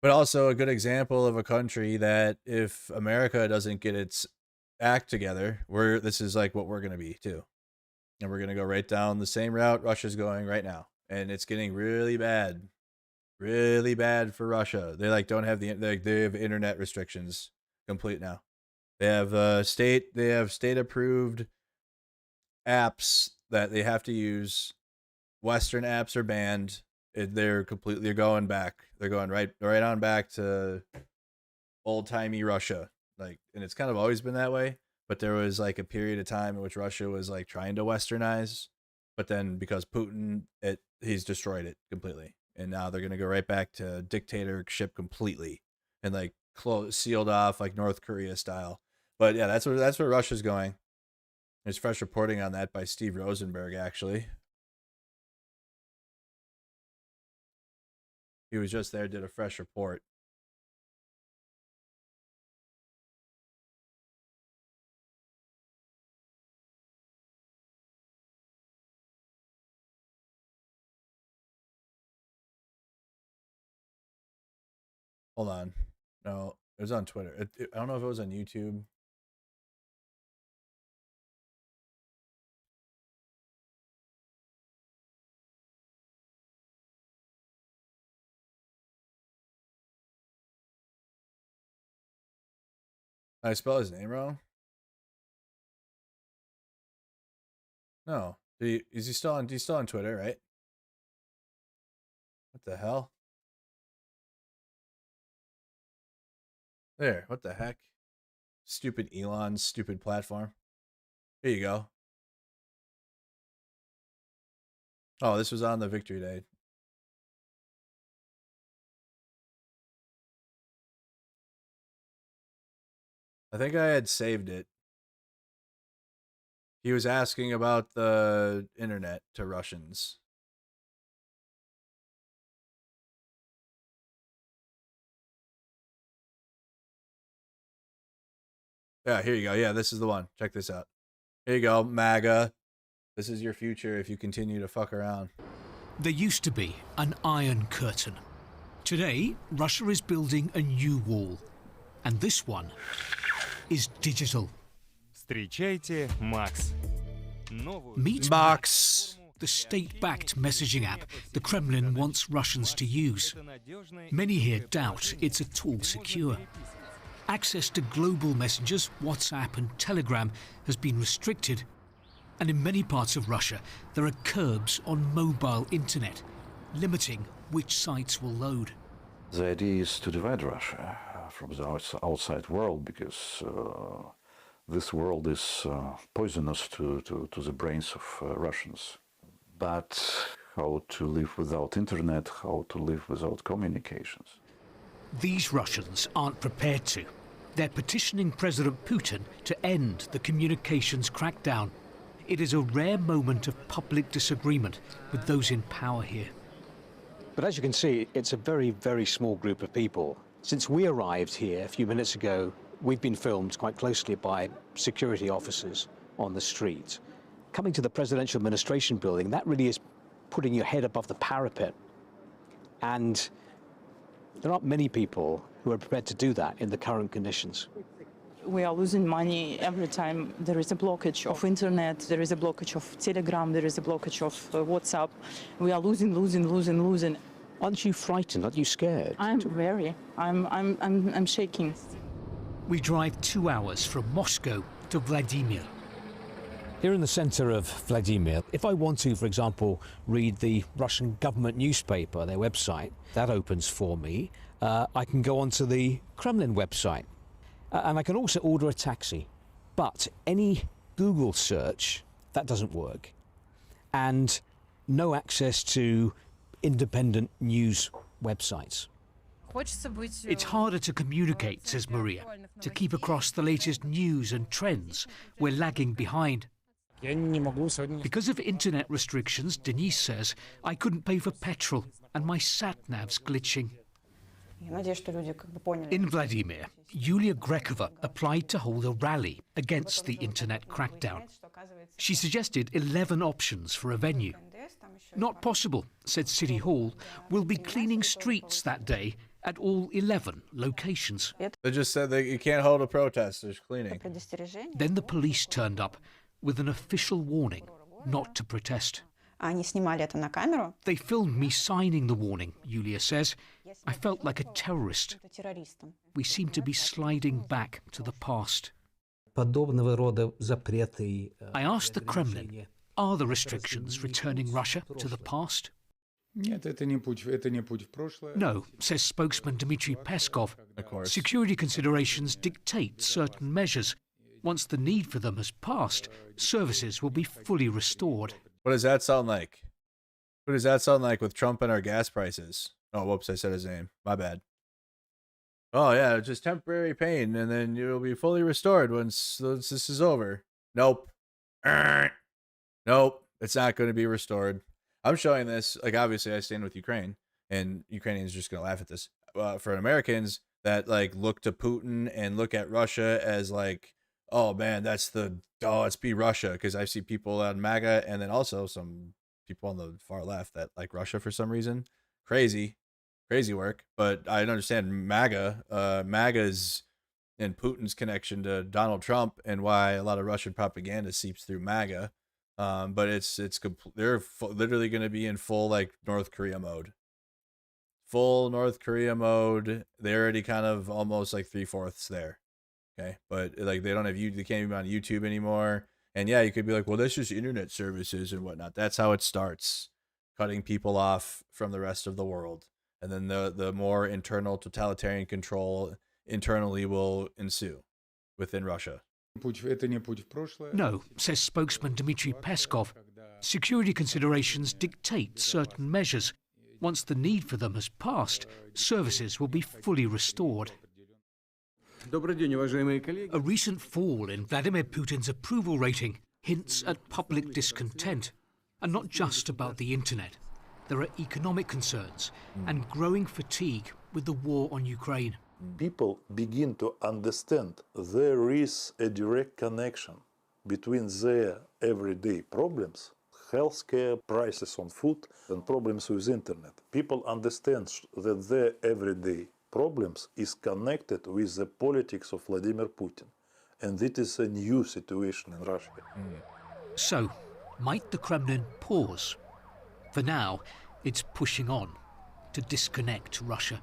But also a good example of a country that if America doesn't get its act together, this is like what we're going to be too. And we're going to go right down the same route Russia's going right now. And it's getting really bad. Really bad for Russia. They don't have they have internet restrictions complete now. They have state approved apps that they have to use. Western apps are banned. They're going back. They're going right on back to old-timey Russia. And it's kind of always been that way, but there was like a period of time in which Russia was like trying to westernize, but then because Putin, he's destroyed it completely. And now they're going to go right back to dictatorship completely and like sealed off like North Korea style. But yeah, that's where Russia's going. There's fresh reporting on that by Steve Rosenberg, actually. He was just there, did a fresh report. Hold on. No, it was on Twitter. I don't know if it was on YouTube. I spell his name wrong? No. He's still on Twitter, right? What the hell? There, what the heck? Stupid Elon, stupid platform. Here you go. Oh, this was on the Victory Day. I think I had saved it. He was asking about the internet to Russians. Yeah, here you go. Yeah, this is the one. Check this out. Here you go, MAGA. This is your future if you continue to fuck around. There used to be an iron curtain. Today, Russia is building a new wall. And this one is digital. Встречайте Max. Meet Max, the state-backed messaging app the Kremlin wants Russians to use. Many here doubt it's at all secure. Access to global messengers, WhatsApp and Telegram has been restricted. And in many parts of Russia, there are curbs on mobile internet, limiting which sites will load. The idea is to divide Russia from the outside world, because this world is poisonous to the brains of Russians. But how to live without internet, how to live without communications. These Russians aren't prepared to. They're petitioning President Putin to end the communications crackdown. It is a rare moment of public disagreement with those in power here. But as you can see, it's a very, very small group of people. Since we arrived here a few minutes ago, we've been filmed quite closely by security officers on the street. Coming to the presidential administration building, that really is putting your head above the parapet. And there aren't many people who are prepared to do that in the current conditions. We are losing money every time there is a blockage of internet, there is a blockage of Telegram, there is a blockage of WhatsApp. We are losing. Aren't you frightened? Aren't you scared? I'm very. I'm shaking. We drive 2 hours from Moscow to Vladimir. Here in the center of Vladimir, if I want to, for example, read the Russian government newspaper, their website, that opens for me. I can go onto the Kremlin website. And I can also order a taxi. But any Google search, that doesn't work. And no access to independent news websites. It's harder to communicate, says Maria, to keep across the latest news and trends. We're lagging behind. Because of internet restrictions, Denise says, I couldn't pay for petrol and my sat-nav's glitching. In Vladimir, Yulia Grekova applied to hold a rally against the internet crackdown. She suggested 11 options for a venue. Not possible, said City Hall. We'll be cleaning streets that day at all 11 locations. They just said that you can't hold a protest, there's cleaning. Then the police turned up with an official warning not to protest. They filmed me signing the warning, Yulia says. I felt like a terrorist. We seem to be sliding back to the past. I asked the Kremlin, are the restrictions returning Russia to the past? No, says spokesman Dmitry Peskov. Of course. Security considerations dictate certain measures. Once the need for them has passed, services will be fully restored. What does that sound like? What does that sound like with Trump and our gas prices? Oh, whoops, I said his name. My bad. Oh, yeah, just temporary pain, and then you'll be fully restored once this is over. Nope. Nope, it's not going to be restored. I'm showing this, like, obviously I stand with Ukraine, and Ukrainians are just going to laugh at this. For Americans that, like, look to Putin and look at Russia as, like, oh, man, let's be Russia, because I see people on MAGA, and then also some people on the far left that like Russia for some reason. Crazy work. But I understand MAGA's and Putin's connection to Donald Trump and why a lot of Russian propaganda seeps through MAGA. But they're literally going to be in full like North Korea mode. Full North Korea mode. They're already kind of almost like 3/4 there. Okay, but like they can't even be on YouTube anymore. And yeah, you could be like, well, that's just internet services and whatnot. That's how it starts, cutting people off from the rest of the world. And then the more internal totalitarian control internally will ensue within Russia. No, says spokesman Dmitry Peskov. Security considerations dictate certain measures. Once the need for them has passed, services will be fully restored. A recent fall in Vladimir Putin's approval rating hints at public discontent, and not just about the internet. There are economic concerns and growing fatigue with the war on Ukraine. People begin to understand there is a direct connection between their everyday problems, healthcare, prices on food, and problems with internet. People understand that their everyday problems is connected with the politics of Vladimir Putin. And it is a new situation in Russia. So, might the Kremlin pause? For now, it's pushing on to disconnect Russia.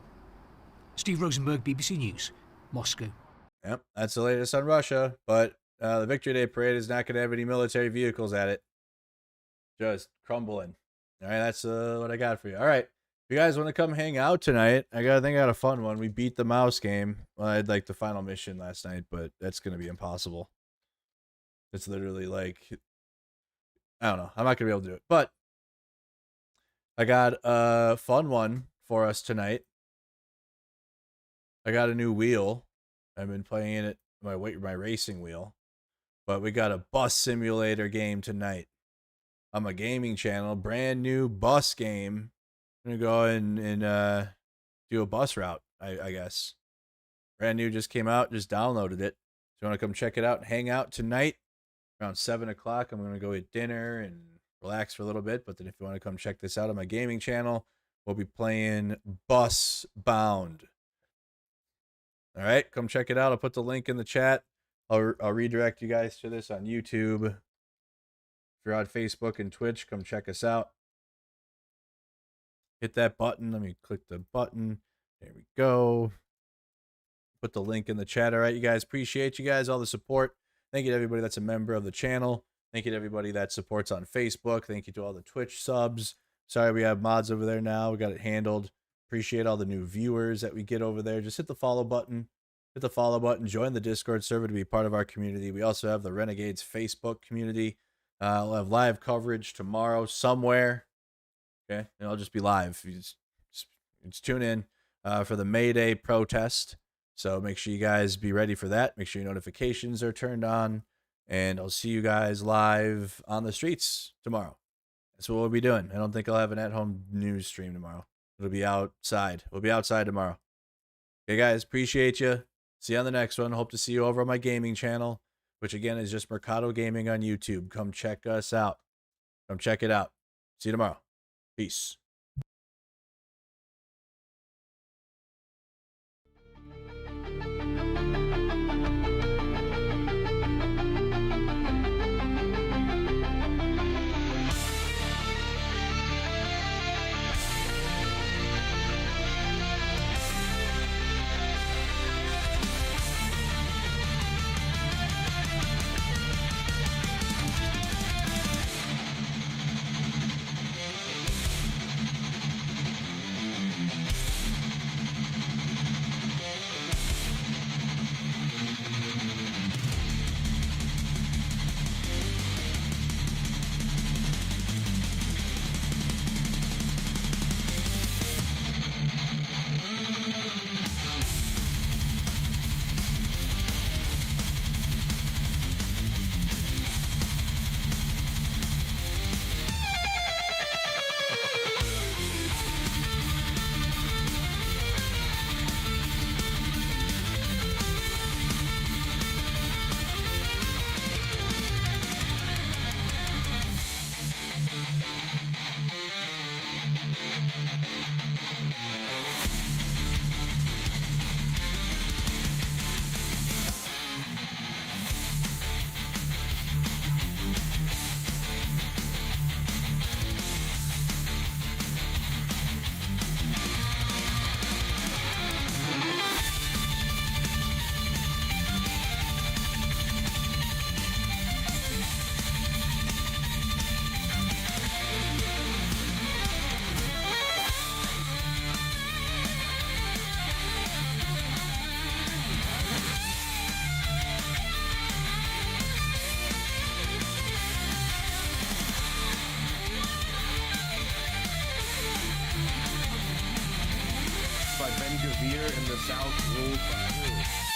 Steve Rosenberg, BBC News, Moscow. Yep, that's the latest on Russia, but the Victory Day parade is not going to have any military vehicles at it. Just crumbling. All right, that's what I got for you. All right, if you guys want to come hang out tonight, I think I got a fun one. We beat the mouse game. Well, I had like the final mission last night, but that's going to be impossible. It's literally like, I don't know. I'm not going to be able to do it, but I got a fun one for us tonight. I got a new wheel. I've been playing it, my racing wheel, but we got a bus simulator game tonight on my gaming channel. Brand new bus game. I'm gonna go and do a bus route, I guess. Brand new, just came out, just downloaded it. So you want to come check it out and hang out tonight around 7 o'clock. I'm gonna go eat dinner and relax for a little bit. But then if you want to come check this out on my gaming channel, we'll be playing Bus Bound. All right, come check it out. I'll put the link in the chat. I'll redirect you guys to this on YouTube. If you're on Facebook and Twitch, come check us out. Hit that button. Let me click the button. There we go. Put the link in the chat. All right, you guys. Appreciate you guys, all the support. Thank you to everybody that's a member of the channel. Thank you to everybody that supports on Facebook. Thank you to all the Twitch subs. Sorry, we have mods over there now. We got it handled. Appreciate all the new viewers that we get over there. Just hit the follow button. Hit the follow button. Join the Discord server to be part of our community. We also have the Renegades Facebook community. We'll have live coverage tomorrow somewhere. Okay, and I'll just be live. You just tune in for the May Day protest. So make sure you guys be ready for that. Make sure your notifications are turned on. And I'll see you guys live on the streets tomorrow. That's what we'll be doing. I don't think I'll have an at-home news stream tomorrow. It'll be outside. We'll be outside tomorrow. Okay, guys, appreciate you. See you on the next one. Hope to see you over on my gaming channel, which again is just Mercado Gaming on YouTube. Come check us out. Come check it out. See you tomorrow. Peace. by Ben Gavir in the South Rule.